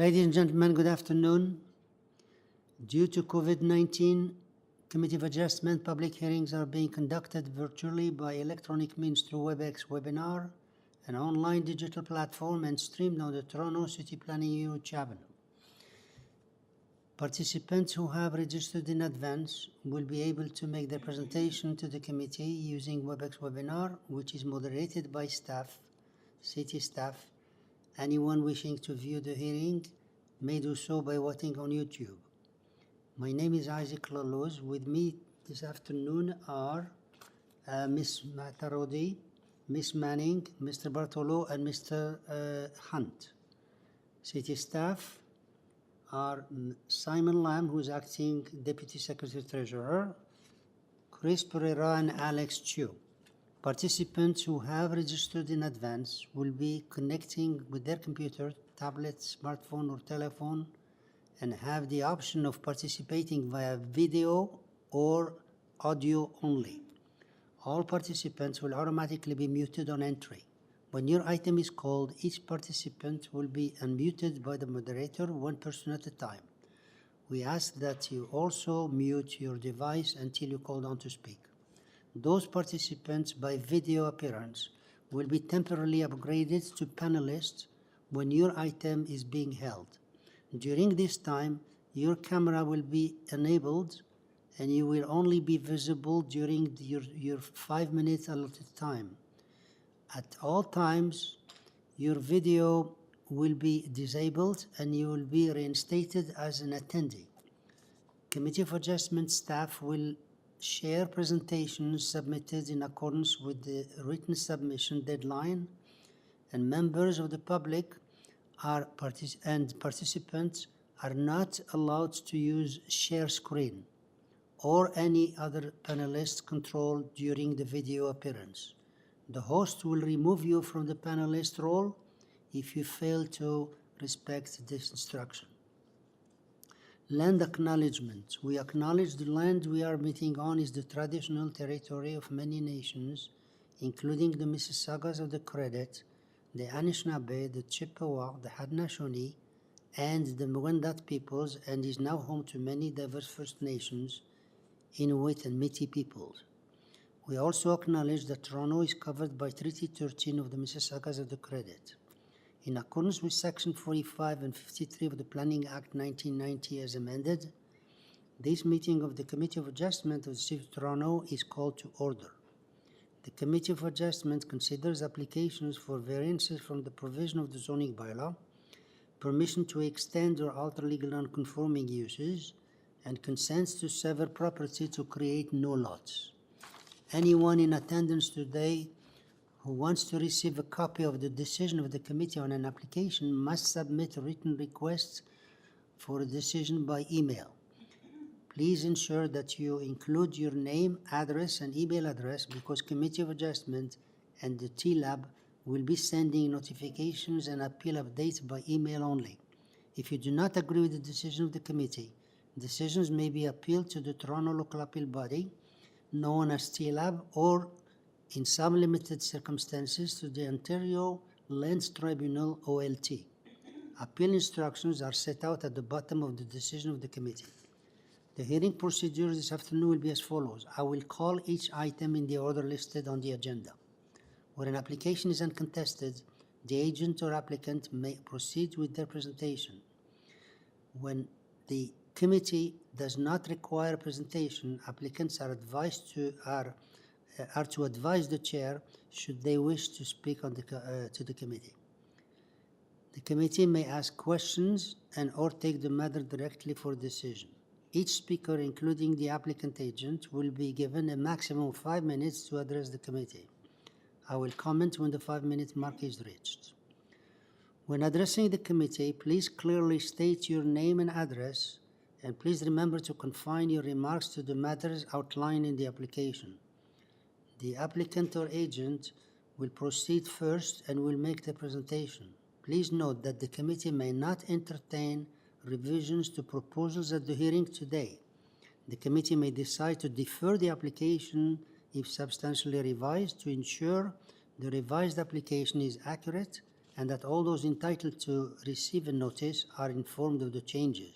Ladies and gentlemen, good afternoon. Due to COVID-19, Committee of Adjustment public hearings are being conducted virtually by electronic means through WebEx webinar, an online digital platform, and streamed on the Toronto City Planning YouTube channel. Participants who have registered in advance will be able to make their presentation to the committee using WebEx webinar, which is moderated by staff, city staff. Anyone wishing to view the hearing may do so by watching on YouTube. My name is Isaac Lalouz. With me this afternoon are Ms. Matarodi, Ms. Manning, Mr. Bartolo, and Mr. Hunt. City staff are Simon Lamb, who is acting Deputy Secretary Treasurer, Chris Pereira, and Alex Chu. Participants who have registered in advance will be connecting with their computer, tablet, smartphone, or telephone, and have the option of participating via video or audio only. All participants will automatically be muted on entry. When your item is called, each participant will be unmuted by the moderator, one person at a time. We ask that you also mute your device until you're called on to speak. Those participants by video appearance will be temporarily upgraded to panelists when your item is being held. During this time, your camera will be enabled and you will only be visible during your 5 minutes allotted time. At all times, your video will be disabled and you will be reinstated as an attendee. Committee of Adjustment staff will share presentations submitted in accordance with the written submission deadline, and members of the public and participants are not allowed to use share screen or any other panelist control during the video appearance. The host will remove you from the panelist role if you fail to respect this instruction. Land acknowledgments. We acknowledge the land we are meeting on is the traditional territory of many nations, including the Mississaugas of the Credit, the Anishinaabe, the Chippewa, the Haudenosaunee, and the Wendat peoples, and is now home to many diverse First Nations, Inuit, and Métis peoples. We also acknowledge that Toronto is covered by Treaty 13 of the Mississaugas of the Credit. In accordance with Section 45 and 53 of the Planning Act 1990 as amended, this meeting of the Committee of Adjustment of the City of Toronto is called to order. The Committee of Adjustment considers applications for variances from the provision of the zoning bylaw, permission to extend or alter legal non-conforming uses, and consents to sever property to create no lots. Anyone in attendance today who wants to receive a copy of the decision of the committee on an application must submit a written request for a decision by email. Please ensure that you include your name, address, and email address because Committee of Adjustment and the TLAB will be sending notifications and appeal updates by email only. If you do not agree with the decision of the committee, decisions may be appealed to the Toronto Local Appeal Body, known as TLAB, or in some limited circumstances to the Ontario Lands Tribunal, OLT. Appeal instructions are set out at the bottom of the decision of the committee. The hearing procedure this afternoon will be as follows. I will call each item in the order listed on the agenda. Where an application is uncontested, the agent or applicant may proceed with their presentation. When the committee does not require a presentation, applicants are advised to advise the chair should they wish to speak on to the committee. The committee may ask questions and or take the matter directly for decision. Each speaker, including the applicant agent, will be given a maximum of 5 minutes to address the committee. I will comment when the 5-minute mark is reached. When addressing the committee, please clearly state your name and address, and please remember to confine your remarks to the matters outlined in the application. The applicant or agent will proceed first and will make the presentation. Please note that the committee may not entertain revisions to proposals at the hearing today. The committee may decide to defer the application if substantially revised to ensure the revised application is accurate and that all those entitled to receive a notice are informed of the changes.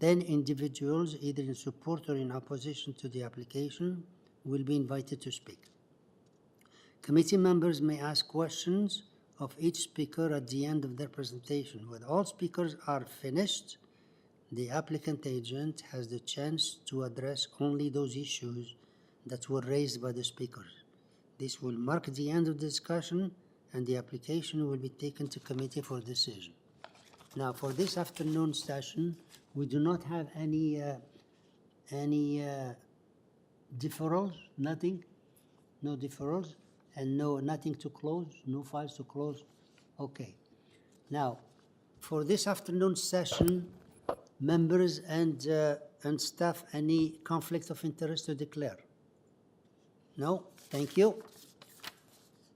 Then individuals, either in support or in opposition to the application, will be invited to speak. Committee members may ask questions of each speaker at the end of their presentation. When all speakers are finished, the applicant agent has the chance to address only those issues that were raised by the speakers. This will mark the end of the discussion, and the application will be taken to committee for decision. Now, for this afternoon session, we do not have any deferrals, nothing, no deferrals, and nothing to close, no files to close. Okay. Now, for this afternoon session, members and staff, any conflict of interest to declare? No? Thank you.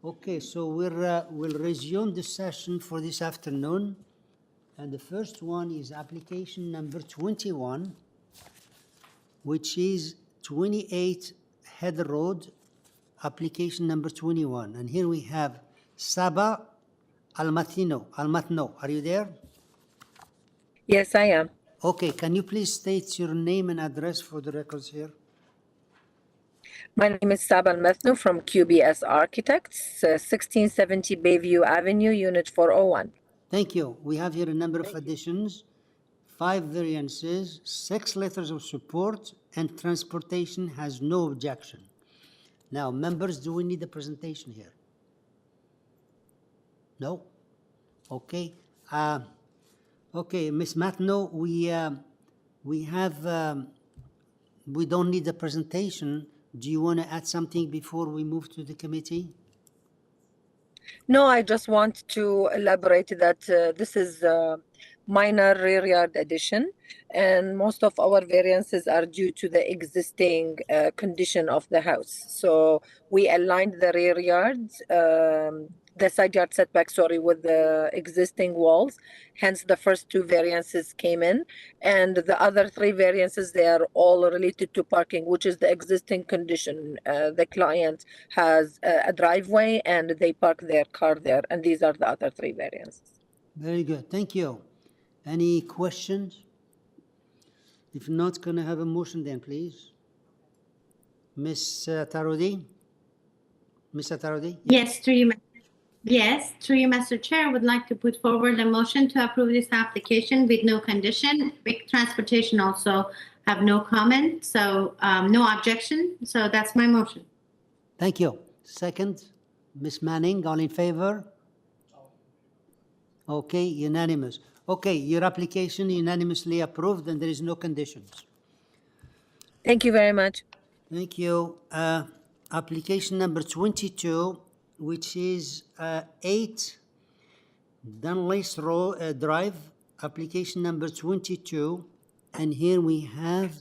Okay, so we'll resume the session for this afternoon. And the first one is application number 21, which is 28 Heather Road, application number 21. And here we have Saba Almatno. Are you there? Yes, I am. Okay, can you please state your name and address for the records here? My name is Saba Almatno from QBS Architects, 1670 Bayview Avenue, Unit 401. Thank you. We have here a number of additions, 5 variances, 6 letters of support, and transportation has no objection. Now, members, do we need a presentation here? No? Okay. Okay, Ms. Matno, we don't need a presentation. Do you want to add something before we move to the committee? No, I just want to elaborate that this is a minor rear yard addition, and most of our variances are due to the existing condition of the house. So we aligned the rear yards, the side yard setback, with the existing walls. Hence, the first 2 variances came in, and the other 3 variances, they are all related to parking, which is the existing condition. The client has a driveway, and they park their car there, and these are the other 3 variances. Very good. Thank you. Any questions? If not, can I have a motion then, please? Ms. Tarodi? Ms. Tarodi? Yes, through you, Mr. Chair, would like to put forward a motion to approve this application with no condition. Big Transportation also have no comment, so no objection. So that's my motion. Thank you. Second, Ms. Manning, all in favor? Okay, unanimous. Okay, your application unanimously approved and there is no conditions. Thank you very much. Thank you. Application number 22, which is 8 DUNLACE Drive, application number 22. And here we have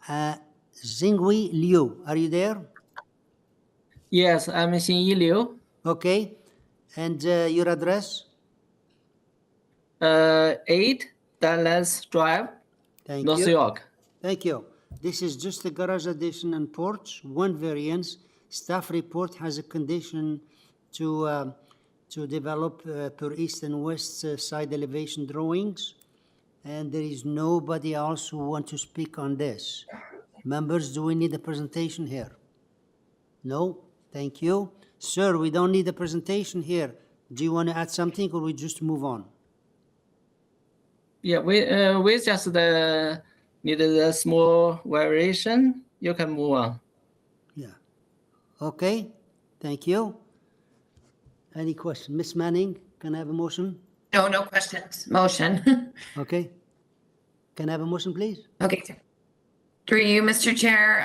Xingwei Liu. Are you there? Yes, I'm Xingyi Liu. Okay. And your address? 8 DUNLACE Drive, Thank North you. York. Thank you. This is just a garage addition and porch, 1 variance. Staff report has a condition to develop per east and west side elevation drawings. And there is nobody else who wants to speak on this. Members, do we need a presentation here? No? Thank you. Sir, we don't need a presentation here. Do you want to add something or we just move on? Yeah, we just needed a small variation. You can move on. Yeah. Okay. Thank you. Any question? Ms. Manning, can I have a motion? No questions. Motion. Okay. Can I have a motion, please? Okay. Through you, Mr. Chair,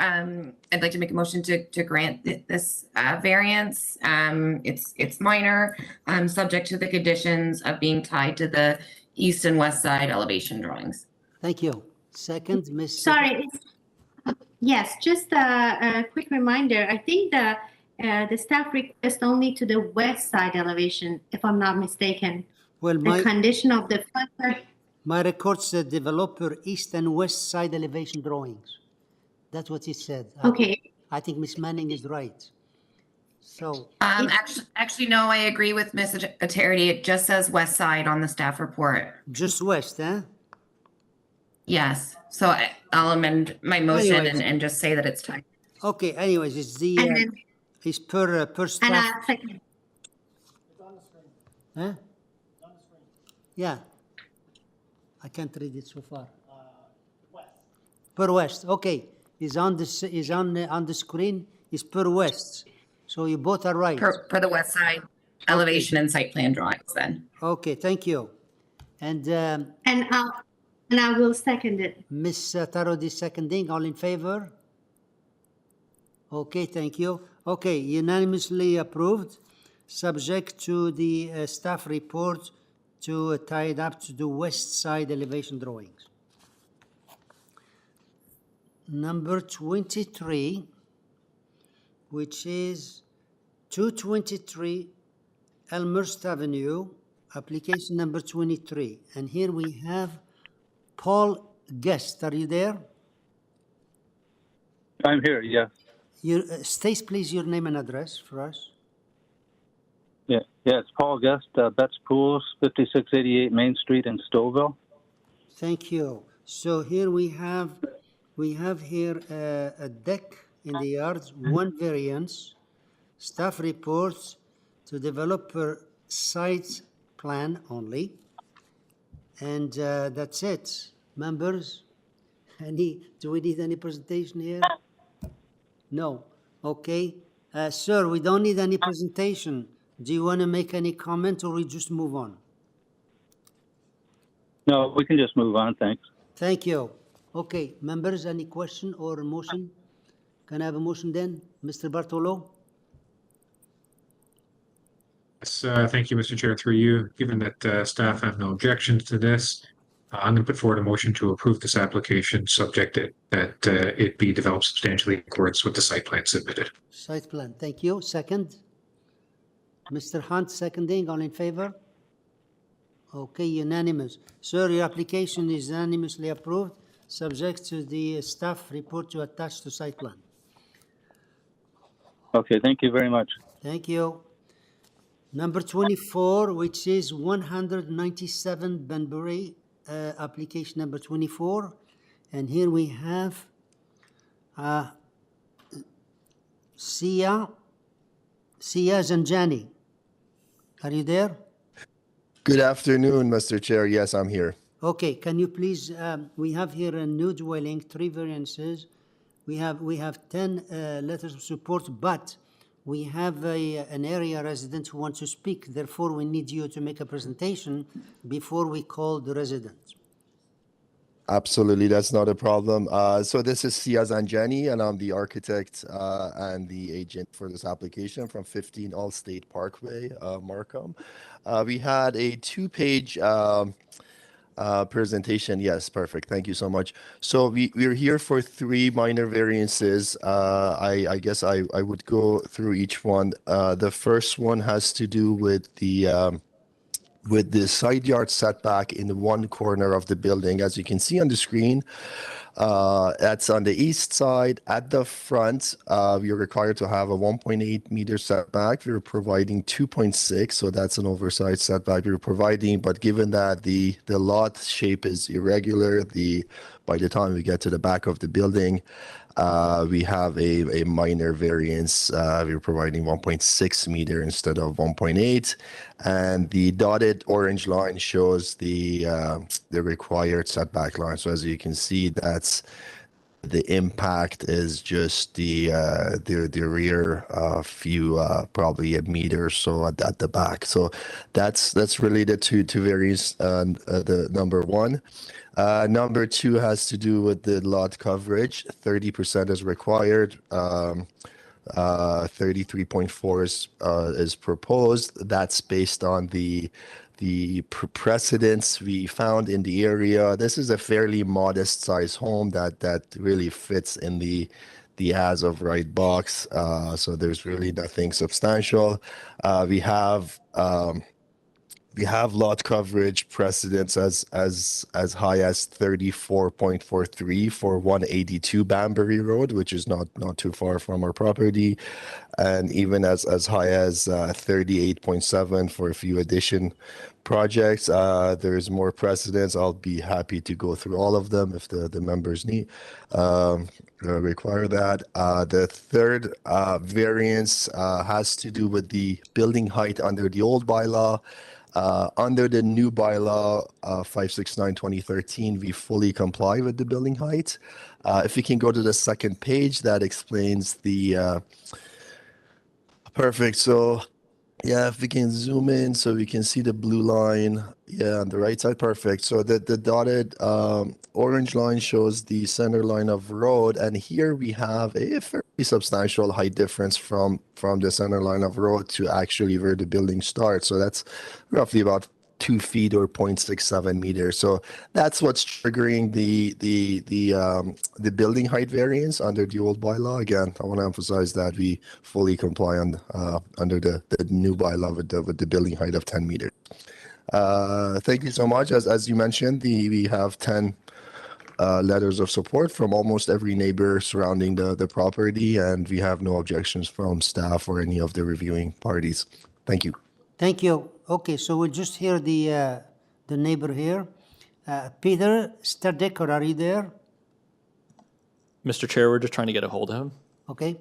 I'd like to make a motion to grant this variance. It's minor, subject to the conditions of being tied to the east and west side elevation drawings. Thank you. Second, Ms. Sorry. Yes, just a quick reminder. I think the staff request only to the west side elevation, if I'm not mistaken. Well, The condition of the front. my record said developer east and west side elevation drawings. That's what it said. Okay. I think Ms. Manning is right. So, Actually, no, I agree with Ms. Atterity. It just says west side on the staff report. just west, huh? Yes, so I'll amend my motion Anyways. and just say that it's tied. Okay, anyways, it's the, And then, it's per and staff, second. huh? Yeah. I can't read it so far. Per west, okay. Is on the screen, is per west. So you both are right. Per the west side elevation and site plan drawings then. Okay, thank you. And And I will second it. Ms. Tarodi seconding, all in favor? Okay, thank you. Okay, unanimously approved, subject to the staff report to tie it up to the west side elevation drawings. Number 23, which is 223 Elmhurst Avenue, application number 23. And here we have Paul Guest. Are you there? I'm here, yeah. State, please, your name and address for us. Yeah, it's Paul Guest, Betts Pools, 5688 Main Street in Stouffville. Thank you. So here we have here a deck in the yard, one variance, staff reports to developer site plan only, and that's it. Members, do we need any presentation here? No. Okay. Sir, we don't need any presentation. Do you want to make any comment or we just move on? No, we can just move on, thanks. Thank you. Okay, members, any question or motion? Can I have a motion then? Mr. Bartolo? Yes, thank you, Mr. Chair, through you. Given that staff have no objections to this, I'm going to put forward a motion to approve this application, subject that it be developed substantially in accordance with the site plan submitted. Site plan, thank you. Second? Mr. Hunt seconding, all in favor? Okay, unanimous. Sir, your application is unanimously approved, subject to the staff report to attach to site plan. Okay, thank you very much. Thank you. Number 24, which is 197 Banbury, application number 24. And here we have Sia Zanjani. Are you there? Good afternoon, Mr. Chair. Yes, I'm here. Okay, can you please, we have here a new dwelling, 3 variances. We have 10 letters of support, but we have an area resident who wants to speak. Therefore, we need you to make a presentation before we call the resident. Absolutely, that's not a problem. So this is Sia Zanjani, and I'm the architect and the agent for this application from 15 Allstate Parkway, Markham. We had a 2-page presentation. Yes, perfect. Thank you so much. So we're here for 3 minor variances. I guess I would go through each one. The first one has to do with the side yard setback in the one corner of the building. As you can see on the screen, that's on the east side. At the front, you're required to have a 1.8 meter setback. We're providing 2.6, so that's an oversized setback we're providing. But given that the lot shape is irregular, by the time we get to the back of the building, we have a minor variance. We're providing 1.6 meter instead of 1.8, and the dotted orange line shows the required setback line. So as you can see, that's the impact is just the rear few probably a meter or so at the back. So that's related to variance. The number 1. Number 2 has to do with the lot coverage. 30% is required. 33.4 is proposed. That's based on the precedents we found in the area. This is a fairly modest size home that really fits in the as of right box. So there's really nothing substantial. We have we have lot coverage precedents as high as 34.43 for 182 Banbury Road, which is not too far from our property, and even as high as 38.7 for a few addition projects. There's more precedents. I'll be happy to go through all of them if the members need require that. The third variance has to do with the building height under the old bylaw. Under the new bylaw 569/2013, we fully comply with the building height. If we can go to the second page, that explains the perfect. So yeah, if we can zoom in so we can see the blue line. Yeah, on the right side, perfect. So the dotted orange line shows the center line of road, and here we have a fairly substantial height difference from the center line of road to actually where the building starts. So that's roughly about 2 feet or 0.67 meters. So that's what's triggering the building height variance under the old bylaw. Again, I want to emphasize that we fully comply on under the new bylaw with the building height of 10 meters. Thank you so much. As you mentioned, we have 10 letters of support from almost every neighbor surrounding the property, and we have no objections from staff or any of the reviewing parties. Thank you. Thank you. Okay, so we'll just hear the neighbor here. Peter Stardecker, are you there? Mr. Chair, we're just trying to get a hold of him. Okay.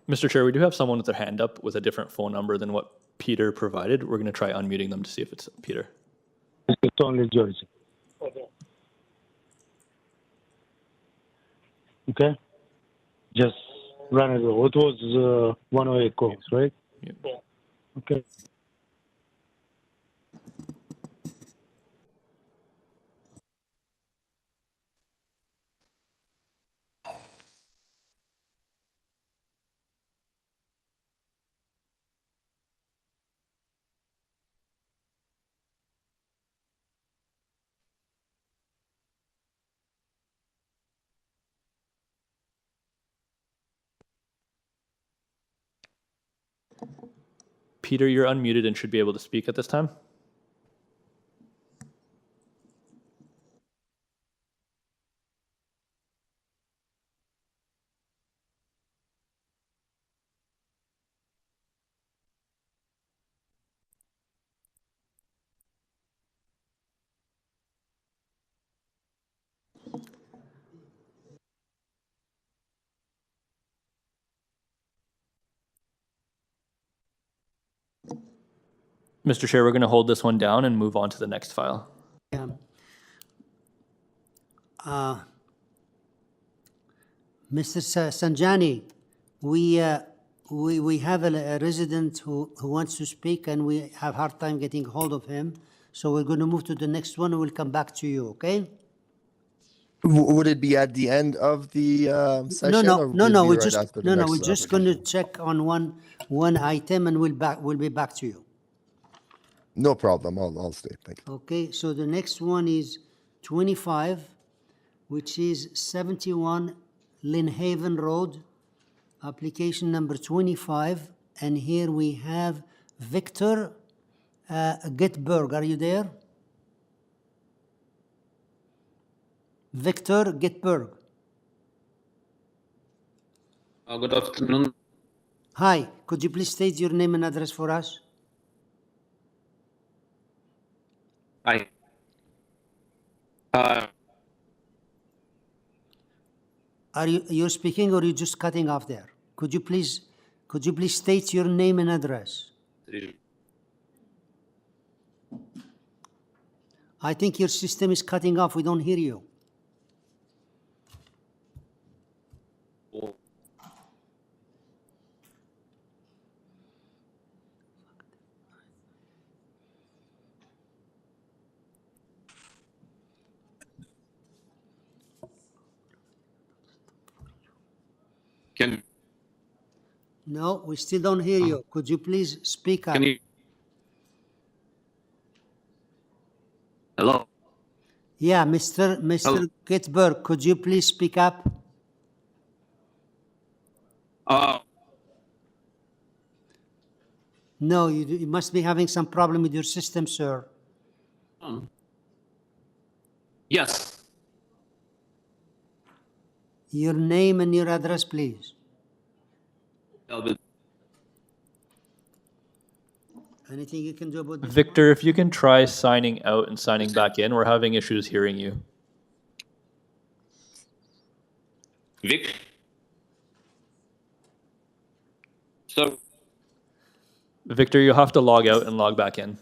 Mr. Chair, we do have someone with their hand up with a different phone number than what Peter provided. We're going to try unmuting them to see if it's Peter. It's only George. Okay. Just run it. It was 108 calls, right? Yeah. Okay. Peter, you're unmuted and should be able to speak at this time. Mr. Chair, we're going to hold this one down and move on to the next file. Yeah. Mr. Sanjani, we have a resident who wants to speak, and we have hard time getting hold of him. So we're going to move to the next one, and we'll come back to you, okay? Would it be at the end of the session? or would it No. be We're right just after the we're next just going to application? check on one item, and we'll be back to you. No problem. I'll stay. Thank you. Okay, so the next one is 25, which is 71 LYNNHAVEN Road, application number 25. And here we have Victor Getberg. Are you there? Victor Getberg. Good afternoon. Hi, could you please state your name and address for us? Hi. You're speaking, or you're just cutting off there? Could you please state your name and address? I think your system is cutting off. We don't hear you. No, we still don't hear you. Could you please speak up? Can you? Hello. Yeah, Mr. Gitberg, could you please speak up? No, you must be having some problem with your system, sir. Yes. Your name and your address, please. Anything you can do about this? Victor, if you can try signing out and signing back in, we're having issues hearing you. Vic. So. Victor, you have to log out and log back in.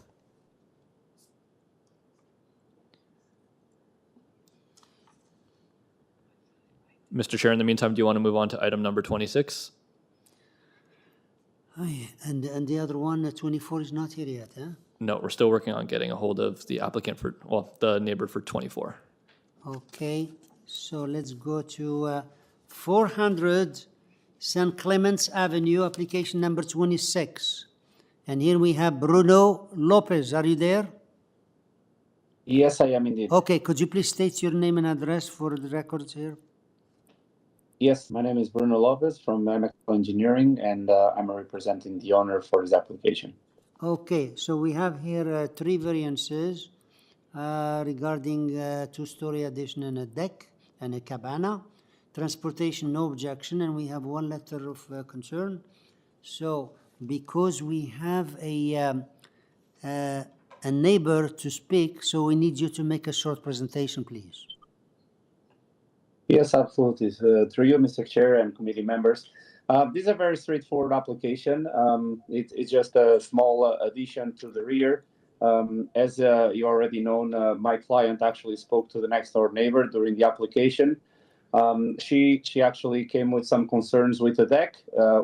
Mr. Chair, in the meantime, do you want to move on to item number 26? And the other one, 24, is not here yet, huh? No, we're still working on getting a hold of the applicant for, well, the neighbor for 24. Okay, so let's go to 400 St. Clements Avenue, application number 26. And here we have Bruno Lopez. Are you there? Yes, I am indeed. Okay, could you please state your name and address for the records here? Yes, my name is Bruno Lopez from Mechanical Engineering, and I'm representing the owner for this application. Okay, so we have here 3 variances regarding two-story addition and a deck and a cabana. Transportation, no objection, and we have 1 letter of concern. So, because we have a neighbor to speak, so we need you to make a short presentation, please. Yes, absolutely. Through you, Mr. Chair and committee members. This is a very straightforward application. It's just a small addition to the rear. As you already know, my client actually spoke to the next door neighbor during the application. She actually came with some concerns with the deck.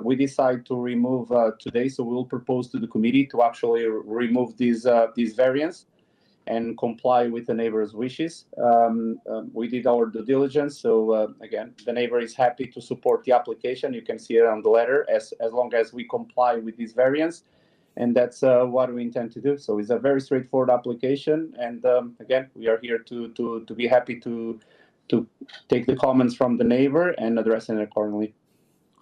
We decided to remove today, so we'll propose to the committee to actually remove these variants and comply with the neighbor's wishes. We did our due diligence, so again, the neighbor is happy to support the application. You can see it on the letter, as long as we comply with these variants, and that's what we intend to do. So it's a very straightforward application, and again, we are here to be happy to take the comments from the neighbor and address it accordingly.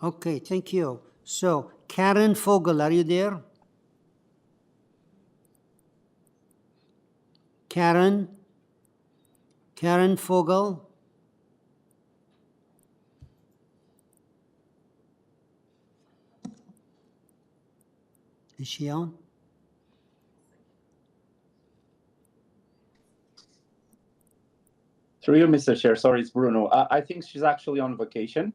Okay, thank you. So, Karen Fogel, are you there? Karen Fogel? Is she on? Through you, Mr. Chair, sorry, it's Bruno. I think she's actually on vacation.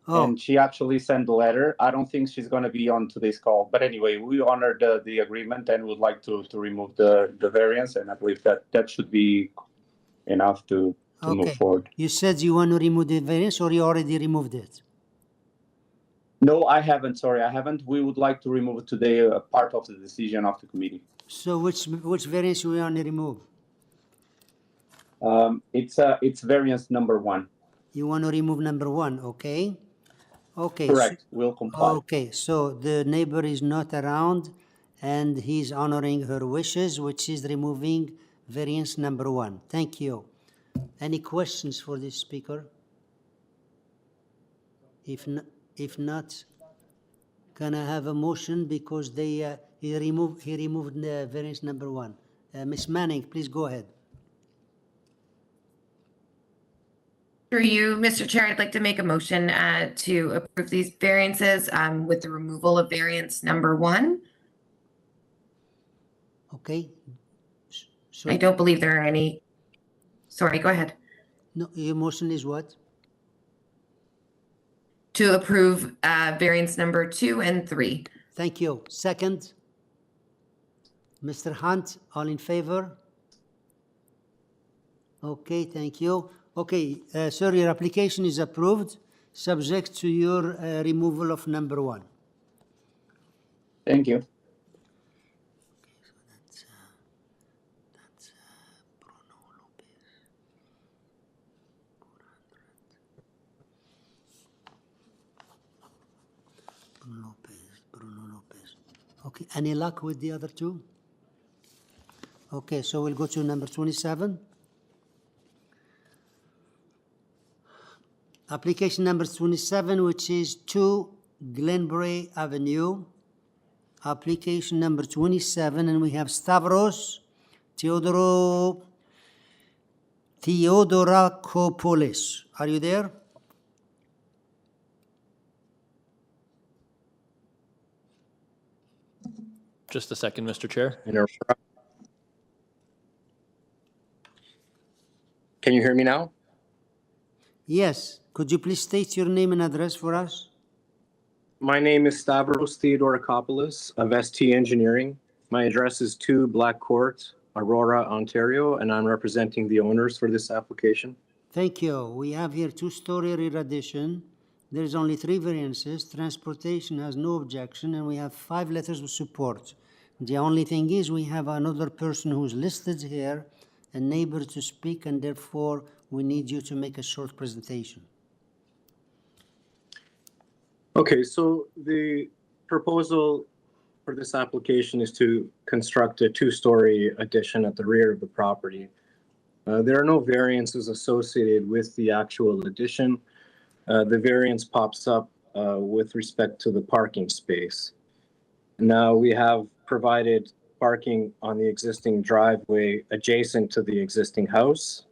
Oh. And she actually sent the letter. I don't think she's going to be on today's call. But anyway, we honored the agreement and would like to remove the variance. And I believe that should be enough to move forward. You said you want to remove the variance, or you already removed it? No, I haven't. Sorry, I haven't. We would like to remove it today, a part of the decision of the committee. So which variance we want to remove? It's variance number 1. You want to remove number 1, okay? Okay. Correct. We'll comply. Okay, so the neighbor is not around, and he's honoring her wishes, which is removing variance number 1. Thank you. Any questions for this speaker? If not, can I have a motion, because he removed the variance number 1. Ms. Manning, please go ahead. Through you, Mr. Chair, I'd like to make a motion to approve these variances with the removal of variance number 1. Okay. So I don't believe there are any sorry, go ahead. No, your motion is what? To approve variance number 2 and 3. Thank you. Second? Mr. Hunt, all in favor? Okay, thank you. Okay, sir, your application is approved, subject to your removal of number 1. Thank you. Bruno Lopez. Okay, any luck with the other two? Okay, so we'll go to number 27. Application number 27, which is 2 GLENBRAE Avenue. Application number 27, and we have Stavros Theodorakopoulos. Are you there? Just a second, Mr. Chair. Can you hear me now? Yes. Could you please state your name and address for us? My name is Stavros Theodorakopoulos of ST Engineering. My address is 2 Black Court, Aurora, Ontario, and I'm representing the owners for this application. Thank you. We have here 2-story rear addition. There's only 3 variances. Transportation has no objection, and we have 5 letters of support. The only thing is we have another person who's listed here, a neighbor to speak, and therefore we need you to make a short presentation. Okay, so the proposal for this application is to construct a 2-story addition at the rear of the property. There are no variances associated with the actual addition. The variance pops up with respect to the parking space. Now we have provided parking on the existing driveway adjacent to the existing house.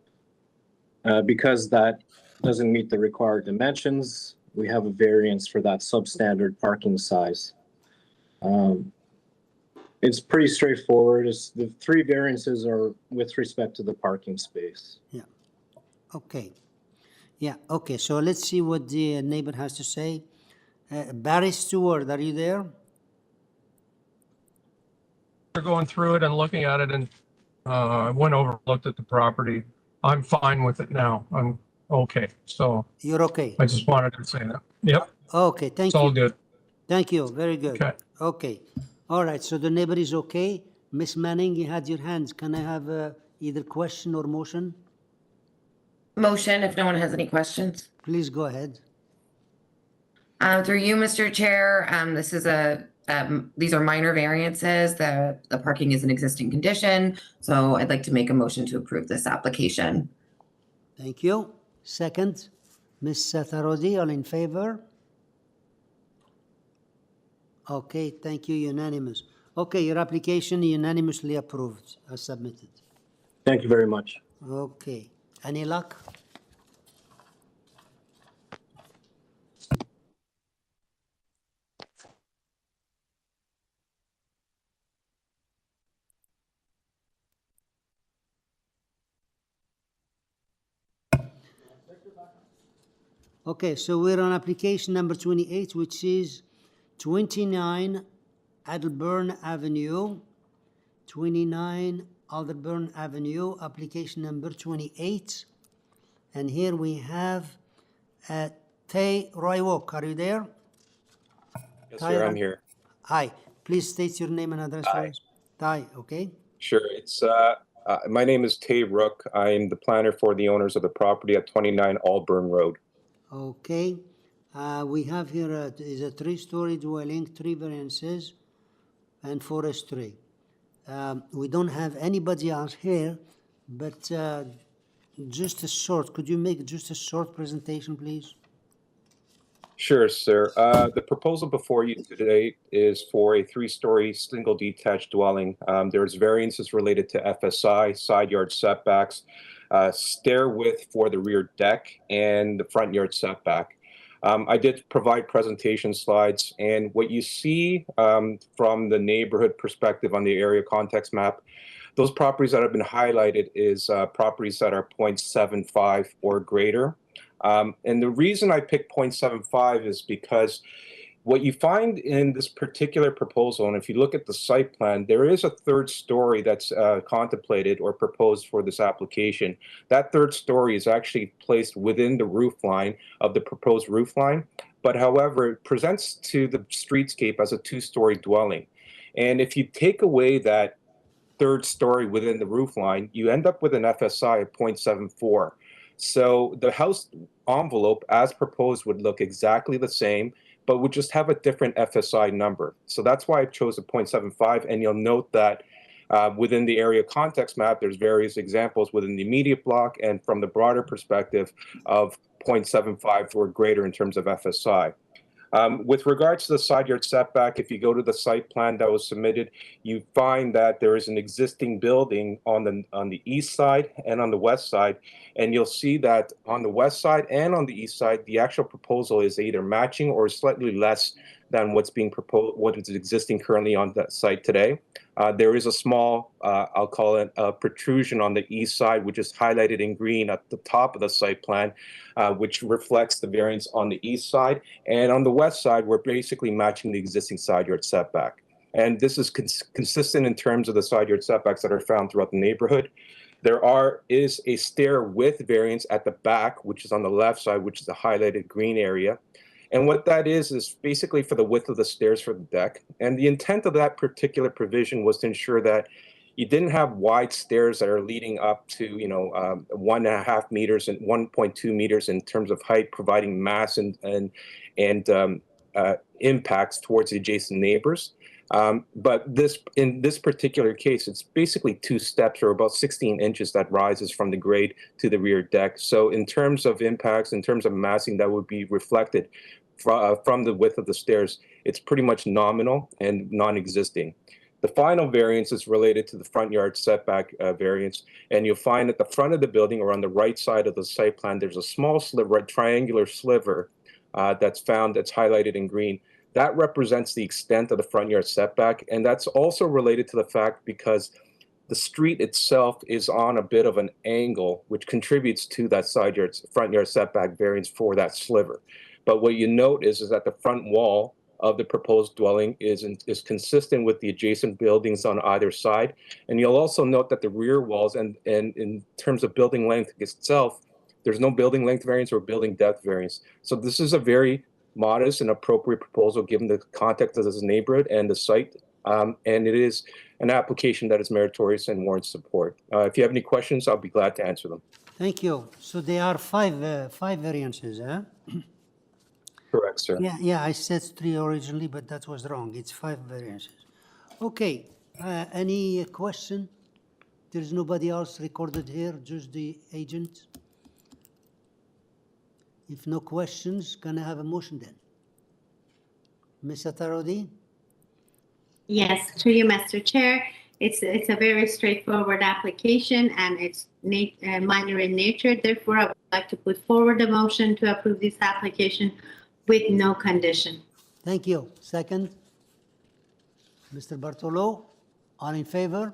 Because that doesn't meet the required dimensions, we have a variance for that substandard parking size. It's pretty straightforward. The 3 variances are with respect to the parking space. Yeah. Okay. Yeah. Okay. So let's see what the neighbor has to say. Barry Stewart, are you there? They're going through it and looking at it, and I went over, looked at the property. I'm fine with it now. I'm okay. So you're okay. I just wanted to say that. Yep. Okay. Thank It's you. all good. Thank you. Very good. Okay. Okay. All right. So the neighbor is okay. Miss Manning, you had your hands. Can I have either question or motion? Motion, if no one has any questions. Please go ahead. Through you, Mr. Chair, this is these are minor variances. The parking is an existing condition, so I'd like to make a motion to approve this application. Thank you. Second, Ms. Satharodi, all in favor? Okay, thank you, unanimous. Okay, your application unanimously approved, as submitted. Thank you very much. Okay, any luck? Okay, so we're on application number 28, which is 29 ALDBURN Avenue. 29 ALDBURN Avenue, application number 28. And here we have Tay Roywalk. Are you there? Yes, sir, I'm here. Hi, please state your name and address for us. Ty, okay? Sure. It's my name is Tay Rook. I'm the planner for the owners of the property at 29 ALDBURN Road. Okay. We have here is a 3-story dwelling, 3 variances, and forestry. We don't have anybody else here, but just a short, could you make just a short presentation, please? Sure, sir. The proposal before you today is for a 3-story single detached dwelling. There's variances related to FSI, side yard setbacks, stair width for the rear deck, and the front yard setback. I did provide presentation slides, and what you see from the neighborhood perspective on the area context map, those properties that have been highlighted is properties that are 0.75 or greater. And the reason I picked 0.75 is because what you find in this particular proposal, and if you look at the site plan, there is a third story that's contemplated or proposed for this application. That third story is actually placed within the roof line of the proposed roof line, but however, it presents to the streetscape as a two-story dwelling. And if you take away that third story within the roof line, you end up with an FSI of 0.74. So the house envelope as proposed would look exactly the same, but would just have a different FSI number. So that's why I chose a 0.75. And you'll note that within the area context map, there's various examples within the immediate block and from the broader perspective of 0.75 or greater in terms of FSI. With regards to the side yard setback, if you go to the site plan that was submitted, you find that there is an existing building on the east side and on the west side. And you'll see that on the west side and on the east side, the actual proposal is either matching or slightly less than what's being proposed, what is existing currently on that site today. There is a small, I'll call it a protrusion on the east side, which is highlighted in green at the top of the site plan, which reflects the variance on the east side. And on the west side, we're basically matching the existing side yard setback. And this is consistent in terms of the side yard setbacks that are found throughout the neighborhood. There is a stair width variance at the back, which is on the left side, which is the highlighted green area. And what that is basically for the width of the stairs for the deck. And the intent of that particular provision was to ensure that you didn't have wide stairs that are leading up to, 1.5 meters and 1.2 meters in terms of height, providing mass and impacts towards the adjacent neighbors. But in this particular case, it's basically two steps or about 16 inches that rises from the grade to the rear deck. So in terms of impacts, in terms of massing that would be reflected from the width of the stairs, it's pretty much nominal and non-existing. The final variance is related to the front yard setback variance, and you'll find at the front of the building or on the right side of the site plan, there's a small sliver, a triangular sliver that's highlighted in green. That represents the extent of the front yard setback, and that's also related to the fact because the street itself is on a bit of an angle, which contributes to that front yard setback variance for that sliver. But what you note is that the front wall of the proposed dwelling is consistent with the adjacent buildings on either side. And you'll also note that the rear walls and in terms of building length itself, there's no building length variance or building depth variance. So this is a very modest and appropriate proposal given the context of this neighborhood and the site. And it is an application that is meritorious and warrants support. If you have any questions, I'll be glad to answer them. Thank you. So there are five variances, huh? Correct, sir. Yeah, I said 3 originally, but that was wrong. It's 5 variances. Okay, any question? There's nobody else recorded here, just the agent. If no questions, can I have a motion then? Ms. Atarodi? Yes, through you, Mr. Chair. It's a very straightforward application and it's minor in nature. Therefore, I would like to put forward a motion to approve this application with no condition. Thank you. Second? Mr. Bartolo, all in favor?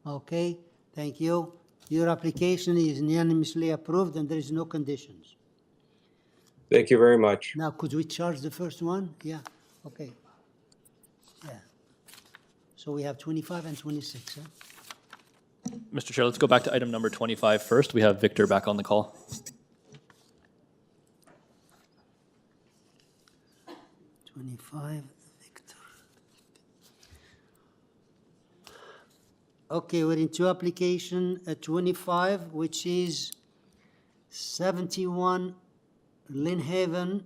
Okay, thank you. Your application is unanimously approved and there is no conditions. Thank you very much. Now, could we charge the first one? Yeah, okay. Yeah. So we have 25 and 26, huh? Mr. Chair, let's go back to item number 25 first. We have Victor back on the call. Victor. Okay, we're into application 25, which is 71 LYNNHAVEN,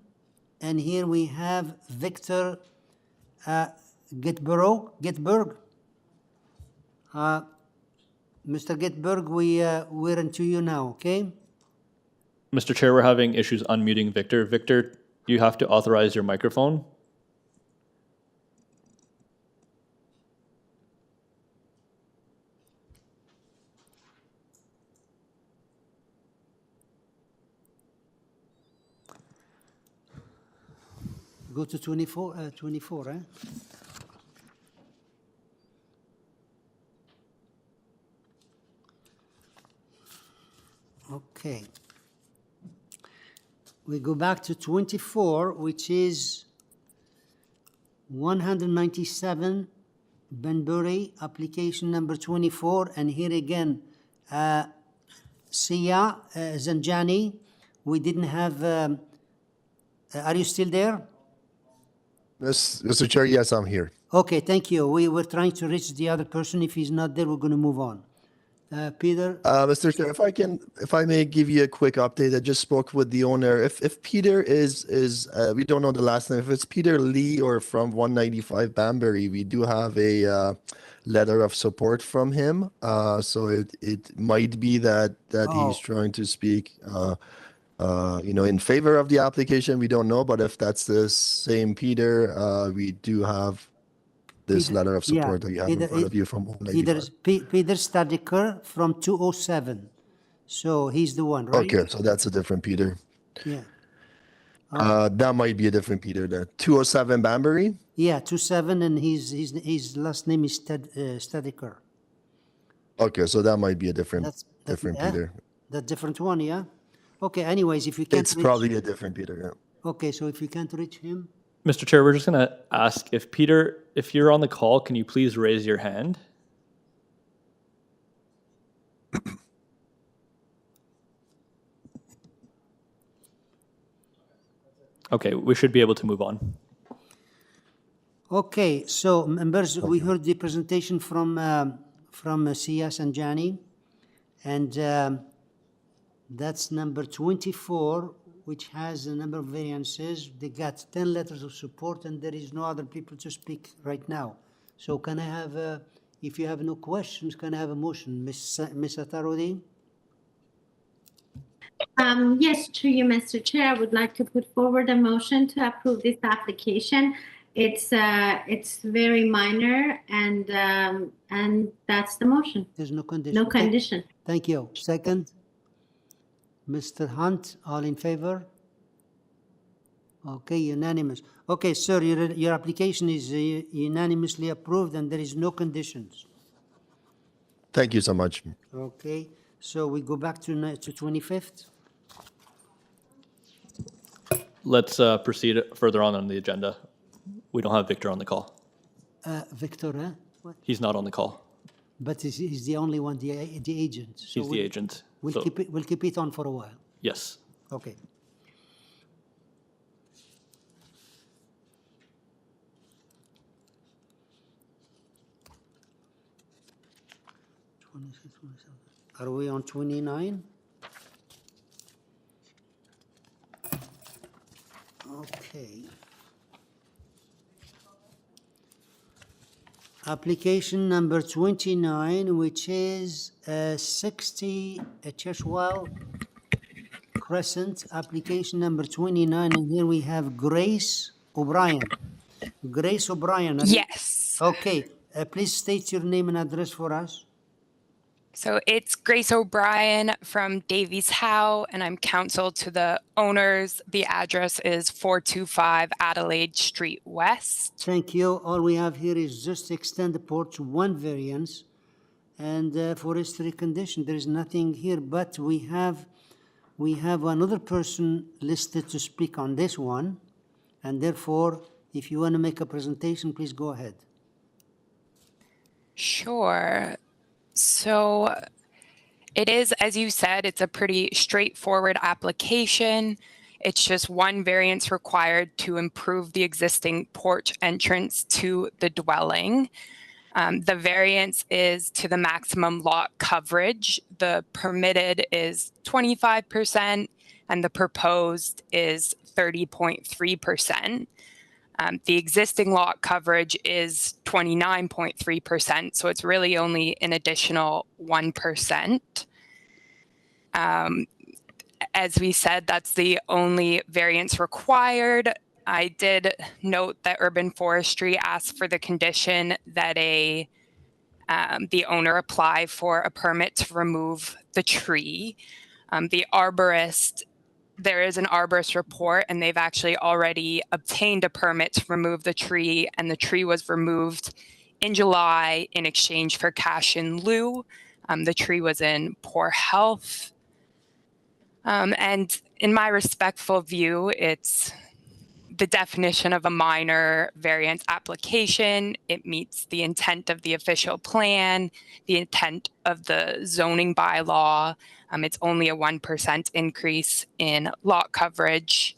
and here we have Victor Gitberg. Mr. Gitberg, we're into you now, okay? Mr. Chair, we're having issues unmuting Victor. Victor, you have to authorize your microphone. Go to 24, eh? Okay. We go back to 24, which is 197 Banbury, application number 24. And here again, Sia Zanjani, we didn't have, are you still there? Yes, Mr. Chair, yes, I'm here. Okay, thank you. We were trying to reach the other person. If he's not there, we're going to move on. Peter? Mr. Chair, if I may give you a quick update. I just spoke with the owner. If Peter is we don't know the last name. If it's Peter Lee or from 195 Banbury, we do have a letter of support from him. So it might be that he's trying to speak, in favor of the application. We don't know, but if that's the same Peter, we do have this letter of support that you have in front of you from 195. Peter Stadiker from 207. So he's the one, right? Okay, so that's a different Peter. Yeah. That might be a different Peter there. 207 Banbury? Yeah, 27, and his last name is Stadiker. Okay, so that might be a different Peter. The different one, yeah? Okay, anyways, if you can't It's probably a different Peter, yeah. Okay, so if you can't reach him? Mr. Chair, we're just going to ask if Peter, if you're on the call, can you please raise your hand? Okay, we should be able to move on. Okay, so members, we heard the presentation from Sia Sanjani, and that's number 24, which has a number of variances. They got 10 letters of support, and there is no other people to speak right now. So can I have, if you have no questions, can I have a motion? Ms. Atarodi? Yes, through you, Mr. Chair, I would like to put forward a motion to approve this application. It's very minor, and that's the motion. There's no condition. No condition. Thank you. Second? Mr. Hunt, all in favor? Okay, unanimous. Okay, sir, your application is unanimously approved, and there is no conditions. Thank you so much. Okay, so we go back to 25th. Let's proceed further on the agenda. We don't have Victor on the call. Victor, huh? What? He's not on the call. But he's the only one, the agent. So He's the agent. We'll keep it on for a while. Yes. Okay. Are we on 29? Okay. Application number 29, which is 60 CHISWELL Crescent, application number 29, and here we have Grace O'Brien. Grace O'Brien. Yes. Okay, please state your name and address for us. So it's Grace O'Brien from Davies Howe, and I'm counsel to the owners. The address is 425 Adelaide Street West. Thank you. All we have here is just extend the porch one variance, and for history condition, there is nothing here, but we have another person listed to speak on this one, and therefore, if you want to make a presentation, please go ahead. Sure. So it is, as you said, it's a pretty straightforward application. It's just one variance required to improve the existing porch entrance to the dwelling. The variance is to the maximum lot coverage. The permitted is 25% and the proposed is 30.3%. The existing lot coverage is 29.3%, so it's really only an additional 1%. As we said, that's the only variance required. I did note that Urban Forestry asked for the condition that the owner apply for a permit to remove the tree. The arborist, there is an arborist report, and they've actually already obtained a permit to remove the tree, and the tree was removed in July in exchange for cash in lieu. The tree was in poor health. And in my respectful view, it's the definition of a minor variance application. It meets the intent of the official plan, the intent of the zoning bylaw. It's only a 1% increase in lot coverage.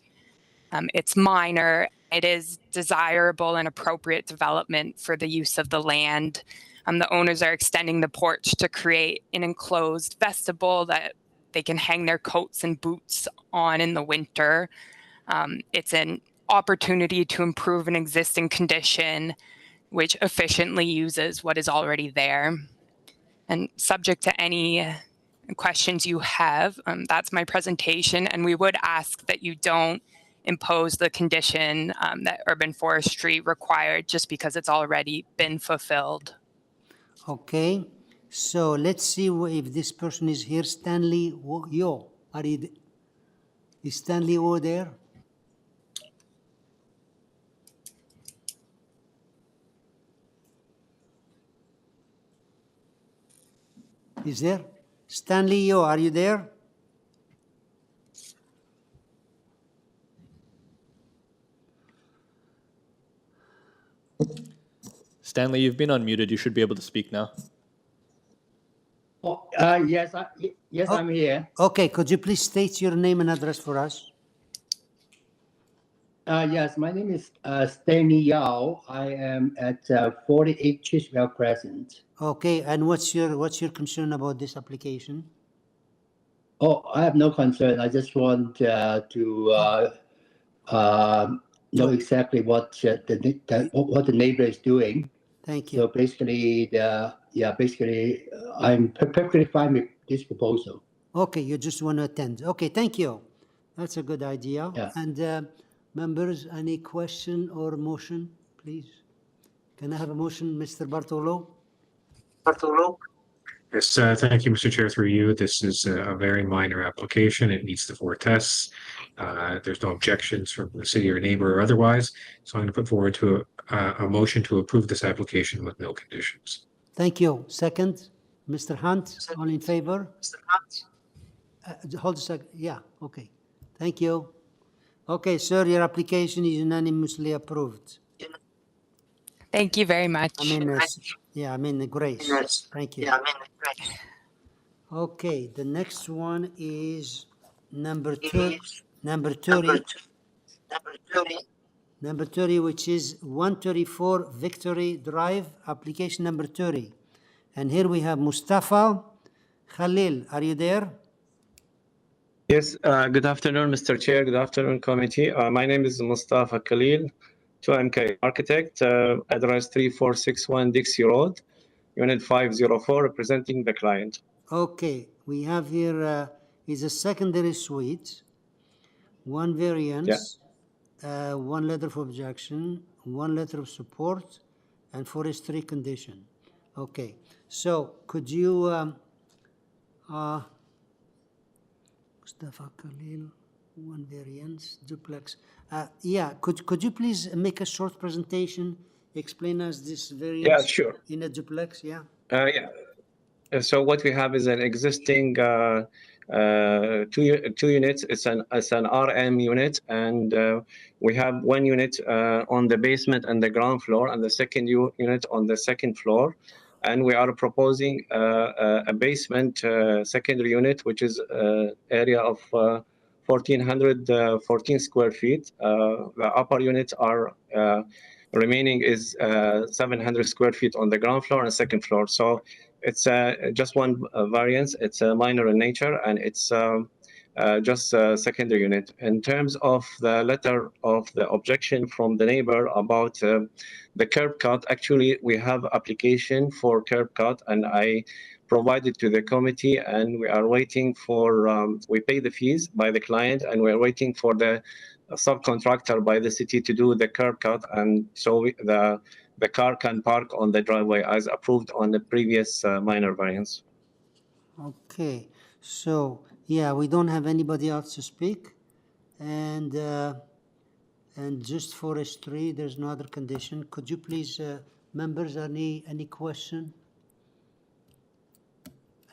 It's minor. It is desirable and appropriate development for the use of the land. The owners are extending the porch to create an enclosed vestibule that they can hang their coats and boots on in the winter. It's an opportunity to improve an existing condition, which efficiently uses what is already there. And subject to any questions you have, that's my presentation. And we would ask that you don't impose the condition that urban forestry required just because it's already been fulfilled. Okay, so let's see if this person is here. Stanley Yo, is Stanley O there? Is there? Stanley Yo, are you there? Stanley, you've been unmuted. You should be able to speak now. Oh, yes, I'm here. Okay, could you please state your name and address for us? Yes, my name is Stanley Yao. I am at 48 CHISWELL Crescent. Okay, and what's your concern about this application? Oh, I have no concern. I just want to know exactly what the neighbor is doing. Thank you. So basically, basically, I'm perfectly fine with this proposal. Okay, you just want to attend. Okay, thank you. That's a good idea. Yeah. And members, any question or motion, please? Can I have a motion, Mr. Bartolo? Yes, thank you, Mr. Chair, through you. This is a very minor application. It meets the 4 tests. There's no objections from the city or neighbor or otherwise. So I'm going to put forward to a motion to approve this application with no conditions. Thank you. Second, Mr. Hunt, all in favor? Mr. Hunt? Hold a second. Yeah, okay. Thank you. Okay, sir, your application is unanimously approved. Thank you very much. Grace. Thank you. Okay, the next one is number 30. Number 30, which is 134 Victory Drive, application number 30. And here we have Mustafa Khalil. Are you there? Yes, good afternoon, Mr. Chair. Good afternoon, committee. My name is Mustafa Khalil, 2MK Architect, address 3461 Dixie Road, Unit 504, representing the client. Okay, we have here is a secondary suite, 1 variance, 1 letter of objection, 1 letter of support, and forestry condition. Okay, so could you, Mustafa Khalil, 1 variance, duplex. Could you please make a short presentation, explain us this variance? Yeah, sure. In a duplex, So what we have is an existing 2 units. It's an RM unit, and we have 1 unit on the basement and the ground floor, and the second unit on the second floor. And we are proposing a basement secondary unit, which is area of 1,414 square feet. The upper units are remaining is 700 square feet on the ground floor and second floor. So it's just 1 variance. It's minor in nature, and it's just a secondary unit. In terms of the letter of the objection from the neighbor about the curb cut, actually we have application for curb cut, and I provided to the committee, and we are waiting for, we pay the fees by the client, and we're waiting for the subcontractor by the city to do the curb cut, and so the car can park on the driveway as approved on the previous minor variance. Okay, so we don't have anybody else to speak, and just forestry, there's no other condition. Could you please, members, any question?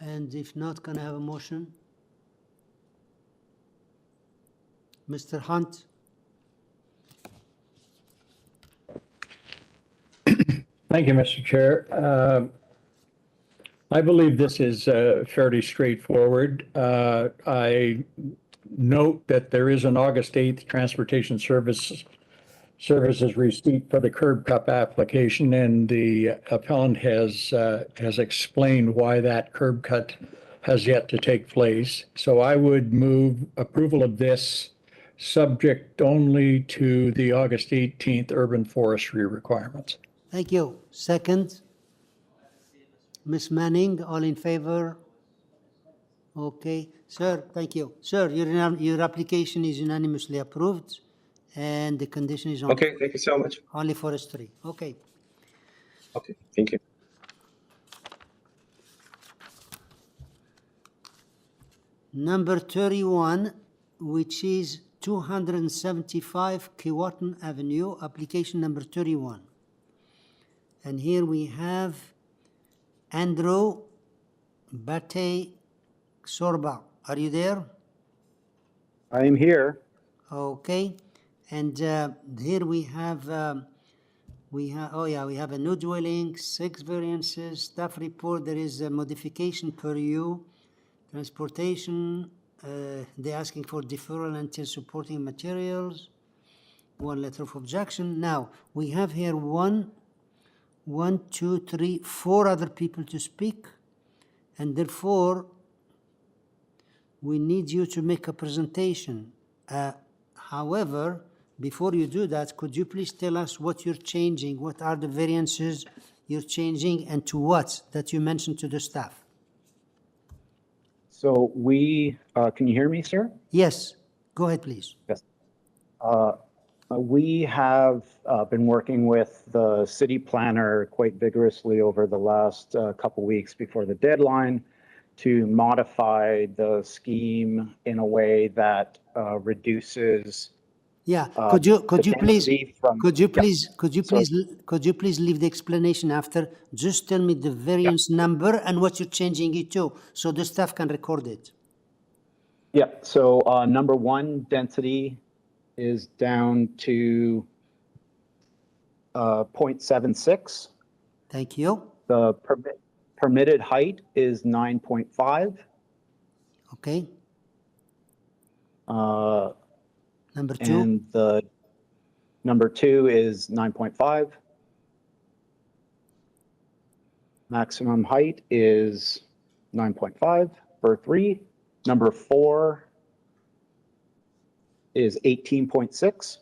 And if not, can I have a motion? Mr. Hunt? Thank you, Mr. Chair. I believe this is fairly straightforward. I note that there is an August 8th Transportation Services receipt for the curb cut application, and the appellant has explained why that curb cut has yet to take place. So I would move approval of this subject only to the August 18th urban forestry requirements. Thank you. Second? Ms. Manning, all in favor? Okay. Sir, thank you. Sir, your application is unanimously approved, and the condition is on. Okay, thank you so much. Only forestry. Okay. Okay, thank you. Number 31, which is 275 KEEWATIN Avenue, application number 31. And here we have Andrew Bate Sorba. Are you there? I am here. Okay. And here we have a new dwelling, 6 variances, staff report. There is a modification per you. Transportation, they're asking for deferral until supporting materials. 1 letter of objection. Now, we have here 4 other people to speak, and therefore we need you to make a presentation. However, before you do that, could you please tell us what you're changing? What are the variances you're changing, and to what that you mentioned to the staff? So we, can you hear me, sir? Yes, go ahead, please. Yes. We have been working with the city planner quite vigorously over the last couple weeks before the deadline to modify the scheme in a way that reduces. Yeah, could you please leave the explanation after? Just tell me the variance number and what you're changing it to, so the staff can record it. Yeah. So number 1, density is down to 0.76. Thank you. The permitted height is 9.5. Okay. Number 2. And the number 2 is 9.5. Maximum height is 9.5 for 3. Number 4 is 18.6.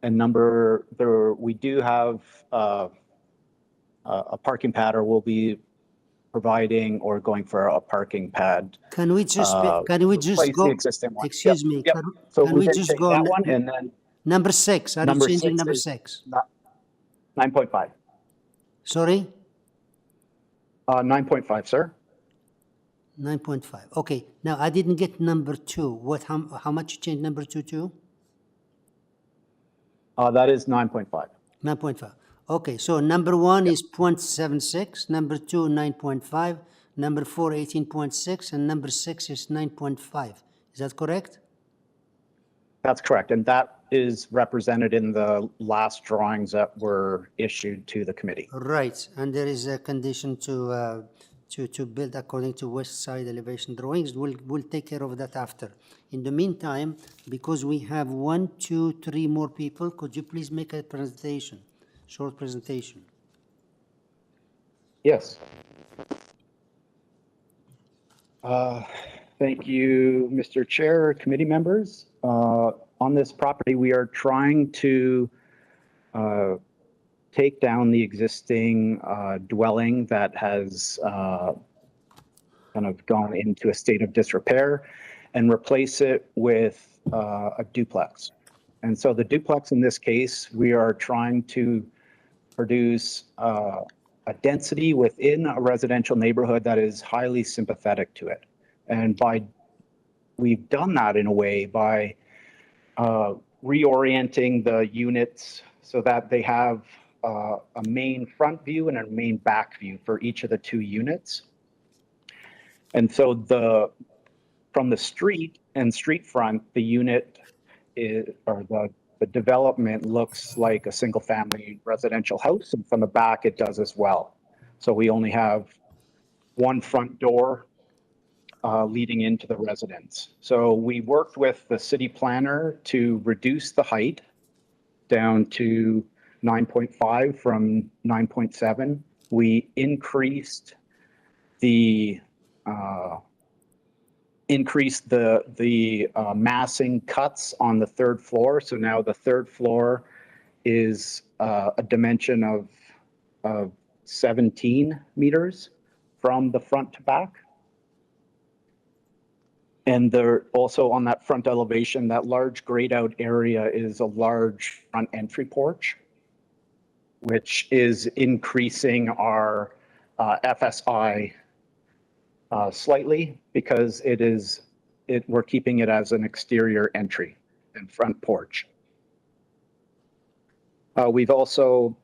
And we do have a parking pad, or we'll be providing or going for a parking pad. Can we just go? The existing one. Excuse me. Yep. So can we just go that one, and then number 6? Are you changing number 6? 9.5. Sorry. 9.5, sir. 9.5. Okay. Now I didn't get number 2. How much you changed number 2 to? That is 9.5. 9.5. Okay, so number 1 is 0.76, number 2, 9.5, number 4, 18.6, and number 6 is 9.5. Is that correct? That's correct, and that is represented in the last drawings that were issued to the committee. Right, and there is a condition to build according to west side elevation drawings. We'll take care of that after. In the meantime, because we have 1, 2, 3 more people, could you please make a presentation? Short presentation. Yes. Thank you, Mr. Chair, committee members. On this property, we are trying to take down the existing dwelling that has kind of gone into a state of disrepair and replace it with a duplex. And so the duplex in this case, we are trying to produce a density within a residential neighborhood that is highly sympathetic to it. And we've done that in a way by reorienting the units so that they have a main front view and a main back view for each of the 2 units. And so from the street and street front, the unit or the development looks like a single family residential house, and from the back it does as well. So we only have one front door leading into the residence. So we worked with the city planner to reduce the height down to 9.5 from 9.7. We increased the massing cuts on the third floor. So now the third floor is a dimension of 17 meters from the front to back. And there also on that front elevation, that large grayed out area is a large front entry porch, which is increasing our FSI slightly because we're keeping it as an exterior entry and front porch. We've also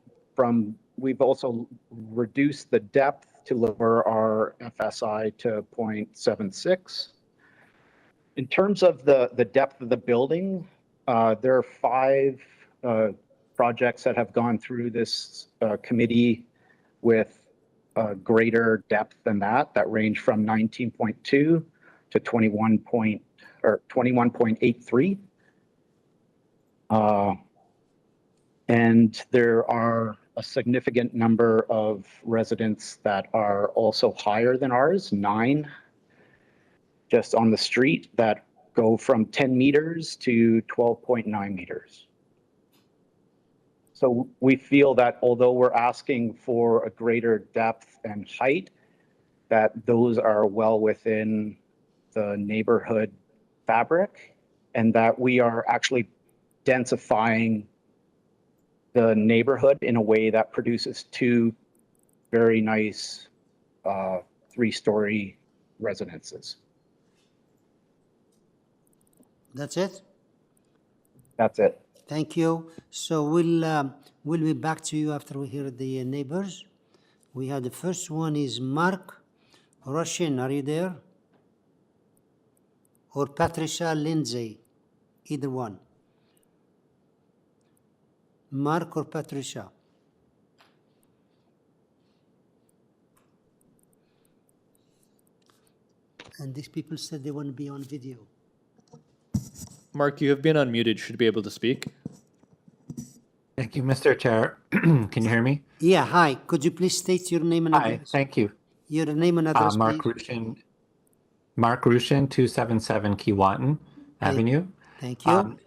reduced the depth to lower our FSI to 0.76. In terms of the depth of the building, there are 5 projects that have gone through this committee with greater depth than that range from 19.2 to 21.83. And there are a significant number of residents that are also higher than ours, 9 just on the street, that go from 10 meters to 12.9 meters. So we feel that although we're asking for a greater depth and height, that those are well within the neighborhood fabric, and that we are actually densifying the neighborhood in a way that produces 2 very nice 3-story residences. That's it? That's it. Thank you. So we'll be back to you after we hear the neighbors. We have the first one is Mark Rushin. Are you there? Or Patricia Lindsay? Either one. Mark or Patricia? And these people said they want to be on video. Mark, you have been unmuted. Should be able to speak. Thank you, Mr. Chair. Can you hear me? Yeah, hi. Could you please state your name and address? Hi, thank you. Your name and address, Mark please. Mark Rushin, 277 KEEWATIN Avenue. Thank you.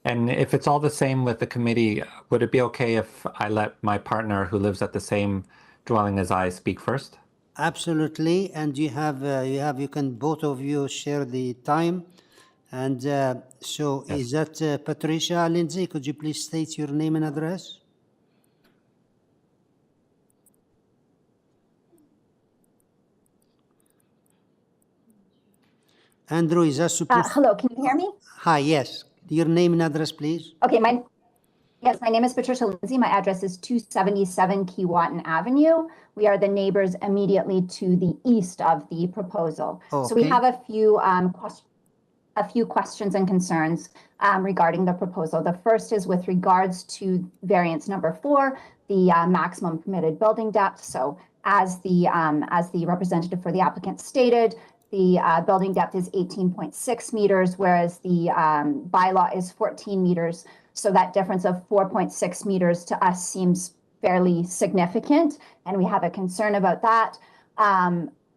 And if it's all the same with the committee, would it be okay if I let my partner who lives at the same dwelling as I speak first? Absolutely. And you can both of you share the time. And so yes. Is that Patricia Lindsay? Could you please state your name and address? Andrew, is that supposed hello, can you hear me? Hi, yes. Your name and address, please. Okay, my name is Patricia Lindsay. My address is 277 KEEWATIN Avenue. We are the neighbors immediately to the east of the proposal. Okay. So we have a few questions and concerns regarding the proposal. The first is with regards to variance number 4, the maximum permitted building depth. So as the representative for the applicant stated, the building depth is 18.6 meters, whereas the bylaw is 14 meters. So that difference of 4.6 meters to us seems fairly significant, and we have a concern about that.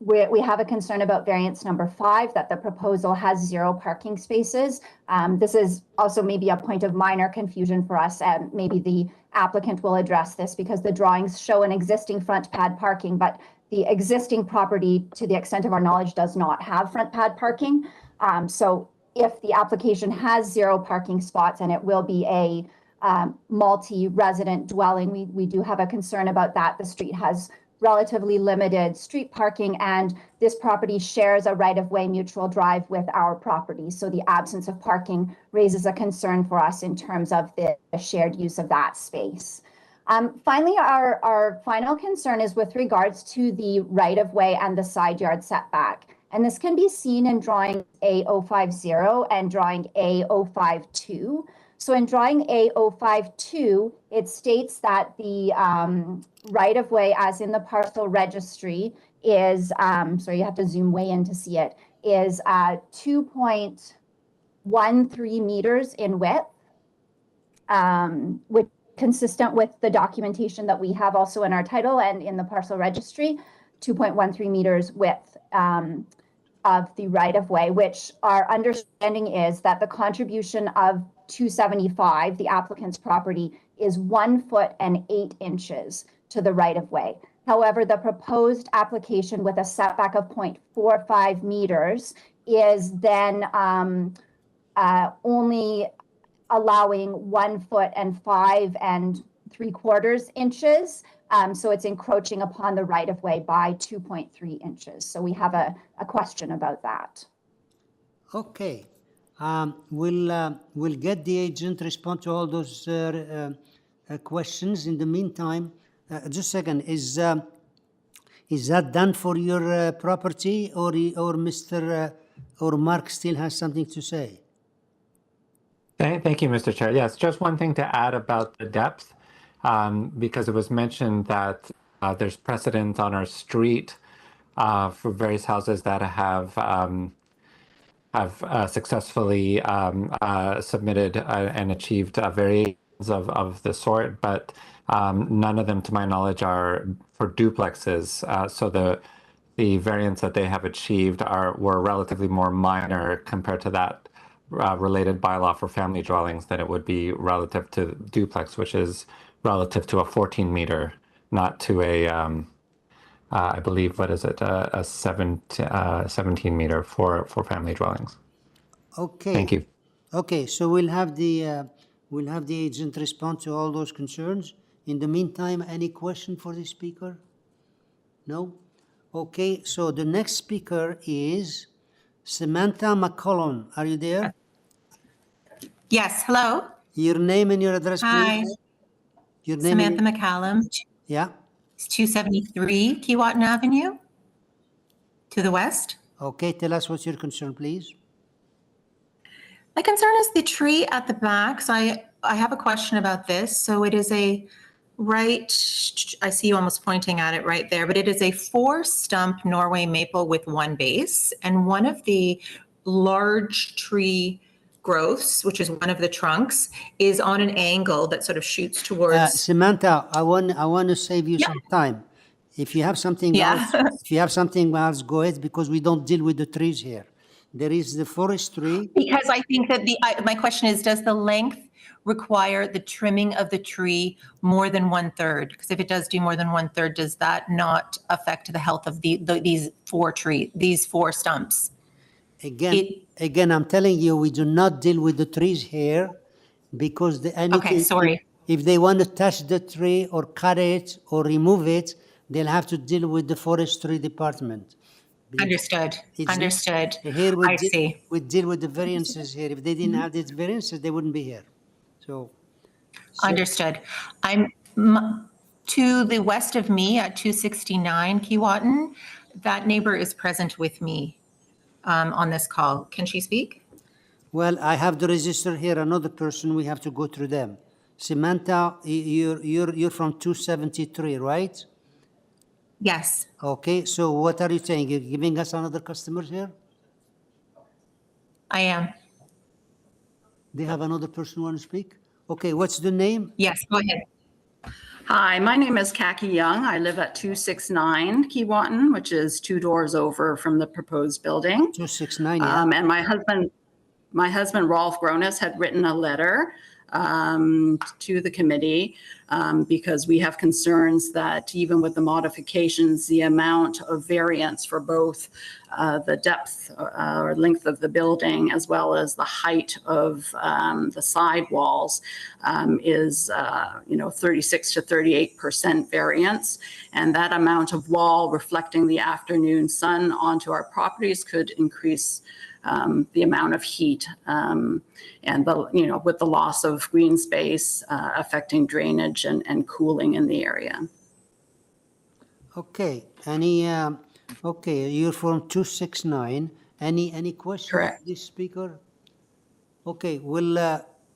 We have a concern about variance number 5, that the proposal has 0 parking spaces. This is also maybe a point of minor confusion for us, and maybe the applicant will address this because the drawings show an existing front pad parking, but the existing property, to the extent of our knowledge, does not have front pad parking. So if the application has 0 parking spots and it will be a multi-resident dwelling, we do have a concern about that. The street has relatively limited street parking, and this property shares a right-of-way mutual drive with our property. So the absence of parking raises a concern for us in terms of the shared use of that space. Finally, our final concern is with regards to the right-of-way and the side yard setback. And this can be seen in drawing A050 and drawing A052. So in drawing A052, it states that the right-of-way, as in the parcel registry, is, sorry, you have to zoom way in to see it, is 2.13 meters in width, which consistent with the documentation that we have also in our title and in the parcel registry, 2.13 meters width of the right-of-way, which our understanding is that the contribution of 275, the applicant's property, is 1 foot and 8 inches to the right-of-way. However, the proposed application with a setback of 0.45 meters is then only allowing 1 foot and 5 3/4 inches. So it's encroaching upon the right-of-way by 2.3 inches. So we have a question about that. Okay. We'll get the agent respond to all those questions. In the meantime, just a second, is that done for your property, or Mr. or Mark still has something to say? Thank you, Mr. Chair. Yes, just one thing to add about the depth, because it was mentioned that there's precedent on our street for various houses that have successfully submitted and achieved variations of the sort, but none of them, to my knowledge, are for duplexes. So the variants that they have achieved were relatively more minor compared to that related bylaw for family dwellings than it would be relative to duplex, which is relative to a 14 meter, not to a, I believe, what is it, a 17 meter for family dwellings. Okay. Thank you. Okay, so we'll have the agent respond to all those concerns. In the meantime, any question for the speaker? No? Okay, so the next speaker is Samantha Mccollum. Are you there? Yes, hello. Your name and your address, Hi. please. Your name Samantha Mccollum. Yeah. It's 273 KEEWATIN Avenue to the west. Okay, tell us what's your concern, please. My concern is the tree at the back. So I have a question about this. So it is I see you almost pointing at it right there, but it is a 4-stump Norway maple with 1 base, and one of the large tree growths, which is one of the trunks, is on an angle that sort of shoots towards. Samantha, I want to save you some time. If you have something else, go ahead, because we don't deal with the trees here. There is the forestry. Because I think that my question is, does the length require the trimming of the tree more than 1/3? Because if it does do more than 1/3, does that not affect the health of these 4 stumps? Again, I'm telling you, we do not deal with the trees here, because Okay, sorry. If they want to touch the tree or cut it or remove it, they'll have to deal with the forestry department. Understood. Understood. Here I see. We deal with the variances here. If they didn't have these variances, they wouldn't be here. So Understood. I'm to the west of me at 269 KEEWATIN. That neighbor is present with me on this call. Can she speak? Well, I have the register here. Another person. We have to go through them. Samantha, you're from 273, right? Yes. Okay. So what are you saying? You're giving us another customer here? I am. They have another person want to speak? Okay. What's the name? Yes. Go ahead. Hi, my name is Kaki Young. I live at 269 KEEWATIN, which is 2 doors over from the proposed building. 269, yeah. And my husband, Rolf Gronis, had written a letter to the committee because we have concerns that even with the modifications, the amount of variance for both the depth or length of the building as well as the height of the side walls is 36 to 38% variance, and that amount of wall reflecting the afternoon sun onto our properties could increase the amount of heat and with the loss of green space affecting drainage and cooling in the area. Okay, okay, you're from 269. Any questions? Correct. This speaker? Okay,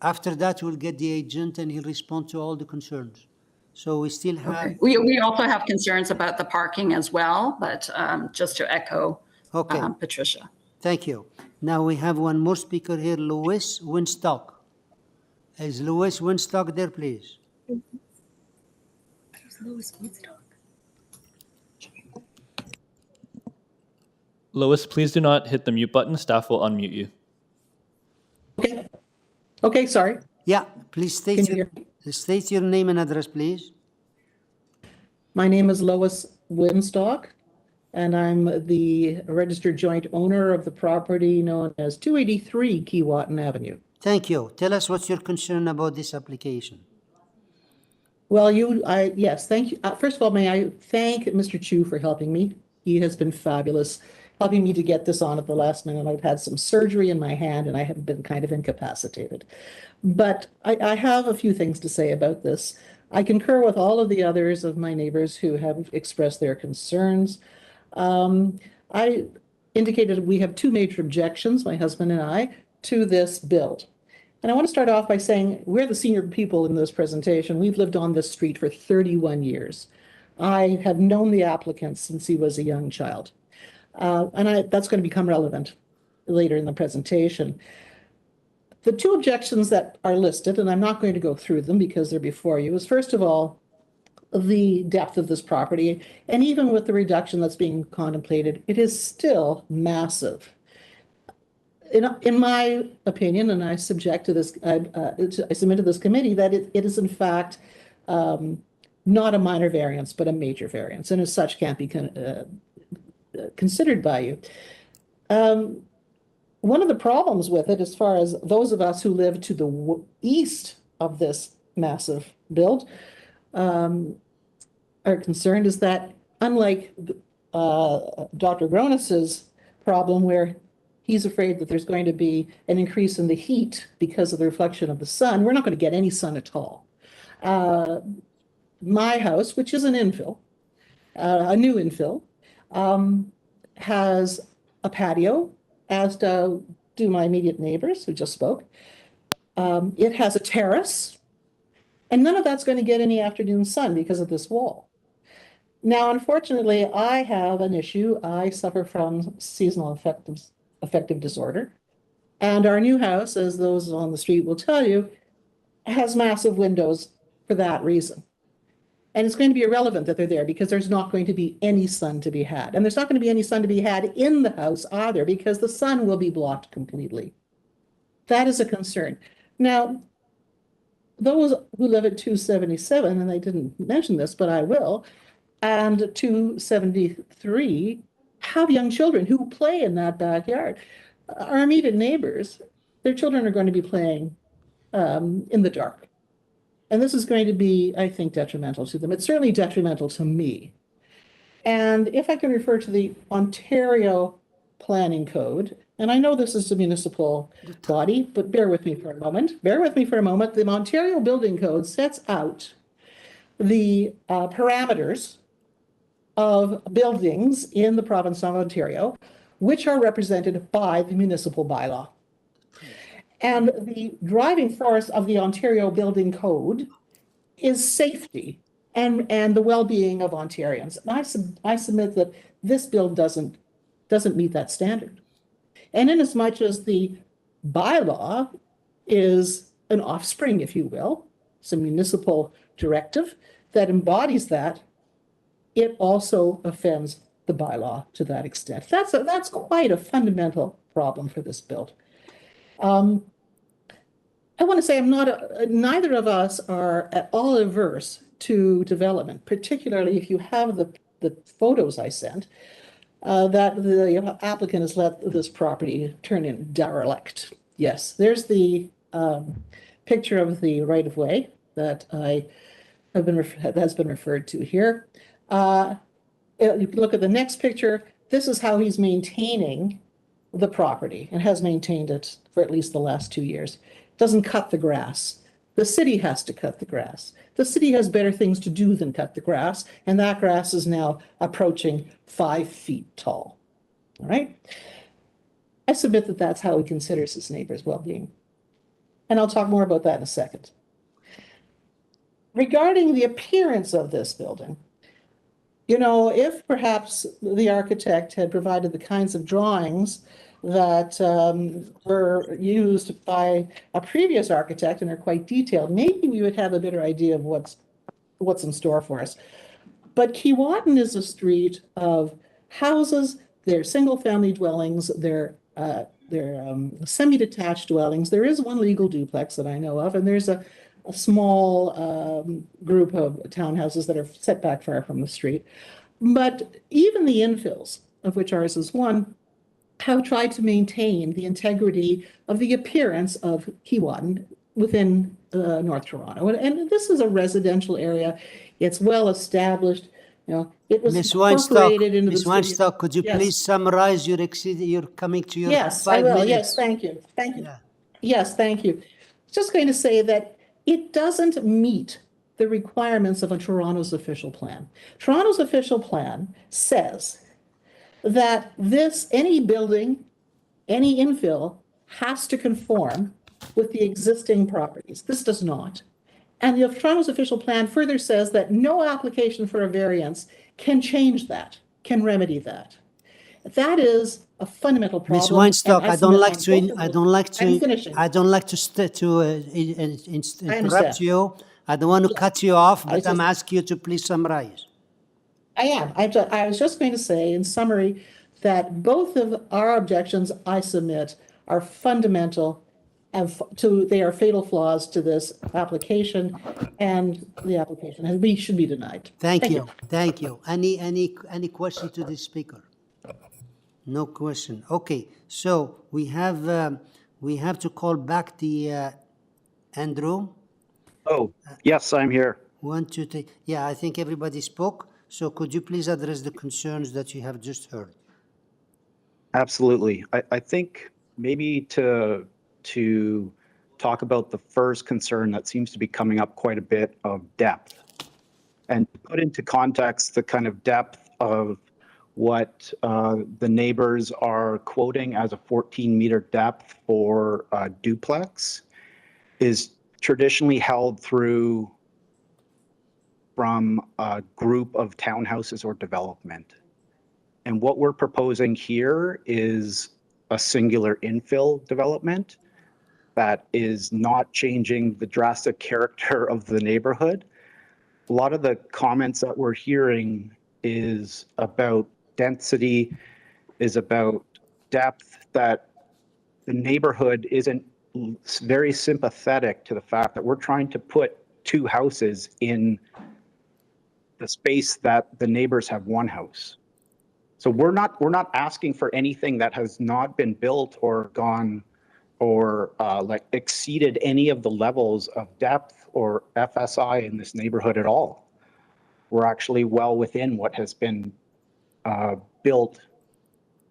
after that, we'll get the agent and he'll respond to all the concerns. So we still have... Okay. We also have concerns about the parking as well, but just to echo Patricia. Thank you. Now we have one more speaker here, Louis Winstock. Is Louis Winstock there, please? Lois, please do not hit the mute button. Staff will unmute you. Okay, sorry. Yeah, please state your name and address, please. My name is Lois Winstock, and I'm the registered joint owner of the property known as 283 Keewatin Avenue. Thank you. Tell us what's your concern about this application. Well, yes, thank you. First of all, may I thank Mr. Chu for helping me. He has been fabulous, helping me to get this on at the last minute. I've had some surgery in my hand and I have been kind of incapacitated. But I have a few things to say about this. I concur with all of the others of my neighbors who have expressed their concerns. I indicated we have two major objections, my husband and I, to this build. And I want to start off by saying we're the senior people in this presentation. We've lived on this street for 31 years. I have known the applicant since he was a young child. That's going to become relevant later in the presentation. The two objections that are listed, and I'm not going to go through them because they're before you, is first of all, the depth of this property. And even with the reduction that's being contemplated, it is still massive. In my opinion, and I subject to this, I submit to this committee that it is in fact not a minor variance, but a major variance, and as such can't be considered by you. One of the problems with it, as far as those of us who live to the east of this massive build are concerned, is that unlike Dr. Gronus's problem, where he's afraid that there's going to be an increase in the heat because of the reflection of the sun, we're not going to get any sun at all. My house, which is an infill, a new infill, has a patio, as do my immediate neighbors who just spoke. It has a terrace, and none of that's going to get any afternoon sun because of this wall. Now, unfortunately, I have an issue. I suffer from seasonal affective disorder. And our new house, as those on the street will tell you, has massive windows for that reason. And it's going to be irrelevant that they're there because there's not going to be any sun to be had. And there's not going to be any sun to be had in the house either because the sun will be blocked completely. That is a concern. Now, those who live at 277, and I didn't mention this, but I will, and 273 have young children who play in that backyard. Our immediate neighbors, their children are going to be playing in the dark. And this is going to be, I think, detrimental to them. It's certainly detrimental to me. And if I can refer to the Ontario Planning Code, and I know this is a municipal body, but bear with me for a moment. Bear with me for a moment. The Ontario Building Code sets out the parameters of buildings in the province of Ontario, which are represented by the municipal bylaw. And the driving force of the Ontario Building Code is safety and the well-being of Ontarians. And I submit that this bill doesn't meet that standard. And inasmuch as the bylaw is an offspring, if you will, it's a municipal directive that embodies that, it also offends the bylaw to that extent. That's quite a fundamental problem for this bill. I want to say neither of us are at all averse to development, particularly if you have the photos I sent, that the applicant has let this property turn in derelict. Yes, there's the picture of the right-of-way that has been referred to here. If you look at the next picture, this is how he's maintaining the property and has maintained it for at least the last 2 years. Doesn't cut the grass. The city has to cut the grass. The city has better things to do than cut the grass, and that grass is now approaching 5 feet tall. All right? I submit that that's how he considers his neighbor's well-being. And I'll talk more about that in a second. Regarding the appearance of this building, you know, if perhaps the architect had provided the kinds of drawings that were used by a previous architect and are quite detailed, maybe we would have a better idea of what's in store for us. But Keewatin is a street of houses. They're single-family dwellings. They're semi-detached dwellings. There is one legal duplex that I know of, and there's a small group of townhouses that are set back far from the street. But even the infills, of which ours is one, have tried to maintain the integrity of the appearance of Keewatin within North Toronto. And this is a residential area. It's well established. You know, it was Ms. incorporated into Ms. the Weinstock, could you Yes. please summarize your coming to your Yes, 5 I will. minutes? Yes, thank you. Thank you. Yes, thank you. Just going to say that it doesn't meet the requirements of a Toronto's official plan. Toronto's official plan says that any building, any infill has to conform with the existing properties. This does not. And the Toronto's official plan further says that no application for a variance can change that, can remedy that. That is a fundamental problem. Ms. Weinstock, I don't like to interrupt you. I don't want to cut you off, but I'm asking you to please summarize. I am. I was just going to say, in summary, that both of our objections I submit are fundamental and they are fatal flaws to this application, and the application should be denied. Thank you. Thank you. Any question to the speaker? No question. Okay, so we have to call back the Andrew. Oh, yes, I'm here. 1, 2, 3. Yeah, I think everybody spoke. So could you please address the concerns that you have just heard? Absolutely. I think maybe to talk about the first concern that seems to be coming up quite a bit of depth, and to put into context the kind of depth of what the neighbors are quoting as a 14-meter depth for a duplex is traditionally held through from a group of townhouses or development. And what we're proposing here is a singular infill development that is not changing the drastic character of the neighborhood. A lot of the comments that we're hearing is about density, is about depth, that the neighborhood isn't very sympathetic to the fact that we're trying to put 2 houses in the space that the neighbors have 1 house. So we're not asking for anything that has not been built or gone or like exceeded any of the levels of depth or FSI in this neighborhood at all. We're actually well within what has been built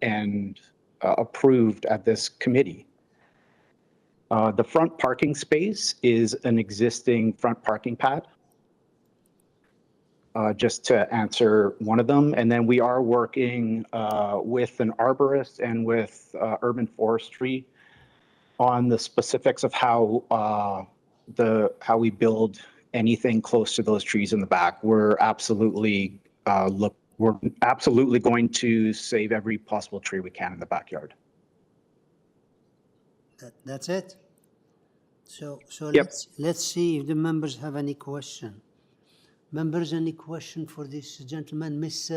and approved at this committee. The front parking space is an existing front parking pad. Just to answer one of them. And then we are working with an arborist and with urban forestry on the specifics of how we build anything close to those trees in the back. We're absolutely going to save every possible tree we can in the backyard. That's it? So Yep. let's see if the members have any question. Members, any question for this gentleman, Miss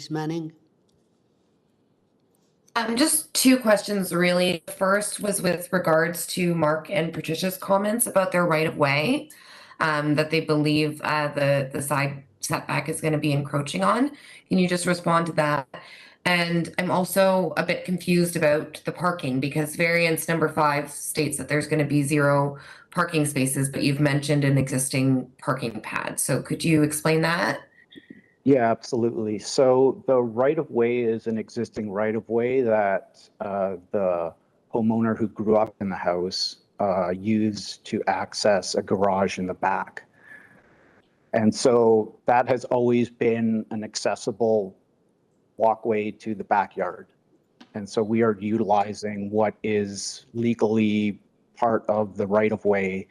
Manning? Just 2 questions, really. The first was with regards to Mark and Patricia's comments about their right-of-way, that they believe the side setback is going to be encroaching on. Can you just respond to that? And I'm also a bit confused about the parking, because variance number 5 states that there's going to be 0 parking spaces, but you've mentioned an existing parking pad. So could you explain that? Yeah, absolutely. So the right-of-way is an existing right-of-way that the homeowner who grew up in the house used to access a garage in the back. And so that has always been an accessible walkway to the backyard. And so we are utilizing what is legally part of the right-of-way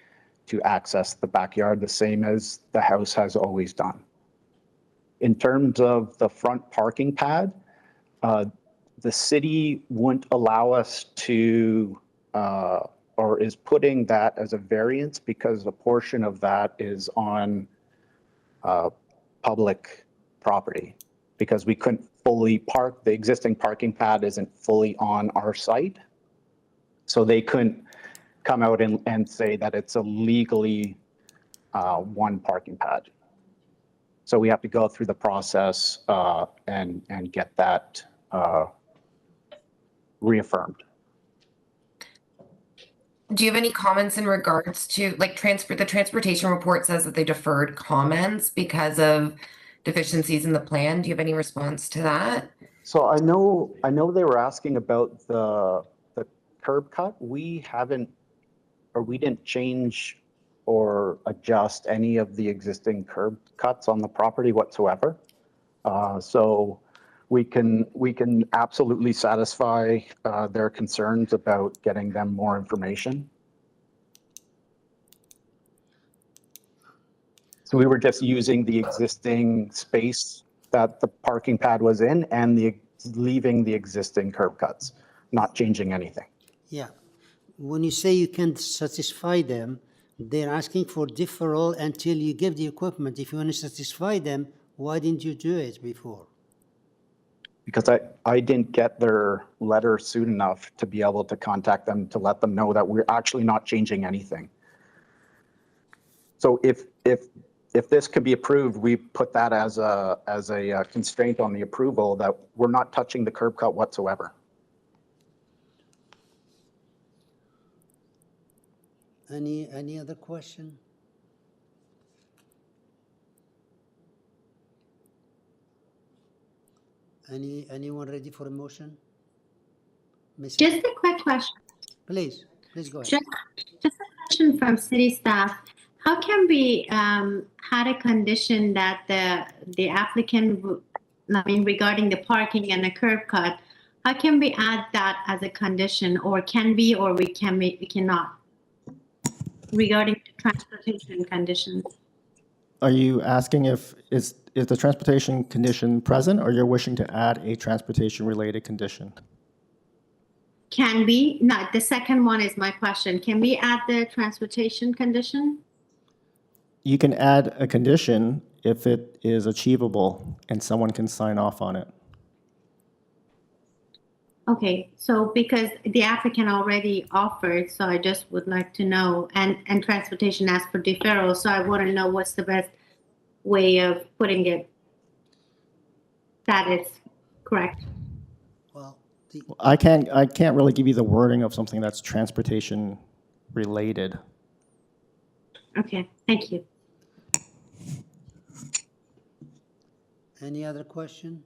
to access the backyard, the same as the house has always done. In terms of the front parking pad, the city wouldn't allow us to, or is putting that as a variance because a portion of that is on public property, because we couldn't fully park, the existing parking pad isn't fully on our site. So they couldn't come out and say that it's a legally one parking pad. So we have to go through the process and get that reaffirmed. Do you have any comments in regards to, like, the transportation report says that they deferred comments because of deficiencies in the plan. Do you have any response to that? So I know they were asking about the curb cut. We haven't, or we didn't change or adjust any of the existing curb cuts on the property whatsoever. So we can absolutely satisfy their concerns about getting them more information. So we were just using the existing space that the parking pad was in and leaving the existing curb cuts, not changing anything. Yeah. When you say you can't satisfy them, they're asking for deferral until you give the equipment. If you want to satisfy them, why didn't you do it before? Because I didn't get their letter soon enough to be able to contact them to let them know that we're actually not changing anything. So if this could be approved, we put that as a constraint on the approval that we're not touching the curb cut whatsoever. Any other question? Anyone ready for a motion? Just a quick question. Please go ahead. Just a question from city staff. How can we had a condition that the applicant, regarding the parking and the curb cut, how can we add that as a condition, or can we, or we cannot, regarding the transportation conditions? Are you asking if is the transportation condition present, or you're wishing to add a transportation related condition? Can we? No, the second one is my question. Can we add the transportation condition? You can add a condition if it is achievable and someone can sign off on it. Okay, so because the applicant already offered, so I just would like to know, and transportation asked for deferral, so I want to know what's the best way of putting it that is correct. I can't really give you the wording of something that's transportation related. Okay, thank you. Any other question?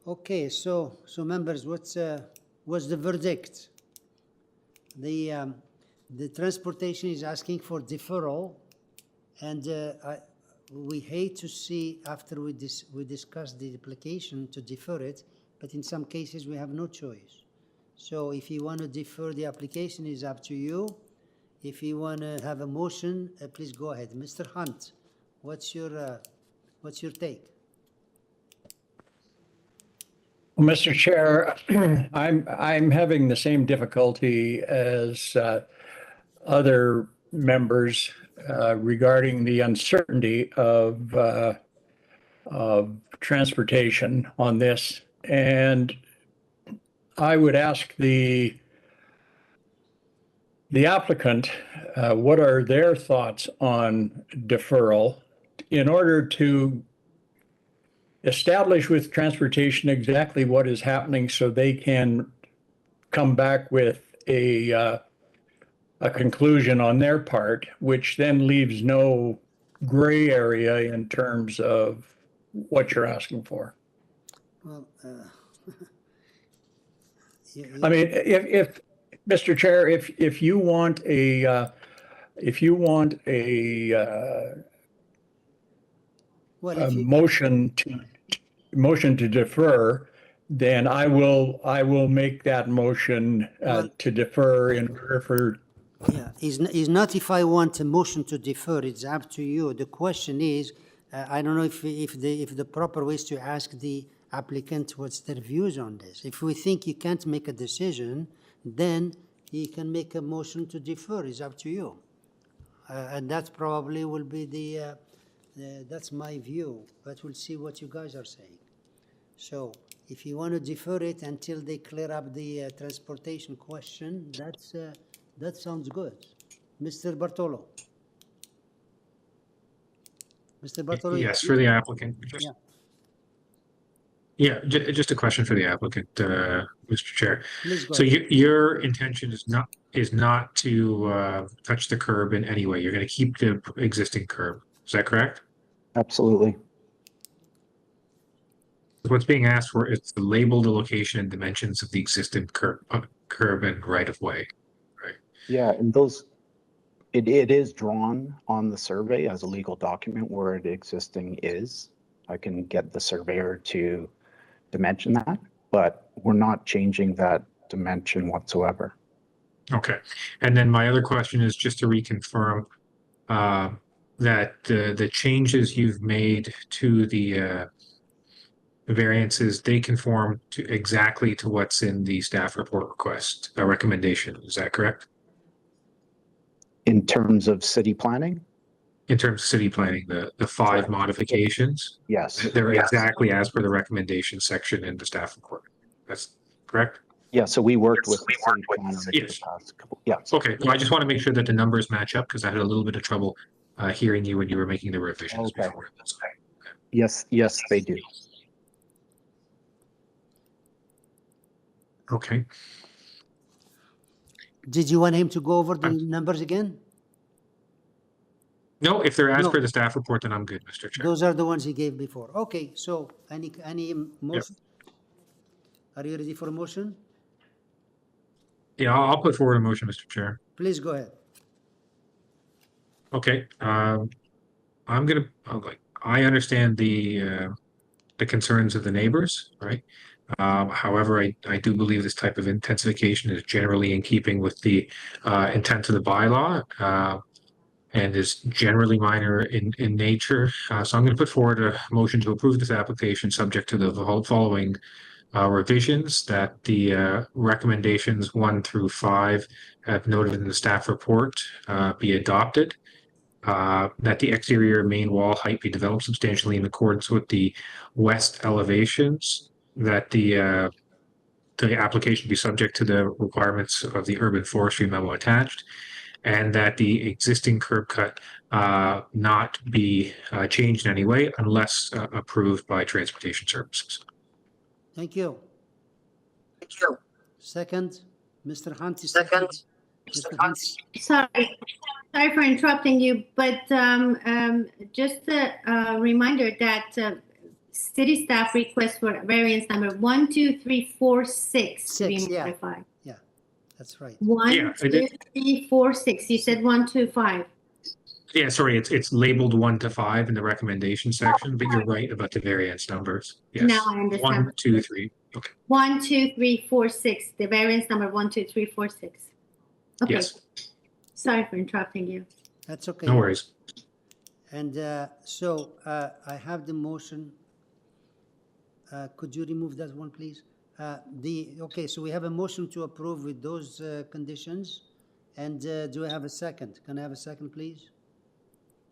Okay, so members, what's the verdict? The transportation is asking for deferral, and we hate to see after we discuss the application to defer it, but in some cases we have no choice. So if you want to defer the application, is up to you. If you want to have a motion, please go ahead. Mr. Hunt, what's your take? Well, Mr. Chair, I'm having the same difficulty as other members regarding the uncertainty of transportation on this. And I would ask the applicant, what are their thoughts on deferral in order to establish with transportation exactly what is happening so they can come back with a conclusion on their part, which then leaves no gray area in terms of what you're asking for. Well, I mean, if Mr. Chair, if you want a motion to defer, then I will make that motion to defer in order for. yeah, it's not if I want a motion to defer. It's up to you. The question is, I don't know if the proper way is to ask the applicant what's their views on this. If we think you can't make a decision, then you can make a motion to defer. It's up to you, and that probably will be that's my view. But we'll see what you guys are saying. So if you want to defer it until they clear up the transportation question, that sounds good. Mr. Bartolo. Mr. Bartolo. Yes, for the applicant. Just a question for the applicant, Mr. Chair. Please go So ahead. your intention is not to touch the curb in any way. You're going to keep the existing curb. Is that correct? Absolutely. What's being asked for is to label the location and dimensions of the existing curb and right of way. Right. Yeah, and it is drawn on the survey as a legal document where the existing is. I can get the surveyor to dimension that, but we're not changing that dimension whatsoever. Okay. And then my other question is just to reconfirm that the changes you've made to the variances, they conform to exactly to what's in the staff report request recommendation. Is that correct? In terms of city planning? In terms of city planning, the 5 modifications? Yes. They're exactly as per the recommendation section in the staff report. That's correct? Yeah, so we worked with the city planner over the past couple. Yeah. Okay. Well, I just want to make sure that the numbers match up because I had a little bit of trouble hearing you when you were making the revisions before. Yes, they do. Okay. Did you want him to go over the numbers again? No, if they're as per the staff report, then I'm good, Mr. Chair. Those are the ones he gave before. Okay, so any motion? Are you ready for a motion? Yeah, I'll put forward a motion, Mr. Chair. Please go ahead. Okay. I understand the concerns of the neighbors, right? However, I do believe this type of intensification is generally in keeping with the intent of the bylaw and is generally minor in nature. So I'm going to put forward a motion to approve this application subject to the following revisions: that the recommendations 1 through 5 have noted in the staff report be adopted. That the exterior main wall height be developed substantially in accordance with the west elevations. That the application be subject to the requirements of the urban forestry memo attached, and that the existing curb cut not be changed in any way unless approved by transportation services. Thank you. Thank you. Second, Mr. Hunt is second. Mr. Hunt. Sorry for interrupting you, but just a reminder that city staff request for variance number 1, 2, 3, 4, 6 to be modified. Yeah, that's right. 1, 2, 3, 4, 6. You said 1, 2, 5. Yeah, sorry, it's labeled 1 to 5 in the recommendation section, but you're right about the variance numbers. Yes. Now I understand. 1, 2, 3. Okay. 1, 2, 3, 4, 6. The variance number 1, 2, 3, 4, 6. Okay. Yes. Sorry for interrupting you. That's okay. No worries. And so I have the motion. Could you remove that one, please? Okay, so we have a motion to approve with those conditions. And do I have a second? Can I have a second, please?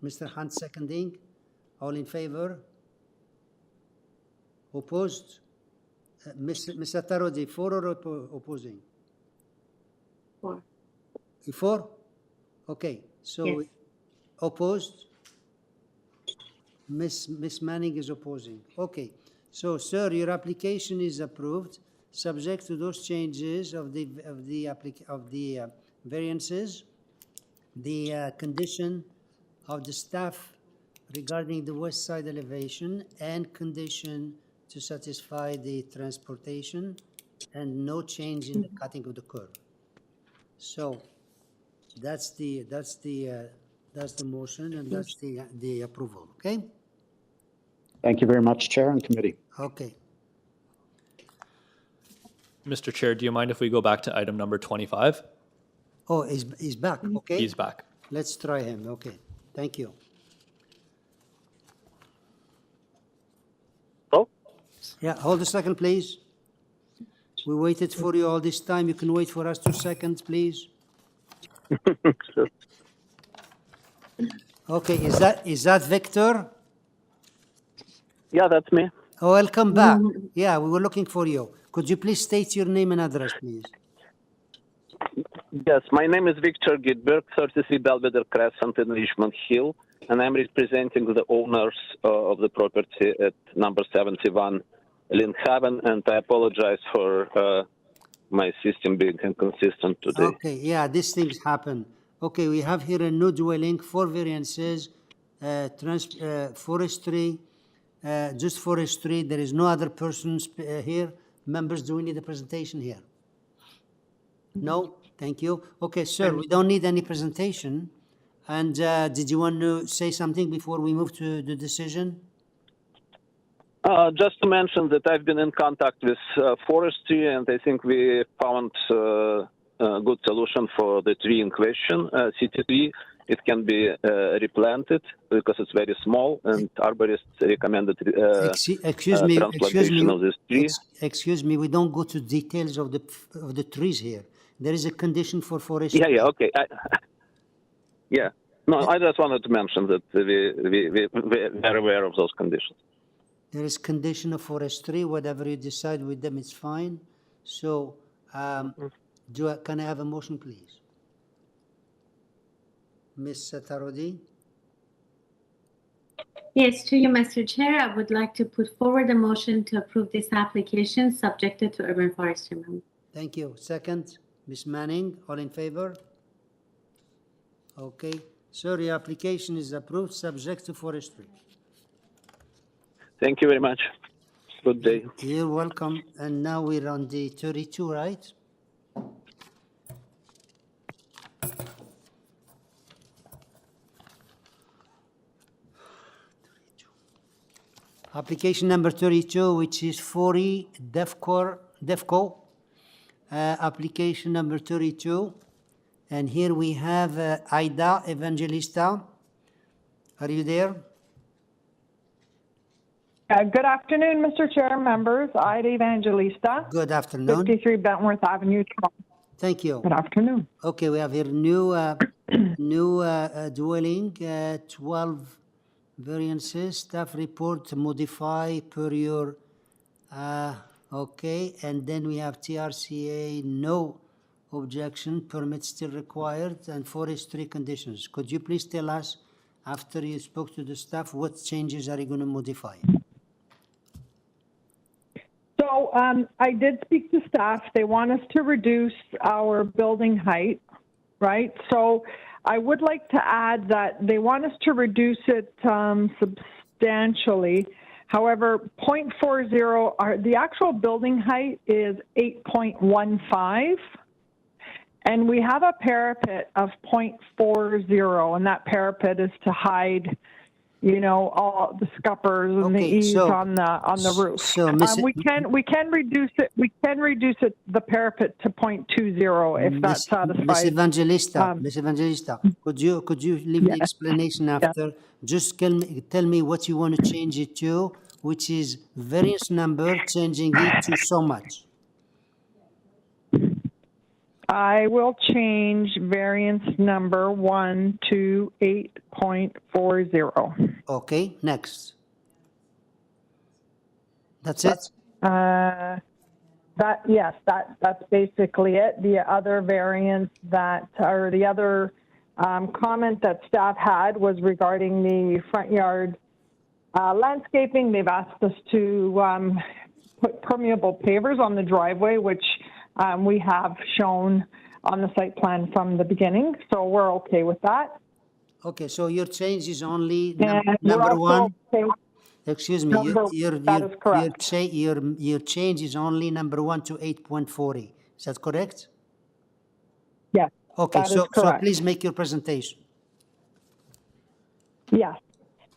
Mr. Hunt seconding. All in favor? Opposed? Mr. Tarodi, for or opposing? For. For? Okay, so Yes. opposed? Miss Manning is opposing. Okay, so sir, your application is approved, subject to those changes of the variances, the condition of the staff regarding the west side elevation, and condition to satisfy the transportation, and no change in the cutting of the curb. So that's the motion, and that's the approval. Okay. Thank you very much, Chair and Committee. Okay. Mr. Chair, do you mind if we go back to item number 25? Oh, he's back. Okay. He's back. Let's try him. Okay. Thank you. Oh. Yeah. Hold a second, please. We waited for you all this time. You can wait for us 2 seconds, please. Sure. Okay. Is that Victor? Yeah, that's me. Oh, welcome back. Yeah, we were looking for you. Could you please state your name and address, please? Yes, my name is Victor Gidberg, 33 Belvedere Crescent in Richmond Hill, and I'm representing the owners of the property at number 71 LYNNHAVEN, and I apologize for my system being inconsistent today. Okay, yeah, these things happen. Okay, we have here a new dwelling, 4 variances, forestry, just forestry. There is no other persons here. Members, do we need a presentation here? No? Thank you. Okay, sir, we don't need any presentation. And did you want to say something before we move to the decision? Just to mention that I've been in contact with forestry, and I think we found a good solution for the tree in question, city tree. It can be replanted because it's very small, and arborists recommended transplantation of this tree. Excuse me, we don't go to details of the trees here. There is a condition for forestry. Yeah, okay. Yeah. No, I just wanted to mention that we're aware of those conditions. There is condition of forestry. Whatever you decide with them, it's fine. So, can I have a motion, please? Ms. Tarodi? Yes, to you, Mr. Chair, I would like to put forward a motion to approve this application subjected to urban forestry amendment. Thank you. Second, Ms. Manning, all in favor? Okay. Sir, your application is approved subject to forestry. Thank you very much. Good day. You're welcome. And now we're on the 32, right? Application number 32, which is 40 DEFCO. Application number 32. And here we have Aida Evangelista. Are you there? Good afternoon, Mr. Chair, members. Ida Evangelista. Good afternoon. 53 Bentworth Avenue, Toronto. Thank you. Good afternoon. Okay, we have here new dwelling, 12 variances, staff report modify per your, okay, and then we have TRCA, no objection, permit still required, and forestry conditions. Could you please tell us, after you spoke to the staff, what changes are you going to modify? So I did speak to staff. They want us to reduce our building height, right? So I would like to add that they want us to reduce it substantially. However, 0.40, the actual building height is 8.15, and we have a parapet of 0.40, and that parapet is to hide, you know, all the scuppers and the eaves on the roof. So, we can reduce it. We can reduce it, the parapet, to 0.20 if that satisfies. Ms. Evangelista, could you leave the explanation after? Just tell me what you want to change it to, which is variance number, changing it to so much. I will change variance number 1 to 8.40. Okay, next. That's it? That's basically it. The other variance that, or the other comment that staff had was regarding the front yard landscaping. They've asked us to put permeable pavers on the driveway, which we have shown on the site plan from the beginning, so we're okay with that. Okay, so your change is only And we're number also one. okay with Excuse me, that is correct. your change is only number 1 to 8.40. Is that correct? Yes. Okay, that is so correct. please make your presentation. Yes.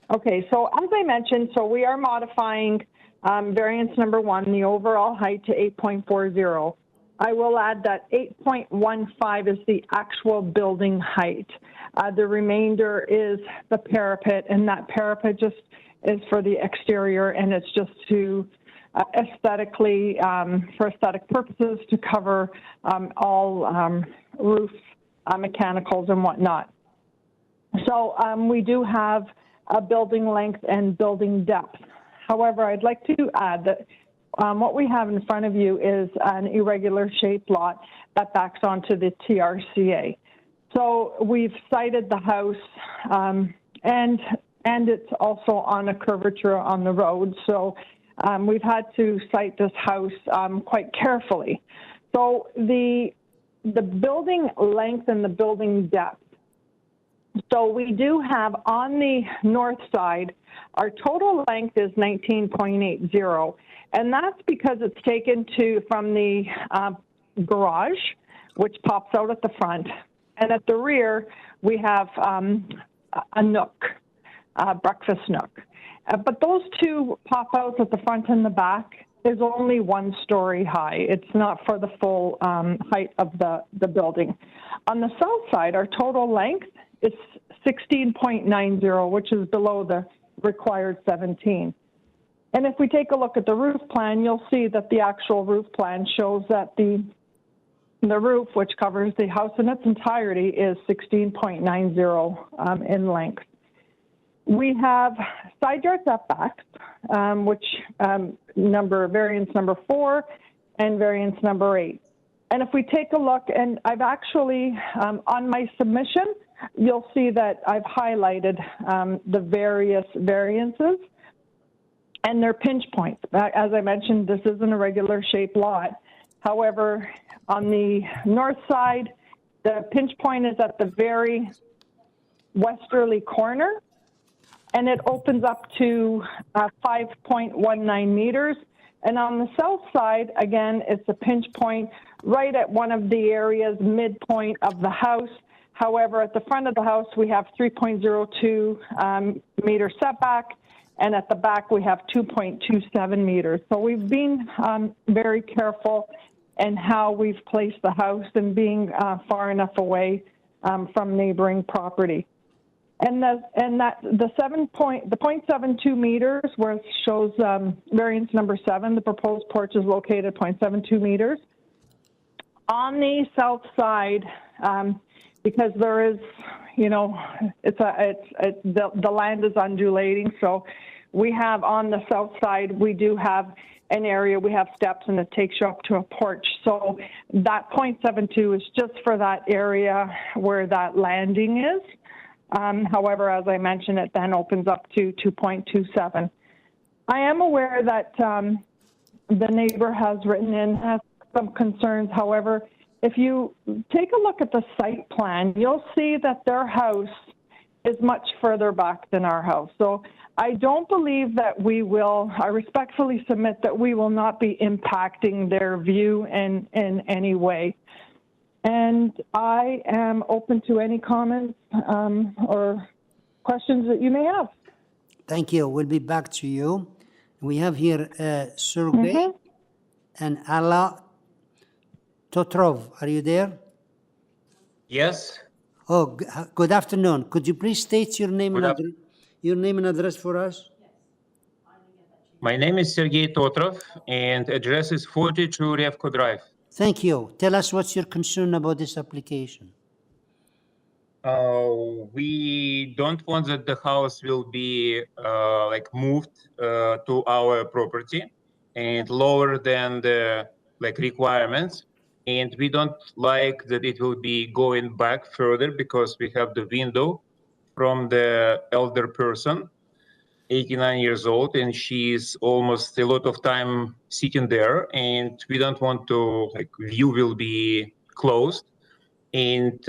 Okay, so as I mentioned, so we are modifying variance number 1, the overall height to 8.40. I will add that 8.15 is the actual building height. The remainder is the parapet, and that parapet just is for the exterior, and it's just to aesthetically, for aesthetic purposes, to cover all roof mechanicals and whatnot. So we do have a building length and building depth. However, I'd like to add that what we have in front of you is an irregular shaped lot that backs onto the TRCA. So we've cited the house and it's also on a curvature on the road. So we've had to cite this house quite carefully. So the building length and the building depth. So we do have on the north side, our total length is 19.80. And that's because it's taken from the garage, which pops out at the front. And at the rear, we have a nook. Breakfast nook. But those two pop outs at the front and the back is only 1 story high. It's not for the full height of the building. On the south side, our total length is 16.90, which is below the required 17. And if we take a look at the roof plan, you'll see that the actual roof plan shows that the roof, which covers the house in its entirety, is 16.90 in length. We have side yard setbacks, which variance number 4 and variance number 8. And if we take a look, and I've actually, on my submission, you'll see that I've highlighted the various variances and their pinch points. As I mentioned, this isn't a regular shaped lot. However, on the north side, the pinch point is at the very westerly corner, and it opens up to 5.19 meters. And on the south side, again, it's a pinch point right at one of the areas midpoint of the house. However, at the front of the house, we have 3.02 meter setback, and at the back, we have 2.27 meters. So we've been very careful in how we've placed the house and being far enough away from neighboring property. And the 0.72 meters, where it shows variance number 7, the proposed porch is located 0.72 meters. On the south side, because there is, the land is undulating, so we have on the south side, we do have an area, we have steps, and it takes you up to a porch. So that 0.72 is just for that area where that landing is. However, as I mentioned, it then opens up to 2.27. I am aware that the neighbor has written in, has some concerns. However, if you take a look at the site plan, you'll see that their house is much further back than our house. So I don't believe that we will, I respectfully submit that we will not be impacting their view in any way. And I am open to any comments or questions that you may have. Thank you. We'll be back to you. We have here Sergey and Alla Totrov. Are you there? Yes. Oh, good afternoon. Could you please state your name and address for us? My name is Sergey Totrov, and address is 42 REVCOE Drive. Thank you. Tell us what's your concern about this application. We don't want that the house will be like moved to our property and lower than the like requirements. And we don't like that it will be going back further because we have the window from the elder person, 89 years old, and she's almost a lot of time sitting there, and we don't want to like view will be closed. And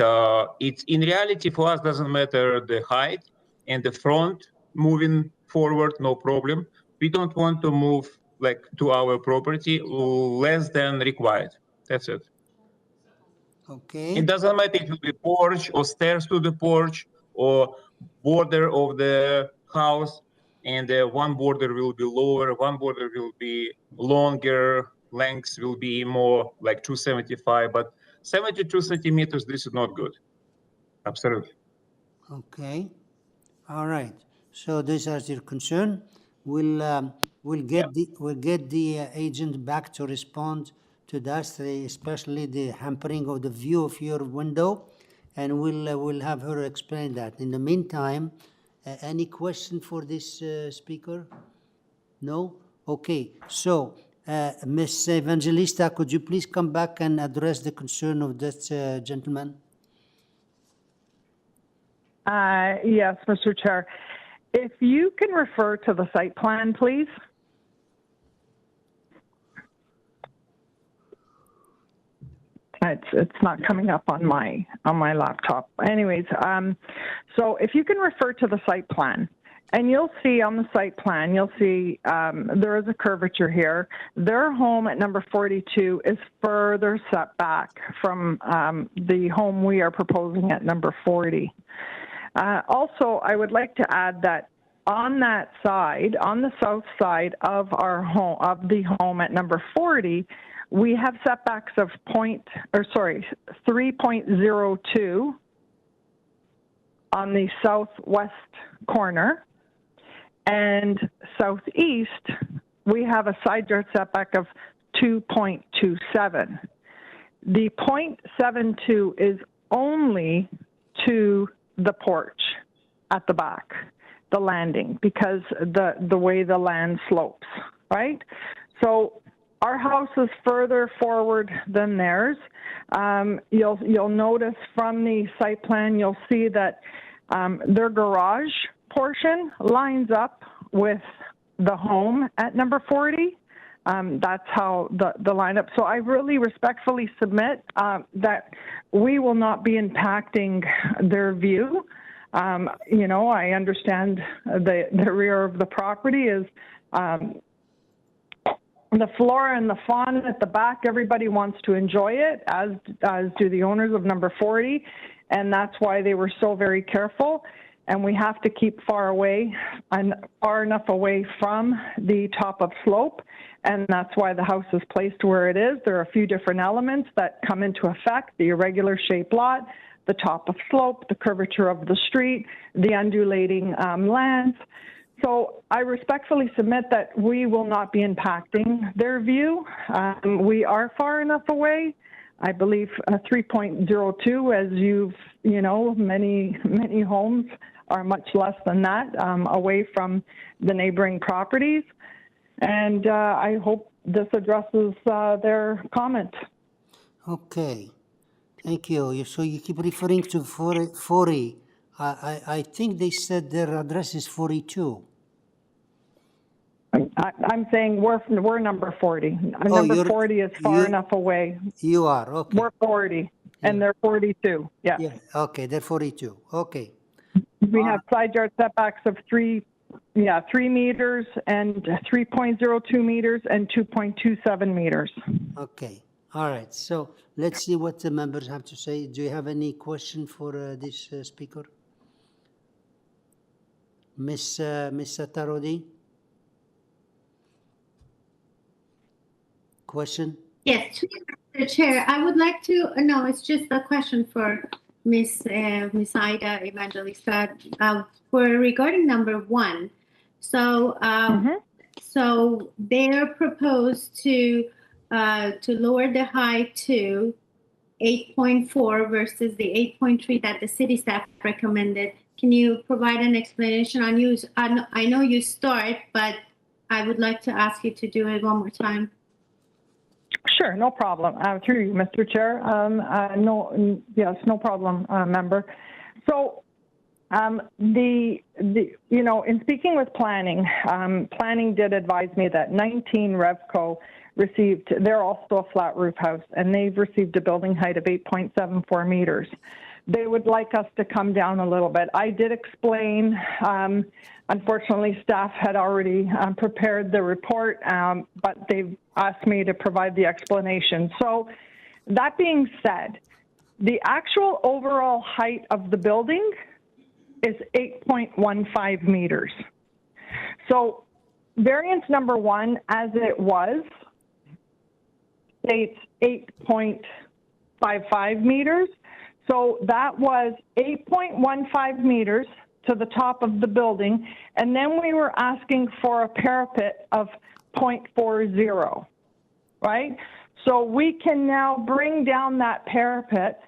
it's in reality for us doesn't matter the height and the front moving forward, no problem. We don't want to move like to our property less than required. That's it. Okay. It doesn't matter if it will be porch or stairs to the porch or border of the house, and one border will be lower, one border will be longer, lengths will be more like 275, but 72 centimeters, this is not good. Absolutely. Okay. All right. So these are your concern. We'll get the agent back to respond to that, especially the hampering of the view of your window, and we'll have her explain that. In the meantime, any question for this speaker? No? Okay. So, Ms. Evangelista, could you please come back and address the concern of this gentleman? Yes, Mr. Chair. If you can refer to the site plan, please. It's not coming up on my laptop. Anyways, so if you can refer to the site plan, and you'll see on the site plan, you'll see there is a curvature here. Their home at number 42 is further set back from the home we are proposing at number 40. Also, I would like to add that on that side, on the south side of our home, of the home at number 40, we have setbacks of 3.02 on the southwest corner, and southeast, we have a side yard setback of 2.27. The 0.72 is only to the porch at the back, the landing, because the way the land slopes, right? So our house is further forward than theirs. You'll notice from the site plan, you'll see that their garage portion lines up with the home at number 40. That's how the lineup. So I really respectfully submit that we will not be impacting their view. You know, I understand the rear of the property is the flora and the fauna at the back. Everybody wants to enjoy it, as do the owners of number 40, and that's why they were so very careful. And we have to keep far enough away from the top of slope, and that's why the house is placed where it is. There are a few different elements that come into effect: the irregular shaped lot, the top of slope, the curvature of the street, the undulating lands. So I respectfully submit that we will not be impacting their view. We are far enough away. I believe 3.02, as many homes are much less than that, away from the neighboring properties. And I hope this addresses their comment. Okay, thank you. So you keep referring to 40. I think they said their address is 42. I'm saying we're number 40. Number 40 is far enough away. You are, okay. We're 40, and they're 42, yeah. Okay, they're 42, okay. We have side yard setbacks of 3 meters and 3.02 meters and 2.27 meters. Okay, all right. So let's see what the members have to say. Do you have any question for this speaker? Ms. Satarodi? Question? Yes, Mr. Chair, I would like to, no, it's just a question for Ms. Ida Evangelista for regarding number 1. So, so they're proposed to to lower the height to 8.4 versus the 8.3 that the city staff recommended. Can you provide an explanation on use? I know you start, but I would like to ask you to do it one more time. Sure, no problem. Through you, Mr. Chair. Yes, no problem, member. So, in speaking with planning, planning did advise me that 19 REVCOE received, they're also a flat roof house, and they've received a building height of 8.74 meters. They would like us to come down a little bit. I did explain, unfortunately, staff had already prepared the report, but they've asked me to provide the explanation. So that being said, the actual overall height of the building is 8.15 meters. So variance number 1, as it was, states 8.55 meters. So that was 8.15 meters to the top of the building, and then we were asking for a parapet of 0.40, right? So we can now bring down that parapet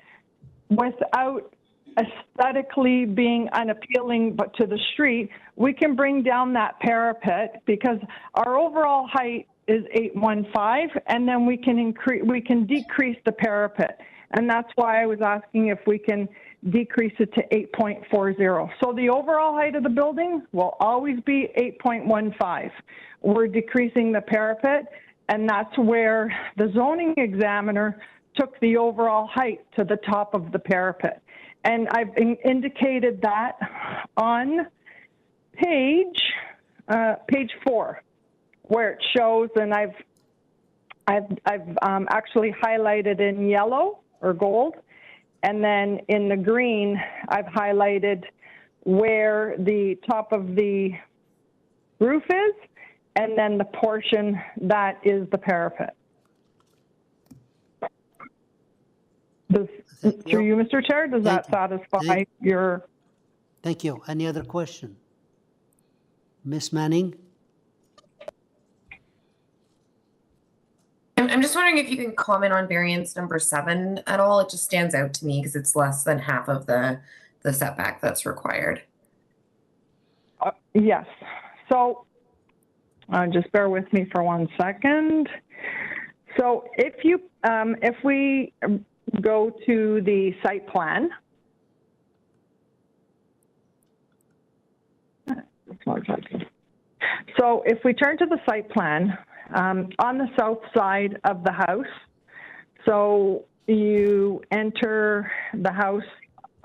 without aesthetically being unappealing but to the street. We can bring down that parapet because our overall height is 8.15, and then we can decrease the parapet. And that's why I was asking if we can decrease it to 8.40. So the overall height of the building will always be 8.15. We're decreasing the parapet, and that's where the zoning examiner took the overall height to the top of the parapet. And I've indicated that on page 4, where it shows, and I've actually highlighted in yellow or gold, and then in the green, I've highlighted where the top of the roof is, and then the portion that is the parapet. Through you, Mr. Chair, does that satisfy your? Thank you. Any other question? Ms. Manning? I'm just wondering if you can comment on variance number 7 at all. It just stands out to me because it's less than half of the setback that's required. Yes. So just bear with me for 1 second. So if we go to the site plan, so if we turn to the site plan, on the south side of the house, so you enter the house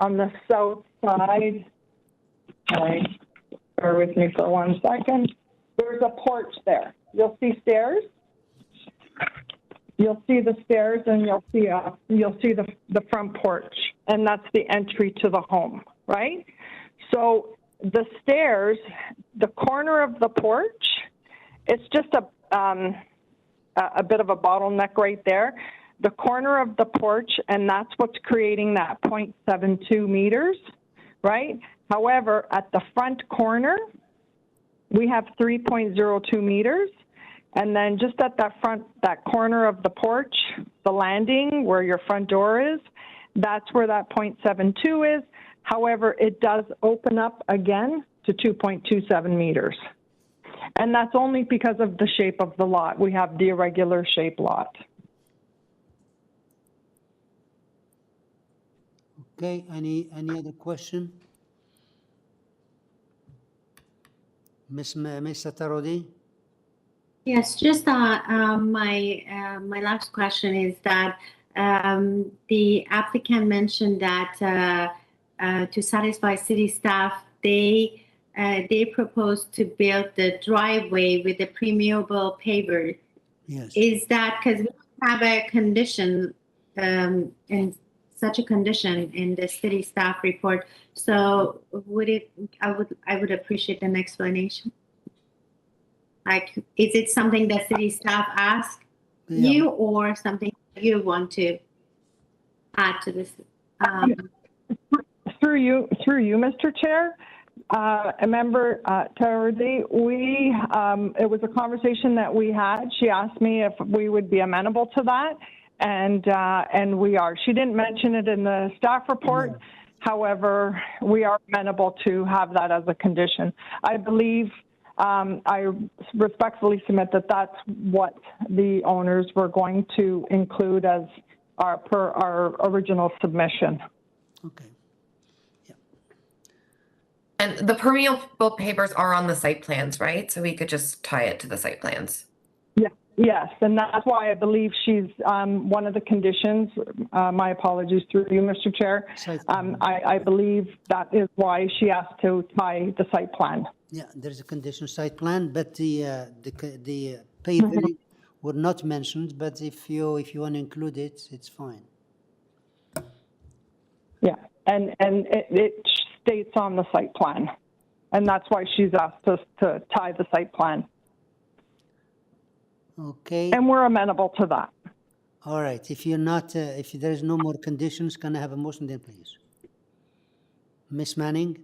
on the south side. Sorry, bear with me for 1 second. There's a porch there. You'll see stairs. You'll see the stairs, and you'll see the front porch, and that's the entry to the home, right? So the stairs, the corner of the porch, it's just a bit of a bottleneck right there. The corner of the porch, and that's what's creating that 0.72 meters, right? However, at the front corner, we have 3.02 meters. And then just at that corner of the porch, the landing where your front door is, that's where that 0.72 is. However, it does open up again to 2.27 meters. And that's only because of the shape of the lot. We have the irregular shaped lot. Okay, any other question? Ms. Satarodi? Yes, just my last question is that the applicant mentioned that to satisfy city staff, they proposed to build the driveway with a permeable paver. Yes. Is that because we have a condition in such a condition in the city staff report? So I would appreciate an explanation. Like, is it something that city staff asked you, or something you want to add to this? Through you, Mr. Chair, Member Tardy, it was a conversation that we had. She asked me if we would be amenable to that, and we are. She didn't mention it in the staff report. However, we are amenable to have that as a condition. I believe, I respectfully submit that that's what the owners were going to include as per our original submission. Okay. And the permeable pavers are on the site plans, right? So we could just tie it to the site plans. Yes, and that's why I believe she's one of the conditions. My apologies through you, Mr. Chair. I believe that is why she asked to tie the site plan. Yeah, there's a condition site plan, but the paving were not mentioned. But if you want to include it, it's fine. Yeah, and it states on the site plan, and that's why she's asked us to tie the site plan. Okay. And we're amenable to that. All right. If you're not, if there's no more conditions, can I have a motion then, please? Ms. Manning?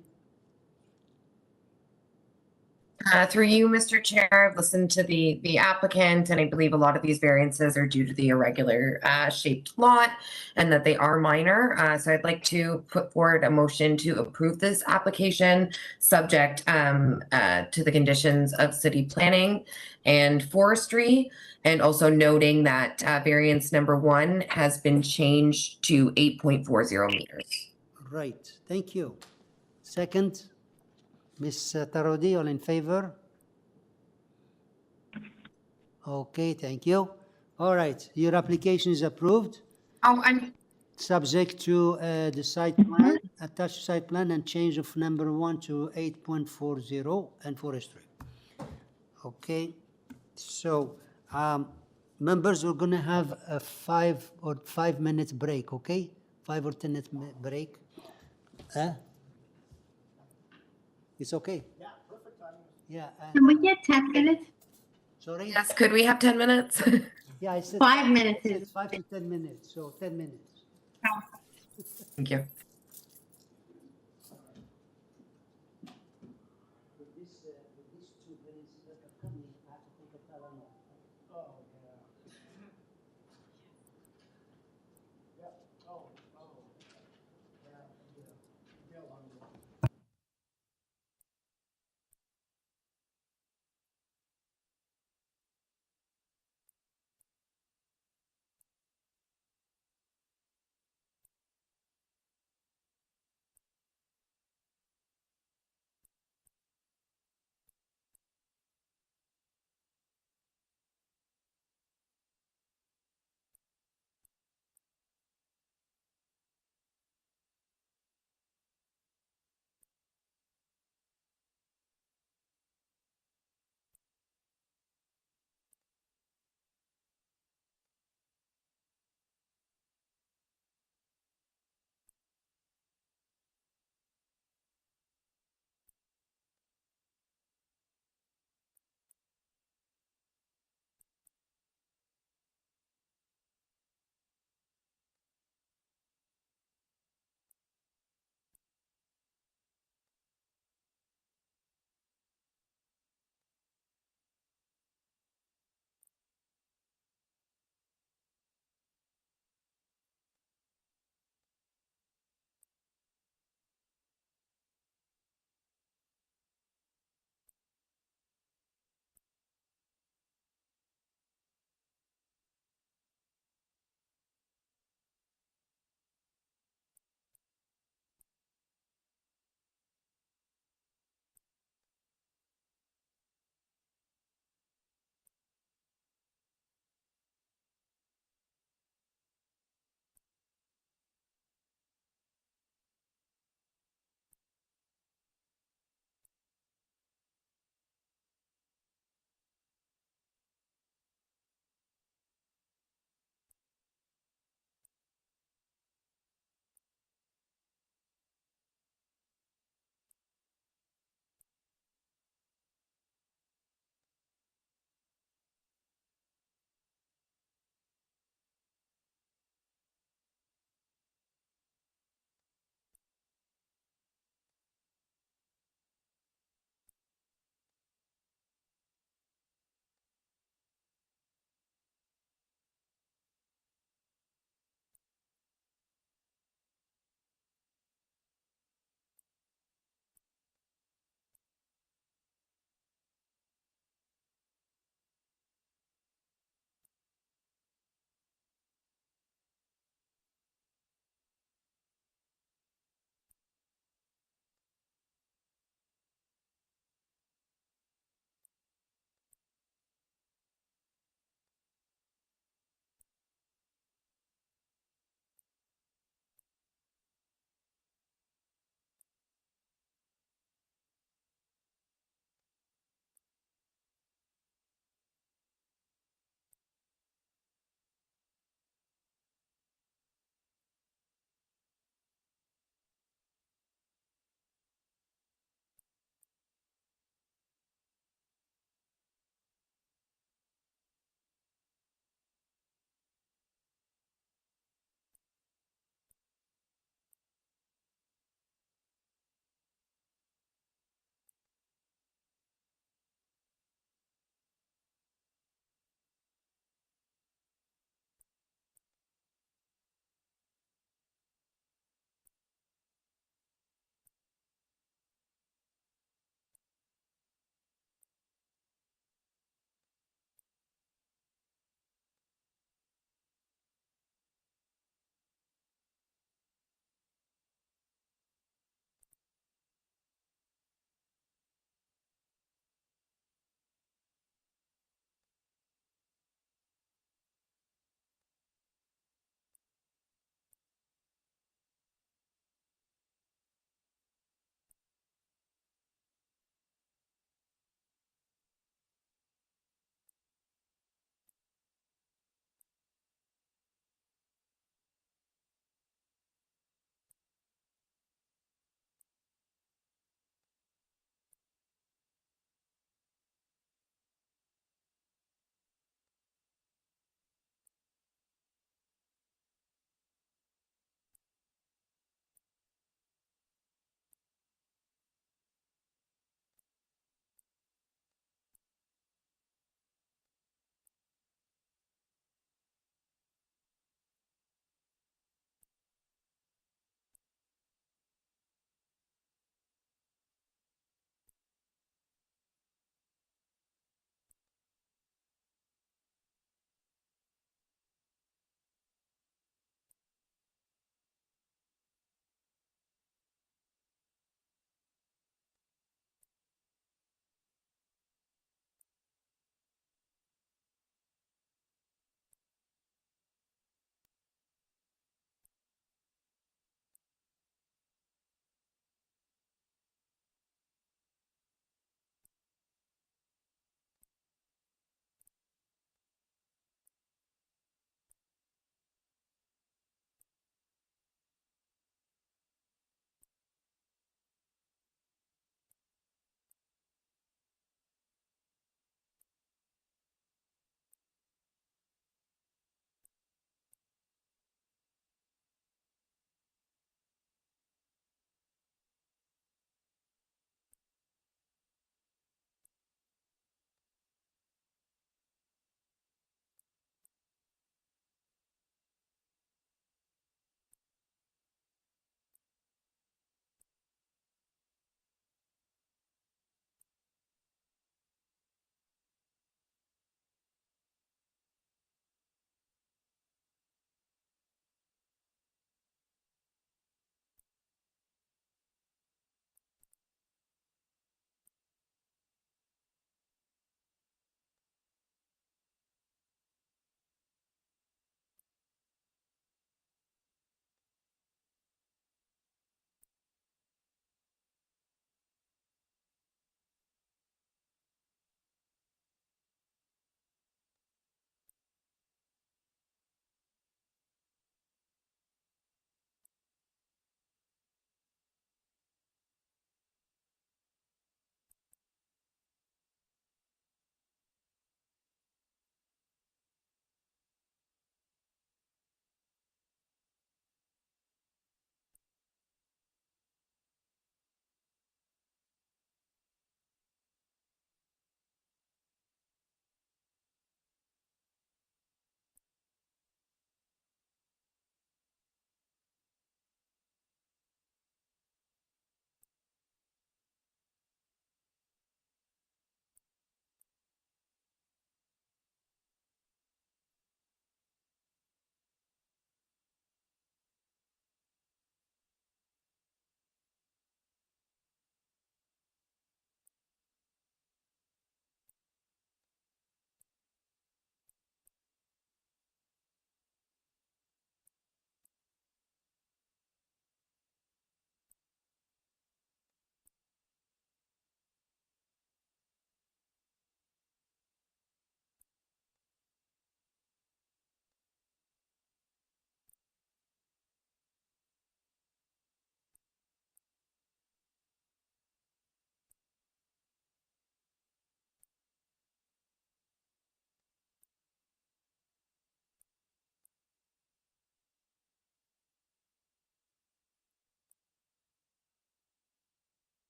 Through you, Mr. Chair, I've listened to the applicant, and I believe a lot of these variances are due to the irregular shaped lot and that they are minor. So I'd like to put forward a motion to approve this application subject to the conditions of city planning and forestry, and also noting that variance number 1 has been changed to 8.40 meters. Right. Thank you. Second? Ms. Tarodi, all in favor? Okay, thank you. All right, your application is approved. Oh, I'm subject to the site plan, attached site plan, and change of number 1 to 8.40 and forestry. Okay, so members, we're going to have a 5 minute break. Okay, 5 or 10 minute break. It's okay. Yeah, perfect timing. Yeah. Can we get 10 minutes? Sorry? Yes, could we have 10 minutes? Yeah, I said 5 minutes. 5 to 10 minutes, so 10 minutes. Thank you.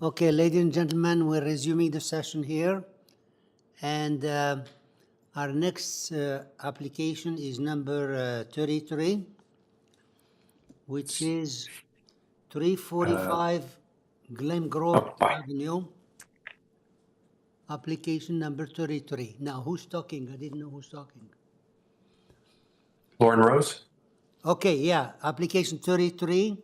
Okay, ladies and gentlemen, we're resuming the session here. And our next application is number 33, which is 345 Glengrove Avenue. Application number 33. Now, who's talking? I didn't know who's talking. Lauren Rose? Okay, yeah, application 33.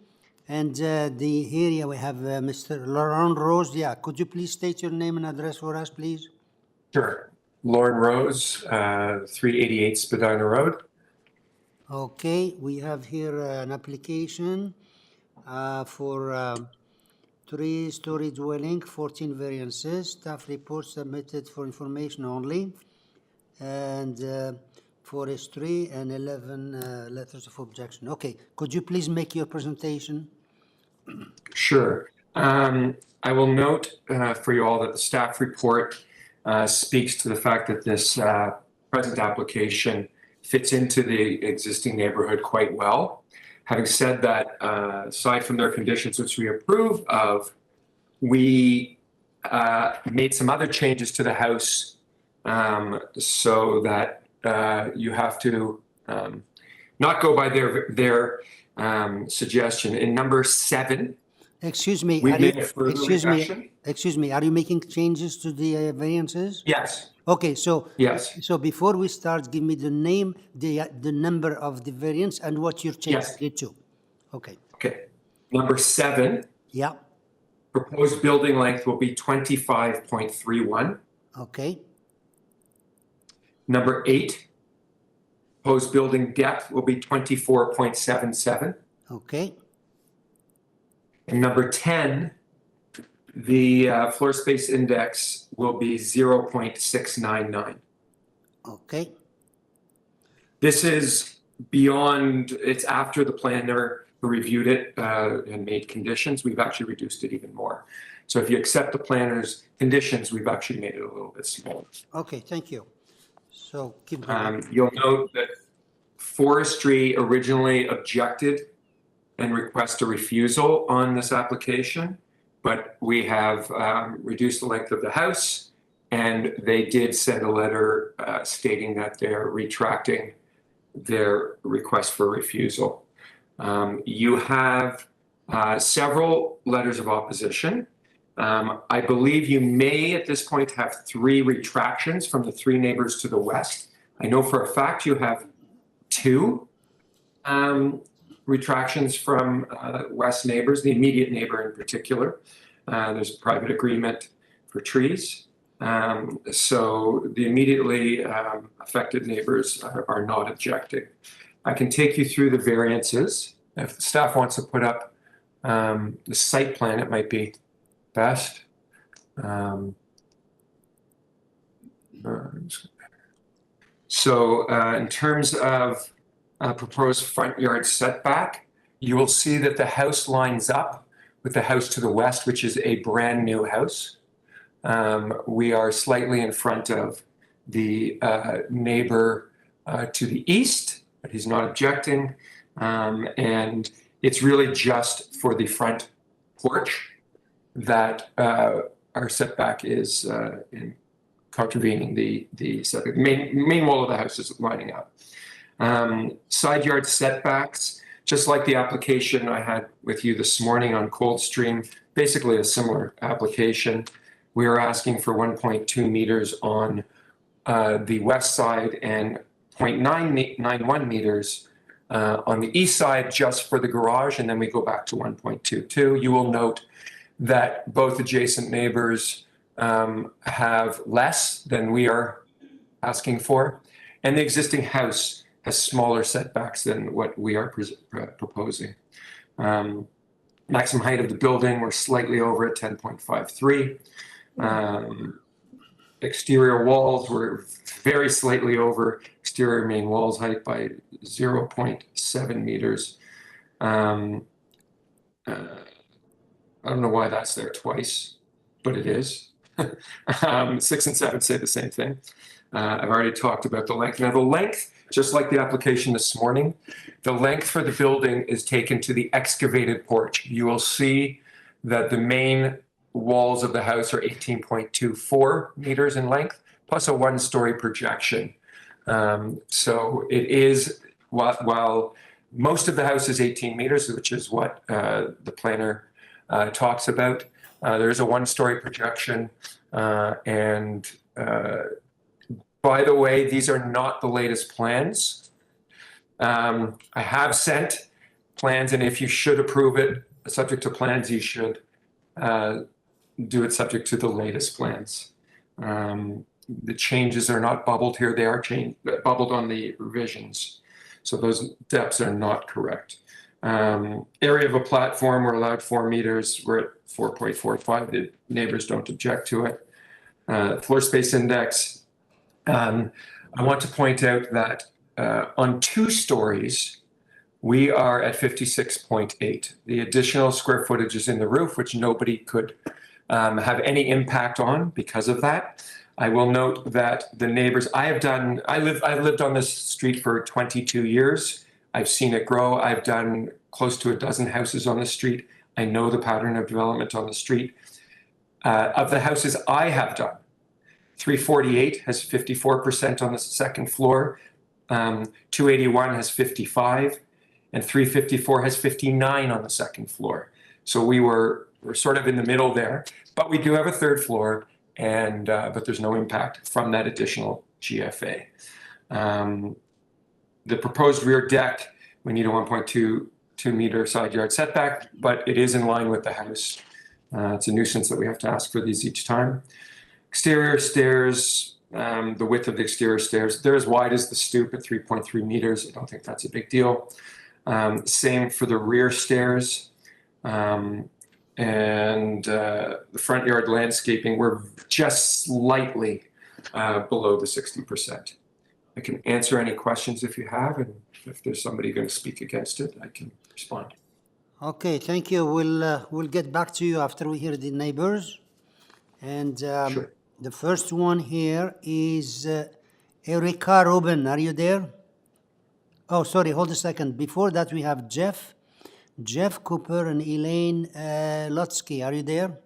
And here we have Mr. Laurent Rose. Yeah, could you please state your name and address for us, please? Sure. Lauren Rose, 388 Spadina Road. Okay, we have here an application for 3-story dwelling, 14 variances. Staff report submitted for information only. And forestry and 11 letters of objection. Okay, could you please make your presentation? Sure. I will note for you all that the staff report speaks to the fact that this present application fits into the existing neighborhood quite well. Having said that, aside from their conditions, which we approve of, we made some other changes to the house so that you have to not go by their suggestion. In number 7, Excuse me, excuse me, are you making changes to the variances? Yes. Okay, so yes. So before we start, give me the name, the number of the variance and what you're changing it to. Okay. Okay. Number 7. Yeah. Proposed building length will be 25.31. Okay. Number 8. Proposed building depth will be 24.77. Okay. And number 10, the floor space index will be 0.699. Okay. This is beyond, it's after the planner reviewed it and made conditions. We've actually reduced it even more. So if you accept the planner's conditions, we've actually made it a little bit smaller. Okay, thank you. So keep going. You'll note that forestry originally objected and request a refusal on this application, but we have reduced the length of the house, and they did send a letter stating that they're retracting their request for refusal. You have several letters of opposition. I believe you may at this point have 3 retractions from the 3 neighbors to the west. I know for a fact you have 2 retractions from west neighbors, the immediate neighbor in particular. There's a private agreement for trees. So the immediately affected neighbors are not objecting. I can take you through the variances. If the staff wants to put up the site plan, it might be best. So in terms of proposed front yard setback, you will see that the house lines up with the house to the west, which is a brand new house. We are slightly in front of the neighbor to the east, but he's not objecting. And it's really just for the front porch that our setback is in contravening the setback. Main wall of the house is lining up. Side yard setbacks, just like the application I had with you this morning on Coldstream, basically a similar application. We are asking for 1.2 meters on the west side and 0.991 meters on the east side just for the garage, and then we go back to 1.22. You will note that both adjacent neighbors have less than we are asking for, and the existing house has smaller setbacks than what we are proposing. Maximum height of the building, we're slightly over at 10.53. Exterior walls, we're very slightly over exterior main walls height by 0.7 meters. I don't know why that's there twice, but it is. 6 and 7 say the same thing. I've already talked about the length. Now the length, just like the application this morning, the length for the building is taken to the excavated porch. You will see that the main walls of the house are 18.24 meters in length, plus a 1-story projection. So it is, while most of the house is 18 meters, which is what the planner talks about, there is a 1-story projection. And by the way, these are not the latest plans. I have sent plans, and if you should approve it, subject to plans, you should do it subject to the latest plans. The changes are not bubbled here. They are bubbled on the revisions. So those depths are not correct. Area of a platform, we're allowed 4 meters. We're at 4.45. The neighbors don't object to it. Floor space index. I want to point out that on 2 stories, we are at 56.8. The additional square footage is in the roof, which nobody could have any impact on because of that. I will note that the neighbors, I've lived on this street for 22 years. I've seen it grow. I've done close to a dozen houses on the street. I know the pattern of development on the street. Of the houses I have done, 348 has 54% on the second floor, 281 has 55, and 354 has 59 on the second floor. So we're sort of in the middle there, but we do have a 3rd floor, and but there's no impact from that additional GFA. The proposed rear deck, we need a 1.2 meter side yard setback, but it is in line with the house. It's a nuisance that we have to ask for these each time. Exterior stairs, the width of the exterior stairs, they're as wide as the stoop at 3.3 meters. I don't think that's a big deal. Same for the rear stairs. And the front yard landscaping, we're just slightly below the 60%. I can answer any questions if you have, and if there's somebody going to speak against it, I can respond. Okay, thank you. We'll get back to you after we hear the neighbors. And Sure. The first one here is Erika Robin. Are you there? Oh, sorry, hold a second. Before that, we have Jeff Cooper and Elaine Lutsky. Are you there?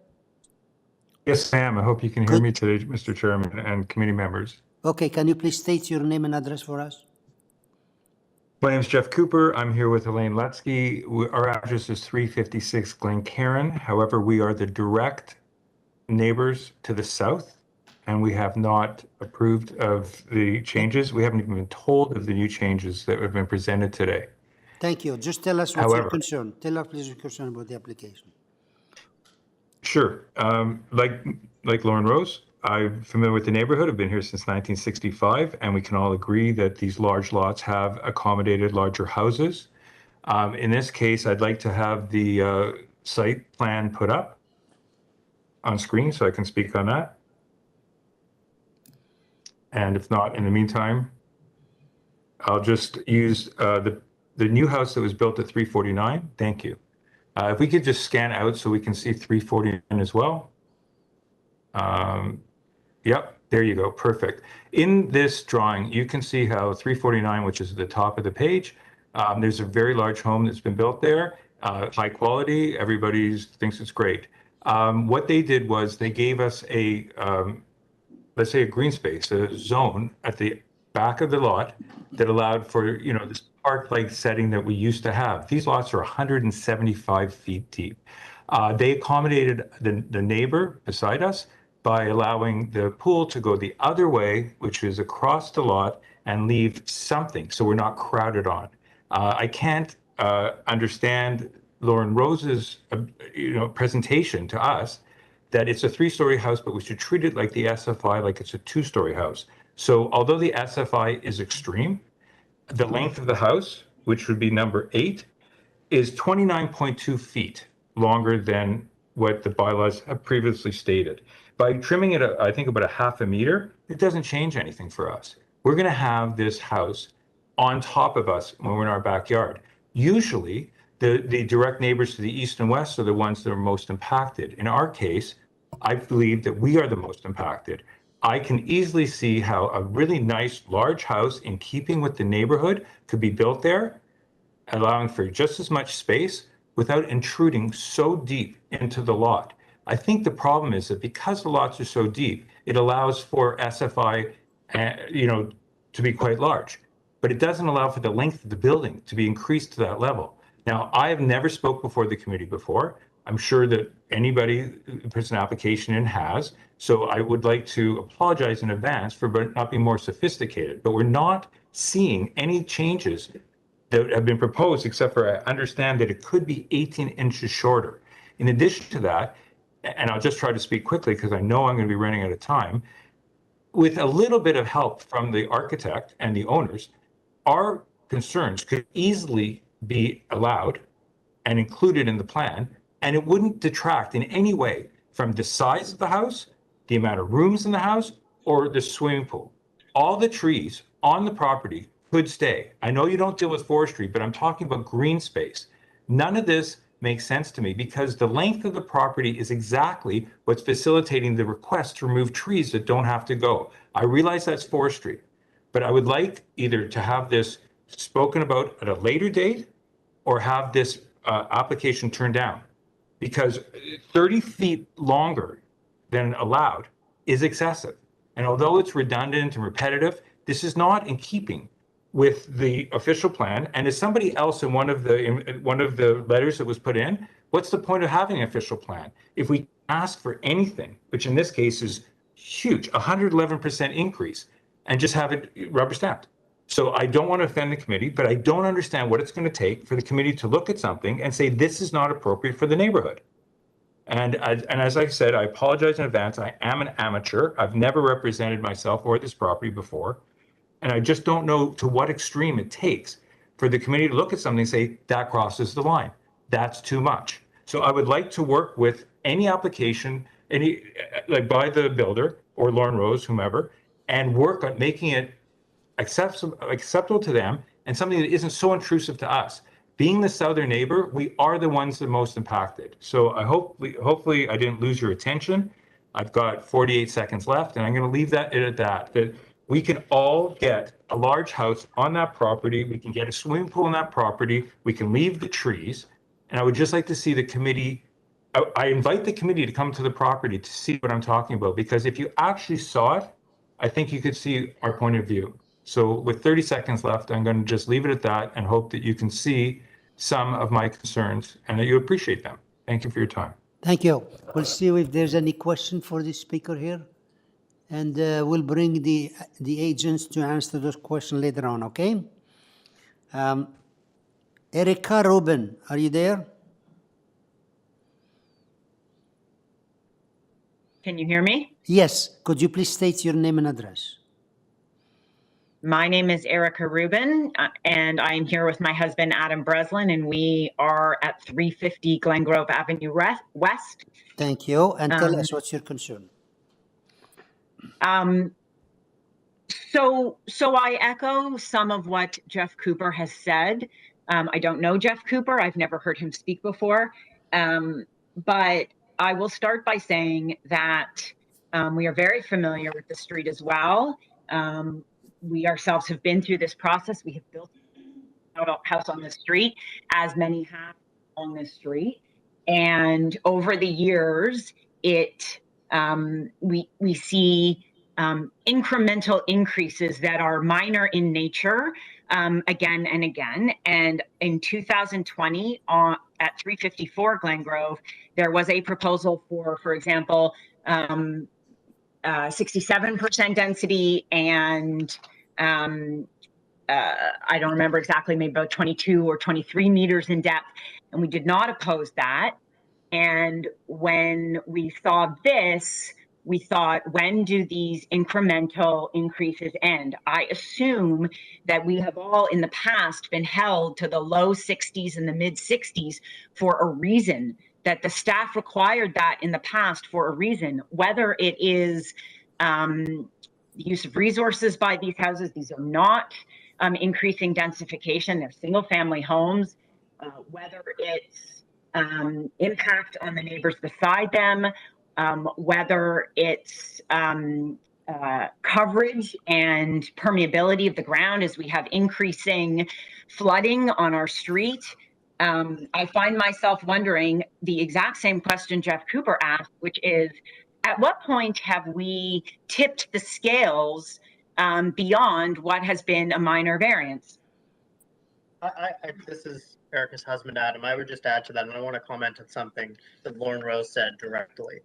Yes, ma'am. I hope you can hear me today, Mr. Chairman and committee members. Okay, can you please state your name and address for us? My name is Jeff Cooper. I'm here with Elaine Lutsky. Our address is 356 GLENCAIRN. However, we are the direct neighbors to the south, and we have not approved of the changes. We haven't even been told of the new changes that have been presented today. Thank you. Just tell us what's your concern. Tell us please your concern about the application. Sure. Like Lauren Rose, I'm familiar with the neighborhood. I've been here since 1965, and we can all agree that these large lots have accommodated larger houses. In this case, I'd like to have the site plan put up on screen so I can speak on that. And if not, in the meantime, I'll just use the new house that was built at 349. Thank you. If we could just scan out so we can see 349 as well. Yep, there you go. Perfect. In this drawing, you can see how 349, which is at the top of the page, there's a very large home that's been built there, high quality. Everybody thinks it's great. What they did was they gave us a, let's say, a green space, a zone at the back of the lot that allowed for, this park-like setting that we used to have. These lots are 175 feet deep. They accommodated the neighbor beside us by allowing the pool to go the other way, which is across the lot, and leave something so we're not crowded on. I can't understand Lauren Rose's presentation to us that it's a 3-story house, but we should treat it like the SFI, like it's a 2-story house. So although the SFI is extreme, the length of the house, which would be number 8, is 29.2 feet longer than what the bylaws have previously stated. By trimming it, I think about a half a meter, it doesn't change anything for us. We're going to have this house on top of us when we're in our backyard. Usually, the direct neighbors to the east and west are the ones that are most impacted. In our case, I believe that we are the most impacted. I can easily see how a really nice large house in keeping with the neighborhood could be built there, allowing for just as much space without intruding so deep into the lot. I think the problem is that because the lots are so deep, it allows for SFI, to be quite large, but it doesn't allow for the length of the building to be increased to that level. Now, I have never spoke before the committee before. I'm sure that anybody who puts an application in has. So I would like to apologize in advance for not being more sophisticated, but we're not seeing any changes that have been proposed, except for I understand that it could be 18 inches shorter. In addition to that, and I'll just try to speak quickly because I know I'm going to be running out of time, with a little bit of help from the architect and the owners, our concerns could easily be allowed and included in the plan, and it wouldn't detract in any way from the size of the house, the amount of rooms in the house, or the swimming pool. All the trees on the property could stay. I know you don't deal with forestry, but I'm talking about green space. None of this makes sense to me because the length of the property is exactly what's facilitating the request to remove trees that don't have to go. I realize that's forestry, but I would like either to have this spoken about at a later date or have this application turned down, because 30 feet longer than allowed is excessive. And although it's redundant and repetitive, this is not in keeping with the official plan. And as somebody else in one of the letters that was put in, what's the point of having an official plan if we ask for anything, which in this case is huge, 111% increase, and just have it rubber stamped? So I don't want to offend the committee, but I don't understand what it's going to take for the committee to look at something and say this is not appropriate for the neighborhood. And as I said, I apologize in advance. I am an amateur. I've never represented myself or this property before. And I just don't know to what extreme it takes for the committee to look at something and say, that crosses the line. That's too much. So I would like to work with any application, like by the builder or Lauren Rose, whomever, and work on making it acceptable to them and something that isn't so intrusive to us. Being the southern neighbor, we are the ones that are most impacted. So hopefully I didn't lose your attention. I've got 48 seconds left, and I'm going to leave that at that we can all get a large house on that property. We can get a swimming pool on that property. We can leave the trees. And I would just like to see the committee, I invite the committee to come to the property to see what I'm talking about, because if you actually saw it, I think you could see our point of view. So with 30 seconds left, I'm going to just leave it at that and hope that you can see some of my concerns and that you appreciate them. Thank you for your time. Thank you. We'll see if there's any question for the speaker here. And we'll bring the agents to answer those questions later on, okay? Erica Rubin, are you there? Can you hear me? Yes. Could you please state your name and address? My name is Erica Rubin, and I am here with my husband, Adam Breslin, and we are at 350 Glengrove Avenue West. Thank you. And tell us what's your concern. So I echo some of what Jeff Cooper has said. I don't know Jeff Cooper. I've never heard him speak before. But I will start by saying that we are very familiar with the street as well. We ourselves have been through this process. We have built a house on the street, as many have on this street. And over the years, we see incremental increases that are minor in nature again and again. And in 2020, at 354 Glengrove, there was a proposal for example, 67% density and I don't remember exactly, maybe about 22 or 23 meters in depth. And we did not oppose that. And when we saw this, we thought, when do these incremental increases end? I assume that we have all in the past been held to the low 60s and the mid 60s for a reason, that the staff required that in the past for a reason, whether it is the use of resources by these houses. These are not increasing densification, they're single family homes, whether it's impact on the neighbors beside them, whether it's coverage and permeability of the ground as we have increasing flooding on our street. I find myself wondering the exact same question Jeff Cooper asked, which is, at what point have we tipped the scales beyond what has been a minor variance? This is Erica's husband, Adam. I would just add to that, and I want to comment on something that Lauren Rose said directly,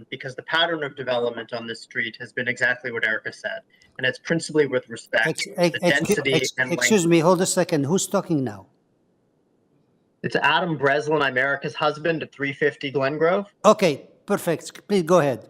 because the pattern of development on this street has been exactly what Erica said, and it's principally with respect to the density and Excuse length. me, hold a second. Who's talking now? It's Adam Breslin. I'm Erica's husband at 350 Glengrove. Okay, perfect. Please go ahead.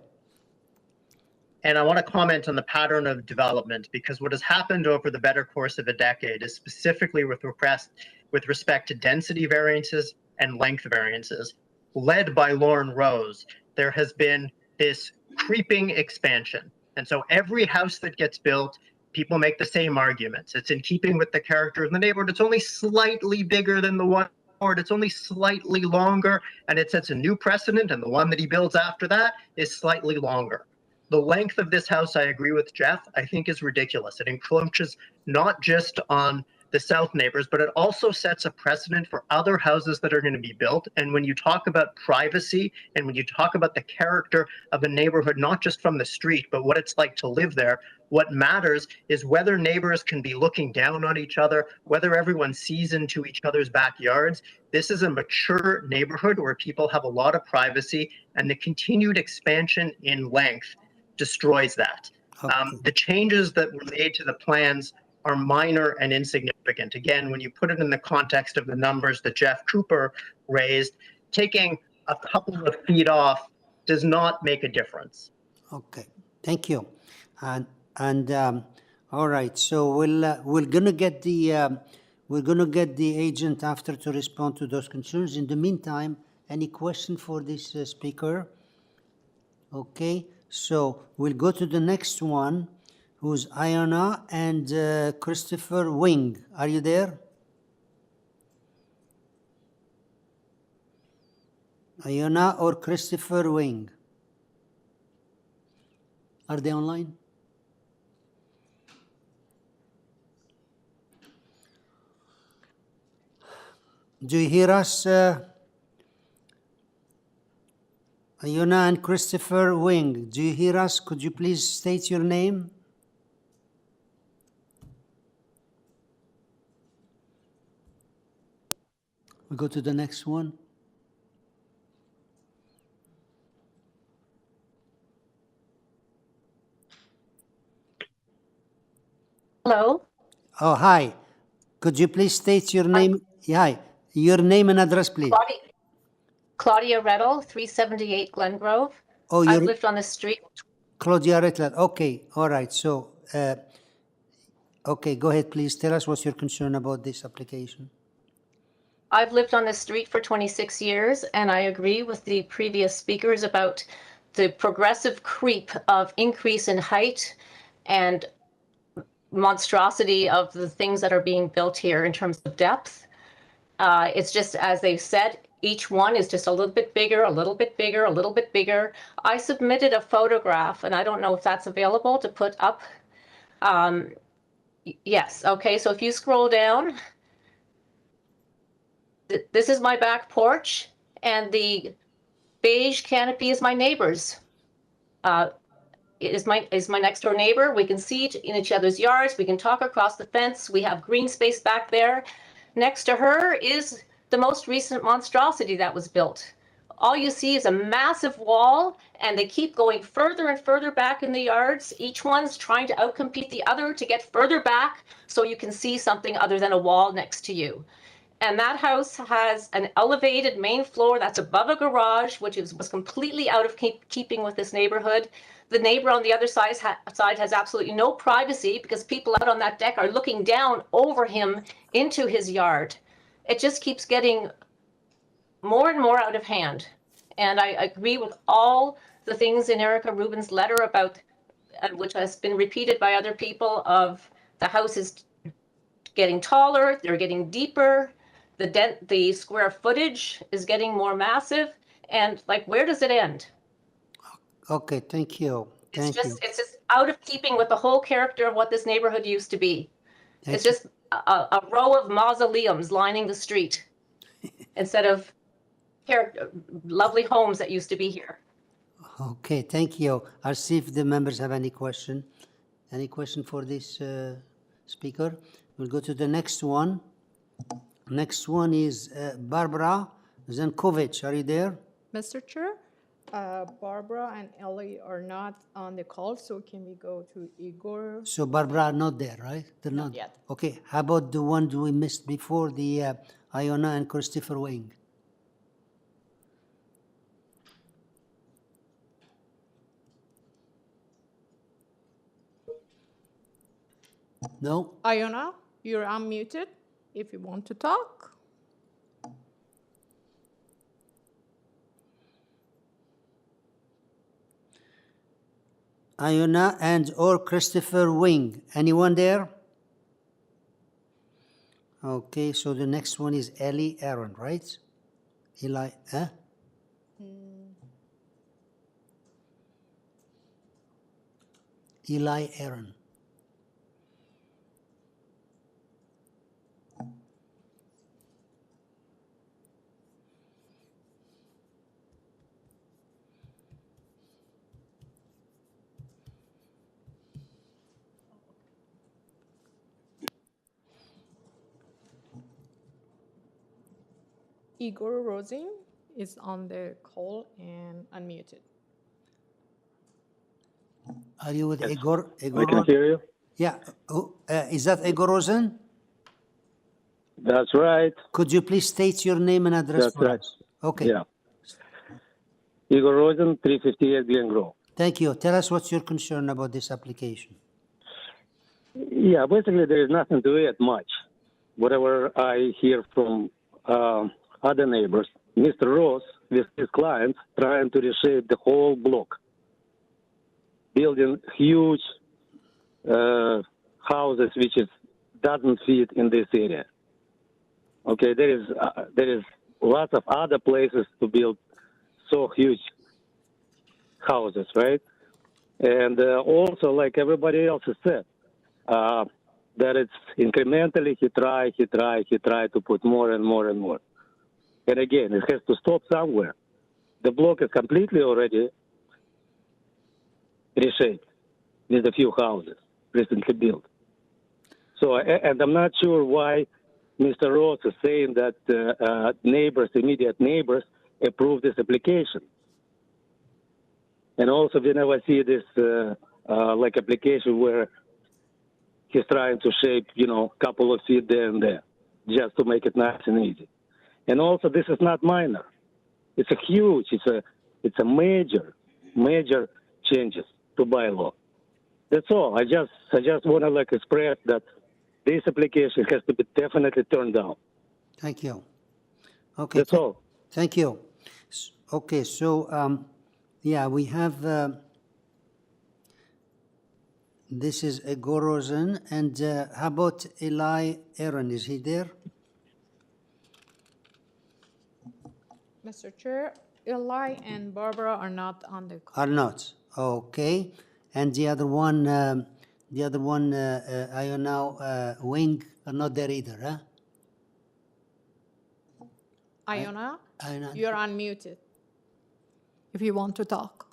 And I want to comment on the pattern of development, because what has happened over the better course of a decade is specifically with respect to density variances and length variances, led by Lauren Rose, there has been this creeping expansion. And so every house that gets built, people make the same arguments. It's in keeping with the character of the neighborhood. It's only slightly bigger than the one, or it's only slightly longer, and it sets a new precedent, and the one that he builds after that is slightly longer. The length of this house, I agree with Jeff, I think is ridiculous. It encroaches not just on the south neighbors, but it also sets a precedent for other houses that are going to be built. And when you talk about privacy and when you talk about the character of a neighborhood, not just from the street, but what it's like to live there, what matters is whether neighbors can be looking down on each other, whether everyone sees into each other's backyards. This is a mature neighborhood where people have a lot of privacy, and the continued expansion in length destroys that. The changes that were made to the plans are minor and insignificant. Again, when you put it in the context of the numbers that Jeff Cooper raised, taking a couple of feet off does not make a difference. Okay, thank you. And all right, so we're gonna get the agent after to respond to those concerns. In the meantime, any question for this speaker? Okay, so we'll go to the next one, who's Iona and Christopher Wing. Are you there? Iona or Christopher Wing? Are they online? Do you hear us? Iona and Christopher Wing, do you hear us? Could you please state your name? We go to the next one. Hello. Oh, hi. Could you please state your name? Yeah, hi. Your name and address, please. Claudia Rettle, 378 Glengrove. Oh, I've lived on the street. Claudia Rettle. Okay, all right. So, okay, go ahead, please. Tell us what's your concern about this application. I've lived on the street for 26 years, and I agree with the previous speakers about the progressive creep of increase in height and monstrosity of the things that are being built here in terms of depth. It's just, as they've said, each one is just a little bit bigger, a little bit bigger, a little bit bigger. I submitted a photograph, and I don't know if that's available to put up. Yes, okay, so if you scroll down, this is my back porch, and the beige canopy is my neighbor's. Is my next door neighbor. We can see in each other's yards. We can talk across the fence. We have green space back there. Next to her is the most recent monstrosity that was built. All you see is a massive wall, and they keep going further and further back in the yards. Each one's trying to outcompete the other to get further back so you can see something other than a wall next to you. And that house has an elevated main floor that's above a garage, which was completely out of keeping with this neighborhood. The neighbor on the other side has absolutely no privacy because people out on that deck are looking down over him into his yard. It just keeps getting more and more out of hand. And I agree with all the things in Erica Rubin's letter about, which has been repeated by other people, of the house is getting taller, they're getting deeper, the square footage is getting more massive, and like, where does it end? Okay, thank you. It's just out of keeping with the whole character of what this neighborhood used to be. It's just a row of mausoleums lining the street. instead of lovely homes that used to be here. Okay, thank you. I'll see if the members have any question. Any question for this speaker? We'll go to the next one. Next one is Barbara Zankovic. Are you there? Mr. Chair, Barbara and Ellie are not on the call, so can we go to Igor? So Barbara are not there, right? They're Not yet. Okay, how about the one we missed before, the Iona and Christopher Wing? No? Iona, you're unmuted if you want to talk. Iona and or Christopher Wing. Anyone there? Okay, so the next one is Ellie Aaron, right? Eli, huh? Eli Aaron. Igor Rosin is on the call and unmuted. Are you with Igor? I can hear you. Yeah. Is that Igor Rosen? That's right. Could you please state your name and address That's for right. us? Okay. Yeah. Igor Rosen, 358 Glengrove. Thank you. Tell us what's your concern about this application. Yeah, basically there is nothing to it much. Whatever I hear from other neighbors, Mr. Ross with his clients trying to reshape the whole block, building huge houses which doesn't fit in this area. Okay, there is lots of other places to build so huge houses, right? And also, like everybody else has said, that it's incrementally he try to put more and more and more. And again, it has to stop somewhere. The block is completely already reshaped with a few houses recently built. So, and I'm not sure why Mr. Ross is saying that neighbors, immediate neighbors, approve this application. And also, we never see this like application where he's trying to shape, couple of feet there and there, just to make it nice and easy. And also, this is not minor. It's a huge, it's a major changes to bylaw. That's all. I just want to express that this application has to be definitely turned down. Thank you. Okay. That's all. Thank you. Okay, so yeah, we have this is Igor Rosen, and how about Eli Aaron? Is he there? Mr. Chair, Eli and Barbara are not on the call. Are not. Okay. And the other one, Iona Wing are not there either, huh? Iona, Iona, you're unmuted if you want to talk.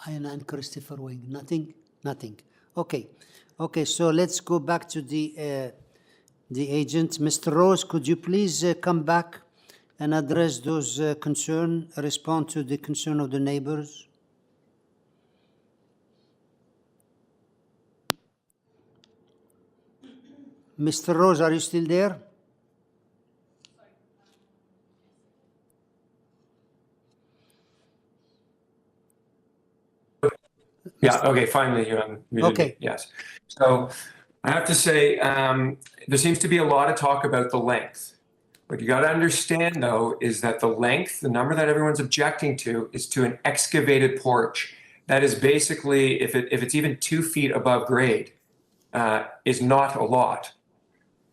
Iona and Christopher Wing, nothing. Okay. Okay, so let's go back to the agent. Mr. Rose, could you please come back and address those concerns, respond to the concern of the neighbors? Mr. Rose, are you still there? Yeah, okay, finally you unmuted Okay. me, yes. So I have to say, there seems to be a lot of talk about the length. What you got to understand, though, is that the length, the number that everyone's objecting to, is to an excavated porch. That is basically, if it's even 2 feet above grade, is not a lot.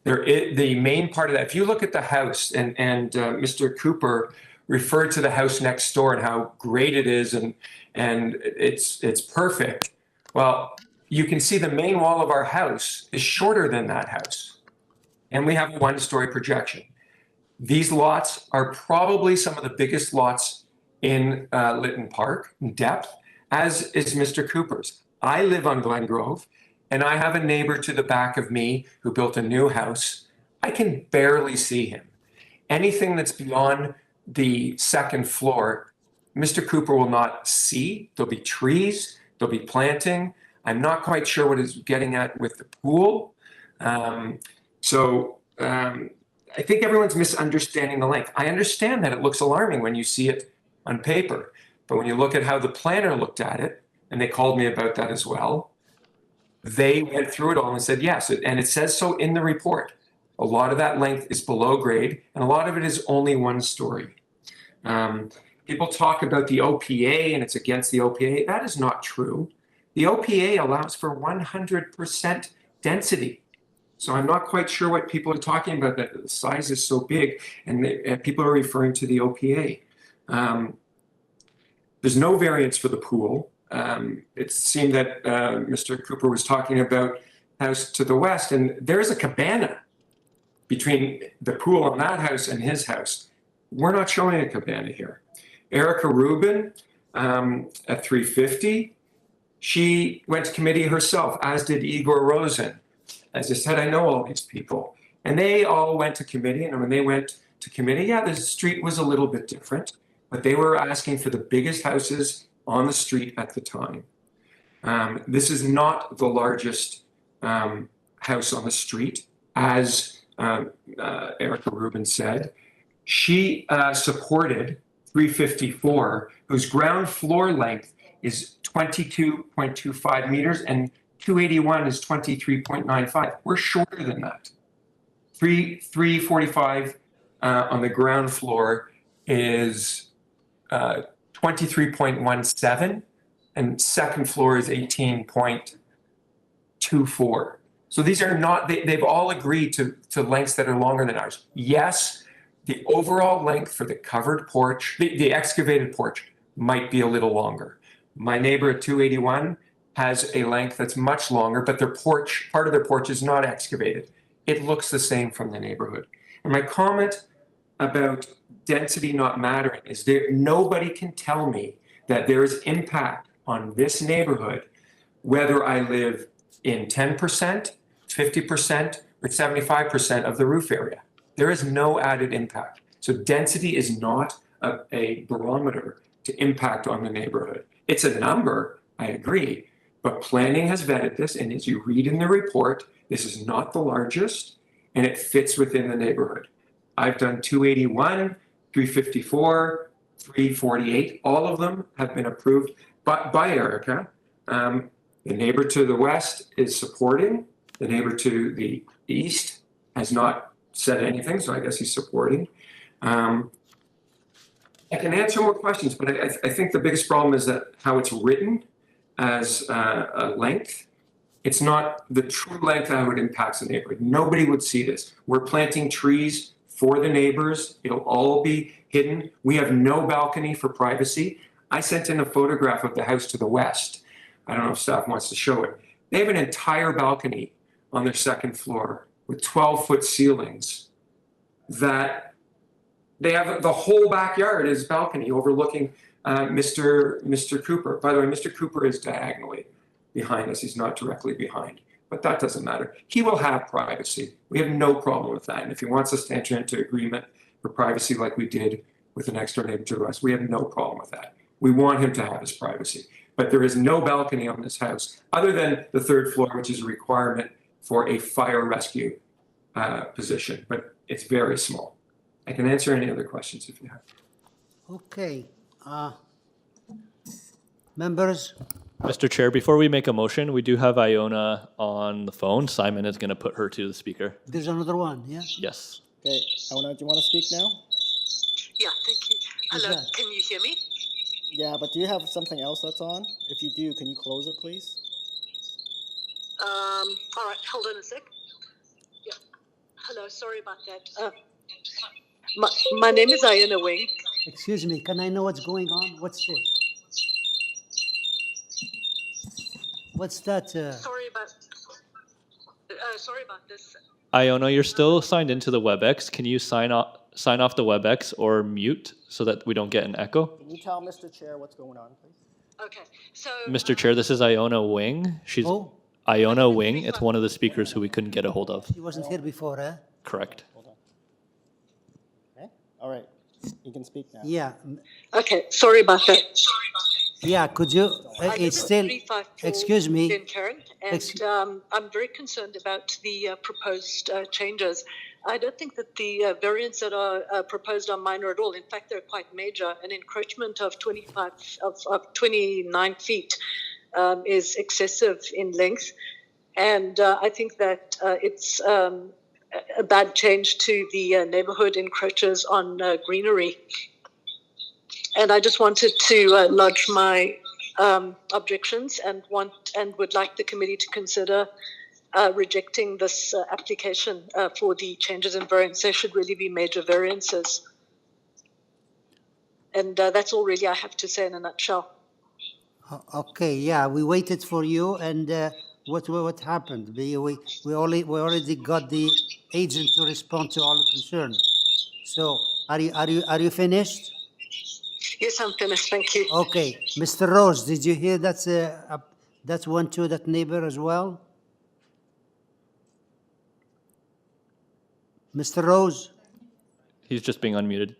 The main part of that, if you look at the house, and Mr. Cooper referred to the house next door and how great it is, and it's perfect. Well, you can see the main wall of our house is shorter than that house, and we have a 1-story projection. These lots are probably some of the biggest lots in Lytton Park in depth, as is Mr. Cooper's. I live on Glengrove, and I have a neighbor to the back of me who built a new house. I can barely see him. Anything that's beyond the second floor, Mr. Cooper will not see. There'll be trees, there'll be planting. I'm not quite sure what he's getting at with the pool. I think everyone's misunderstanding the length. I understand that it looks alarming when you see it on paper, but when you look at how the planner looked at it, and they called me about that as well, they went through it all and said yes, and it says so in the report. A lot of that length is below grade, and a lot of it is only one story. People talk about the OPA and it's against the OPA. That is not true. The OPA allows for 100% density. So I'm not quite sure what people are talking about, that the size is so big, and people are referring to the OPA. There's no variance for the pool. It seemed that Mr. Cooper was talking about house to the west, and there's a cabana between the pool on that house and his house. We're not showing a cabana here. Erica Rubin at 350, she went to committee herself, as did Igor Rosen. As I said, I know all these people. And they all went to committee, and when they went to committee, yeah, the street was a little bit different, but they were asking for the biggest houses on the street at the time. This is not the largest house on the street, as Erica Rubin said. She supported 354, whose ground floor length is 22.25 meters and 281 is 23.95. We're shorter than that. 345 on the ground floor is 23.17, and second floor is 18.24. So these are not, they've all agreed to lengths that are longer than ours. Yes, the overall length for the covered porch, the excavated porch, might be a little longer. My neighbor at 281 has a length that's much longer, but their porch, part of their porch is not excavated. It looks the same from the neighborhood. And my comment about density not mattering is there, nobody can tell me that there is impact on this neighborhood, whether I live in 10%, 50%, or 75% of the roof area. There is no added impact. So density is not a barometer to impact on the neighborhood. It's a number, I agree, but planning has vetted this, and as you read in the report, this is not the largest, and it fits within the neighborhood. I've done 281, 354, 348. All of them have been approved by Erica. The neighbor to the west is supporting. The neighbor to the east has not said anything, so I guess he's supporting. I can answer more questions, but I think the biggest problem is that how it's written as a length. It's not the true length that would impact the neighborhood. Nobody would see this. We're planting trees for the neighbors. It'll all be hidden. We have no balcony for privacy. I sent in a photograph of the house to the west. I don't know if staff wants to show it. They have an entire balcony on their second floor with 12-foot ceilings that they have. The whole backyard is balcony overlooking Mr. Cooper. By the way, Mr. Cooper is diagonally behind us. He's not directly behind, but that doesn't matter. He will have privacy. We have no problem with that. And if he wants us to enter into agreement for privacy like we did with the next door neighbor to us, we have no problem with that. We want him to have his privacy. But there is no balcony on this house other than the third floor, which is a requirement for a fire rescue position, but it's very small. I can answer any other questions if you have. Okay. Members? Mr. Chair, before we make a motion, we do have Iona on the phone. Simon is going to put her to the speaker. There's another one, yeah? Yes. Okay, Iona, do you want to speak now? Yeah, thank you. Hello, can you hear me? Yeah, but do you have something else that's on? If you do, can you close it, please? All right, hold on a sec. Yeah. Hello, sorry about that. My name is Iona Wing. Excuse me, can I know what's going on? What's this? What's that? Sorry about this. Iona, you're still signed into the WebEx. Can you sign up sign off the WebEx or mute so that we don't get an echo. Can you tell Mr. Chair what's going on, please? Okay, so Mr. Chair, this is Iona Wing. She's Iona Wing. It's one of the speakers who we couldn't get a hold of. She wasn't here before, huh? Correct. Okay, all right, you can speak now. Yeah. Okay, sorry about that. Yeah, could you, it's still, 354 excuse me. Glencairn, and I'm very concerned about the proposed changes. I don't think that the variants that are proposed are minor at all. In fact, they're quite major. An encroachment of 29 feet is excessive in length. And I think that it's a bad change to the neighborhood encroaches on greenery. And I just wanted to lodge my objections and would like the committee to consider rejecting this application for the changes in variance. There should really be major variances. And that's all really I have to say in a nutshell. Okay, yeah, we waited for you, and what happened? We already got the agent to respond to all the concerns. So are you finished? Yes, I'm finished. Thank you. Okay, Mr. Rose, did you hear that's one to that neighbor as well? Mr. Rose? He's just being unmuted.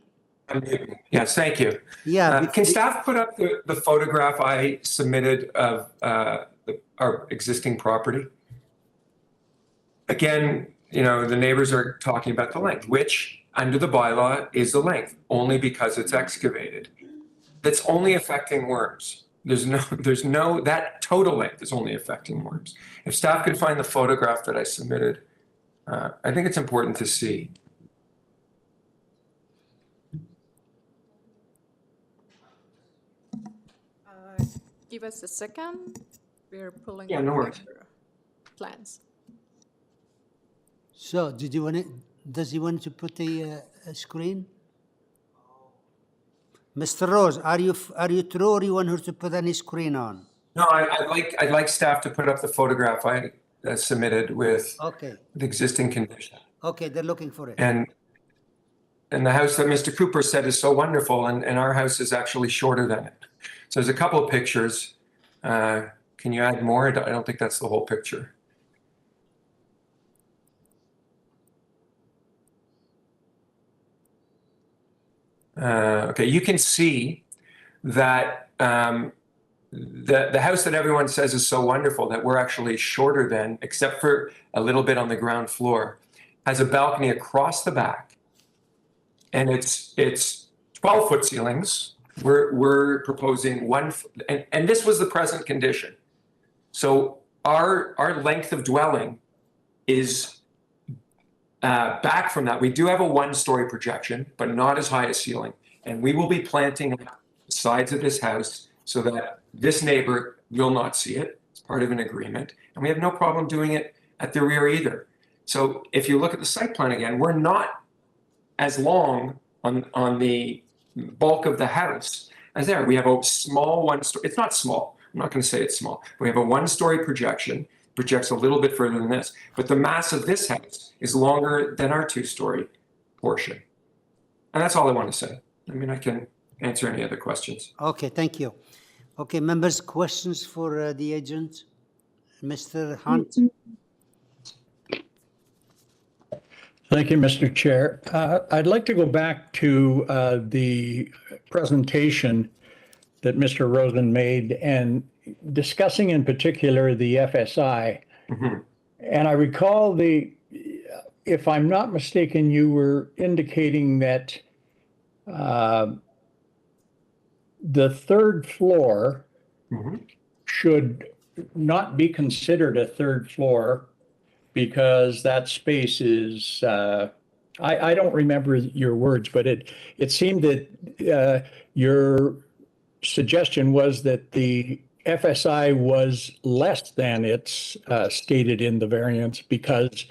Yes, thank you. Yeah. Can staff put up the photograph I submitted of our existing property? Again, you know, the neighbors are talking about the length, which under the bylaw is the length, only because it's excavated. That's only affecting worms. That total length is only affecting worms. If staff could find the photograph that I submitted, I think it's important to see. Give us a second. We're pulling Yeah, no worries. plans. So does he want to put a screen? Mr. Rose, are you through, or you want her to put any screen on? No, I'd like staff to put up the photograph I submitted with the existing condition. Okay, they're looking for it. And the house that Mr. Cooper said is so wonderful, and our house is actually shorter than it. So there's a couple of pictures. Can you add more? I don't think that's the whole picture. Okay, you can see that the house that everyone says is so wonderful that we're actually shorter than, except for a little bit on the ground floor, has a balcony across the back, and it's 12-foot ceilings. We're proposing and this was the present condition. So our length of dwelling is back from that. We do have a one-story projection, but not as high a ceiling. And we will be planting the sides of this house so that this neighbor will not see it. It's part of an agreement. And we have no problem doing it at the rear either. So if you look at the site plan again, we're not as long on the bulk of the house as there. We have a small one-story. It's not small. I'm not going to say it's small. We have a one-story projection. Projects a little bit further than this, but the mass of this house is longer than our two-story portion. And that's all I want to say. I mean, I can answer any other questions. Okay, thank you. Okay, members, questions for the agent? Mr. Hunt? Thank you, Mr. Chair. I'd like to go back to the presentation that Mr. Rosen made and discussing in particular the FSI. Mm-hmm. And I recall if I'm not mistaken, you were indicating that the third floor should not be considered a third floor because that space is, I don't remember your words, but it seemed that your suggestion was that the FSI was less than it's stated in the variance because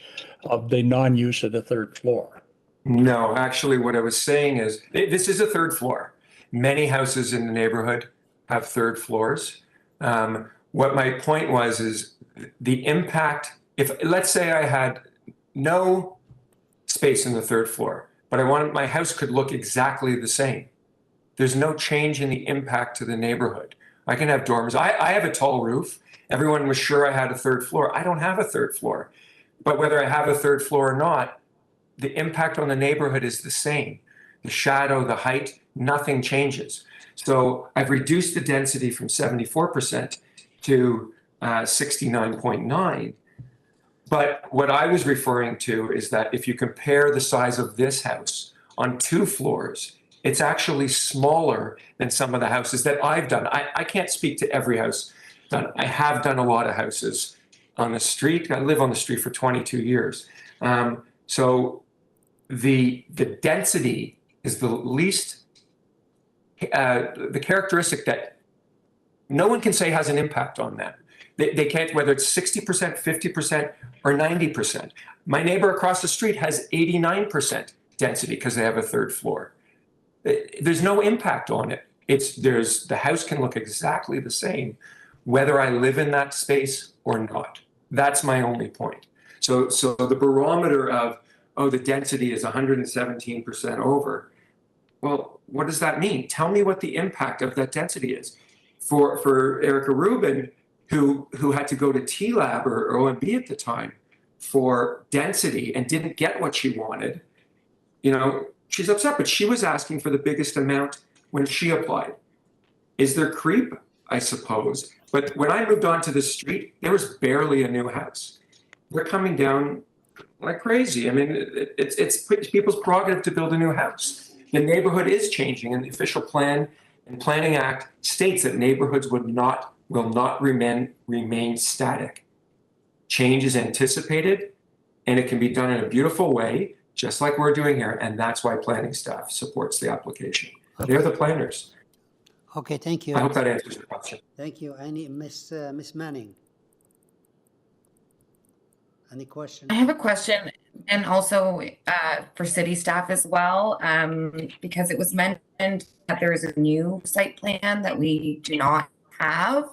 of the non-use of the third floor. No, actually what I was saying is, this is a third floor. Many houses in the neighborhood have third floors. What my point was is the impact, if let's say I had no space in the third floor, but I want my house could look exactly the same. There's no change in the impact to the neighborhood. I can have dormers. I have a tall roof. Everyone was sure I had a third floor. I don't have a third floor. But whether I have a third floor or not, the impact on the neighborhood is the same. The shadow, the height, nothing changes. So I've reduced the density from 74% to 69.9. But what I was referring to is that if you compare the size of this house on 2 floors, it's actually smaller than some of the houses that I've done. I can't speak to every house done. I have done a lot of houses on the street. I live on the street for 22 years. So the density is the least, the characteristic that no one can say has an impact on that. They can't, whether it's 60%, 50%, or 90%. My neighbor across the street has 89% density because they have a third floor. There's no impact on it. The house can look exactly the same, whether I live in that space or not. That's my only point. So the barometer of, oh, the density is 117% over. Well, what does that mean? Tell me what the impact of that density is. For Erica Rubin, who had to go to TLAB or OMB at the time for density and didn't get what she wanted, she's upset, but she was asking for the biggest amount when she applied. Is there creep? I suppose. But when I moved onto the street, there was barely a new house. They're coming down like crazy. I mean, it's people's prerogative to build a new house. The neighborhood is changing, and the official plan and Planning Act states that neighborhoods will not remain static. Change is anticipated, and it can be done in a beautiful way, just like we're doing here, and that's why planning staff supports the application. They're the planners. Okay, thank you. I hope that answers your question. Thank you. Miss Manning. Any questions? I have a question, and also for city staff as well, because it was mentioned that there is a new site plan that we do not have.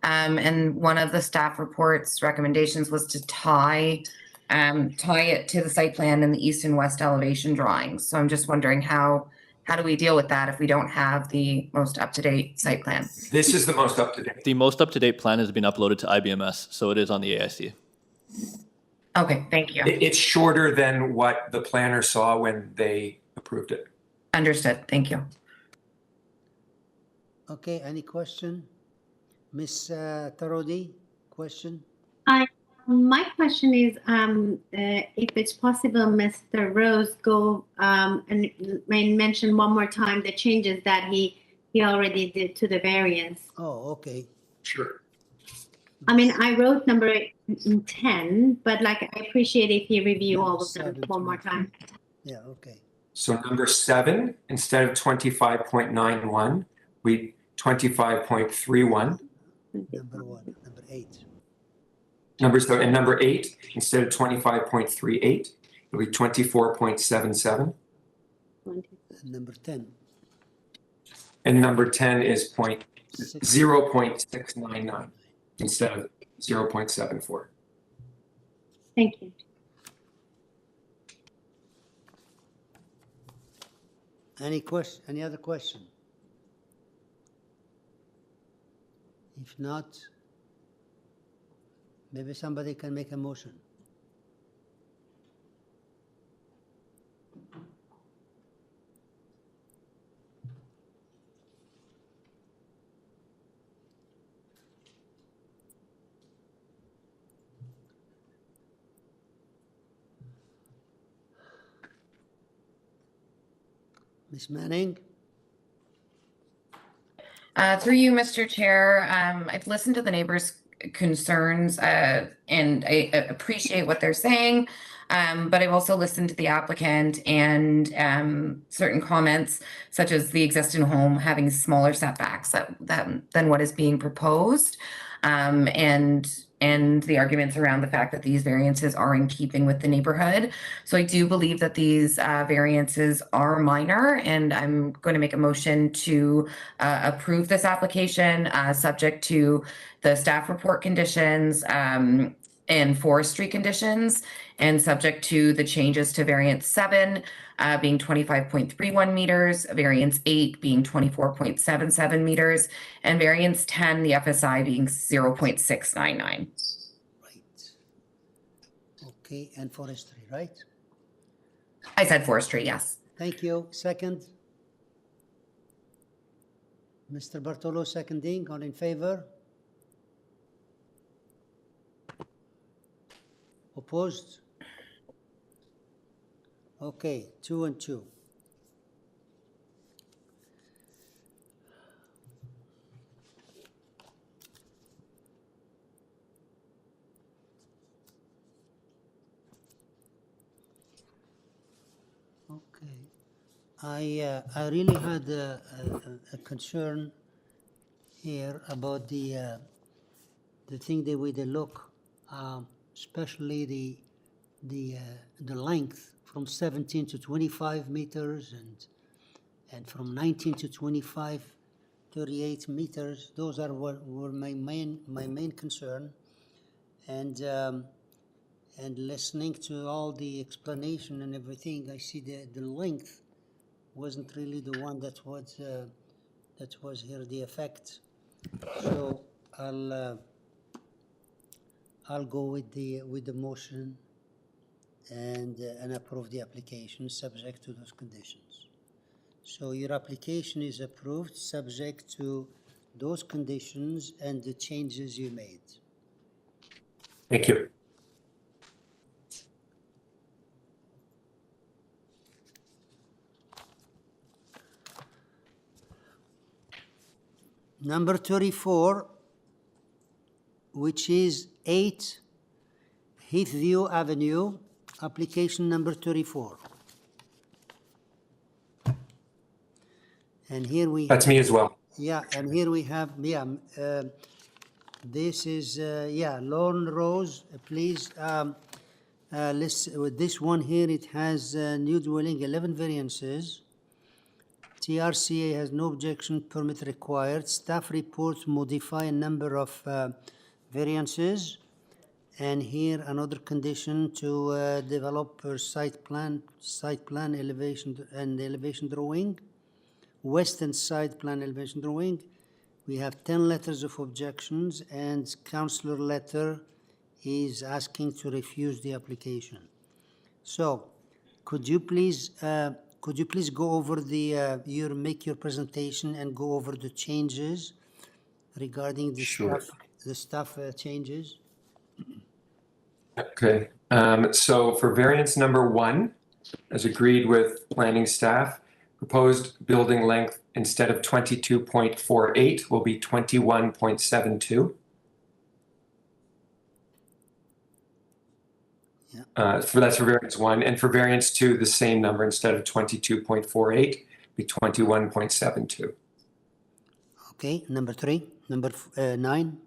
And one of the staff report's recommendations was to tie it to the site plan in the east and west elevation drawings. So I'm just wondering how do we deal with that if we don't have the most up-to-date site plan? This is the most up-to-date. The most up-to-date plan has been uploaded to IBMS, so it is on the AIC. Okay, thank you. It's shorter than what the planner saw when they approved it. Understood. Thank you. Okay, any question? Miss Tarodi, question? My question is, if it's possible, Mr. Rose go and mention one more time the changes that he already did to the variance. Oh, okay. Sure. I mean, I wrote number 10, but I appreciate if you review all of them one more time. Yeah, okay. So number 7, instead of 25.91, we 25.31. Number 8. Number 8, instead of 25.38, it'll be 24.77. Number 10. And number 10 is 0.699 instead of 0.74. Thank you. Any other question? If not, maybe somebody can make a motion. Ms. Manning? Through you, Mr. Chair, I've listened to the neighbors' concerns and I appreciate what they're saying, but I've also listened to the applicant and certain comments, such as the existing home having smaller setbacks than what is being proposed, and the arguments around the fact that these variances are in keeping with the neighborhood. So I do believe that these variances are minor, and I'm going to make a motion to approve this application subject to the staff report conditions, and forestry conditions, and subject to the changes to variance 7 being 25.31 meters, variance 8 being 24.77 meters, and variance 10, the FSI being 0.699. Right. Okay, and forestry, right? I said forestry, yes. Thank you. Second? Mr. Bartolo seconding. All in favor? Opposed? Okay, 2 and 2. Okay. I really had a concern here about the thing that we did look, especially the length from 17 to 25 meters and from 19 to 25, 38 meters. Those are what were my main concern, and listening to all the explanation and everything, I see the length wasn't really the one that was here the effect. So I'll go with the motion and approve the application subject to those conditions. So your application is approved subject to those conditions and the changes you made. Thank you. Number 34, which is 8 Heathview Avenue, application number 34. And here we That's me as well. Yeah, and here we have, this is, Lauren Rose, please, with this one here, it has new dwelling, 11 variances. TRCA has no objection, permit required. Staff reports modify a number of variances. And here another condition to develop a site plan elevation and elevation drawing. Western side plan elevation drawing. We have 10 letters of objections, and councillor letter is asking to refuse the application. So could you please go over the make your presentation and go over the changes regarding the staff changes? Okay. So for variance number 1, as agreed with planning staff, proposed building length instead of 22.48 will be 21.72. That's for variance 1, and for variance 2, the same number instead of 22.48 be 21.72. Okay, number 3, number 9.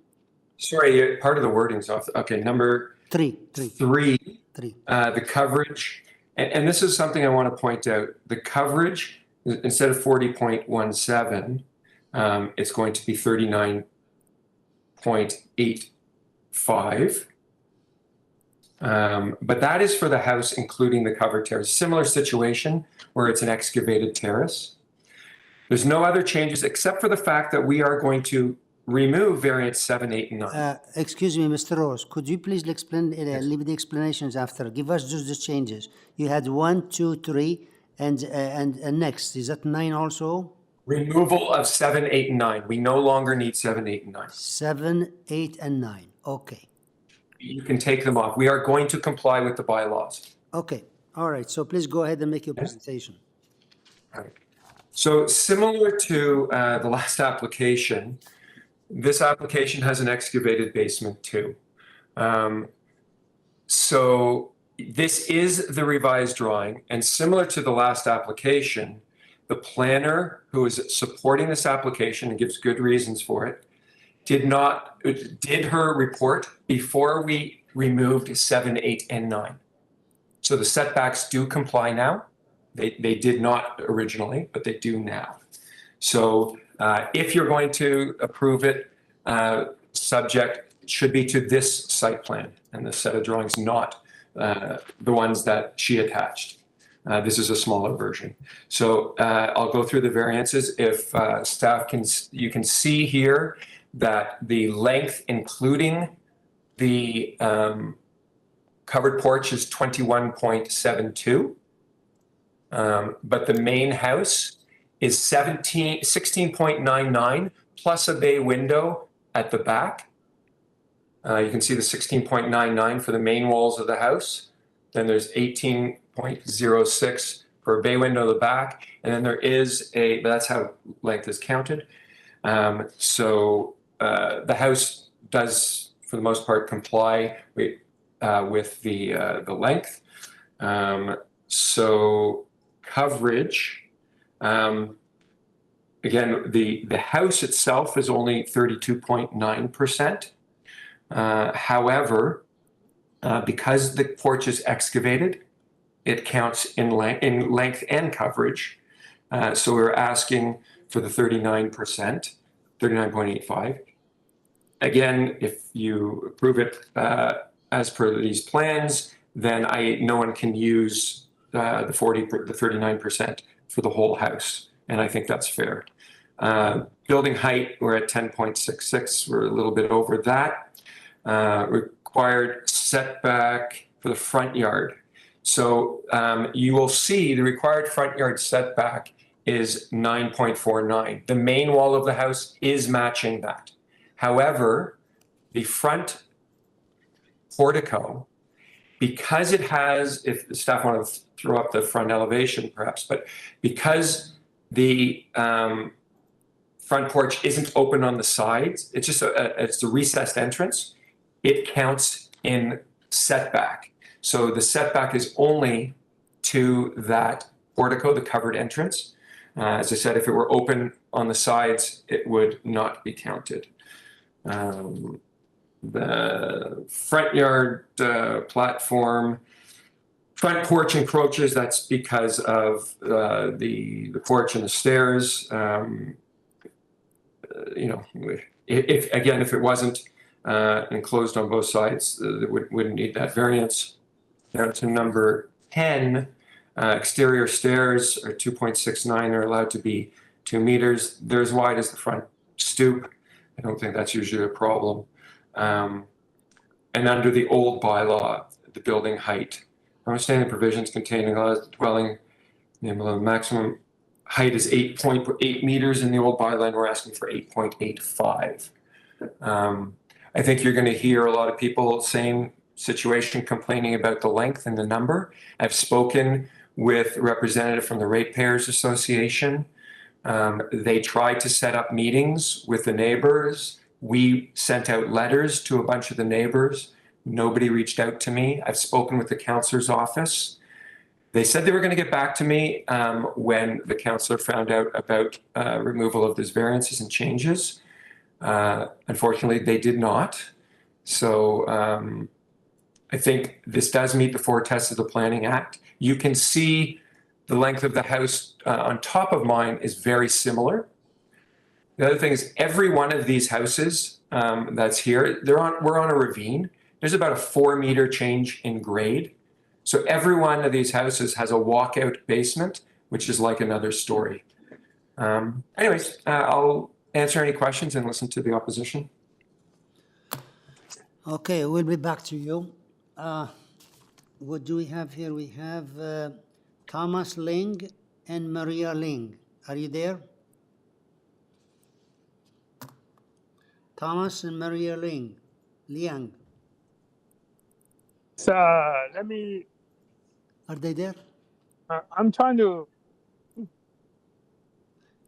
Sorry, part of the wording's off. Okay, number 3. The coverage, and this is something I want to point out. The coverage, instead of 40.17, it's going to be 39.85. But that is for the house, including the covered terrace. Similar situation where it's an excavated terrace. There's no other changes except for the fact that we are going to remove variance 7, 8, and 9. Excuse me, Mr. Rose, could you please explain, leave the explanations after? Give us just the changes. You had 1, 2, 3, and next. Is that 9 also? Removal of 7, 8, and 9. We no longer need 7, 8, and 9. 7, 8, and 9. Okay. You can take them off. We are going to comply with the bylaws. Okay. All right. So please go ahead and make your presentation. All right. So similar to the last application, this application has an excavated basement too. So this is the revised drawing, and similar to the last application, the planner who is supporting this application and gives good reasons for it did her report before we removed 7, 8, and 9. So the setbacks do comply now. They did not originally, but they do now. So if you're going to approve it, subject should be to this site plan. and the set of drawings, not the ones that she attached. This is a smaller version. So I'll go through the variances. If staff you can see here that the length, including the covered porch, is 21.72. But the main house is 16.99 plus a bay window at the back. You can see the 16.99 for the main walls of the house. Then there's 18.06 for a bay window at the back. And then there is that's how length is counted. So the house does, for the most part, comply with the length. So coverage, again, the house itself is only 32.9%. However, because the porch is excavated, it counts in length and coverage. So we're asking for the 39%, 39.85. Again, if you approve it as per these plans, then no one can use the 39% for the whole house, and I think that's fair. Building height, we're at 10.66. We're a little bit over that. Required setback for the front yard. So you will see the required front yard setback is 9.49. The main wall of the house is matching that. However, the front portico, because it has, if the staff want to throw up the front elevation perhaps, but because the front porch isn't open on the sides, it's just it's a recessed entrance, it counts in setback. So the setback is only to that portico, the covered entrance. As I said, if it were open on the sides, it would not be counted. The front yard platform, front porch encroaches, that's because of the porch and the stairs. If it wasn't enclosed on both sides, it wouldn't need that variance. Now to number 10, exterior stairs are 2.69, are allowed to be 2 meters. They're as wide as the front stoop. I don't think that's usually a problem. And under the old bylaw, the building height, notwithstanding the provisions containing a dwelling, the maximum height is 8.8 meters in the old bylaw, and we're asking for 8.85. I think you're going to hear a lot of people, same situation, complaining about the length and the number. I've spoken with a representative from the Ratepayers Association. They tried to set up meetings with the neighbors. We sent out letters to a bunch of the neighbors. Nobody reached out to me. I've spoken with the councillor's office. They said they were going to get back to me when the councillor found out about removal of these variances and changes. Unfortunately, they did not. So I think this does meet the 4 tests of the Planning Act. You can see the length of the house on top of mine is very similar. The other thing is every one of these houses that's here, we're on a ravine. There's about a 4-meter change in grade. So every one of these houses has a walkout basement, which is like another story. Anyways, I'll answer any questions and listen to the opposition. Okay, we'll be back to you. What do we have here? We have Thomas Ling and Maria Ling. Are you there? Thomas and Maria Ling. Liang. So let me. Are they there? I'm trying to.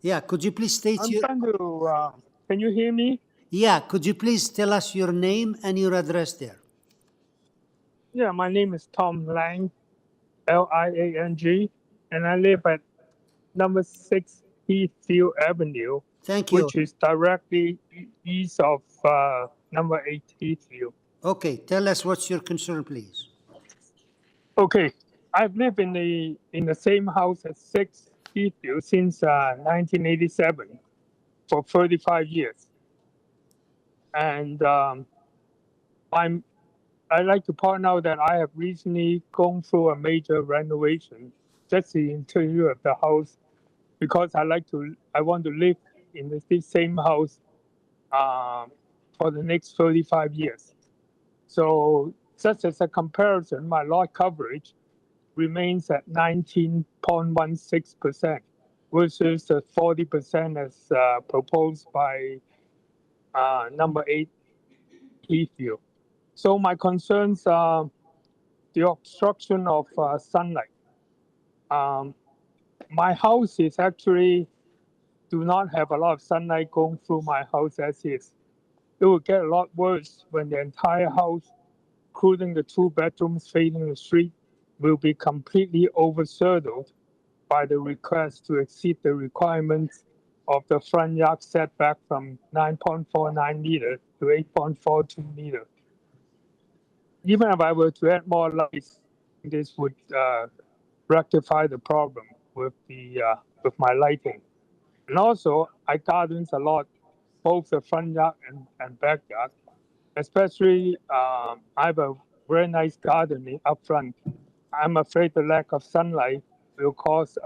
Yeah, could you please state I'm trying to. Can you hear me? Yeah, could you please tell us your name and your address there? Yeah, my name is Tom Lang, Liang, and I live at number 6 Heathview Avenue. Thank you. Which is directly east of number 8 Heathview. Okay, tell us what's your concern, please. Okay, I've lived in the same house at 6 Heathview since 1987 for 35 years, and I'd like to point out that I have recently gone through a major renovation, just the interior of the house, because I want to live in this same house for the next 35 years. So just as a comparison, my lot coverage remains at 19.16% versus the 40% as proposed by number 8 Heathview. So my concerns are the obstruction of sunlight. My house is actually do not have a lot of sunlight going through my house as is. It will get a lot worse when the entire house, including the 2 bedrooms facing the street, will be completely overshadowed by the request to exceed the requirements of the front yard setback from 9.49 meter to 8.42 meter. Even if I were to add more lights, this would rectify the problem with with my lighting. And also, I garden a lot, both the front yard and backyard. Especially, I have a very nice garden up front. I'm afraid the lack of sunlight will cause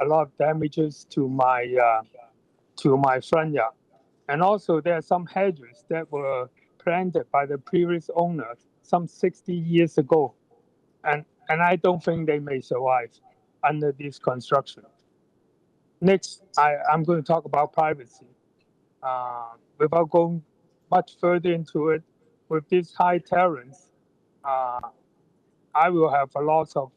a lot of damages to my front yard. And also, there are some hedges that were planted by the previous owner some 60 years ago, and I don't think they may survive under this construction. Next, I'm going to talk about privacy. Without going much further into it, with this high terrace, I will have a lot of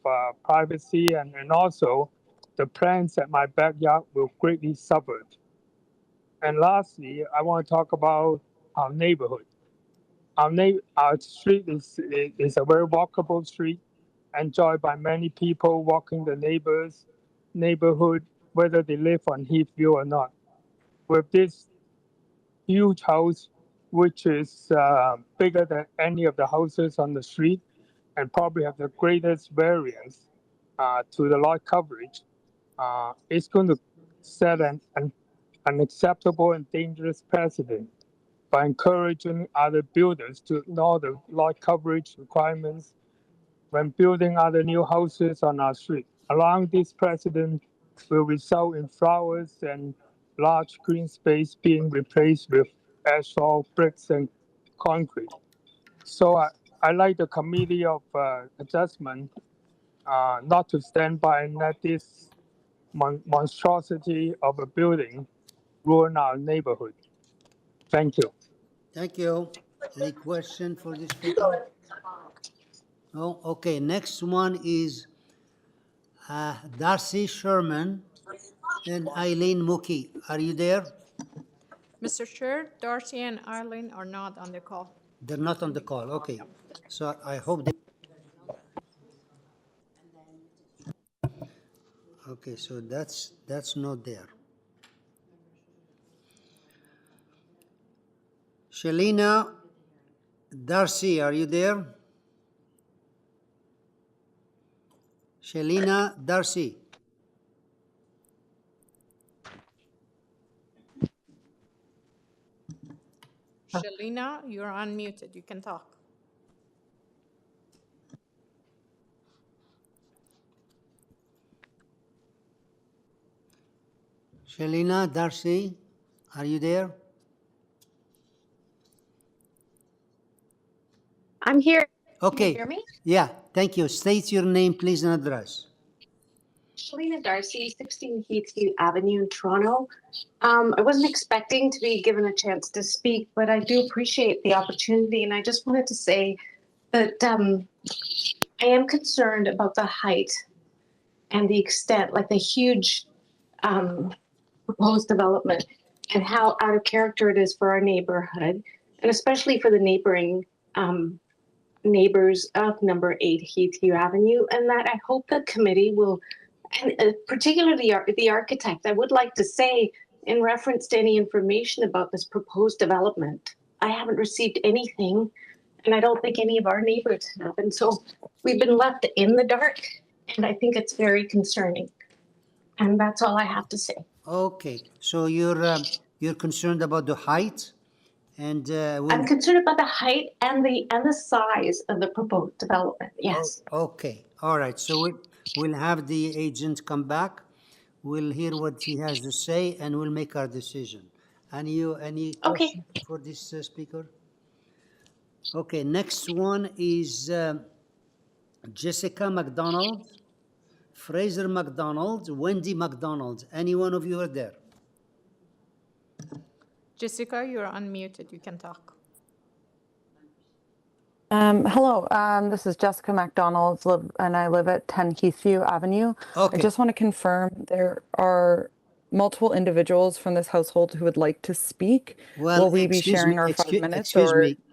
privacy, and also the plants at my backyard will greatly suffer. And lastly, I want to talk about our neighborhood. Our street is a very walkable street, enjoyed by many people walking the neighborhood, whether they live on Heathview or not. With this huge house, which is bigger than any of the houses on the street, and probably have the greatest variance to the lot coverage, it's going to set an unacceptable and dangerous precedent by encouraging other builders to ignore the lot coverage requirements when building other new houses on our street. Allowing this precedent will result in flowers and large green space being replaced with asphalt, bricks, and concrete. So I like the Committee of Adjustment not to stand by and let this monstrosity of a building ruin our neighborhood. Thank you. Thank you. Any question for this speaker? No? Okay, next one is Darcy Sherman and Eileen Mookie. Are you there? Mr. Chair, Darcy and Eileen are not on the call. They're not on the call. Okay. So I hope they... Okay, so that's not there. Shelina Darcy, are you there? Shelina Darcy. Shelina, you're unmuted. You can talk. Shelina Darcy, are you there? I'm here. Okay. Can you hear me? Yeah, thank you. State your name, please, and address. Shelina Darcy, 16 Heathview Avenue in Toronto. I wasn't expecting to be given a chance to speak, but I do appreciate the opportunity. And I just wanted to say that I am concerned about the height and the extent, like the huge proposed development, and how out of character it is for our neighborhood, and especially for the neighboring neighbors of number 8 Heathview Avenue. And that I hope the committee will, and particularly the architect, I would like to say, in reference to any information about this proposed development, I haven't received anything, and I don't think any of our neighbors have. And so we've been left in the dark, and I think it's very concerning. And that's all I have to say. Okay, so you're concerned about the height And I'm concerned about the height and the size of the proposed development. Yes. Okay, all right. So we'll have the agent come back. We'll hear what he has to say, and we'll make our decision. Any question for this speaker? Okay, next one is Jessica McDonald, Fraser McDonald, Wendy McDonald. Any one of you are there? Jessica, you're unmuted. You can talk. Hello, this is Jessica McDonald, and I live at 10 Heathview Avenue. Okay. I just want to confirm there are multiple individuals from this household who would like to speak. Well, will we be sharing our 5 minutes?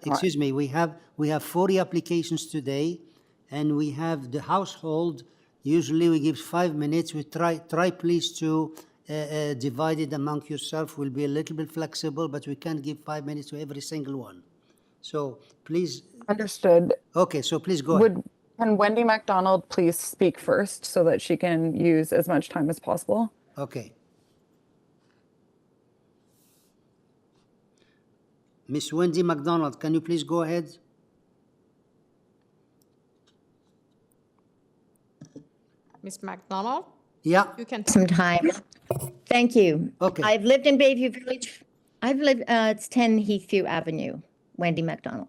Excuse me. We have 40 applications today, and we have the household. Usually we give 5 minutes. We try please to divide it among yourself. We'll be a little bit flexible, but we can't give 5 minutes to every single one. So please. Understood. Okay, so please go ahead. Can Wendy McDonald please speak first so that she can use as much time as possible? Okay. Miss Wendy McDonald, can you please go ahead? Ms. McDonald? Yeah. You can some time. Thank you. Okay. I've lived in Bayview Village. It's 10 Heathview Avenue, Wendy McDonald.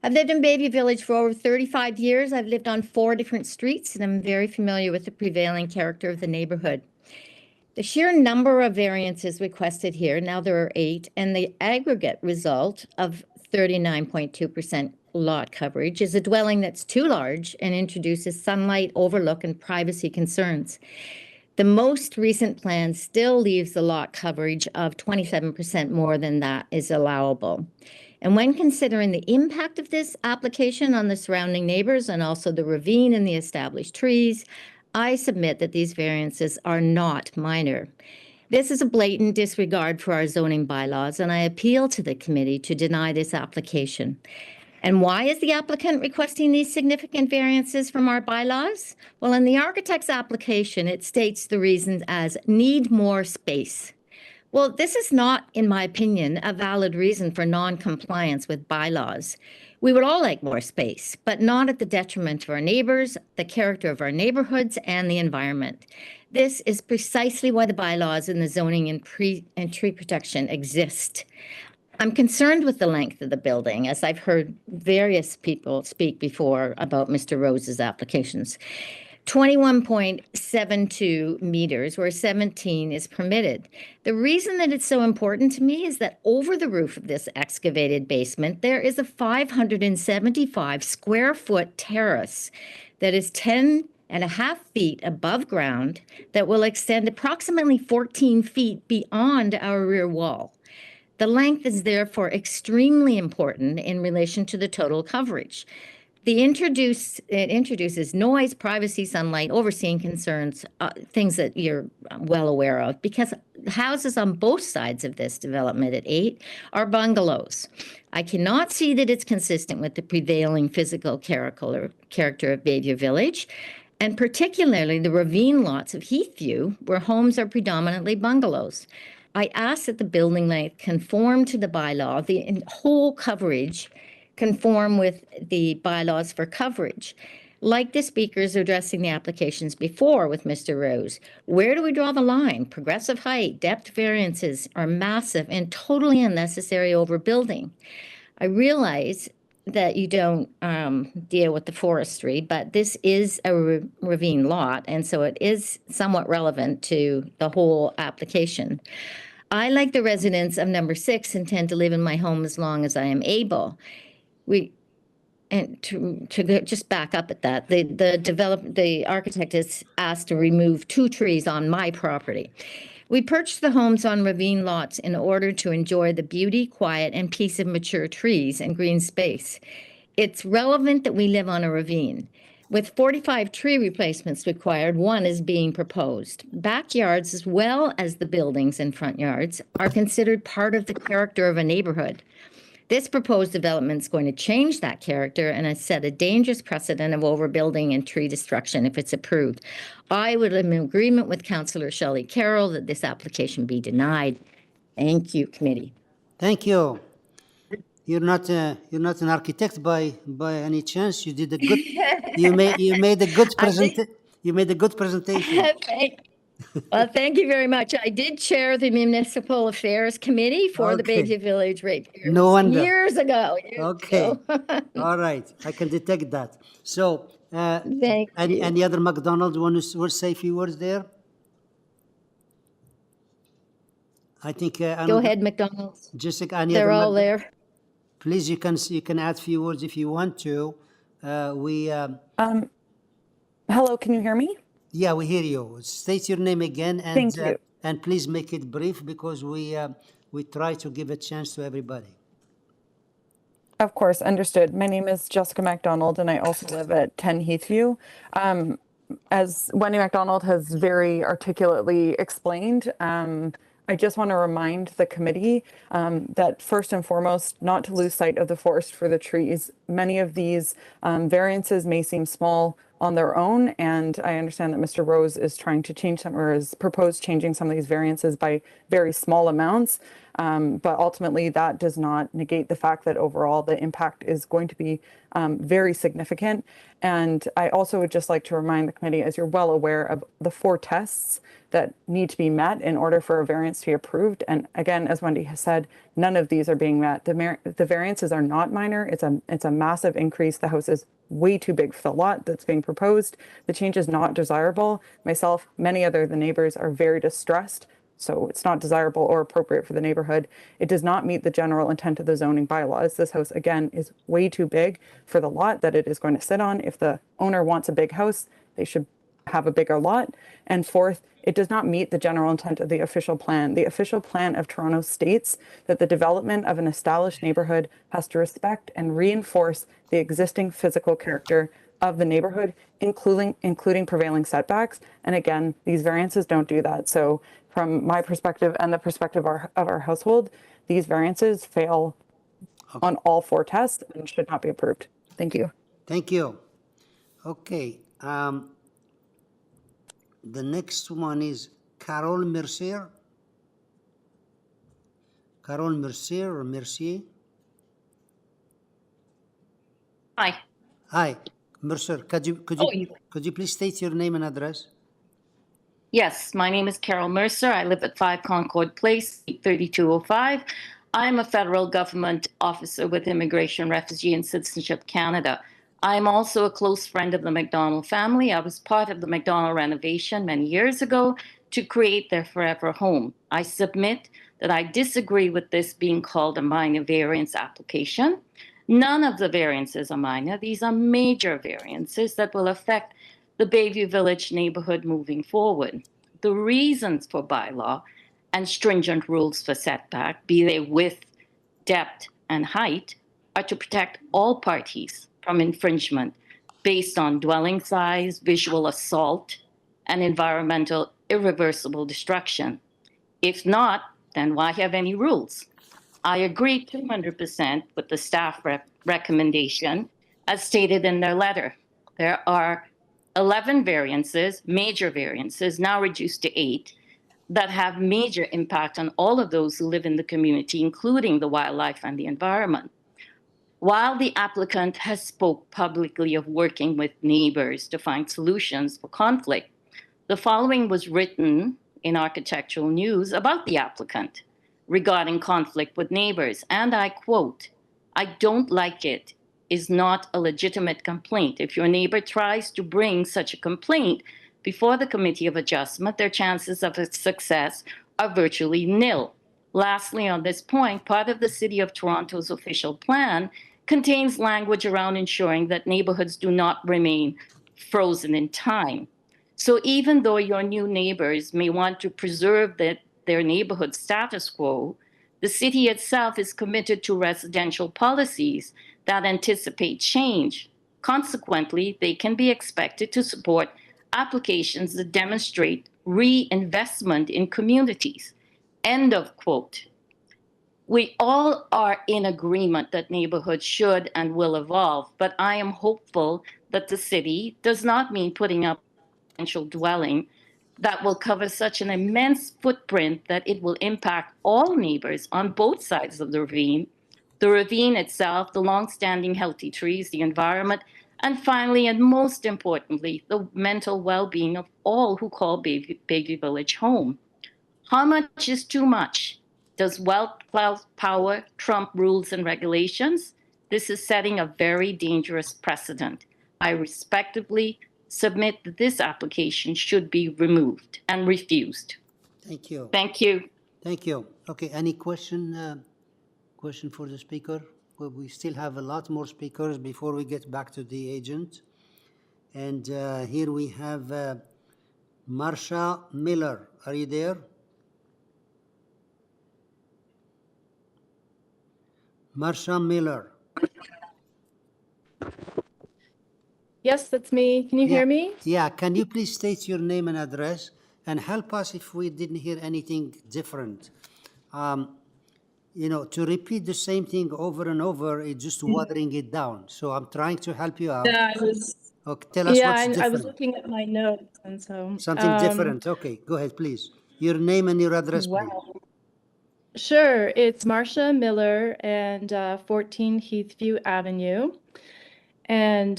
I've lived in Bayview Village for over 35 years. I've lived on 4 different streets, and I'm very familiar with the prevailing character of the neighborhood. The sheer number of variances requested here, now there are 8, and the aggregate result of 39.2% lot coverage is a dwelling that's too large and introduces sunlight, overlook, and privacy concerns. The most recent plan still leaves the lot coverage of 27% more than that is allowable. And when considering the impact of this application on the surrounding neighbors and also the ravine and the established trees, I submit that these variances are not minor. This is a blatant disregard for our zoning bylaws, and I appeal to the committee to deny this application. And why is the applicant requesting these significant variances from our bylaws? Well, in the architect's application, it states the reasons as need more space. Well, this is not, in my opinion, a valid reason for non-compliance with bylaws. We would all like more space, but not at the detriment of our neighbors, the character of our neighborhoods, and the environment. This is precisely why the bylaws and the zoning and tree protection exist. I'm concerned with the length of the building, as I've heard various people speak before about Mr. Rose's applications. 21.72 meters, where 17 is permitted. The reason that it's so important to me is that over the roof of this excavated basement, there is a 575 square foot terrace that is 10.5 feet above ground that will extend approximately 14 feet beyond our rear wall. The length is therefore extremely important in relation to the total coverage. It introduces noise, privacy, sunlight, overseeing concerns, things that you're well aware of, because houses on both sides of this development at 8 are bungalows. I cannot see that it's consistent with the prevailing physical character of Bayview Village, and particularly the ravine lots of Heathview, where homes are predominantly bungalows. I ask that the building length conform to the bylaw, the whole coverage conform with the bylaws for coverage. Like the speakers addressing the applications before with Mr. Rose, where do we draw the line? Progressive height, depth variances are massive and totally unnecessary overbuilding. I realize that you don't deal with the forestry, but this is a ravine lot, and so it is somewhat relevant to the whole application. I, like the residents of number 6, intend to live in my home as long as I am able. Just back up at that, the architect is asked to remove 2 trees on my property. We purchased the homes on ravine lots in order to enjoy the beauty, quiet, and peace of mature trees and green space. It's relevant that we live on a ravine. With 45 tree replacements required, 1 is being proposed. Backyards, as well as the buildings and front yards, are considered part of the character of a neighborhood. This proposed development is going to change that character and has set a dangerous precedent of overbuilding and tree destruction if it's approved. I would am in agreement with Councillor Shelley Carroll that this application be denied. Thank you, committee. Thank you. You're not an architect by any chance. You did a good. you made a good presentation. Well, thank you very much. I did chair the Municipal Affairs Committee for the Okay. Bayview Village ratepayers No wonder. years ago. Okay. All right. I can detect that. So, Thank you. any other McDonald's want to say a few words there? I think. Go ahead, McDonald's. Jessica, any They're other all there. Please, you can add a few words if you want to. Hello, can you hear me? Yeah, we hear you. State your name again, and Thank you. And please make it brief because we try to give a chance to everybody. Of course, understood. My name is Jessica MacDonald, and I also live at 10 Heathview. As Wendy MacDonald has very articulately explained, I just want to remind the committee that first and foremost, not to lose sight of the forest for the trees. Many of these variances may seem small on their own, and I understand that Mr. Rose is trying to change some, or has proposed changing some of these variances by very small amounts. But ultimately, that does not negate the fact that overall the impact is going to be very significant. And I also would just like to remind the committee, as you're well aware, of the 4 tests that need to be met in order for a variance to be approved. And again, as Wendy has said, none of these are being met. The variances are not minor. It's a massive increase. The house is way too big for the lot that's being proposed. The change is not desirable. Myself, many other of the neighbors are very distressed. So it's not desirable or appropriate for the neighborhood. It does not meet the general intent of the zoning bylaws. This house, again, is way too big for the lot that it is going to sit on. If the owner wants a big house, they should have a bigger lot. And fourth, it does not meet the general intent of the official plan. The official plan of Toronto states that the development of an established neighborhood has to respect and reinforce the existing physical character of the neighborhood, including prevailing setbacks. And again, these variances don't do that. So from my perspective and the perspective of our household, these variances fail on all 4 tests and should not be approved. Thank you. Thank you. Okay. The next one is Carole Mercier. Carole Mercier or Mercier? Hi. Hi, Mercier. Could you please state your name and address? Yes, my name is Carol Mercer. I live at 5 Concord Place, 3205. I'm a federal government officer with Immigration, Refugee, and Citizenship Canada. I'm also a close friend of the McDonald family. I was part of the McDonald renovation many years ago to create their forever home. I submit that I disagree with this being called a minor variance application. None of the variances are minor. These are major variances that will affect the Bayview Village neighborhood moving forward. The reasons for bylaw and stringent rules for setback, be they width, depth, and height, are to protect all parties from infringement based on dwelling size, visual assault, and environmental irreversible destruction. If not, then why have any rules? I agree 200% with the staff recommendation as stated in their letter. There are 11 variances, major variances, now reduced to 8, that have major impact on all of those who live in the community, including the wildlife and the environment. While the applicant has spoke publicly of working with neighbors to find solutions for conflict, the following was written in Architectural News about the applicant regarding conflict with neighbors, and I quote, "I don't like it is not a legitimate complaint. If your neighbor tries to bring such a complaint before the Committee of Adjustment, their chances of success are virtually nil." Lastly, on this point, part of the City of Toronto's official plan contains language around ensuring that neighborhoods do not remain frozen in time. So even though your new neighbors may want to preserve their neighborhood status quo, the city itself is committed to residential policies that anticipate change. Consequently, they can be expected to support applications that demonstrate reinvestment in communities. End of quote. We all are in agreement that neighborhoods should and will evolve, but I am hopeful that the city does not mean putting up a residential dwelling that will cover such an immense footprint that it will impact all neighbors on both sides of the ravine, the ravine itself, the long-standing healthy trees, the environment, and finally, and most importantly, the mental well-being of all who call Bayview Village home. How much is too much? Does wealth, power trump rules and regulations? This is setting a very dangerous precedent. I respectfully submit that this application should be removed and refused. Thank you. Thank you. Thank you. Okay, any question for the speaker? Well, we still have a lot more speakers before we get back to the agent. And here we have Marsha Miller. Are you there? Marsha Miller. Yes, that's me. Can you hear me? Yeah, can you please state your name and address and help us if we didn't hear anything different? You know, to repeat the same thing over and over, it's just watering it down. So I'm trying to help you out. Yeah, I was. Okay, tell us what's different. I was looking at my notes, and so Something different. Okay, go ahead, please. Your name and your address, please. Sure, it's Marsha Miller and 14 Heathview Avenue. And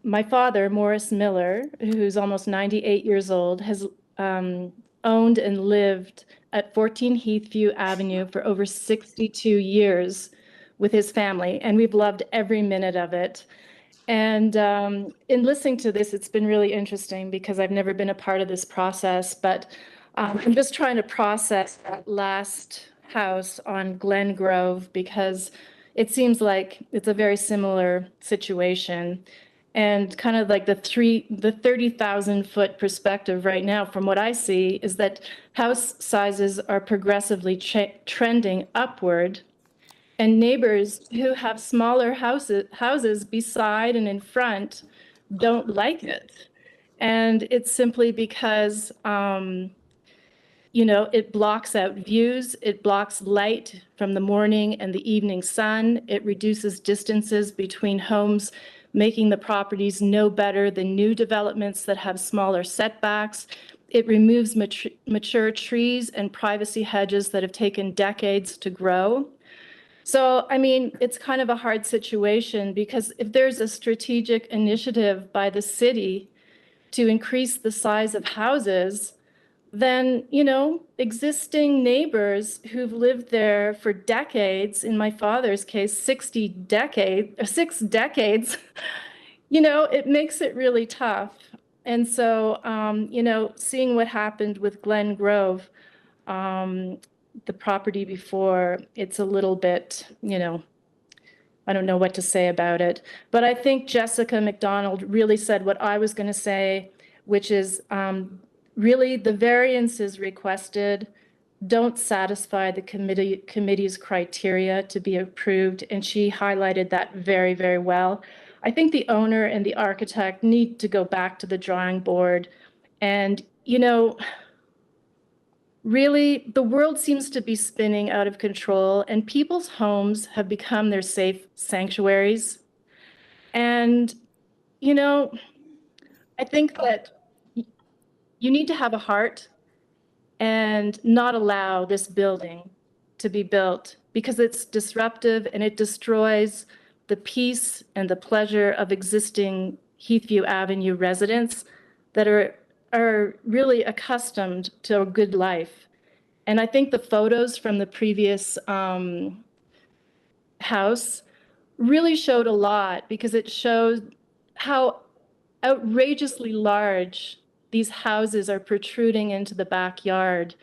my father, Morris Miller, who's almost 98 years old, has owned and lived at 14 Heathview Avenue for over 62 years with his family, and we've loved every minute of it. And in listening to this, it's been really interesting because I've never been a part of this process, but I'm just trying to process that last house on GLENGROVE because it seems like it's a very similar situation. And kind of like the 30,000 foot perspective right now, from what I see, is that house sizes are progressively trending upward, and neighbors who have smaller houses beside and in front don't like it. And it's simply because, you know, it blocks out views, it blocks light from the morning and the evening sun, it reduces distances between homes, making the properties no better than new developments that have smaller setbacks. It removes mature trees and privacy hedges that have taken decades to grow. So, I mean, it's kind of a hard situation because if there's a strategic initiative by the city to increase the size of houses, then, you know, existing neighbors who've lived there for decades, in my father's case, 6 decades, you know, it makes it really tough. And so, you know, seeing what happened with GLENGROVE, the property before, it's a little bit, you know, I don't know what to say about it. But I think Jessica McDonald really said what I was going to say, which is really the variances requested don't satisfy the committee's criteria to be approved. And she highlighted that very, very well. I think the owner and the architect need to go back to the drawing board. And, you know, really, the world seems to be spinning out of control, and people's homes have become their safe sanctuaries. And, you know, I think that you need to have a heart and not allow this building to be built because it's disruptive and it destroys the peace and the pleasure of existing Heathview Avenue residents that are really accustomed to a good life. And I think the photos from the previous house really showed a lot because it showed how outrageously large these houses are protruding into the backyard.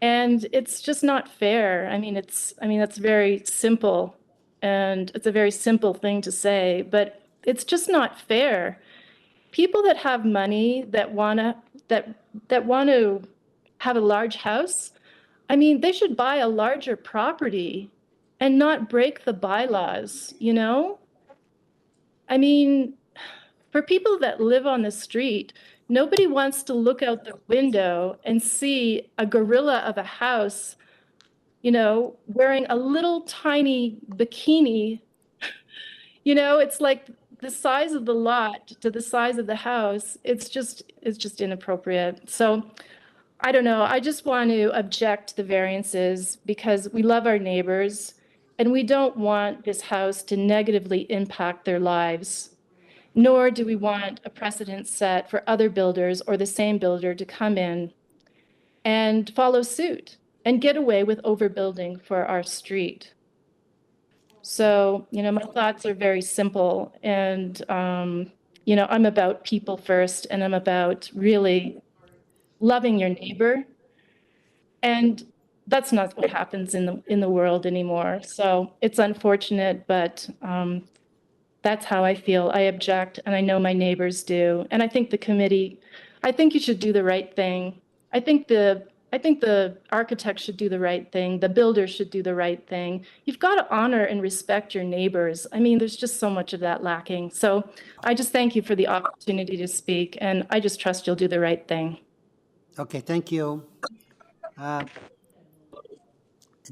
And it's just not fair. I mean, that's very simple, and it's a very simple thing to say, but it's just not fair. People that have money that want to have a large house, I mean, they should buy a larger property and not break the bylaws, you know? I mean, for people that live on the street, nobody wants to look out the window and see a gorilla of a house, you know, wearing a little tiny bikini. You know, it's like the size of the lot to the size of the house. It's just inappropriate. So I don't know. I just want to object to the variances because we love our neighbors And we don't want this house to negatively impact their lives, nor do we want a precedent set for other builders or the same builder to come in and follow suit and get away with overbuilding for our street. So, my thoughts are very simple. And, I'm about people first, and I'm about really loving your neighbor. And that's not what happens in the world anymore. So it's unfortunate, but that's how I feel. I object, and I know my neighbors do. And I think the committee, I think you should do the right thing. I think the architect should do the right thing. The builder should do the right thing. You've got to honor and respect your neighbors. I mean, there's just so much of that lacking. So I just thank you for the opportunity to speak, and I just trust you'll do the right thing. Okay, thank you.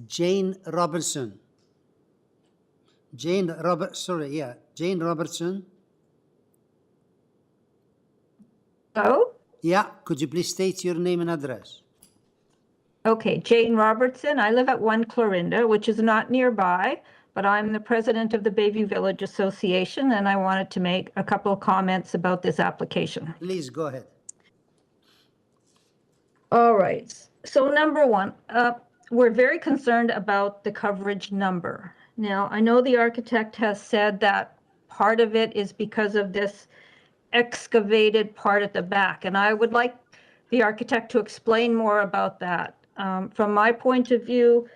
Jane Robertson. Jane Robertson. Hello? Yeah, could you please state your name and address? Okay, Jane Robertson. I live at 1 Clorinda, which is not nearby, but I'm the president of the Bayview Village Association, and I wanted to make a couple of comments about this application. Please go ahead. All right. So number one, we're very concerned about the coverage number. Now, I know the architect has said that part of it is because of this excavated part at the back, and I would like the architect to explain more about that. From my point of view,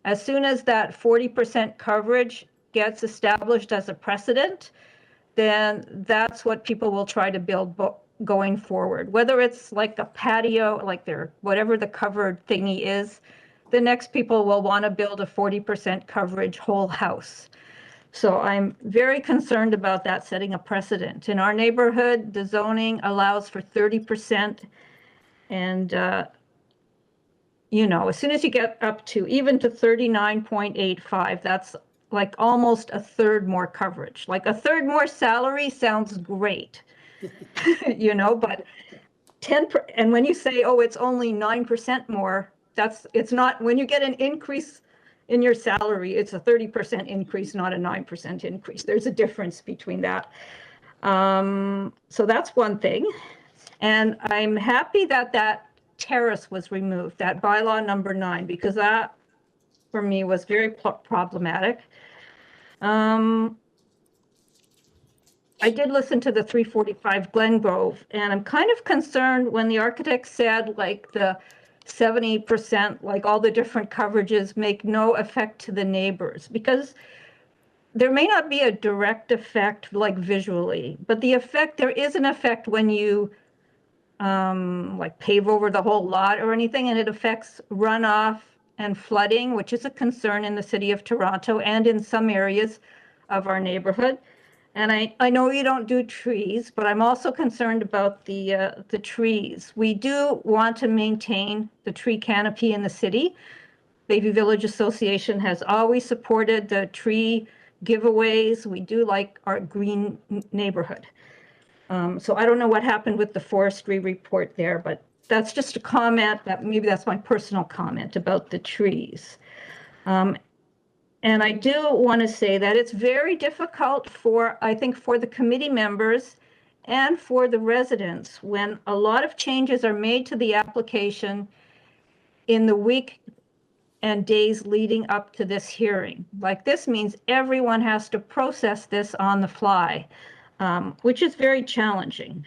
as soon as that 40% coverage gets established as a precedent, then that's what people will try to build going forward. Whether it's like a patio, like whatever the covered thingy is, the next people will want to build a 40% coverage whole house. So I'm very concerned about that setting a precedent. In our neighborhood, the zoning allows for 30%. And, as soon as you get up to even to 39.85, that's like almost a third more coverage. Like a third more salary sounds great, but 10%, and when you say, oh, it's only 9% more, it's not, when you get an increase in your salary, it's a 30% increase, not a 9% increase. There's a difference between that. So that's one thing. And I'm happy that terrace was removed, that bylaw number 9, because that for me was very problematic. I did listen to the 345 Glengrove, and I'm kind of concerned when the architect said like the 70%, like all the different coverages make no effect to the neighbors, because there may not be a direct effect like visually, but there is an effect when you like pave over the whole lot or anything, and it affects runoff and flooding, which is a concern in the city of Toronto and in some areas of our neighborhood. And I know you don't do trees, but I'm also concerned about the trees. We do want to maintain the tree canopy in the city. Bayview Village Association has always supported the tree giveaways. We do like our green neighborhood. So I don't know what happened with the forestry report there, but that's just a comment maybe that's my personal comment about the trees. And I do want to say that it's very difficult I think for the committee members and for the residents when a lot of changes are made to the application in the week and days leading up to this hearing. Like this means everyone has to process this on the fly, which is very challenging.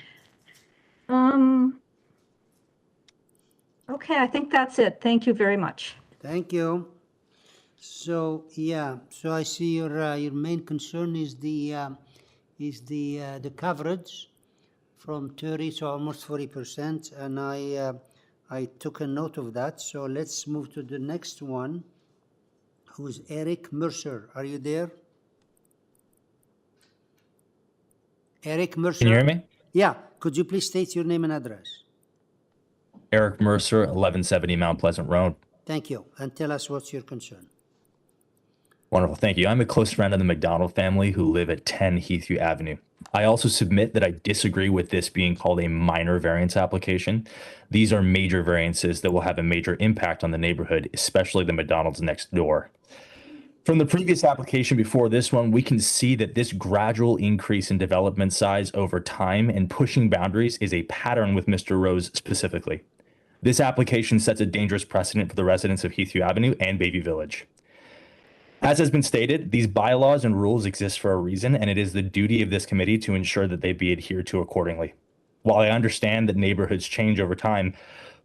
Okay, I think that's it. Thank you very much. Thank you. So I see your main concern is the coverage from 30 to almost 40%, and I took a note of that. So let's move to the next one, who is Eric Mercer. Are you there? Eric Mercer. Can you hear me? Yeah. Could you please state your name and address? Eric Mercer, 1170 Mount Pleasant Road. Thank you. And tell us what's your concern. Wonderful, thank you. I'm a close friend of the McDonald family who live at 10 Heathview Avenue. I also submit that I disagree with this being called a minor variance application. These are major variances that will have a major impact on the neighborhood, especially the McDonald's next door. From the previous application before this one, we can see that this gradual increase in development size over time and pushing boundaries is a pattern with Mr. Rose specifically. This application sets a dangerous precedent for the residents of Heathview Avenue and Bayview Village. As has been stated, these bylaws and rules exist for a reason, and it is the duty of this committee to ensure that they be adhered to accordingly. While I understand that neighborhoods change over time,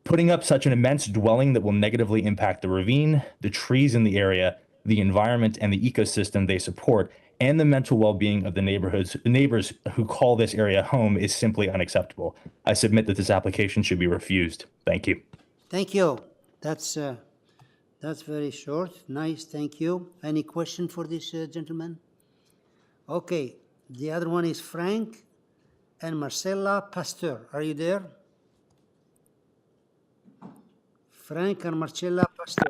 putting up such an immense dwelling that will negatively impact the ravine, the trees in the area, the environment and the ecosystem they support, and the mental well-being of the neighbors who call this area home is simply unacceptable. I submit that this application should be refused. Thank you. Thank you. That's very short. Nice. Thank you. Any question for this gentleman? Okay. The other one is Frank and Marcella Pasteur. Are you there? Frank and Marcella Pasteur.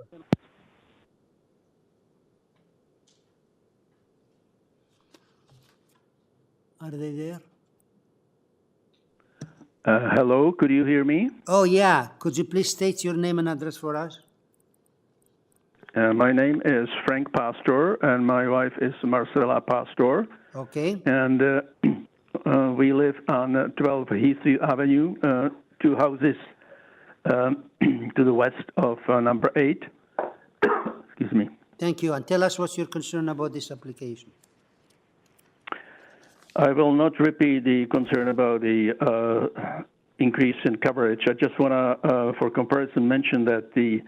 Are they there? Hello, could you hear me? Oh, yeah. Could you please state your name and address for us? My name is Frank Pastor, and my wife is Marcella Pastor. Okay. And we live on 12 Heathview Avenue, two houses to the west of number 8. Excuse me. Thank you. And tell us what's your concern about this application. I will not repeat the concern about the increase in coverage. I just want to, for comparison, mention that the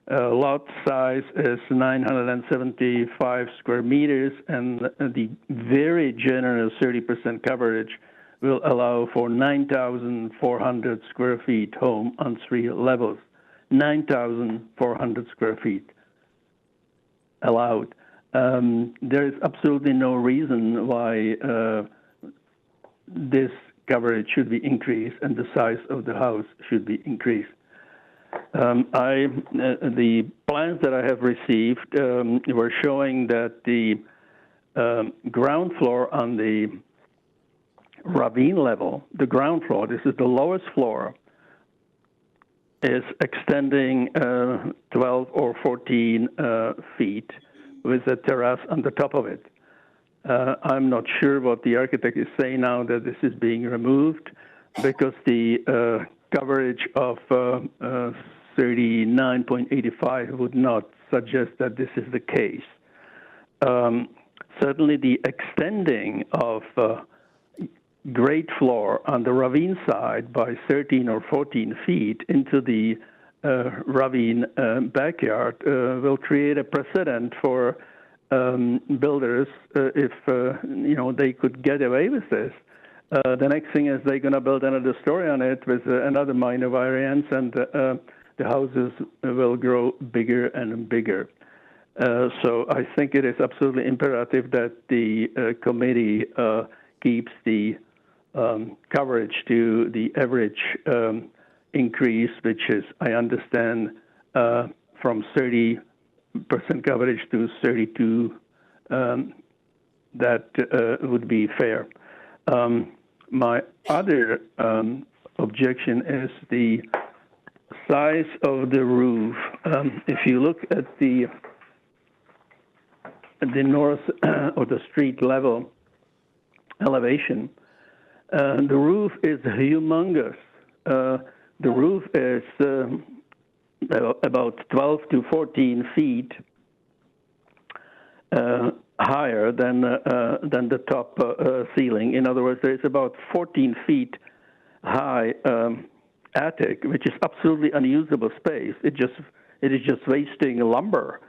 lot size is 975 square meters, and the very generous 30% coverage will allow for 9,400 square feet home on 3 levels. 9,400 square feet allowed. There is absolutely no reason why this coverage should be increased and the size of the house should be increased. The plans that I have received were showing that the ground floor on the ravine level, the ground floor, this is the lowest floor, is extending 12 or 14 feet with a terrace on the top of it. I'm not sure what the architect is saying now that this is being removed, because the coverage of 39.85 would not suggest that this is the case. Certainly the extending of grade floor on the ravine side by 13 or 14 feet into the ravine backyard will create a precedent for builders if they could get away with this. The next thing is they're going to build another story on it with another minor variance, and the houses will grow bigger and bigger. So I think it is absolutely imperative that the committee keeps the coverage to the average increase, which is, I understand, from 30% coverage to 32. That would be fair. My other objection is the size of the roof. If you look at the north or the street level elevation, the roof is humongous. The roof is about 12 to 14 feet higher than the top ceiling. In other words, there is about 14 feet high attic, which is absolutely unusable space. It is just wasting lumber,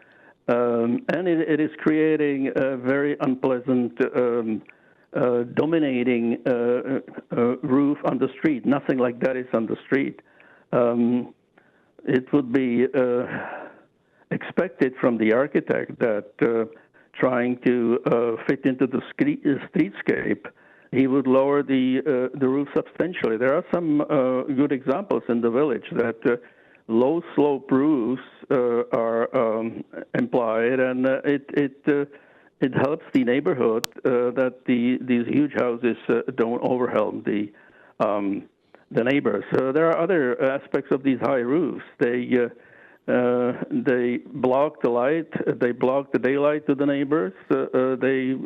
and it is creating a very unpleasant dominating roof on the street. Nothing like that is on the street. It would be expected from the architect that trying to fit into the streetscape, he would lower the roof substantially. There are some good examples in the village that low slope roofs are implied, and it helps the neighborhood that these huge houses don't overwhelm the neighbors. There are other aspects of these high roofs. They They block the light, they block the daylight to the neighbors, they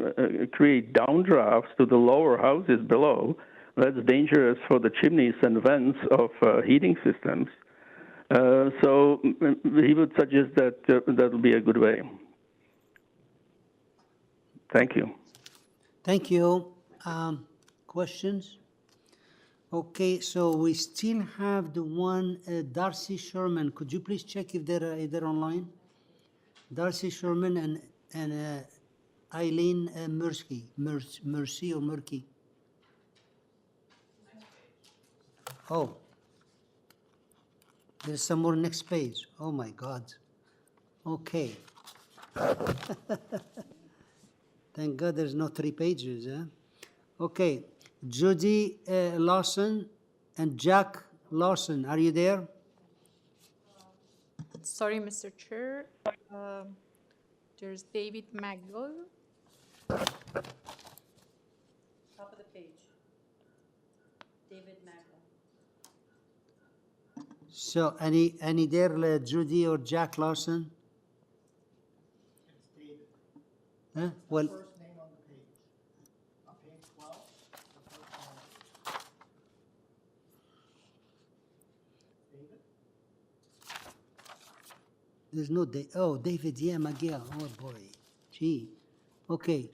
create downdrafts to the lower houses below. That's dangerous for the chimneys and vents of heating systems. So he would suggest that that would be a good way. Thank you. Thank you. Questions? Okay, so we still have the one, Darcy Sherman. Could you please check if they're online? Darcy Sherman and Eileen Mercy or Murky. Oh, there's some more next page. Oh my God. Okay. Thank God there's no 3 pages, huh? Okay, Judy Lawson and Jack Lawson, are you there? Sorry, Mr. Chair. There's David McGill. Top of the page. David McCollum. So any there, Judy or Jack Lawson? Huh? Well, First name on the page. On page 12, the first name. David? there's no David, yeah, McGill. Oh boy, gee. Okay,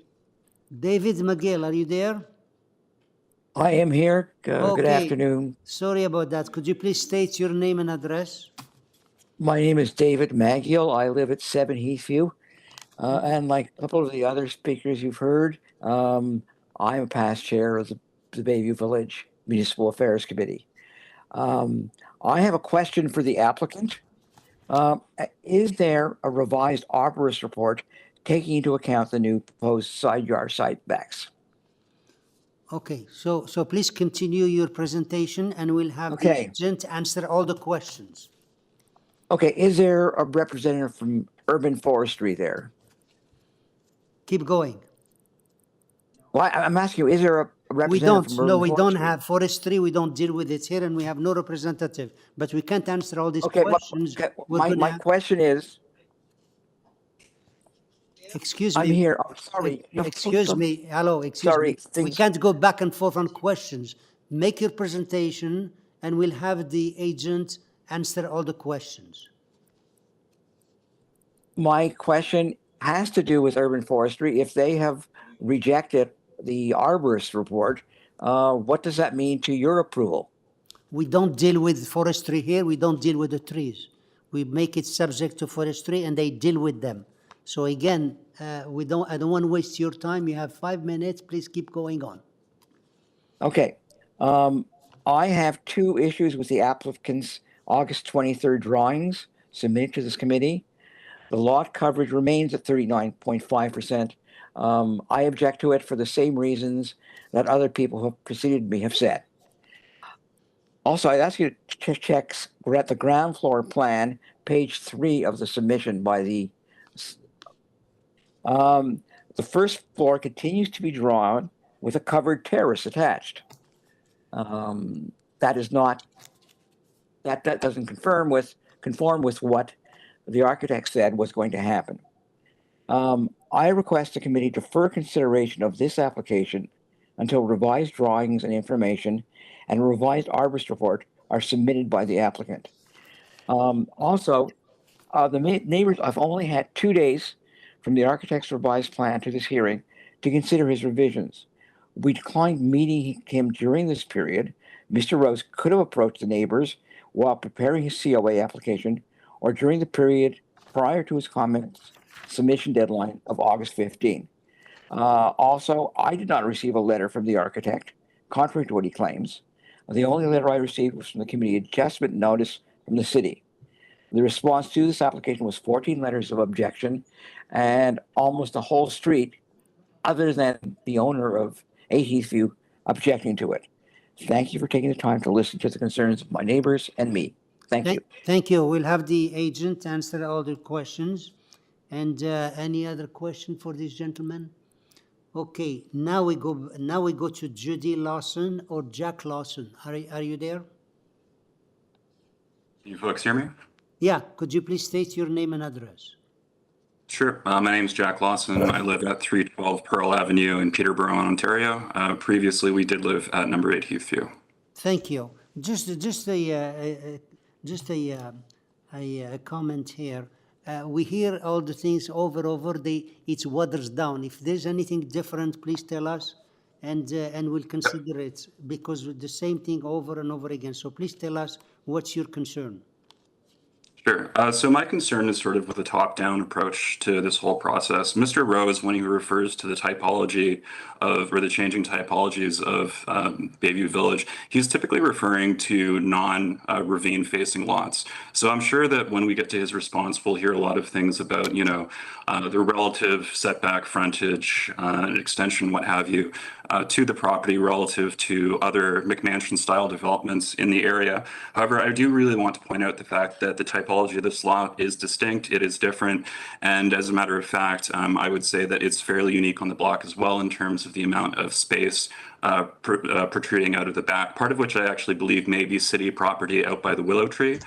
David McGill, are you there? I am here. Good Okay. afternoon. Sorry about that. Could you please state your name and address? My name is David Magill. I live at 7 Heathview. And like a couple of the other speakers you've heard, I'm a past chair of the Bayview Village Municipal Affairs Committee. I have a question for the applicant. Is there a revised arborist report taking into account the new proposed side yard setbacks? Okay, so please continue your presentation and we'll have the agent answer all the questions. Okay, is there a representative from Urban Forestry there? Keep going. Well, I'm asking you, is there a representative from Urban we Forestry? don't have forestry, we don't deal with it here and we have no representative, but we can't answer all these questions. My question is, excuse me. I'm here. I'm sorry. Excuse me. Hello, excuse Sorry, me. We can't go back and forth on questions. Make your presentation and we'll have the agent answer all the questions. My question has to do with urban forestry. If they have rejected the arborist report, what does that mean to your approval? We don't deal with forestry here. We don't deal with the trees. We make it subject to forestry and they deal with them. So again, I don't want to waste your time. You have 5 minutes. Please keep going on. Okay. I have 2 issues with the applicant's August 23rd drawings submitted to this committee. The lot coverage remains at 39.5%. I object to it for the same reasons that other people who have preceded me have said. Also, I'd ask you to check, we're at the ground floor plan, page 3 of the submission by the first floor continues to be drawn with a covered terrace attached. That is not, that doesn't conform with what the architect said was going to happen. I request the committee defer consideration of this application until revised drawings and information and a revised arborist report are submitted by the applicant. Also, the neighbors, I've only had 2 days from the architect's revised plan to this hearing to consider his revisions. We declined meeting him during this period. Mr. Rose could have approached the neighbors while preparing his COA application or during the period prior to his comments submission deadline of August 15. Also, I did not receive a letter from the architect, contrary to what he claims. The only letter I received was from the community adjustment notice from the city. The response to this application was 14 letters of objection and almost the whole street, other than the owner of 8 Heathview, objecting to it. Thank you for taking the time to listen to the concerns of my neighbors and me. Thank you. Thank you. We'll have the agent answer all the questions. And any other question for this gentleman? Okay, now we go to Judy Lawson or Jack Lawson. Are you there? Can you folks hear me? Yeah, could you please state your name and address? Sure. My name is Jack Lawson. I live at 312 Pearl Avenue in Peterborough, Ontario. Previously, we did live at number 8 Heathview. Thank you. Just a comment here. We hear all the things over. It waters down. If there's anything different, please tell us, and we'll consider it, because the same thing over and over again. So please tell us what's your concern. Sure. So my concern is sort of with a top-down approach to this whole process. Mr. Rose, when he refers to the typology of, or the changing typologies of Bayview Village, he's typically referring to non-ravine facing lots. So I'm sure that when we get to his response, we'll hear a lot of things about, you know, the relative setback, frontage, extension, what have you, to the property relative to other McMansion-style developments in the area. However, I do really want to point out the fact that the typology of this lot is distinct, it is different, and as a matter of fact, I would say that it's fairly unique on the block as well in terms of the amount of space protruding out of the back, part of which I actually believe may be city property out by the willow tree.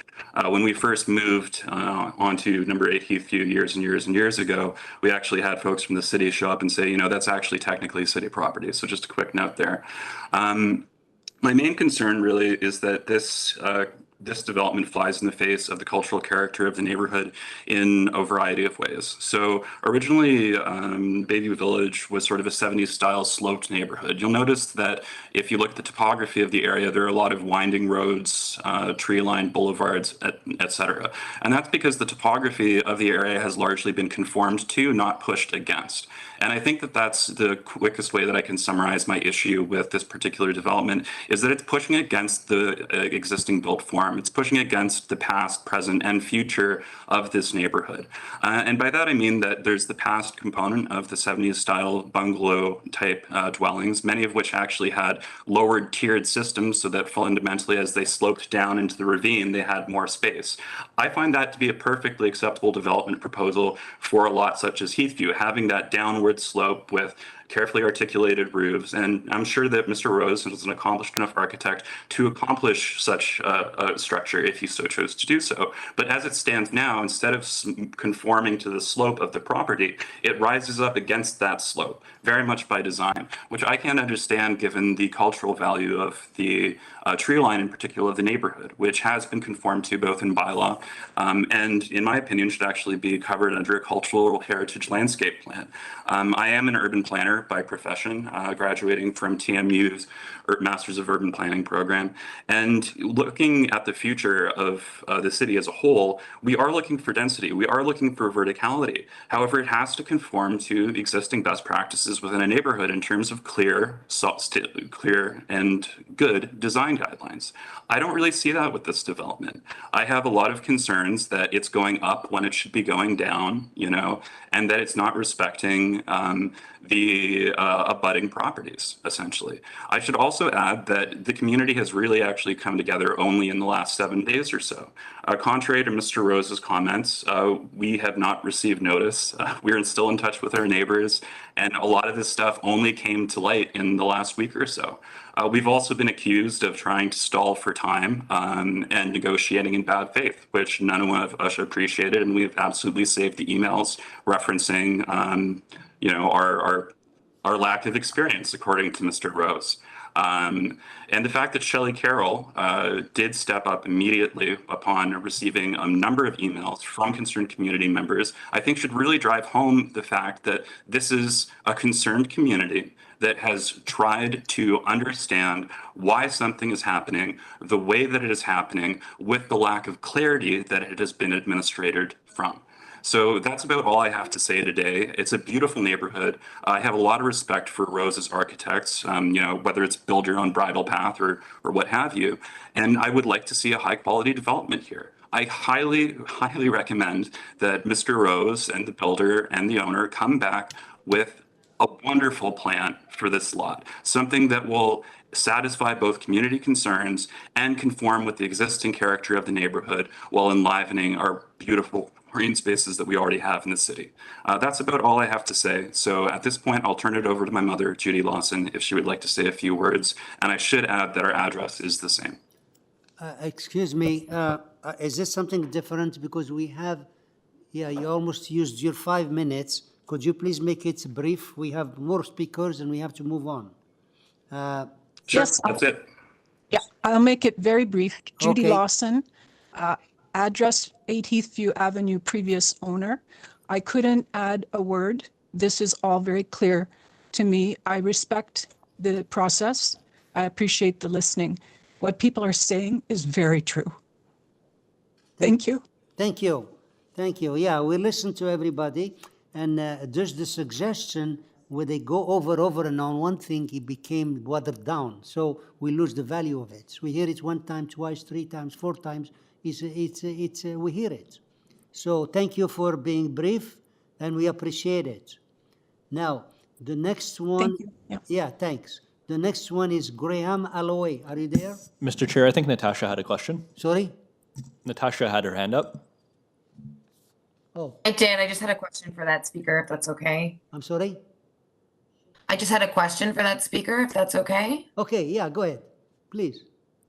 When we first moved onto number 8 Heathview years and years and years ago, we actually had folks from the city show up and say, you know, that's actually technically city property. So just a quick note there. My main concern really is that this development flies in the face of the cultural character of the neighborhood in a variety of ways. So originally, Bayview Village was sort of a 70s style sloped neighborhood. You'll notice that if you look at the topography of the area, there are a lot of winding roads, tree-lined boulevards, etc. And that's because the topography of the area has largely been conformed to, not pushed against. And I think that that's the quickest way that I can summarize my issue with this particular development, is that it's pushing against the existing built form. It's pushing against the past, present, and future of this neighborhood. And by that, I mean that there's the past component of the 70s style bungalow type dwellings, many of which actually had lowered tiered systems so that fundamentally as they sloped down into the ravine, they had more space. I find that to be a perfectly acceptable development proposal for a lot such as Heathview, having that downward slope with carefully articulated roofs, and I'm sure that Mr. Rose is an accomplished enough architect to accomplish such a structure if he so chose to do so. But as it stands now, instead of conforming to the slope of the property, it rises up against that slope, very much by design, which I can't understand given the cultural value of the tree line, in particular of the neighborhood, which has been conformed to both in bylaw and, in my opinion, should actually be covered under a cultural heritage landscape plan. I am an urban planner by profession, graduating from TMU's Masters of Urban Planning program. And looking at the future of the city as a whole, we are looking for density. We are looking for verticality. However, it has to conform to the existing best practices within a neighborhood in terms of clear and good design guidelines. I don't really see that with this development. I have a lot of concerns that it's going up when it should be going down, you know, and that it's not respecting the abutting properties, essentially. I should also add that the community has really actually come together only in the last 7 days or so. Contrary to Mr. Rose's comments, we have not received notice. We're still in touch with our neighbors, and a lot of this stuff only came to light in the last week or so. We've also been accused of trying to stall for time and negotiating in bad faith, which none of us appreciated, and we've absolutely saved the emails referencing you know, our lack of experience, according to Mr. Rose. And the fact that Shelley Carroll did step up immediately upon receiving a number of emails from concerned community members, I think should really drive home the fact that this is a concerned community that has tried to understand why something is happening, the way that it is happening, with the lack of clarity that it has been administered from. So that's about all I have to say today. It's a beautiful neighborhood. I have a lot of respect for Rose's architects, you know, whether it's build your own bridle path or what have you. And I would like to see a high quality development here. I highly, highly recommend that Mr. Rose and the builder and the owner come back with a wonderful plan for this lot, something that will satisfy both community concerns and conform with the existing character of the neighborhood while enlivening our beautiful green spaces that we already have in the city. That's about all I have to say. So at this point, I'll turn it over to my mother, Judy Lawson, if she would like to say a few words. And I should add that our address is the same. Excuse me, is this something different? Because we have, yeah, you almost used your 5 minutes. Could you please make it brief? We have more speakers and we have to move on. Sure, Yes, that's it. Yeah, I'll make it very brief. Judy Okay. Lawson, address 8 Heathview Avenue, previous owner. I couldn't add a word. This is all very clear to me. I respect the process. I appreciate the listening. What people are saying is very true. Thank you. Thank you. Thank you. Yeah, we listen to everybody. And just the suggestion where they go over and on one thing, it became watered down. So we lose the value of it. We hear it 1 time, twice, 3 times, 4 times. We hear it. So thank you for being brief, and we appreciate it. Now, the next one. Thank you. Yeah, thanks. The next one is Graham Alloway. Are you there? Mr. Chair, I think Natasha had a question. Sorry? Natasha had her hand up. Oh, I did. I just had a question for that speaker, if that's okay. I'm sorry? I just had a question for that speaker, if that's okay. Okay, yeah, go ahead, please.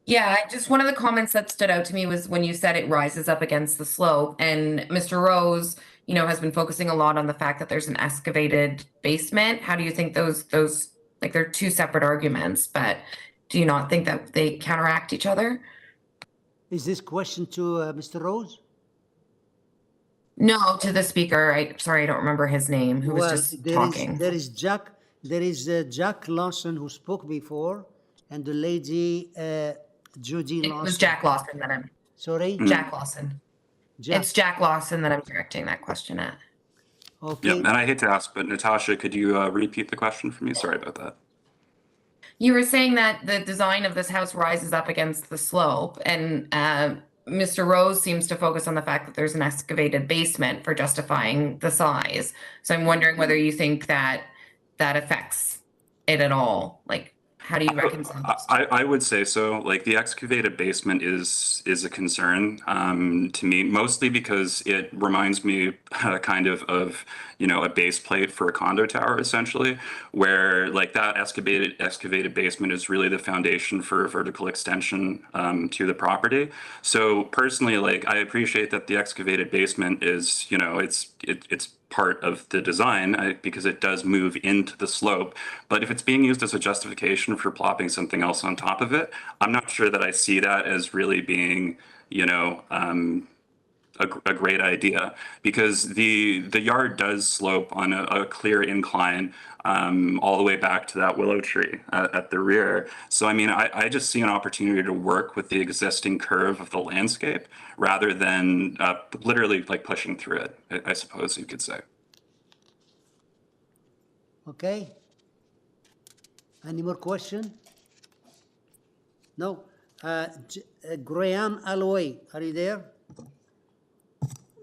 Yeah, just one of the comments that stood out to me was when you said it rises up against the slope. And Mr. Rose, you know, has been focusing a lot on the fact that there's an excavated basement. How do you think those like they're 2 separate arguments, but do you not think that they counteract each other? Is this question to Mr. Rose? No, to the speaker. Sorry, I don't remember his name, who was just talking. There is Jack Lawson who spoke before, and the lady Judy Lawson. It was Jack Lawson that I'm. Sorry? Jack Lawson. It's Jack Lawson that I'm directing that question at. Okay. Yeah, and I hate to ask, but Natasha, could you repeat the question for me? Sorry about that. You were saying that the design of this house rises up against the slope, and Mr. Rose seems to focus on the fact that there's an excavated basement for justifying the size. So I'm wondering whether you think that affects it at all. Like, how do you reconcile this? I would say so. Like, the excavated basement is a concern to me, mostly because it reminds me kind of you know, a base plate for a condo tower, essentially, where like that excavated basement is really the foundation for vertical extension to the property. So personally, like, I appreciate that the excavated basement is, you know, it's part of the design because it does move into the slope. But if it's being used as a justification for plopping something else on top of it, I'm not sure that I see that as really being, you know, a great idea, because the yard does slope on a clear incline all the way back to that willow tree at the rear. So, I mean, I just see an opportunity to work with the existing curve of the landscape rather than literally like pushing through it, I suppose you could say. Okay. Any more question? No. Graham Alloway, are you there?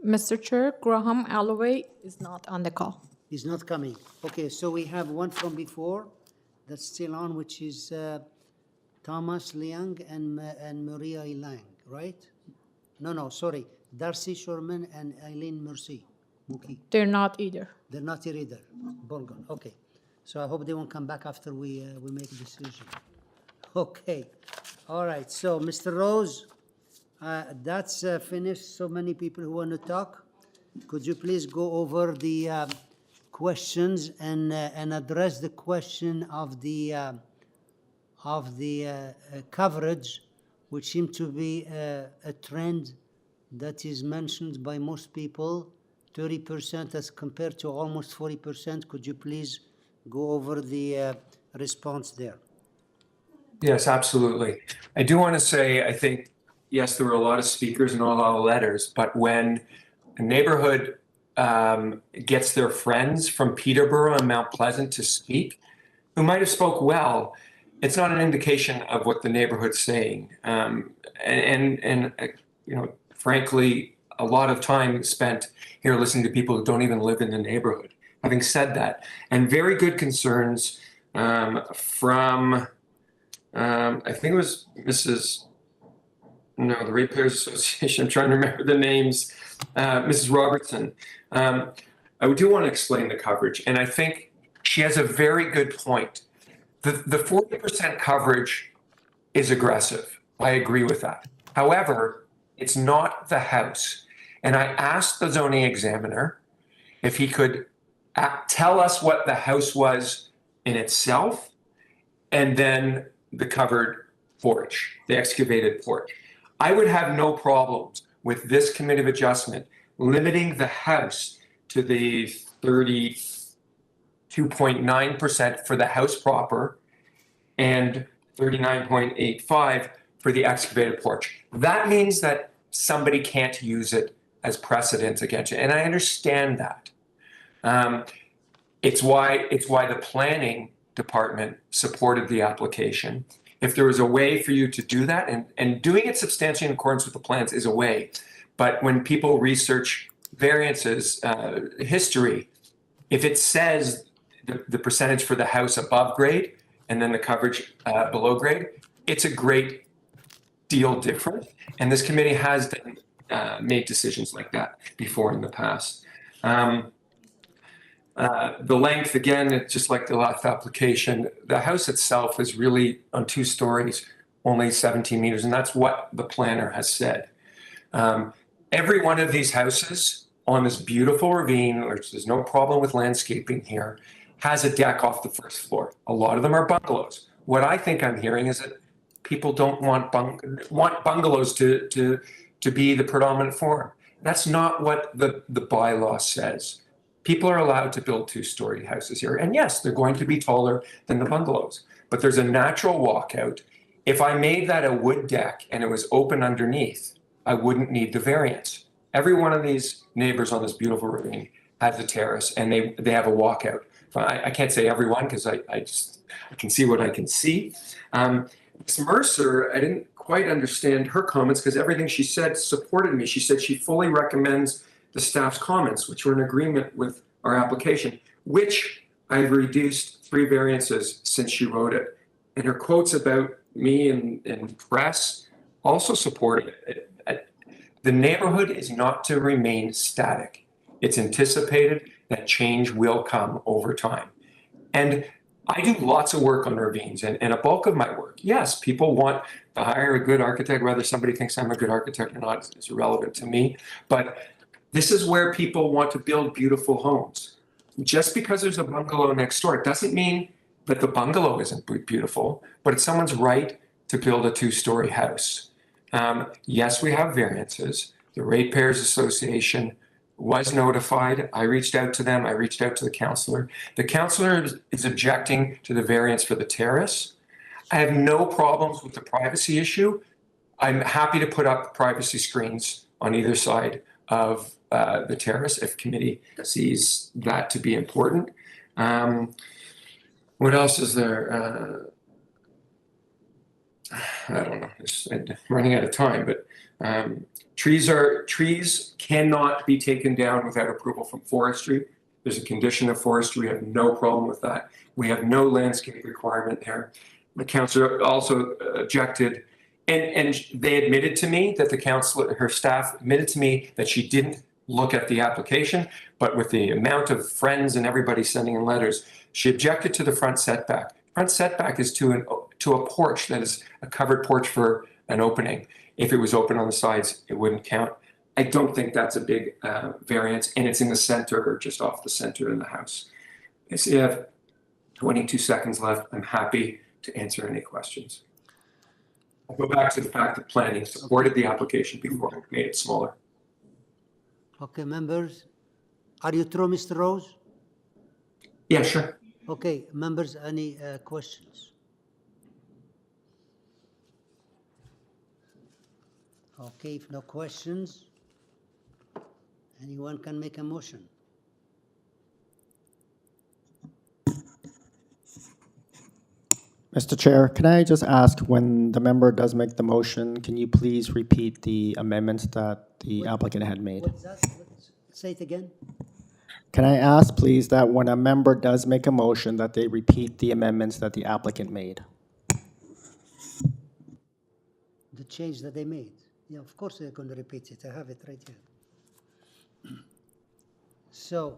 Mr. Chair, Graham Alloway is not on the call. He's not coming. Okay, so we have one from before that's still on, which is Thomas Liang and Maria Lang, right? No, sorry. Darcy Sherman and Eileen Muki. They're not either. They're not here either. Bolgon. Okay. So I hope they won't come back after we make a decision. Okay. All right. So, Mr. Rose, that's finished. So many people who want to talk. Could you please go over the questions and address the question of the coverage, which seemed to be a trend that is mentioned by most people, 30% as compared to almost 40%. Could you please go over the response there? Yes, absolutely. I do want to say, I think, yes, there were a lot of speakers and a lot of letters, but when a neighborhood gets their friends from Peterborough and Mount Pleasant to speak, who might have spoke well, it's not an indication of what the neighborhood's saying. And you know, frankly, a lot of time spent here listening to people who don't even live in the neighborhood. Having said that, and very good concerns from, I think it was the Ratepayers Association, I'm trying to remember the names, Mrs. Robertson. I do want to explain the coverage, and I think she has a very good point. The 40% coverage is aggressive. I agree with that. However, it's not the house. And I asked the zoning examiner if he could tell us what the house was in itself, and then the covered porch, the excavated porch. I would have no problems with this committee of adjustment limiting the house to the 32.9% for the house proper and 39.85 for the excavated porch. That means that somebody can't use it as precedent against it, and I understand that. It's why the planning department supported the application. If there was a way for you to do that, and doing it substantially in accordance with the plans is a way, but when people research variances, history, if it says the percentage for the house above grade and then the coverage below grade, it's a great deal different. And this committee has made decisions like that before in the past. The length, again, it's just like the last application, the house itself is really on 2 stories, only 17 meters, and that's what the planner has said. Every one of these houses on this beautiful ravine, which there's no problem with landscaping here, has a deck off the first floor. A lot of them are bungalows. What I think I'm hearing is that people don't want bungalows to be the predominant form. That's not what the bylaw says. People are allowed to build 2-story houses here. And yes, they're going to be taller than the bungalows, but there's a natural walkout. If I made that a wood deck and it was open underneath, I wouldn't need the variance. Every one of these neighbors on this beautiful ravine has a terrace and they have a walkout. I can't say everyone because I can see what I can see. Ms. Mercer, I didn't quite understand her comments because everything she said supported me. She said she fully recommends the staff's comments, which were in agreement with our application, which I've reduced 3 variances since she wrote it. And her quotes about me and press also supported it. The neighborhood is not to remain static. It's anticipated that change will come over time. And I do lots of work on ravines, and a bulk of my work, yes, people want to hire a good architect, whether somebody thinks I'm a good architect or not is irrelevant to me. But this is where people want to build beautiful homes. Just because there's a bungalow next door, it doesn't mean that the bungalow isn't beautiful, but it's someone's right to build a 2-story house. Yes, we have variances. The Ratepayers Association was notified. I reached out to them. I reached out to the councillor. The councillor is objecting to the variance for the terrace. I have no problems with the privacy issue. I'm happy to put up privacy screens on either side of the terrace if committee sees that to be important. What else is there? I don't know. I'm running out of time, but trees cannot be taken down without approval from forestry. There's a condition of forestry. We have no problem with that. We have no landscape requirement there. The councillor also objected, and they admitted to me that the councillor, her staff admitted to me that she didn't look at the application, but with the amount of friends and everybody sending in letters, she objected to the front setback. Front setback is to a porch that is a covered porch for an opening. If it was open on the sides, it wouldn't count. I don't think that's a big variance, and it's in the center or just off the center in the house. I see I have 22 seconds left. I'm happy to answer any questions. I'll go back to the fact that planning supported the application before we made it smaller. Okay, members, are you through, Mr. Rose? Yeah, sure. Okay, members, any questions? Okay, if no questions, anyone can make a motion. Mr. Chair, can I just ask, when the member does make the motion, can you please repeat the amendments that the applicant had made? What's that? Say it again. Can I ask, please, that when a member does make a motion, that they repeat the amendments that the applicant made? The change that they made. Yeah, of course they're going to repeat it. I have it right here. So,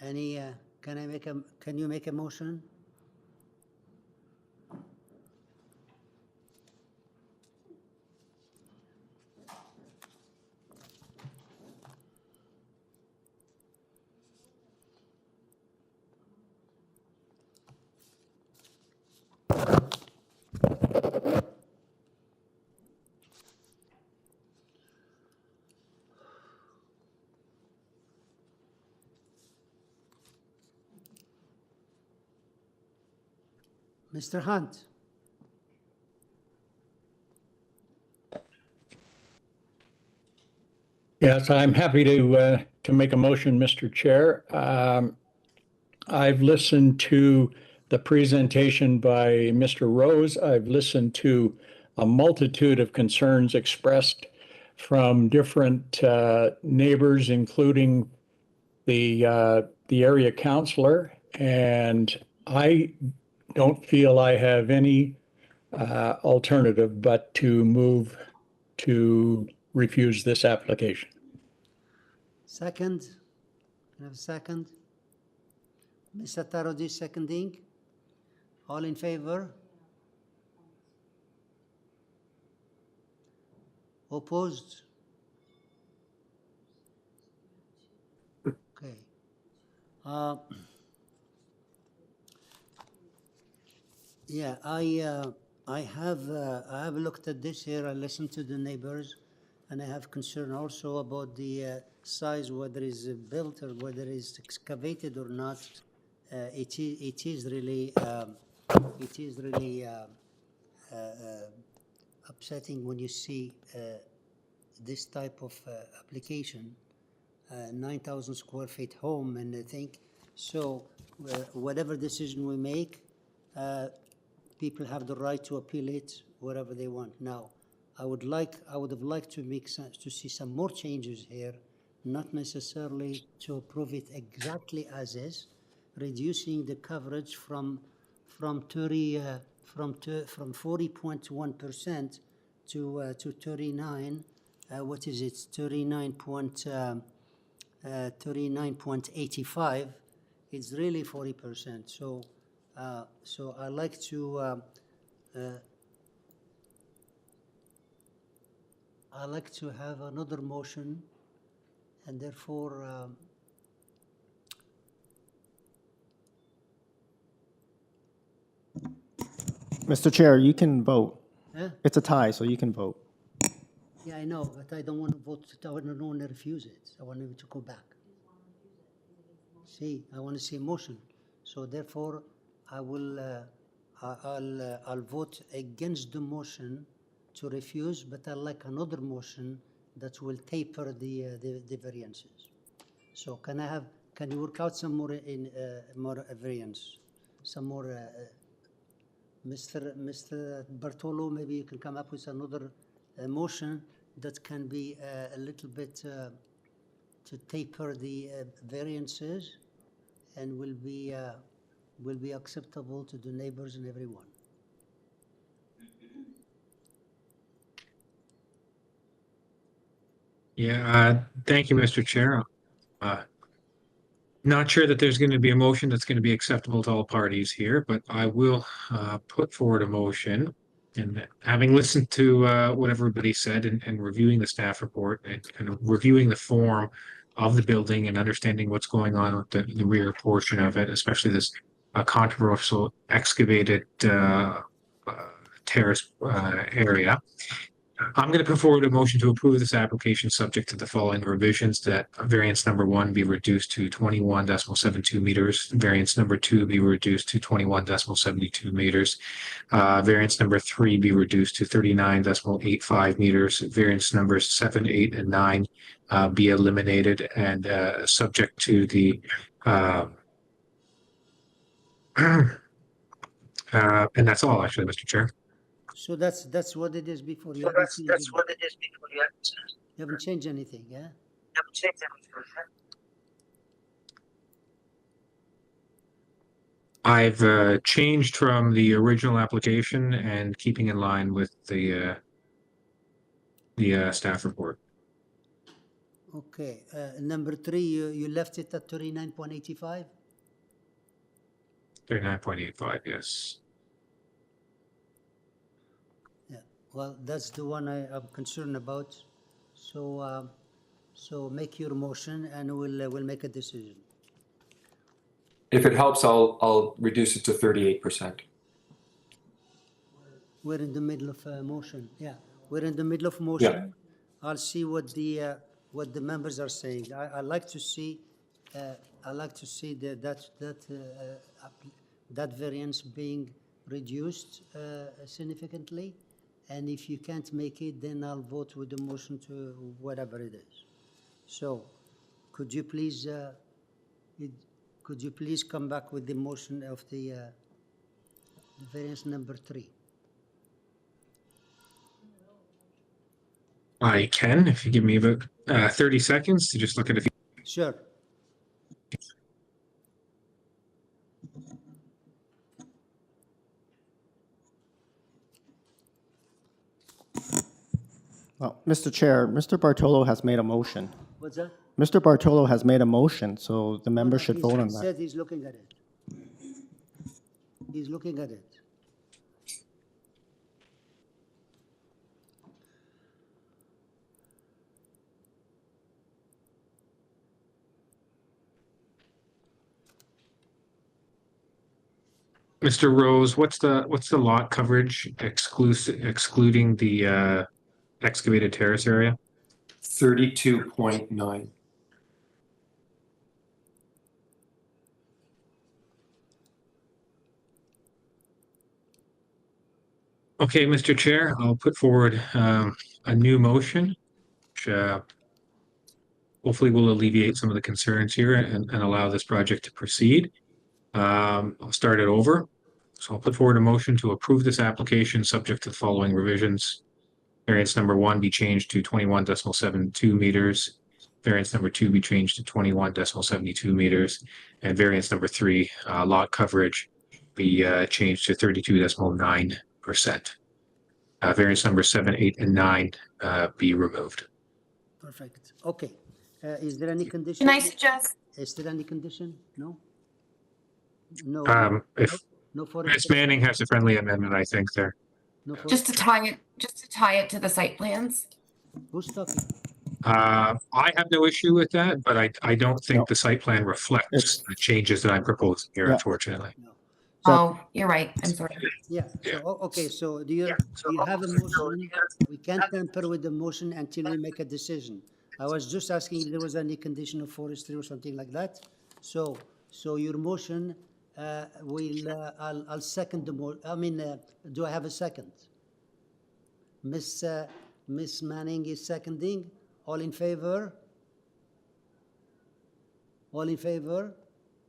any, can you make a motion? Mr. Hunt. Yes, I'm happy to make a motion, Mr. Chair. I've listened to the presentation by Mr. Rose. I've listened to a multitude of concerns expressed from different neighbors, including the area counselor, and I don't feel I have any alternative but to move to refuse this application. Second. Can I have a second? Mr. Tarodi seconding. All in favor? Opposed? Okay. Yeah, I have looked at this here. I listened to the neighbors, and I have concern also about the size, whether it's built or whether it's excavated or not. It is really upsetting when you see this type of application, 9,000 square feet home, and I think so. Whatever decision we make, people have the right to appeal it wherever they want. Now, I would have liked to see some more changes here, not necessarily to approve it exactly as is, reducing the coverage from 40.1% to 39. What is it? 39.85. It's really 40%. So I like to have another motion, and therefore Mr. Chair, you can vote. Yeah? It's a tie, so you can vote. Yeah, I know, but I don't want to vote. I don't want to refuse it. I want it to go back. See, I want to see a motion. So therefore, I will. I'll vote against the motion to refuse, but I like another motion that will taper the variances. So can you work out some more more variance, some more? Mr. Bartolo, maybe you can come up with another motion that can be a little bit to taper the variances, and will be acceptable to the neighbors and everyone. Yeah, thank you, Mr. Chair. Not sure that there's going to be a motion that's going to be acceptable to all parties here, but I will put forward a motion. And having listened to what everybody said and reviewing the staff report and kind of reviewing the form of the building and understanding what's going on with the rear portion of it, especially this controversial excavated terrace area, I'm going to put forward a motion to approve this application subject to the following revisions: that variance number 1 be reduced to 21.72 meters, variance number 2 be reduced to 21.72 meters, variance number 3 be reduced to 39.85 meters, variance numbers 7, 8, and 9 be eliminated, and subject to the and that's all, actually, Mr. Chair. So that's what it is before. You That's what it is before you haven't changed anything, yeah? haven't changed anything. I've changed from the original application and keeping in line with the staff report. Okay. Number 3, you left it at 39.85. 39.85, yes. Well, that's the one I'm concerned about. So, so make your motion, and we'll make a decision. If it helps, I'll reduce it to 38%. We're in the middle of a motion. Yeah, we're in the middle of motion. Yeah. I'll see what the members are saying. I like to see that variance being reduced significantly. And if you can't make it, then I'll vote with the motion to whatever it is. So could you please come back with the motion of the variance number 3? I can, if you give me about 30 seconds to just look at a few. Sure. Well, Mr. Chair, Mr. Bartolo has made a motion. What's that? Mr. Bartolo has made a motion, so the member should He vote on said that. he's looking at it. He's looking at it. Mr. Rose, what's the lot coverage excluding the excavated terrace area? 32.9. Okay, Mr. Chair, I'll put forward a new motion, which hopefully will alleviate some of the concerns here and allow this project to proceed. I'll start it over. So I'll put forward a motion to approve this application subject to the following revisions. Variance number 1 be changed to 21.72 meters. Variance number 2 be changed to 21.72 meters. And variance number 3, lot coverage, be changed to 32.9%. Variance number 7, 8, and 9 be removed. Perfect. Okay. Is there any condition? Can I suggest? Is there any condition? No? No. If No Ms. Manning has a friendly amendment, I think there. No Just to tie it to the site plans. Who's talking? I have no issue with that, but I don't think the site plan reflects the changes that I'm proposing here, unfortunately. Oh, you're right. I'm sorry. Yeah. So, okay. So do you have a motion? We can't tamper with the motion until we make a decision. I was just asking if there was any condition of forestry or something like that. So your motion I'll second the motion. I mean, do I have a second? Miss Manning is seconding. All in favor? All in favor?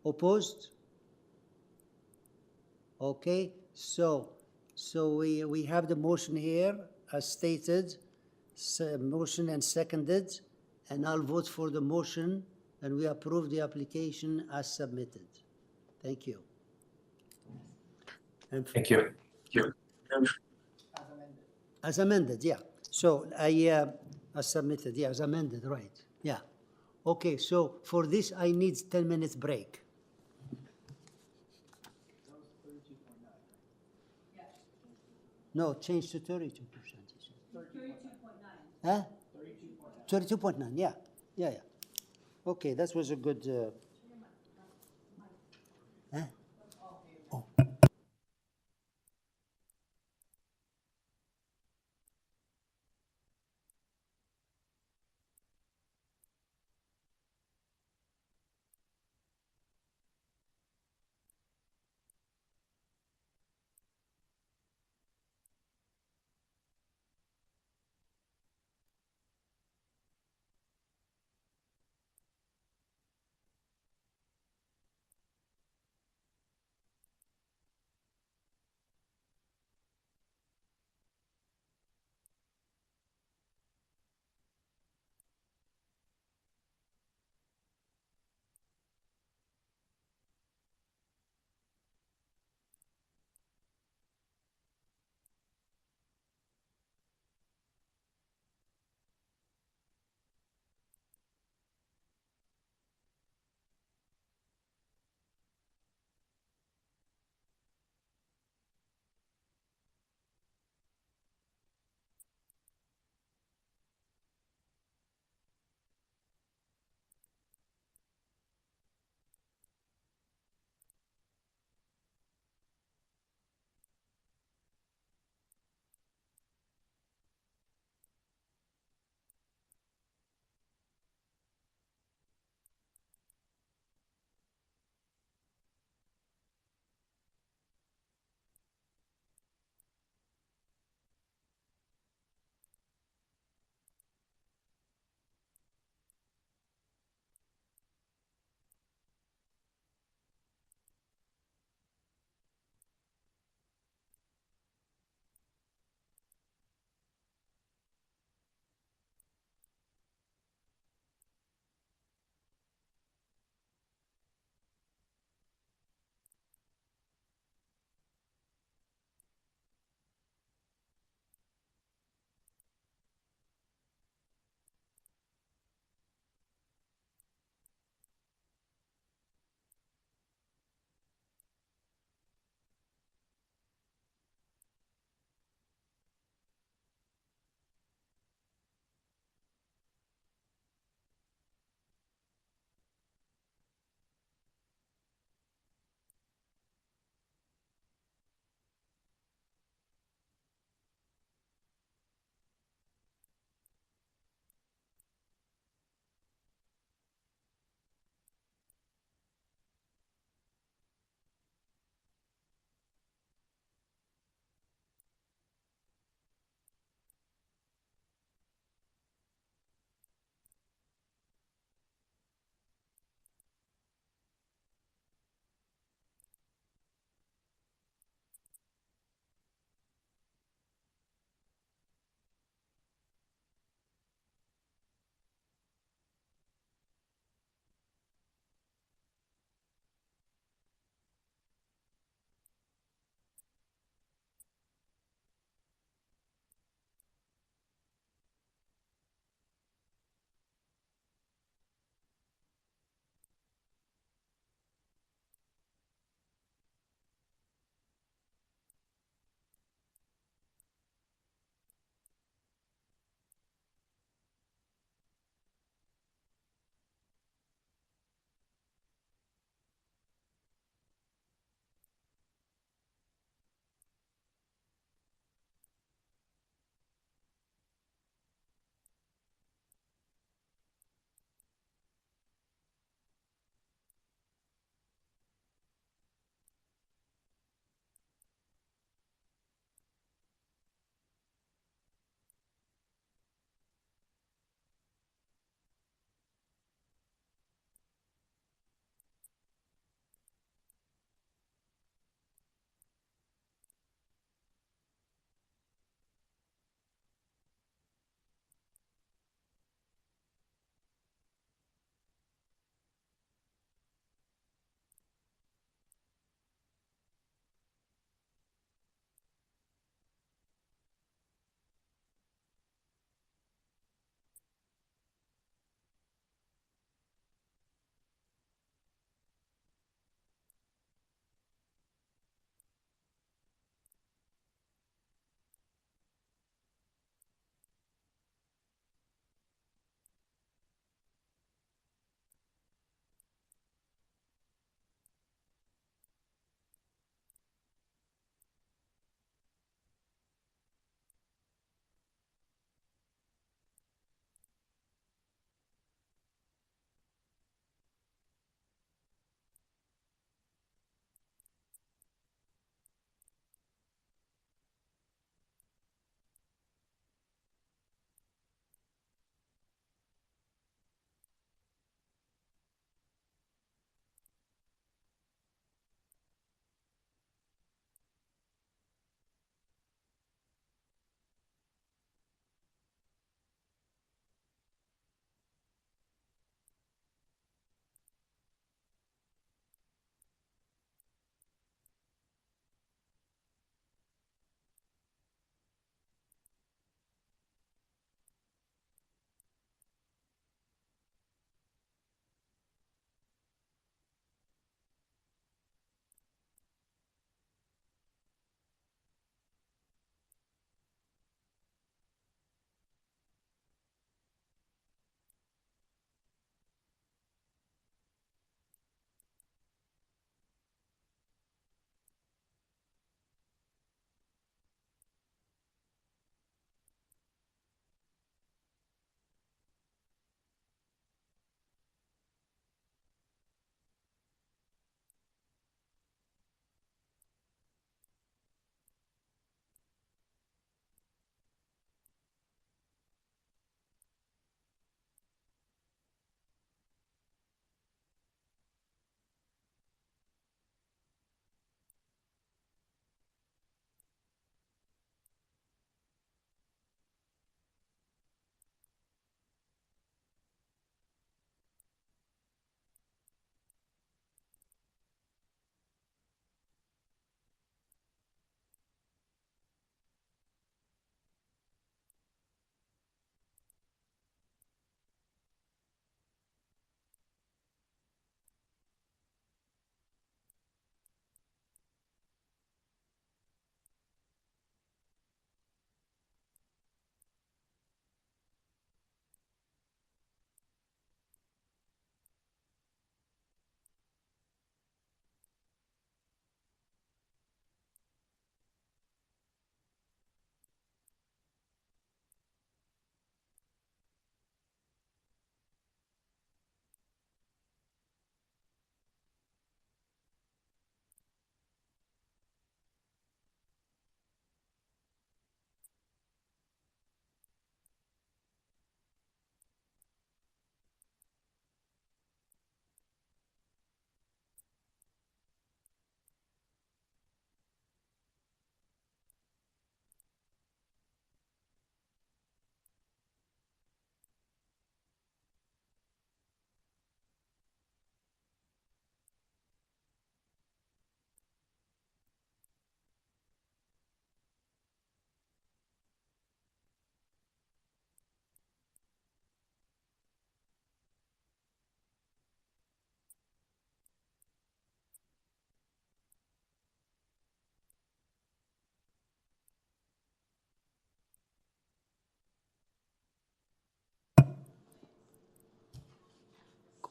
Opposed? Okay, so we have the motion here as stated, motion and seconded, and I'll vote for the motion, and we approve the application as submitted. Thank you. Thank you. As amended, yeah. So as submitted, yeah, as amended, right? Yeah. Okay, so for this I need 10 minutes break. No, change to 32%. 32.9. Huh? 32.9, yeah. Okay, that was a good. Huh? Oh.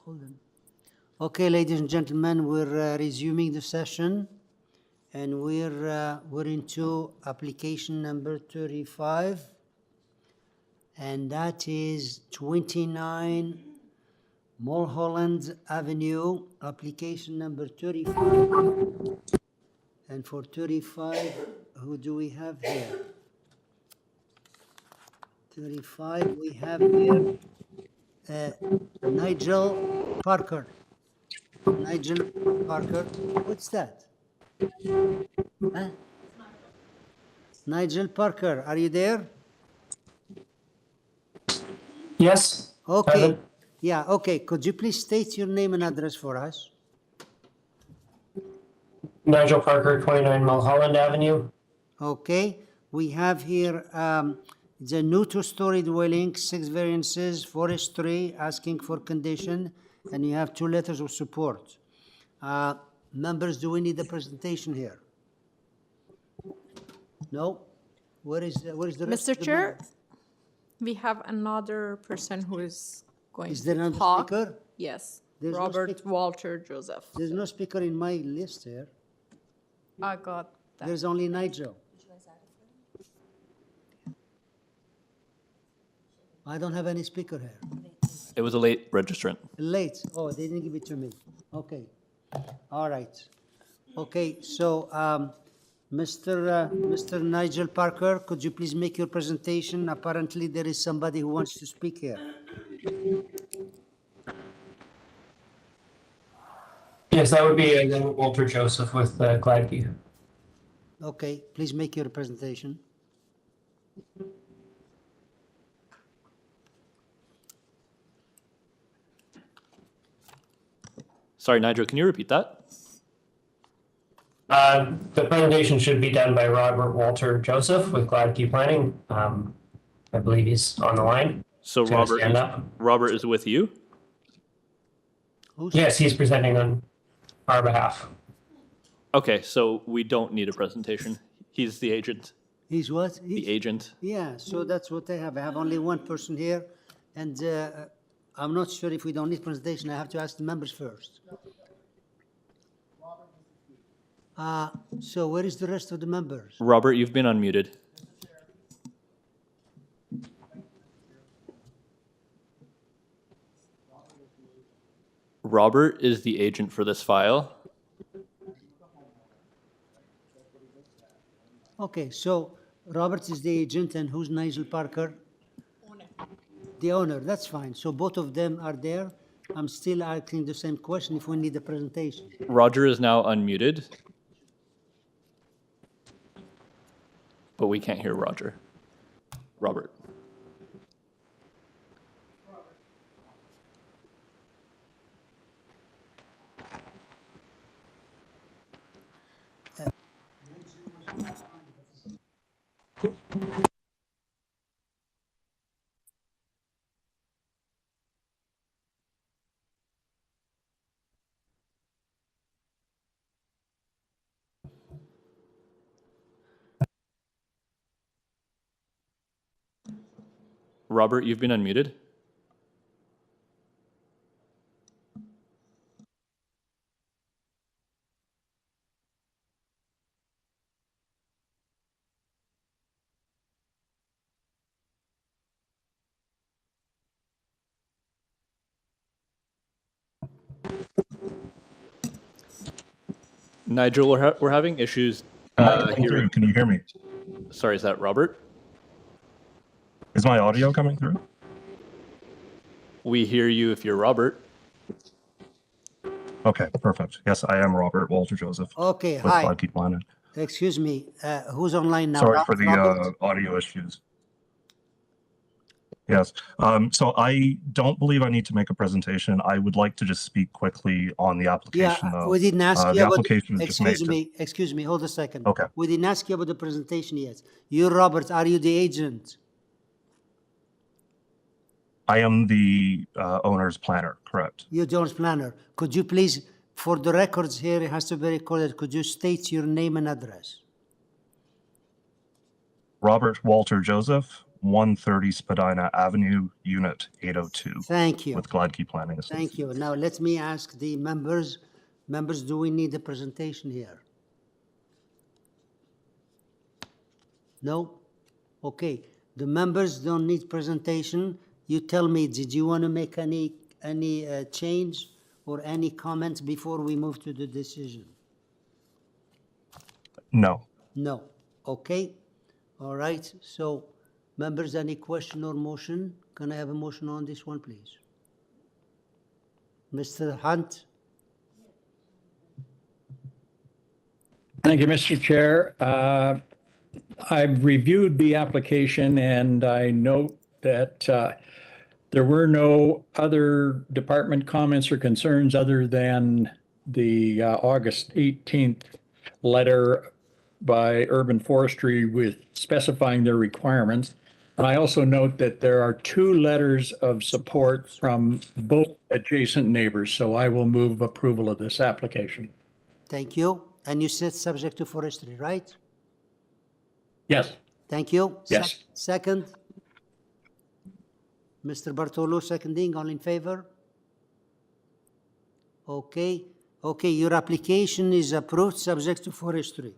Hold on. Okay, ladies and gentlemen, we're resuming the session, and we're into application number 35, and that is 29 Mulholland Avenue, application number 35. And for 35, who do we have here? 35, we have here Nigel Parker. Nigel Parker, what's that? Huh? Nigel Parker, are you there? Yes. Okay. Yeah, okay. Could you please state your name and address for us? Nigel Parker, 29 Mulholland Avenue. Okay. We have here the new two-story dwelling, 6 variances, forestry, asking for condition, and you have 2 letters of support. Members, do we need the presentation here? No? Where is the rest Mr. of the Chair, members? we have another person who is going Is there to another talk. speaker? Yes, There's no Robert Walter Joseph. There's no speaker in my list here. I got that. There's only Nigel. I don't have any speaker here. It was a late registrant. Late. Oh, they didn't give it to me. Okay. All right. Okay, so Mr. Nigel Parker, could you please make your presentation? Apparently, there is somebody who wants to speak here. Yes, that would be Walter Joseph with GLENGROVE. Okay, please make your presentation. Sorry, Nigel, can you repeat that? The presentation should be done by Robert Walter Joseph with GLENGROVE Planning. I believe he's on the line. So He's gonna Robert stand is, up. Robert is with you? Yes, he's presenting on our behalf. Okay, so we don't need a presentation. He's the agent. He's what? The agent. Yeah, so that's what I have. I have only one person here, and I'm not sure if we don't need presentation. I have to ask the members first. So where is the rest of the members? Robert, you've been unmuted. Robert is the agent for this file. Okay, so Robert is the agent, and who's Nigel Parker? The owner, that's fine. So both of them are there. I'm still asking the same question if we need a presentation. Roger is now unmuted. But we can't hear Roger. Robert. Robert, you've been unmuted. Nigel, we're having issues. Can you hear me? Sorry, is that Robert? Is my audio coming through? We hear you if you're Robert. Okay, perfect. Yes, I am Robert Walter Joseph. Okay, with hi. GLENGROVE Planning. Excuse me, who's online now? Sorry for the Robert? audio issues. Yes, so I don't believe I need to make a presentation. I would like to just speak quickly on the application, though. We didn't ask you the about, application is just made excuse me, hold a second. Okay. We didn't ask you about the presentation yet. You, Robert, are you the agent? I am the owner's planner, correct? You're the owner's planner. Could you please, for the records here, it has to be recorded, could you state your name and address? Robert Walter Joseph, 130 Spadina Avenue, Unit 802. Thank you. With Gladkey Planning Associates. Thank you. Now let me ask the members. Members, do we need a presentation here? No? Okay. The members don't need presentation. You tell me, did you want to make any change or any comments before we move to the decision? No. No. Okay. All right. So, members, any question or motion? Can I have a motion on this one, please? Mr. Hunt? Thank you, Mr. Chair. I've reviewed the application and I note that there were no other department comments or concerns other than the August 18th letter by Urban Forestry with specifying their requirements. And I also note that there are 2 letters of support from both adjacent neighbors, so I will move approval of this application. Thank you. And you said subject to forestry, right? Yes. Thank you. Yes. Second? Mr. Bartolo seconding, all in favor? Okay. Okay, your application is approved subject to forestry.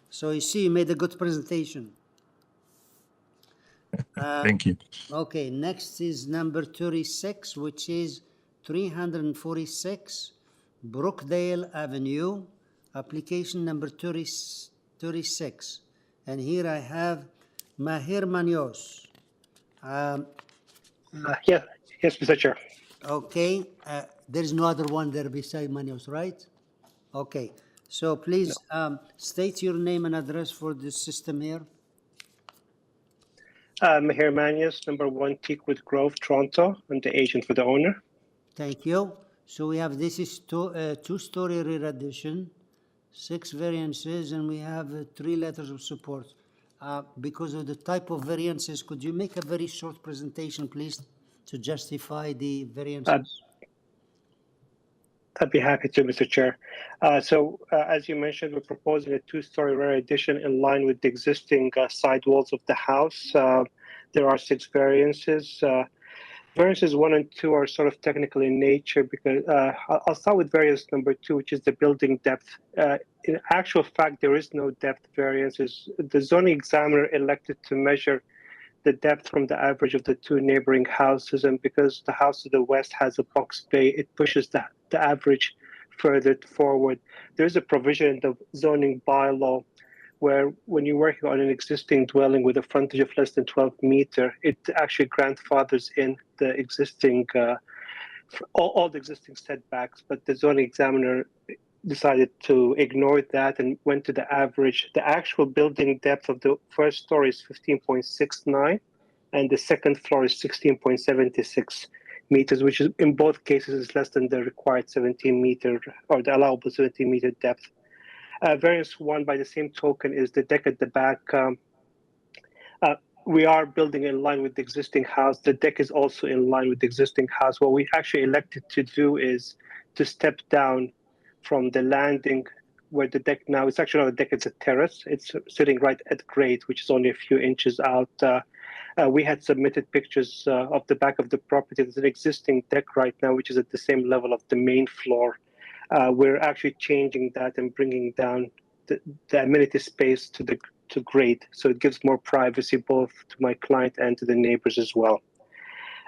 So you see, you made a good presentation. Thank you. Okay, next is number 36, which is 346 Brookdale Avenue, application number 36. And here I have Mahir Manios. Yes, Mr. Chair. Okay, there is no other one there beside Manios, right? Okay, so please state your name and address for the system here. Mahir Manios, number 1 Teakwood Grove, Toronto. I'm the agent for the owner. Thank you. So we have, this is 2-story rear addition, 6 variances, and we have 3 letters of support. Because of the type of variances, could you make a very short presentation, please, to justify the variances? I'd be happy to, Mr. Chair. As you mentioned, we're proposing a 2-story rear addition in line with the existing side walls of the house. There are 6 variances. Variances 1 and 2 are sort of technical in nature because I'll start with variance number 2, which is the building depth. In actual fact, there is no depth variances. The zoning examiner elected to measure the depth from the average of the 2 neighboring houses, and because the house to the west has a box bay, it pushes the average further forward. There's a provision in the zoning bylaw where when you're working on an existing dwelling with a frontage of less than 12 meters, it actually grandfathers in the existing, all the existing setbacks, but the zoning examiner decided to ignore that and went to the average. The actual building depth of the first story is 15.69 and the second floor is 16.76 meters, which is in both cases is less than the required 17 meter or the allowable 17 meter depth. Variance 1 by the same token is the deck at the back. We are building in line with the existing house. The deck is also in line with the existing house. What we actually elected to do is to step down from the landing where the deck now, it's actually not a deck, it's a terrace. It's sitting right at grade, which is only a few inches out. We had submitted pictures of the back of the property. There's an existing deck right now, which is at the same level of the main floor. We're actually changing that and bringing down the amenity space to grade, so it gives more privacy both to my client and to the neighbors as well.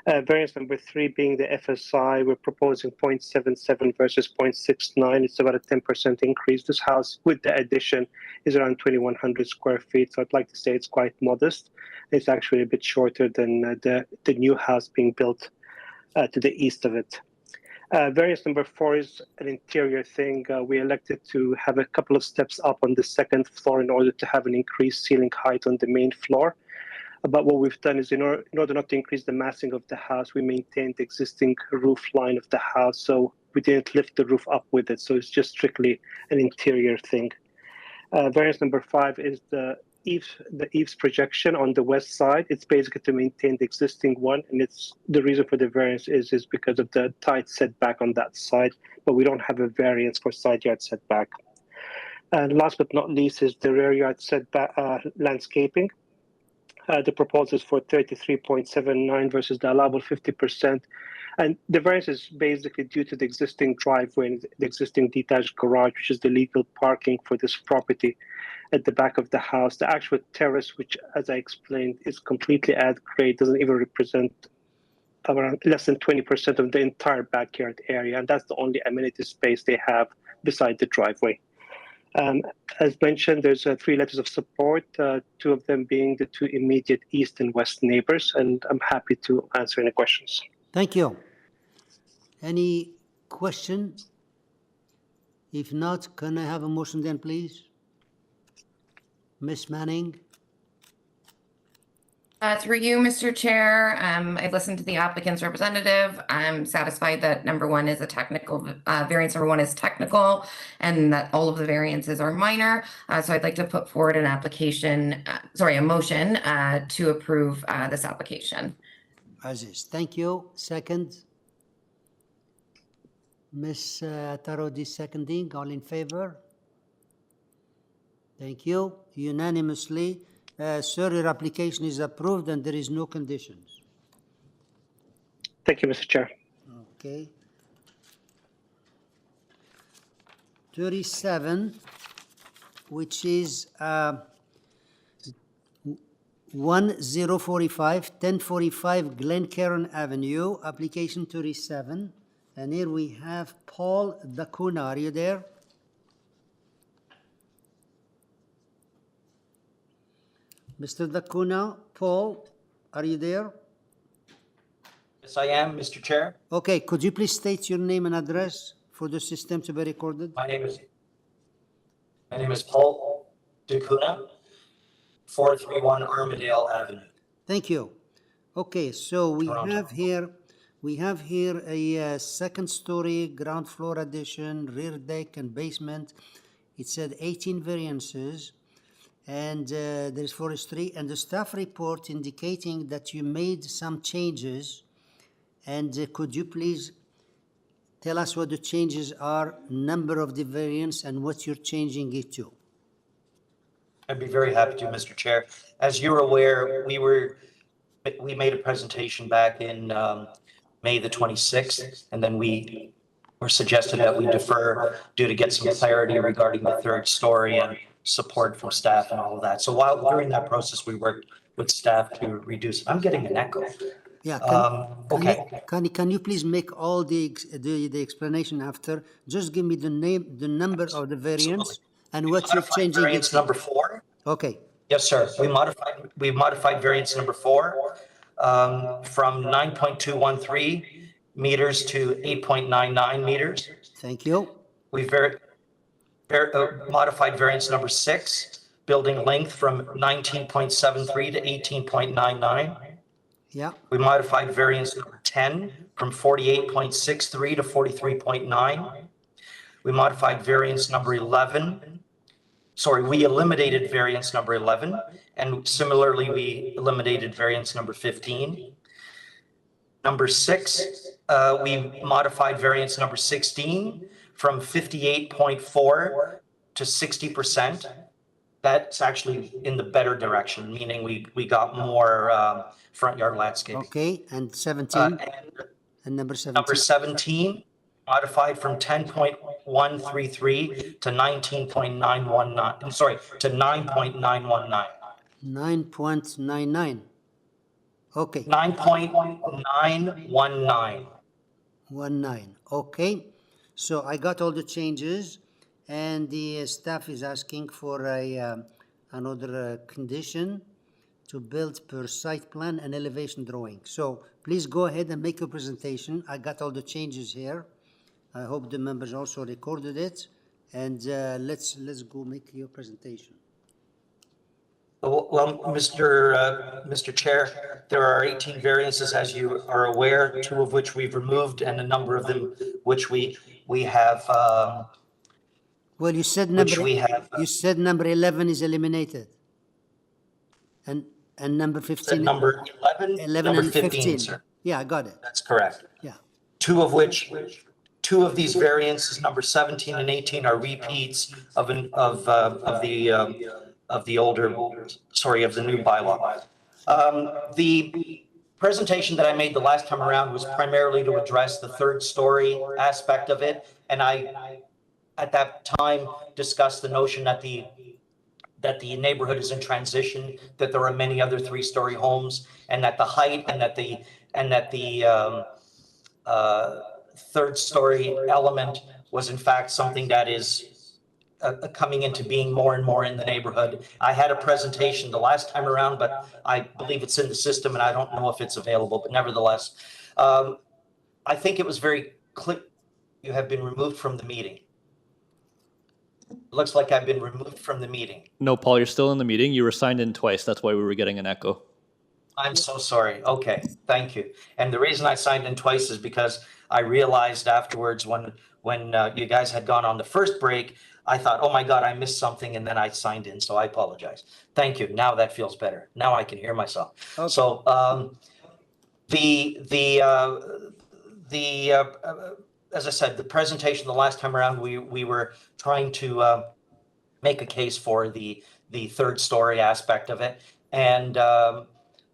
Variance number 3 being the FSI, we're proposing 0.77 versus 0.69. It's about a 10% increase. This house with the addition is around 2,100 square feet, so I'd like to say it's quite modest. It's actually a bit shorter than the new house being built to the east of it. Variance number 4 is an interior thing. We elected to have a couple of steps up on the second floor in order to have an increased ceiling height on the main floor. But what we've done is in order not to increase the massing of the house, we maintained the existing roof line of the house. So we didn't lift the roof up with it. So it's just strictly an interior thing. Variance number 5 is the eaves projection on the west side. It's basically to maintain the existing one, and it's the reason for the variance is because of the tight setback on that side, but we don't have a variance for side yard setback. And last but not least is the rear yard setback landscaping. The proposal is for 33.79 versus the allowable 50%. And the variance is basically due to the existing driveway and the existing detached garage, which is the legal parking for this property at the back of the house. The actual terrace, which, as I explained, is completely at grade, doesn't even represent around less than 20% of the entire backyard area. And that's the only amenity space they have beside the driveway. As mentioned, there's 3 letters of support, 2 of them being the 2 immediate east and west neighbors, and I'm happy to answer any questions. Thank you. Any question? If not, can I have a motion then, please? Ms. Manning? Through you, Mr. Chair, I've listened to the applicant's representative. I'm satisfied that number 1 is a technical, variance number 1 is technical, and that all of the variances are minor. So I'd like to put forward an application, a motion to approve this application. Aziz, thank you. Second? Ms. Tarodi seconding, all in favor? Thank you. Unanimously. Sir, your application is approved and there is no conditions. Thank you, Mr. Chair. Okay. 37, which is 1045 Glencairn Avenue, application 37. And here we have Paul Dacuna. Are you there? Mr. Dacuna, Paul, are you there? Yes, I am, Mr. Chair. Okay, could you please state your name and address for the system to be recorded? My name is Paul Dacuna, 431 Armadale Avenue. Thank you. Okay, so we have here a second story, ground floor addition, rear deck and basement. It said 18 variances. And there's forestry and the staff report indicating that you made some changes. And could you please tell us what the changes are, number of the variants, and what you're changing it to? I'd be very happy to, Mr. Chair. As you're aware, we made a presentation back in May the 26th, and then we were suggested that we defer due to get some clarity regarding the third story and support from staff and all of that. So during that process, we worked with staff to reduce. I'm getting an echo. Yeah. Okay. Can you please make all the explanation after? Just give me the name, the number of the variants, and what you're changing. Variance number 4. Okay. Yes, sir. We modified variance number 4 from 9.213 meters to 8.99 meters. Thank you. We modified variance number 6, building length from 19.73 to 18.99. Yeah. We modified variance number 10 from 48.63 to 43.9. We modified variance number 11. Sorry, we eliminated variance number 11, and similarly, we eliminated variance number 15. Number 6, we modified variance number 16 from 58.4 to 60%. That's actually in the better direction, meaning we got more front yard landscaping. Okay, and 17, and number 17. Number 17, modified from 10.133 to 19.919, sorry, to 9.919. 9.99. Okay. 9.919. 19. Okay. So I got all the changes, and the staff is asking for another condition to build per site plan and elevation drawing. So please go ahead and make your presentation. I got all the changes here. I hope the members also recorded it, and let's go make your presentation. Well, Mr. Chair, there are 18 variances, as you are aware, 2 of which we've removed, and a number of them which we have. Well, you said number 11 is eliminated, and number 15. Number 11, number 15, sir. Yeah, I got it. That's correct. Yeah. 2 of these variances, number 17 and 18, are repeats of the new bylaw. The presentation that I made the last time around was primarily to address the third story aspect of it. And I, at that time, discussed the notion that the neighborhood is in transition, that there are many other three-story homes, and that the height and that the third story element was in fact something that is coming into being more and more in the neighborhood. I had a presentation the last time around, but I believe it's in the system and I don't know if it's available, but nevertheless, I think it was very clear. You have been removed from the meeting. It looks like I've been removed from the meeting. No, Paul, you're still in the meeting. You were signed in twice. That's why we were getting an echo. I'm so sorry. Okay, thank you. And the reason I signed in twice is because I realized afterwards when you guys had gone on the first break, I thought, oh my God, I missed something, and then I signed in, so I apologize. Thank you. Now that feels better. Now I can hear myself. Okay. So as I said, the presentation the last time around, we were trying to make a case for the third story aspect of it, and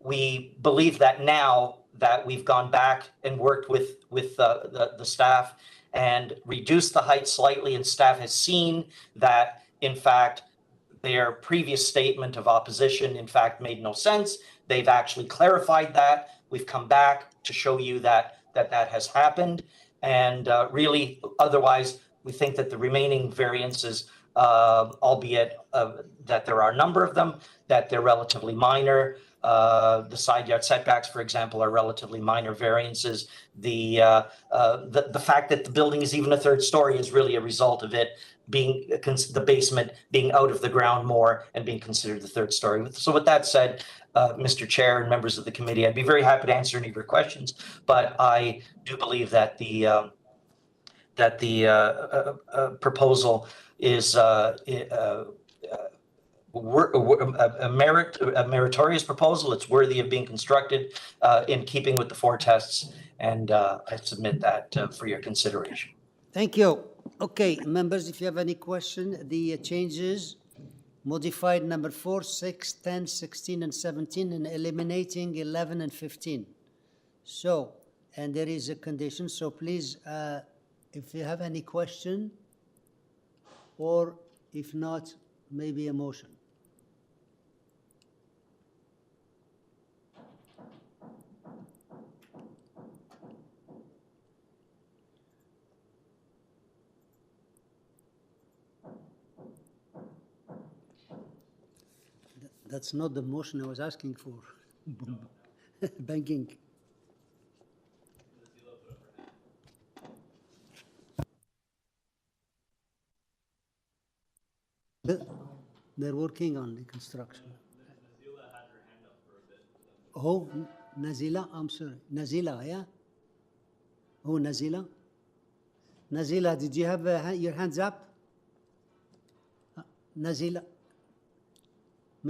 we believe that now that we've gone back and worked with the staff and reduced the height slightly, and staff has seen that, in fact, their previous statement of opposition, in fact, made no sense. They've actually clarified that. We've come back to show you that has happened. And really, otherwise, we think that the remaining variances, albeit that there are a number of them, that they're relatively minor. The side yard setbacks, for example, are relatively minor variances. The fact that the building is even a third story is really a result of it being the basement being out of the ground more and being considered the third story. So with that said, Mr. Chair and members of the committee, I'd be very happy to answer any of your questions, but I do believe that the proposal is a meritorious proposal. It's worthy of being constructed in keeping with the four tests, and I submit that for your consideration. Thank you. Okay, members, if you have any question, the changes modified number 4, 6, 10, 16, and 17, and eliminating 11 and 15. So, and there is a condition, so please, if you have any question, or if not, maybe a motion. That's not the motion I was asking for. Banking. They're working on the construction. Oh, Nazila, I'm sorry. Nazila, yeah? Oh, Nazila? Nazila, did you have your hands up? Nazila?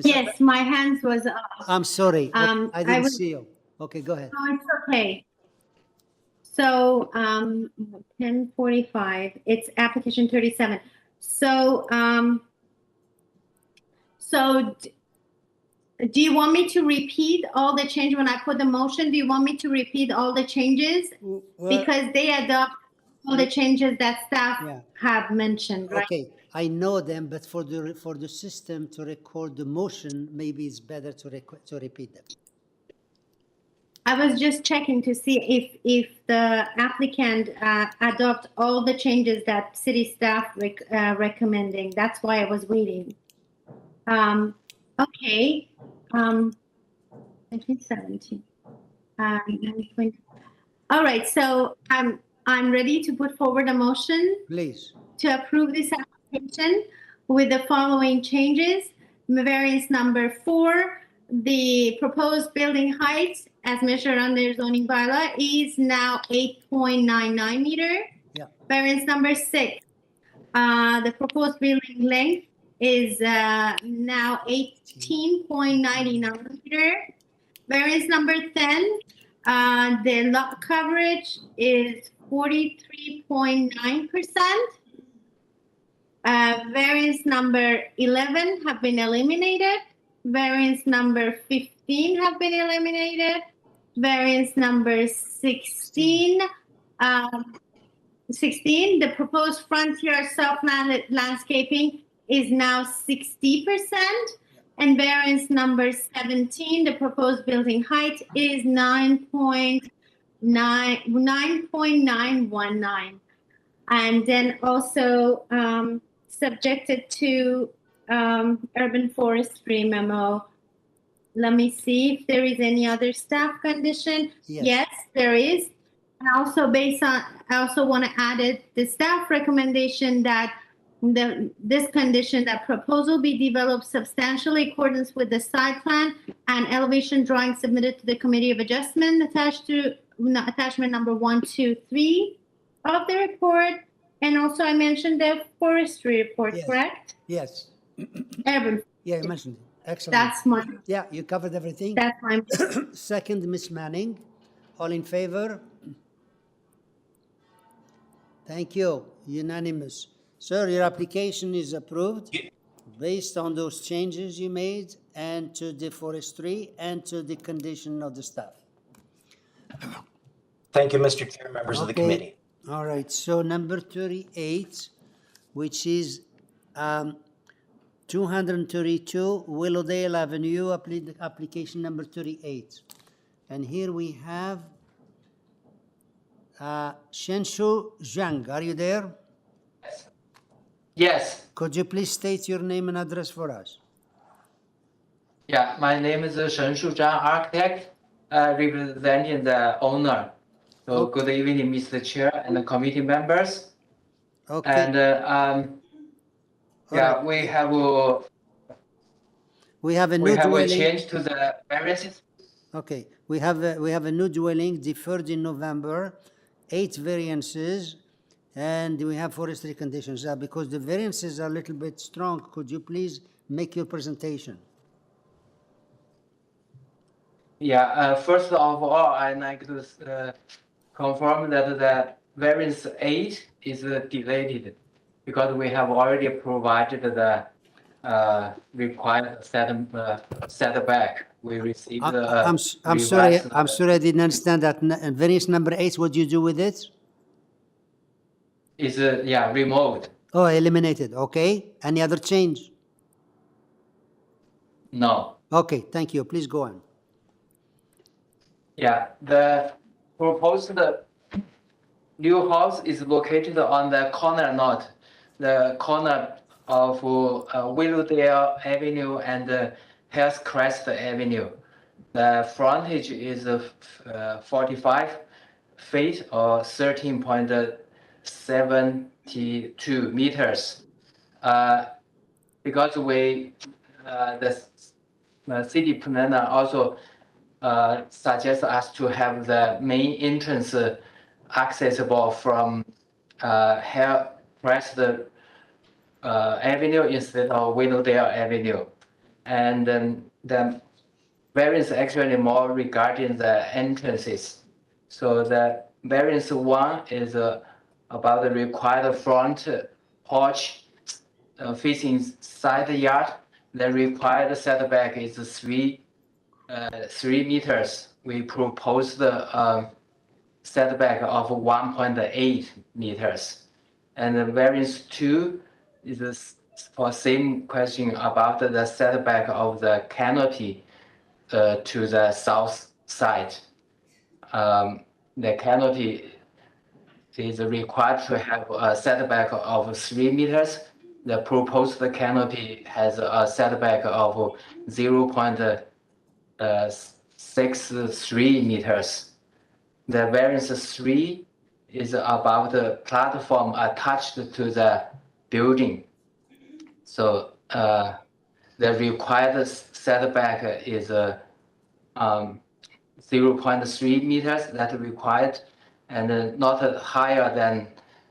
Yes, my hands was up. I'm sorry. I didn't was, see you. Okay, go ahead. Oh, it's okay. So 1045, it's application 37. So do you want me to repeat all the change when I put the motion? Do you want me to repeat all the changes? Because they adopt all the changes that staff have mentioned, right? Okay, I know them, but for the system to record the motion, maybe it's better to repeat them. I was just checking to see if the applicant adopt all the changes that city staff recommending. That's why I was waiting. Okay. 1917. All right. So I'm ready to put forward a motion. Please. To approve this application with the following changes. Variance number 4. The proposed building height as measured under zoning bylaw is now 8.99 meter. Yeah. Variance number 6. The proposed building length is now 18.99 meter. Variance number 10. The lot coverage is 43.9%. Variance number 11 have been eliminated. Variance number 15 have been eliminated. Variance number 16, 16, the proposed front yard soft landscaping is now 60%. And variance number 17, the proposed building height is 9.919. And then also subjected to urban forestry memo. Let me see if there is any other staff condition. Yes, there is. And also I also want to add the staff recommendation that this condition that proposal be developed substantially in accordance with the site plan and elevation drawing submitted to the Committee of Adjustment attached to attachment number 1, 2, 3 of the report. And also I mentioned the forestry report, correct? Yes. Urban. Yeah, you mentioned it. Excellent. That's my. Yeah, you covered everything. That's my. Second, Miss Manning. All in favor? Thank you. Unanimous. Sir, your application is approved based on those changes you made and to the forestry and to the condition of the staff. Thank you, Mr. Chair, members of the committee. All right. So number 38, which is 232 Willowdale Avenue, application number 38. And here we have Shenshu Zhang. Are you there? Yes. Could you please state your name and address for us? Yeah, my name is Shenshu Zhang, architect, representing the owner. So good evening, Mr. Chair and the committee members. Okay. And yeah, we have a new dwelling. change to the variances. Okay, we have a new dwelling deferred in November, 8 variances, and we have forestry conditions. Because the variances are a little bit strong, could you please make your presentation? Yeah, first of all, I'd like to confirm that the variance 8 is deleted because we have already provided the required setback. We received I'm sorry I didn't understand that. Variance number 8, what do you do with it? Is yeah, removed. Oh, eliminated. Okay. Any other change? No. Okay, thank you. Please go on. Yeah, the proposed new house is located on the corner lot, the corner of Willowdale Avenue and Crescent Avenue. The frontage is 45 feet or 13.72 meters. Because the city planner also suggests us to have the main entrance accessible from Crescent Avenue instead of Willowdale Avenue. And then the variance actually more regarding the entrances. So the variance 1 is about the required front porch facing side yard. The required setback is 3 meters. We propose the setback of 1.8 meters. And the variance 2 is for same question about the setback of the canopy to the south side. The canopy is required to have a setback of 3 meters. The proposed canopy has a setback of 0.63 meters. The variance 3 is about the platform attached to the building. So the required setback is 0.3 meters that required, and not higher than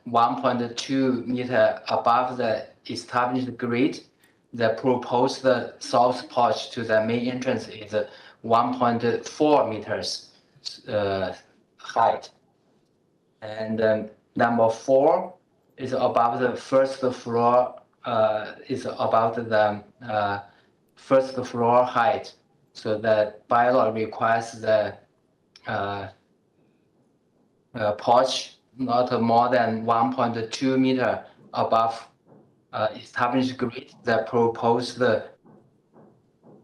1.2 meter above the established grade. The proposed south porch to the main entrance is 1.4 meters height. And number 4 is above the first floor, is about the first floor height. So the bylaw requires the porch not more than 1.2 meter above established grade. The proposed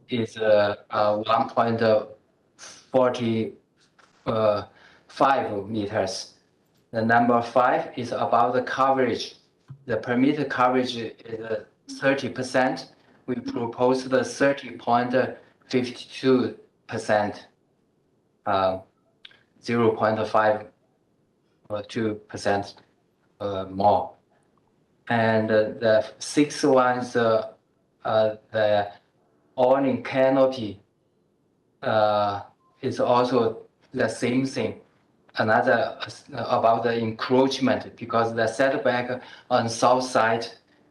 is 1.45 meters. The number 5 is about the coverage. The permitted coverage is 30%. We propose the 30.52%, 0.52% more. And the 6th one is the awning canopy is also the same thing. Another about the encroachment, because the setback on south side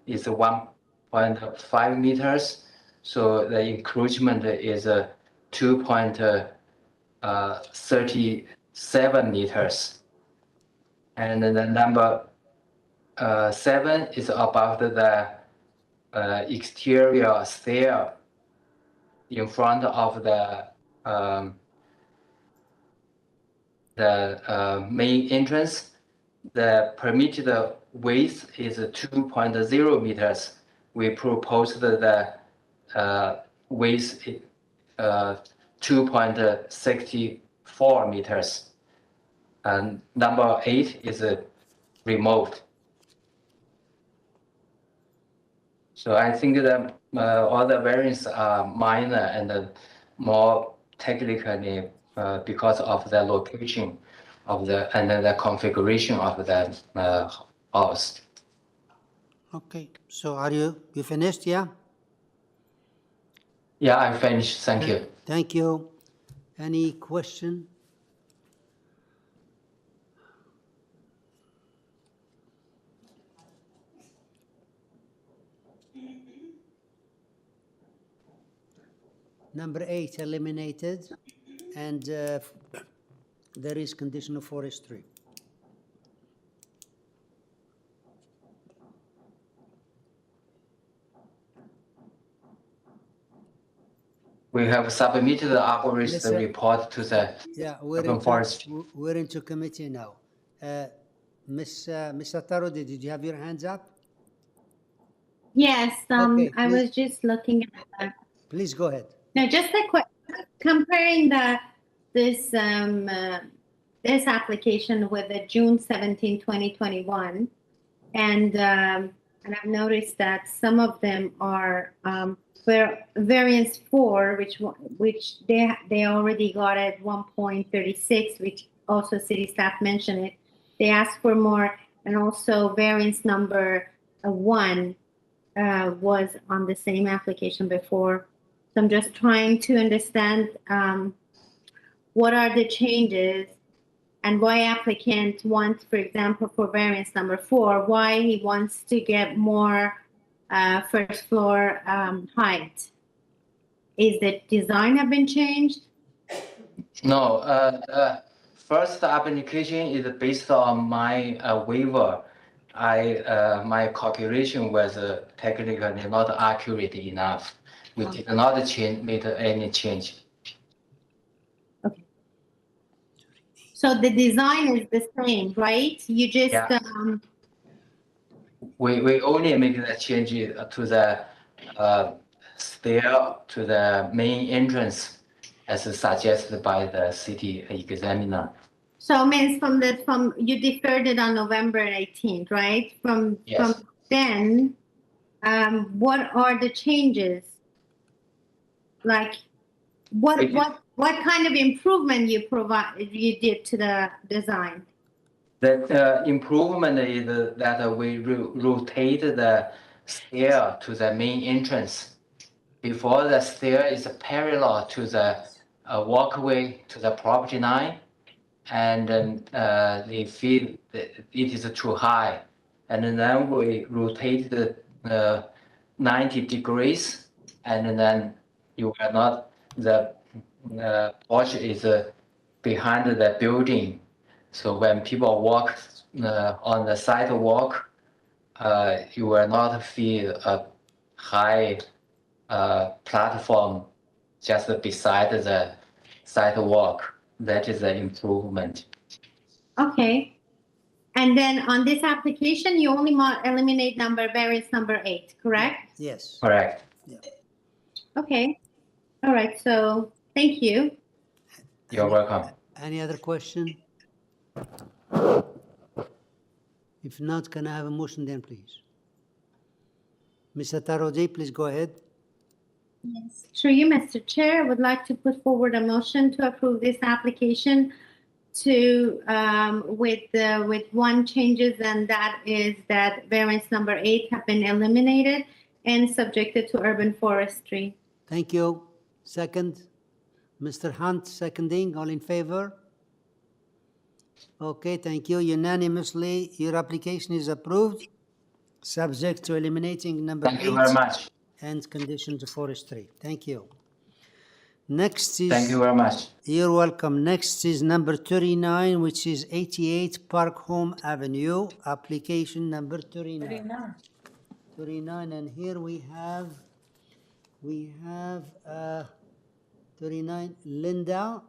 is 1.5 meters, so the encroachment is 2.37 meters. And the number 7 is about the exterior stair in front of the main entrance. The permitted width is 2.0 meters. We proposed the width 2.64 meters. And number 8 is removed. So I think that all the variants are minor and more technically because of the location of the and the configuration of the house. Okay, so are you finished? Yeah. Yeah, I'm finished. Thank you. Thank you. Any question? Number 8 eliminated, and there is conditional forestry. We have submitted the arborist report to the urban forest. We're into committee now. Ms. Ataro, did you have your hands up? Yes, Okay, I was just looking at that. Please go ahead. No, just a quick comparing this application with the June 17, 2021, and I've noticed that some of them are where variance 4, which they already got at 1.36, which also city staff mentioned it. They asked for more, and also variance number 1 was on the same application before. So I'm just trying to understand what are the changes and why applicant wants, for example, for variance number 4, why he wants to get more first floor height. Is the design have been changed? No, first application is based on my waiver. My calculation was technically not accurate enough. We did not make any change. Okay. So the design is the same, right? You just we only make the change to the stair to the main entrance, as suggested by the city examiner. So means from you deferred it on November 18th, right? From then, what are the changes? Like, what kind of improvement you did to the design? The improvement is that we rotate the stair to the main entrance. Before, the stair is parallel to the walkway to the property line, and they feel that it is too high. And then we rotate the 90 degrees, and then you are not, the porch is behind the building. So when people walk on the sidewalk, you will not feel a high platform just beside the sidewalk. That is an improvement. Okay. And then on this application, you only eliminate variance number 8, correct? Yes. Correct. Okay. All right. So thank you. You're welcome. Any other question? If not, can I have a motion then, please? Mr. Tarode, please go ahead. Yes. Through you, Mr. Chair, I would like to put forward a motion to approve this application to with one changes, and that is that variance number 8 have been eliminated and subjected to urban forestry. Thank you. Second, Mr. Hunt, seconding. All in favor? Okay, thank you. Unanimously, your application is approved, subject to eliminating number 8. Thank you very much. And conditions of forestry. Thank you. Next is... Thank you very much. You're welcome. Next is number 39, which is 88 Park Home Avenue, application number 39. 39, and here we have 39, Linda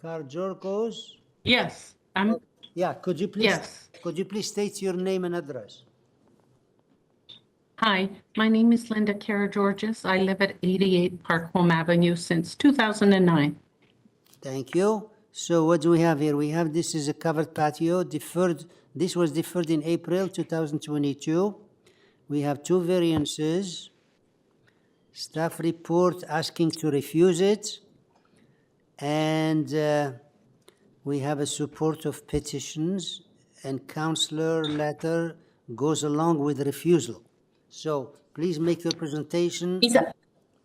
Karjorkos. Yes, yeah, could you please state your name and address? Hi, my name is Linda Karageorgis. I live at 88 Park Home Avenue since 2009. Thank you. So what do we have here? We have, this is a covered patio, deferred. This was deferred in April 2022. We have 2 variances. Staff report asking to refuse it. And we have a support of petitions, and councillor letter goes along with refusal. So please make your presentation and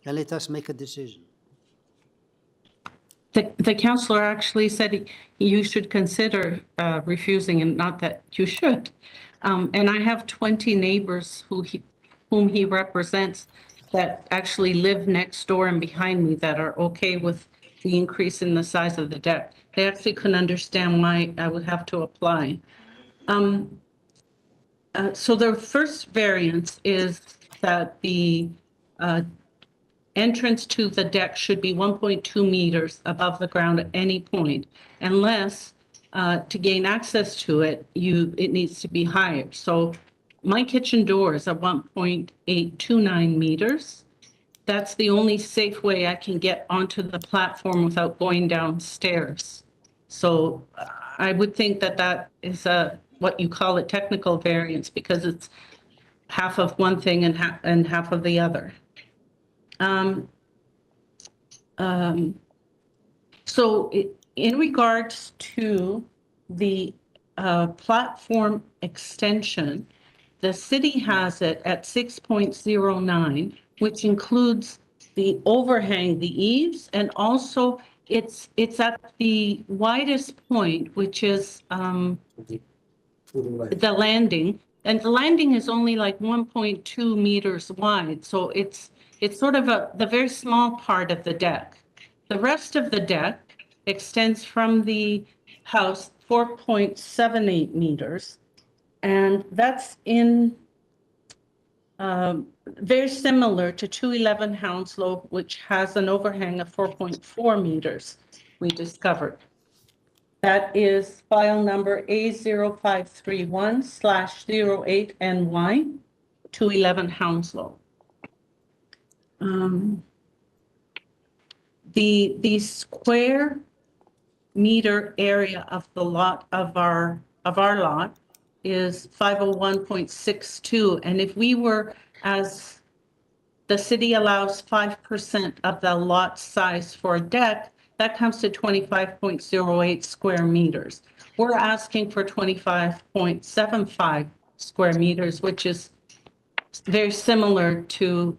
let us make a decision. The councillor actually said you should consider refusing, and not that you should. And I have 20 neighbors whom he represents that actually live next door and behind me that are okay with the increase in the size of the deck. They actually couldn't understand why I would have to apply. So the first variance is that the entrance to the deck should be 1.2 meters above the ground at any point, unless to gain access to it, it needs to be higher. So my kitchen door is at 1.829 meters. That's the only safe way I can get onto the platform without going downstairs. So I would think that that is what you call a technical variance, because it's half of one thing and half of the other. So in regards to the platform extension, the city has it at 6.09, which includes the overhang, the eaves, and also it's at the widest point, which is the landing, and the landing is only like 1.2 meters wide. So it's sort of the very small part of the deck. The rest of the deck extends from the house 4.78 meters, and that's in very similar to 211 Hounslow, which has an overhang of 4.4 meters, we discovered. That is file number A0531/08NY, 211 Hounslow. The square meter area of the lot of our lot is 501.62, and if we were, as the city allows 5% of the lot size for a deck, that comes to 25.08 square meters. We're asking for 25.75 square meters, which is very similar to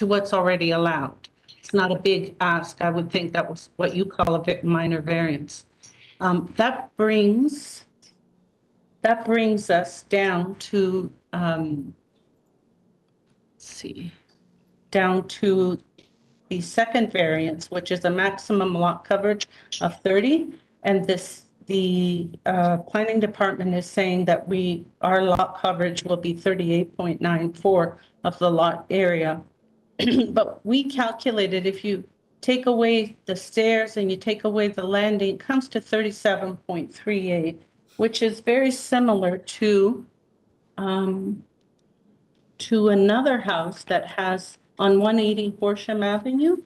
what's already allowed. It's not a big ask. I would think that was what you call a minor variance. That brings us down to down to the second variance, which is a maximum lot coverage of 30, and this the planning department is saying that our lot coverage will be 38.94 of the lot area. But we calculated if you take away the stairs and you take away the landing, it comes to 37.38, which is very similar to another house that has on 180 Horsham Avenue.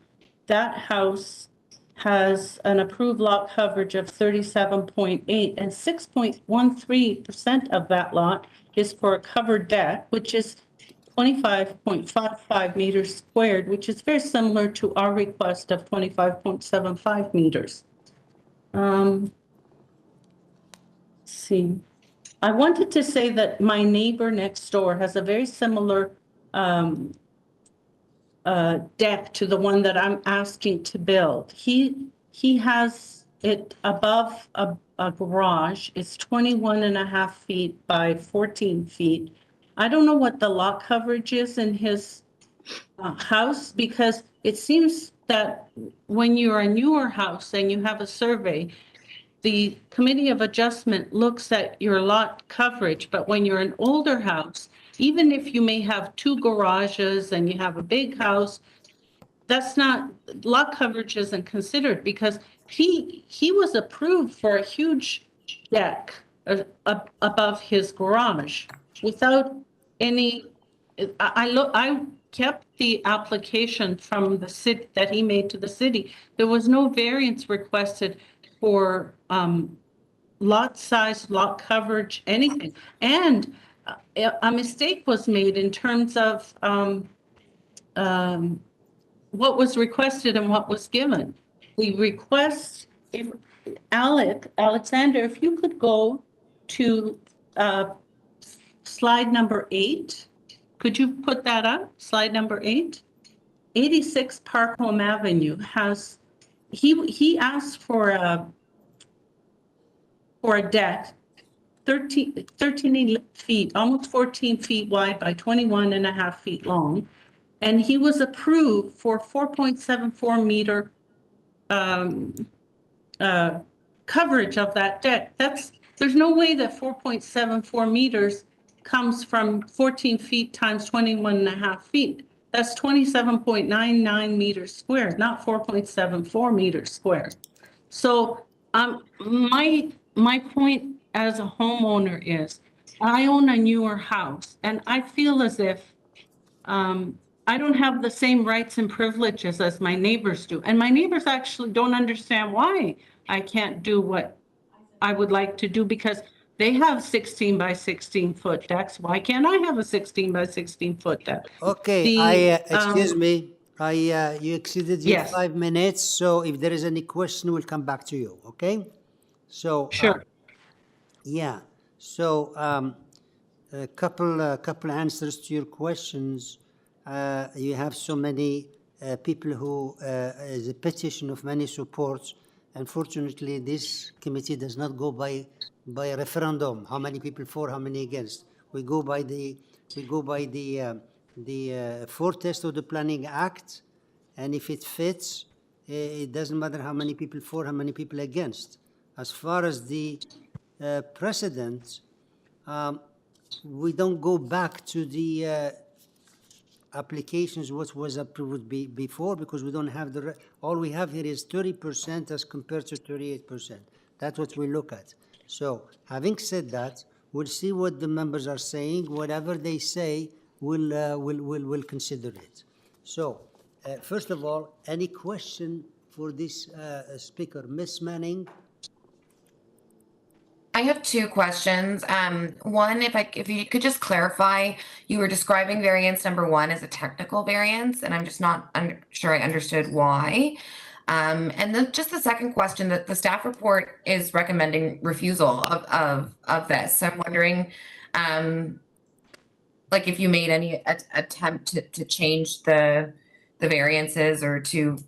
That house has an approved lot coverage of 37.8, and 6.13% of that lot is for a covered deck, which is 25.55 meters squared, which is very similar to our request of 25.75 meters. Let's see. I wanted to say that my neighbor next door has a very similar deck to the one that I'm asking to build. He has it above a garage. It's 21.5 feet by 14 feet. I don't know what the lot coverage is in his house, because it seems that when you're a newer house and you have a survey, the Committee of Adjustment looks at your lot coverage, but when you're an older house, even if you may have 2 garages and you have a big house, that's not, lot coverage isn't considered, because he was approved for a huge deck above his garage without any, I kept the application from the city that he made to the city. There was no variance requested for lot size, lot coverage, anything. And a mistake was made in terms of what was requested and what was given. The request, if Alexander, if you could go to slide number 8, could you put that up? Slide number 8. 86 Parkhome Avenue has, he asked for a deck 13 feet, almost 14 feet wide by 21.5 feet long. And he was approved for 4.74 meter coverage of that deck. There's no way that 4.74 meters comes from 14 feet times 21.5 feet. That's 27.99 meters squared, not 4.74 meters squared. So my point as a homeowner is, I own a newer house, and I feel as if I don't have the same rights and privileges as my neighbors do. And my neighbors actually don't understand why I can't do what I would like to do, because they have 16 by 16 foot decks. Why can't I have a 16 by 16 foot deck? Okay, excuse me. You exceeded your Yes. 5 minutes, so if there is any question, we'll come back to you, okay? So, Sure. yeah, so a couple answers to your questions. You have so many people who is a petition of many supports. Unfortunately, this committee does not go by a referendum. How many people for? How many against? We go by the foretest of the Planning Act, and if it fits, it doesn't matter how many people for, how many people against. As far as the precedent, we don't go back to the applications what was approved before, because we don't have all we have here is 30% as compared to 38%. That's what we look at. So having said that, we'll see what the members are saying. Whatever they say, we'll consider it. So first of all, any question for this speaker, Miss Manning? I have 2 questions. One, if you could just clarify, you were describing variance number 1 as a technical variance, and I'm just not sure I understood why. And then just the second question, that the staff report is recommending refusal of this. So I'm wondering, like, if you made any attempt to change the variances, or to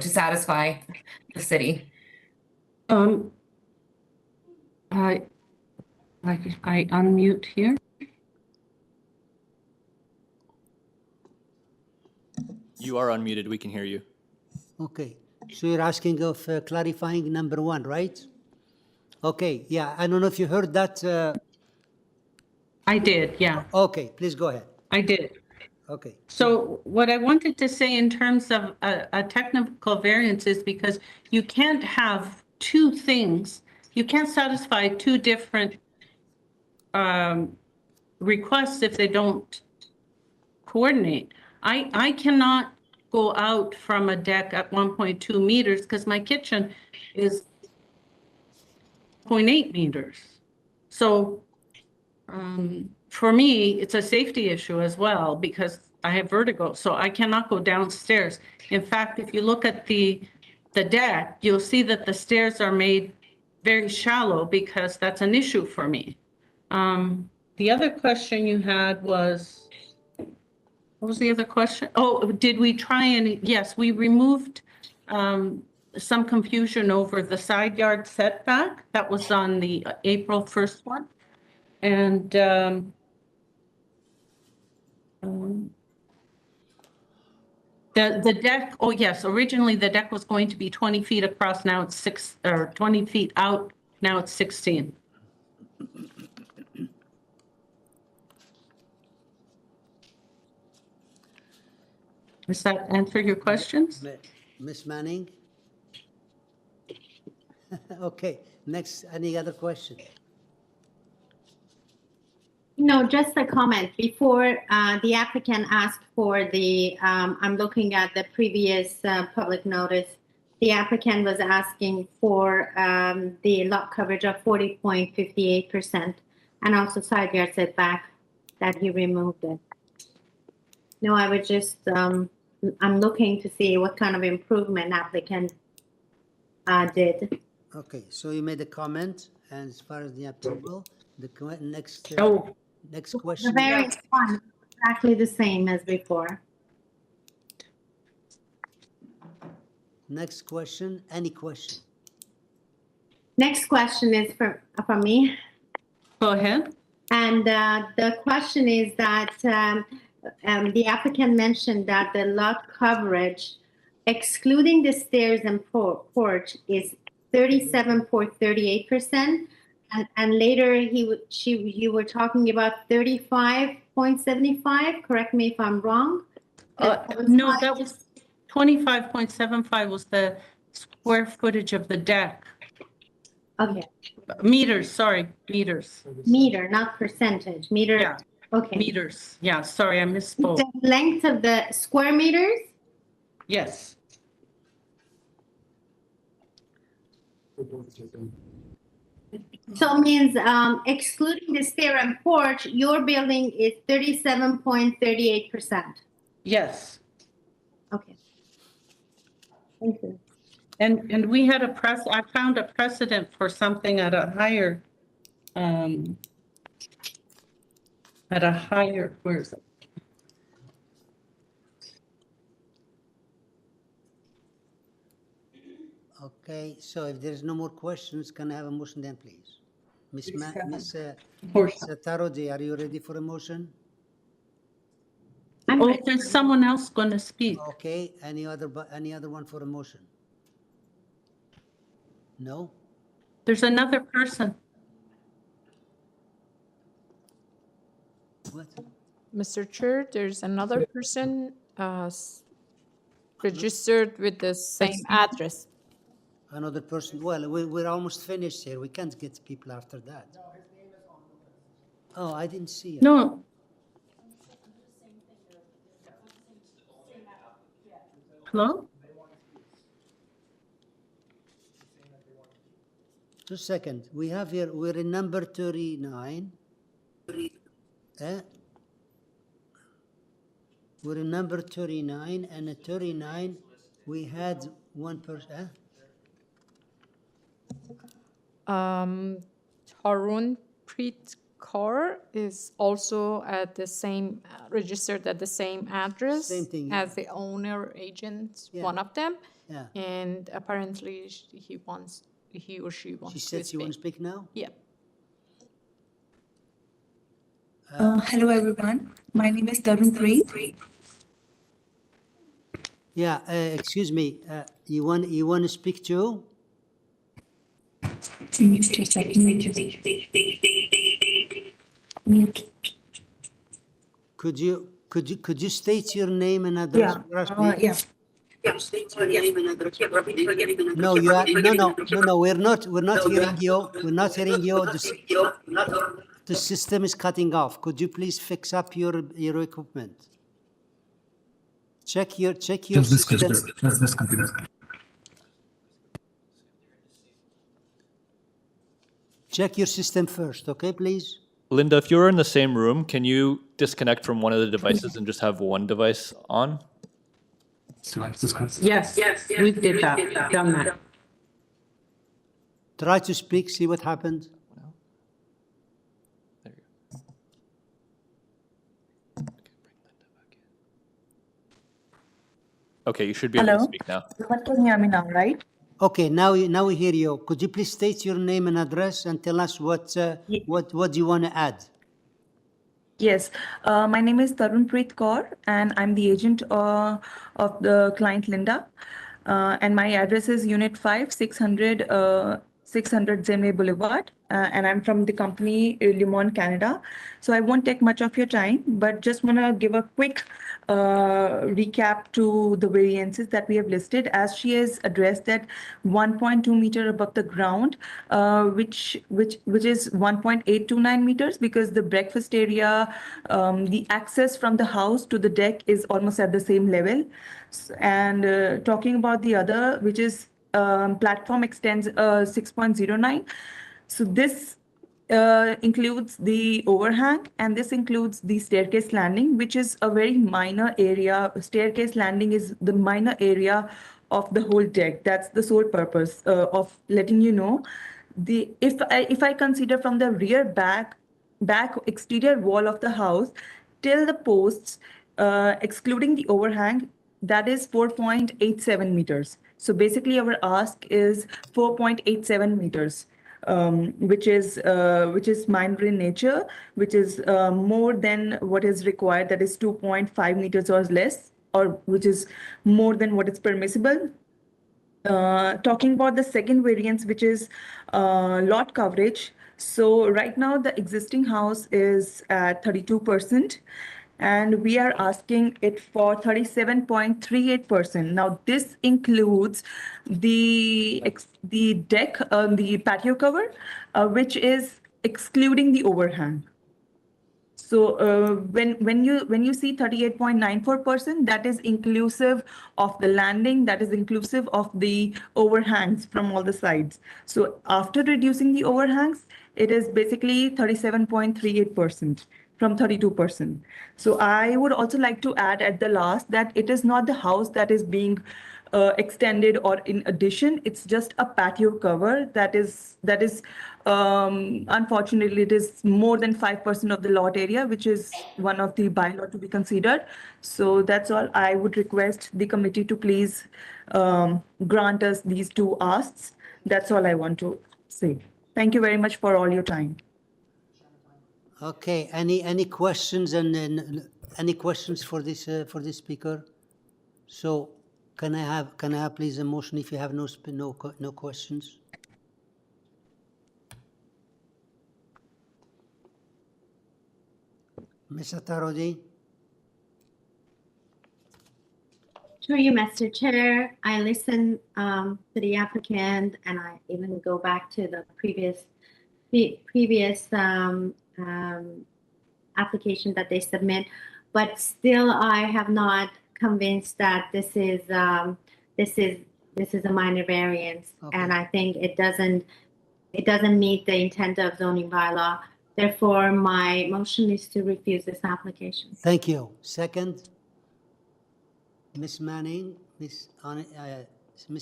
satisfy the city. I unmute here. You are unmuted. We can hear you. Okay. So you're asking of clarifying number 1, right? Okay, yeah, I don't know if you heard that. I did, yeah, Okay, please go ahead. I did. Okay. So what I wanted to say in terms of a technical variance is because you can't have two things, you can't satisfy two different requests if they don't coordinate. I cannot go out from a deck at 1.2 meters because my kitchen is 0.8 meters. So for me, it's a safety issue as well because I have vertigo, so I cannot go downstairs. In fact, if you look at the deck, you'll see that the stairs are made very shallow because that's an issue for me. The other question you had was, what was the other question? Oh, did we try and, yes, we removed some confusion over the side yard setback. That was on the April 1st one. And the deck, oh yes, originally the deck was going to be 20 feet across, now it's 20 feet out, now it's 16. Does that answer your questions? Miss Manning? Okay, next, any other question? No, just a comment. Before the applicant asked for the, I'm looking at the previous public notice. The applicant was asking for the lot coverage of 40.58% and also side yard setback that he removed it. No, I would just, I'm looking to see what kind of improvement applicant did. Okay, so you made a comment, and as far as the approval, the next next The question. variance one, exactly the same as before. Next question, any question? Next question is from me. Go ahead. And the question is that the applicant mentioned that the lot coverage, excluding the stairs and porch, is 37.38%. And later you were talking about 35.75. Correct me if I'm wrong. No, that was 25.75 was the square footage of the deck. Okay. Meters, sorry, meters. Meter, not percentage. Meter. Yeah. Okay. Meters. Yeah, sorry, I misspoke. The length of the square meters? Yes. So it means excluding the stair and porch, your building is 37.38%. Yes. Okay. Thank you. And we had I found a precedent for something at a higher, where is it? Okay, so if there is no more questions, can I have a motion then, please? Miss Tarodi, are you ready for a motion? Oh, there's someone else going to speak. Okay, any other one for a motion? No? There's another person. What? Mr. Chair, there's another person registered with the same address. Another person? Well, we're almost finished here. We can't get people after that. Oh, I didn't see it. No. Hello? Just a second. We have here, we're in number 39. We're in number 39, and at 39, we had one person. Harun Preet Kaur is also at the same, registered at the same address Same thing. as the owner agent, Yeah. one of them. Yeah. And apparently he or she wants She to said she speak. wants to speak now? Yeah. Hello, everyone. My name is Tarun Preet. Yeah, excuse me, you want to speak too? Could you state your name and address for us, please? No, you are no. We're not hearing you. We're not hearing you. The system is cutting off. Could you please fix up your equipment? Check your system. Check your system first, okay, please? Linda, if you're in the same room, can you disconnect from one of the devices and just have one device on? Yes, we did that, done that. Try to speak, see what happened. Okay, you should be able to speak now. Everyone can hear me now, right? Okay, now we hear you. Could you please state your name and address and tell us what you want to add? Yes, my name is Tarunpreet Kaur, and I'm the agent of the client Linda. And my address is Unit 5, 600 Zemley Boulevard, and I'm from the company Limon, Canada. So I won't take much of your time, but just want to give a quick recap to the variances that we have listed, as she has addressed that 1.2 meter above the ground, which is 1.829 meters, because the breakfast area, the access from the house to the deck is almost at the same level. And talking about the other, which is platform extends 6.09. So this includes the overhang, and this includes the staircase landing, which is a very minor area. Staircase landing is the minor area of the whole deck. That's the sole purpose of letting you know. If I consider from the rear back exterior wall of the house till the posts, excluding the overhang, that is 4.87 meters. So basically our ask is 4.87 meters. Which is minor in nature, which is more than what is required, that is 2.5 meters or less, or which is more than what is permissible. Talking about the second variance, which is lot coverage. So right now the existing house is at 32%. And we are asking it for 37.38%. Now, this includes the deck, the patio cover, which is excluding the overhang. So when you see 38.94%, that is inclusive of the landing, that is inclusive of the overhangs from all the sides. So after reducing the overhangs, it is basically 37.38%. From 32%. So I would also like to add at the last that it is not the house that is being extended or in addition. It's just a patio cover that is unfortunately it is more than 5% of the lot area, which is one of the bylaw to be considered. So that's all. I would request the committee to please grant us these two asks. That's all I want to say. Thank you very much for all your time. Okay, any questions and any questions for this speaker? So can I have please a motion if you have no questions? Ms. Attarodi? Through you, Mr. Chair, I listen to the applicant, and I even go back to the previous application that they submit, but still I have not convinced that this is a minor variance, okay. And I think it doesn't meet the intent of zoning bylaw. Therefore, my motion is to refuse this application. Thank you. Second, Ms. Manning, Ms.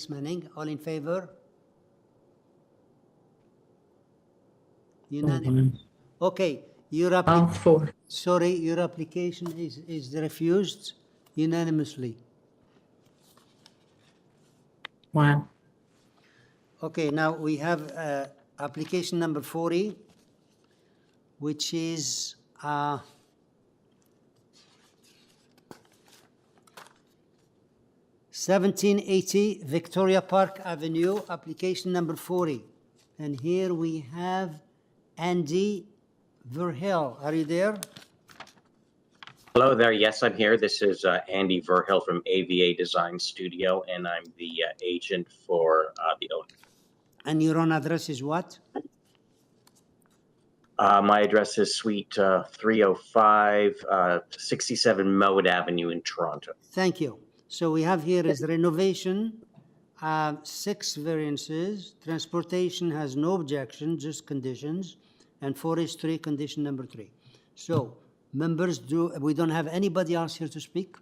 Manning, all in favor? Unanimous. Okay, your application is refused unanimously. Wow. Okay, now we have application number 40, which is 1780 Victoria Park Avenue, application number 40. And here we have Andy Verhill. Are you there? Hello there. Yes, I'm here. This is Andy Verhill from AVA Design Studio, and I'm the agent for the owner. And your own address is what? My address is Suite 305, 67 Mowat Avenue in Toronto. Thank you. So we have here is renovation, 6 variances, transportation has no objection, just conditions, and 4H3 condition number 3. So members, we don't have anybody else here to speak?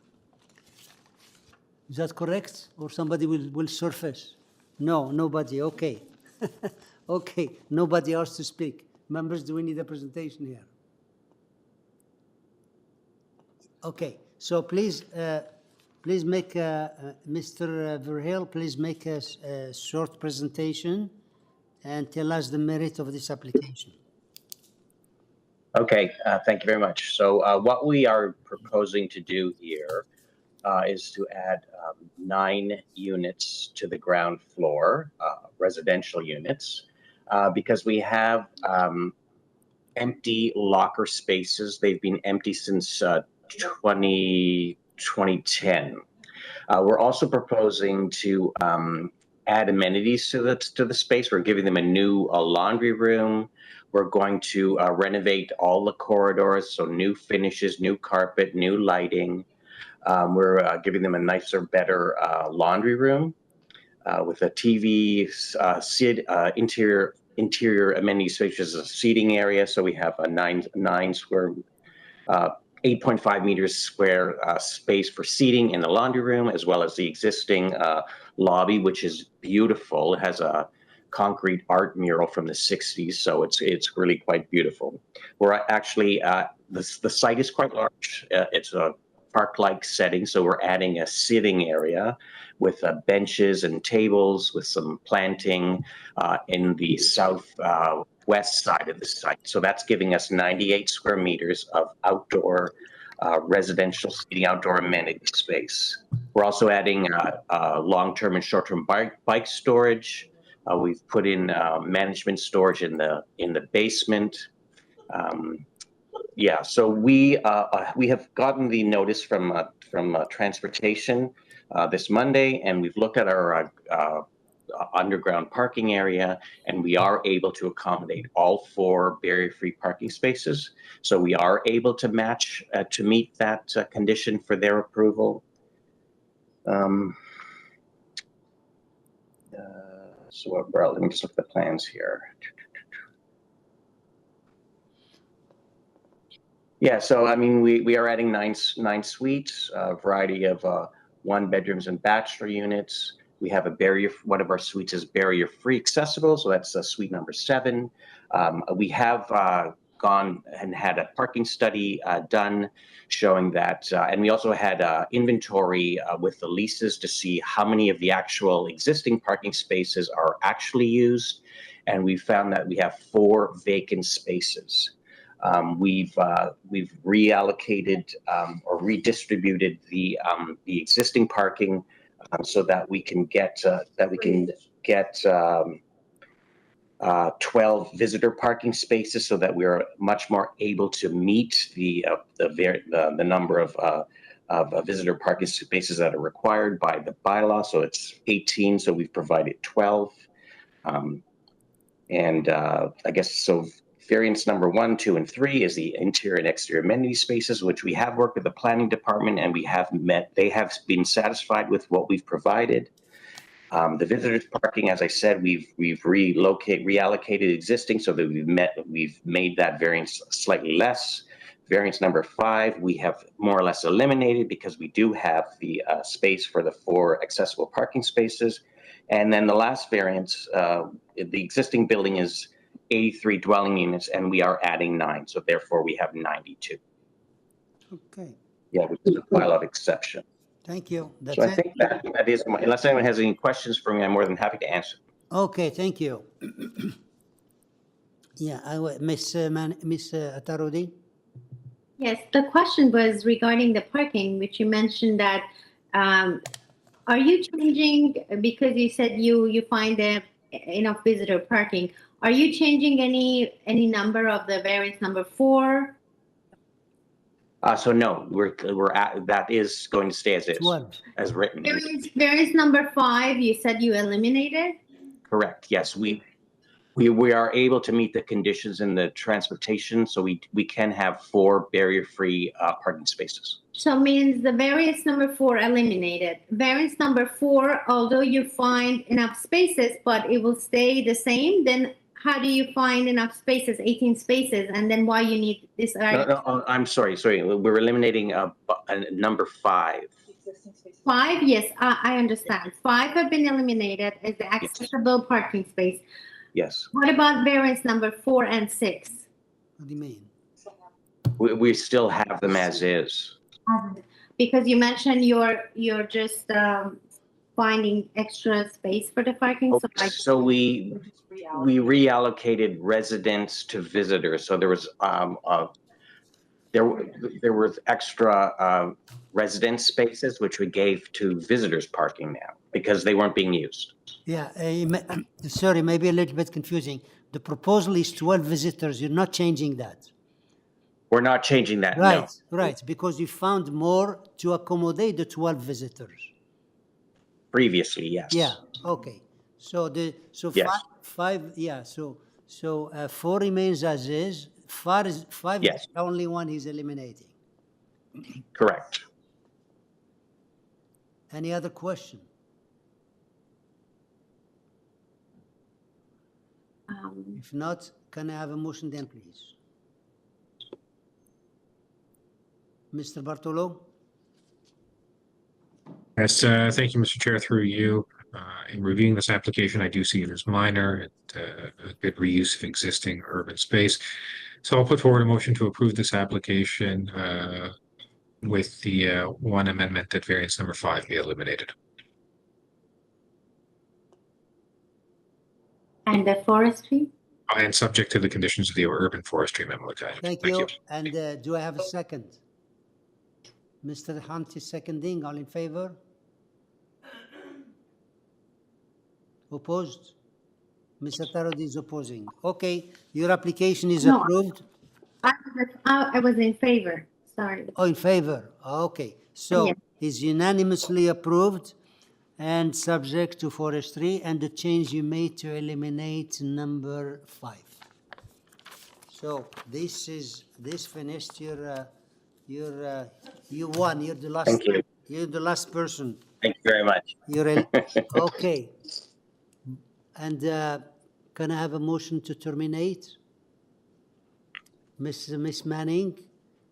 Is that correct? Or somebody will surface? No, nobody, okay. Okay, nobody else to speak. Members, do we need a presentation here? Okay, so please, please make, Mr. Verhill, please make a short presentation and tell us the merit of this application. Okay, thank you very much. So what we are proposing to do here is to add 9 units to the ground floor, residential units, because we have empty locker spaces. They've been empty since 2010. We're also proposing to add amenities to the space. We're giving them a new laundry room. We're going to renovate all the corridors, so new finishes, new carpet, new lighting. We're giving them a nicer, better laundry room with a TV, interior amenities such as a seating area. So we have a 8.5 meters square space for seating in the laundry room, as well as the existing lobby, which is beautiful. It has a concrete art mural from the 60s, so it's really quite beautiful. We're actually, the site is quite large. It's a park-like setting, so we're adding a sitting area with benches and tables with some planting in the southwest side of the site. So that's giving us 98 square meters of outdoor residential seating, outdoor amenity space. We're also adding long-term and short-term bike storage. We've put in management storage in the basement. Yeah, so we have gotten the notice from transportation this Monday, and we've looked at our underground parking area, and we are able to accommodate all 4 barrier-free parking spaces. So we are able to match to meet that condition for their approval. So let me just look at the plans here. Yeah, so I mean, we are adding nine suites, a variety of 1-bedrooms and bachelor units. We have one of our suites is barrier-free accessible, so that's suite number 7. We have gone and had a parking study done showing that, and we also had inventory with the leases to see how many of the actual existing parking spaces are actually used, and we found that we have 4 vacant spaces. We've reallocated or redistributed the existing parking so that we can get 12 visitor parking spaces, so that we are much more able to meet the number of visitor parking spaces that are required by the bylaw. So it's 18, so we've provided 12, and I guess so. Variance number 1, 2, and 3 is the interior and exterior amenity spaces, which we have worked with the planning department, and we have met. They have been satisfied with what we've provided. The visitors parking, as I said, we've reallocated existing, so that we've made that variance slightly less. Variance number 5, we have more or less eliminated because we do have the space for the 4 accessible parking spaces. And then the last variance, the existing building is 83 dwelling units, and we are adding 9, so therefore we have 92. Okay. Yeah, which is a bylaw of exception. Thank you. That's So I it. think that is, unless anyone has any questions for me, I'm more than happy to answer. Okay, thank you. Yeah, Miss Atarodi. Yes, the question was regarding the parking, which you mentioned that, are you changing, because you said you find the enough visitor parking. Are you changing any number of the variance number 4? So no, that is going to stay as is, 12. as written. Variance number 5, you said you eliminated? Correct. Yes, we are able to meet the conditions in the transportation, so we can have 4 barrier-free parking spaces. So means the variance number 4 eliminated. Variance number 4, although you find enough spaces, but it will stay the same, then how do you find enough spaces, 18 spaces, and then why you need this area? No, I'm sorry. We're eliminating a number 5. 5, yes, I understand. 5 have been eliminated as the accessible parking space. Yes. What about variance number 4 and 6? What do you mean? We still have them as is. Because you mentioned you're just finding extra space for the parking. So we reallocated residents to visitors. So there was there was extra resident spaces which we gave to visitors parking now because they weren't being used. Yeah, sorry, maybe a little bit confusing. The proposal is 12 visitors. You're not changing that. We're not changing that. Right, No. right, because you found more to accommodate the 12 visitors. Previously, yes. Yeah. Okay. So Yes. five. Yeah. So 4 remains as is. 5 is Yes. the only one he's eliminating. Correct. Any other question? If not, can I have a motion then, please? Mr. Bartolo? Yes, thank you, Mr. Chair, through you. In reviewing this application, I do see it as minor, a good reuse of existing urban space. So I'll put forward a motion to approve this application with the one amendment that variance number 5 be eliminated. And the forestry? And subject to the conditions of the urban forestry memo. Thank you. And do I have a second? Mr. Hunt is seconding. All in favor? Opposed? Mr. Tarod is opposing. Okay, your application is No. approved. I was in favor. Sorry. Oh, in favor. Okay, so Yes. it's unanimously approved and subject to forestry and the change you made to eliminate number 5. So this finished. You won. You're the last. Thank you. You're the last person. Thank you very much. You're okay. And can I have a motion to terminate? Miss Manning,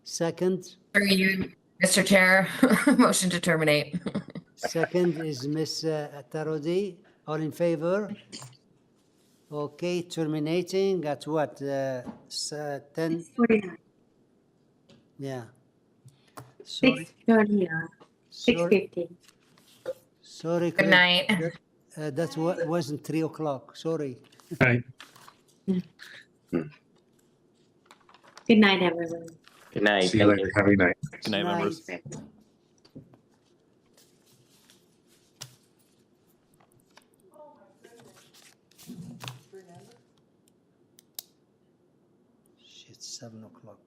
second. For you, Mr. Chair, motion to terminate. Second is Miss Tarodi. All in favor? Okay, terminating at what? 10? 49. Yeah. Sorry. 6:30. 6:50. Sorry. Good night. That wasn't 3 o'clock. Sorry. Right. Good night, everyone. Good night. See you later. Have a good night. Good night, members. Shit, 7 o'clock.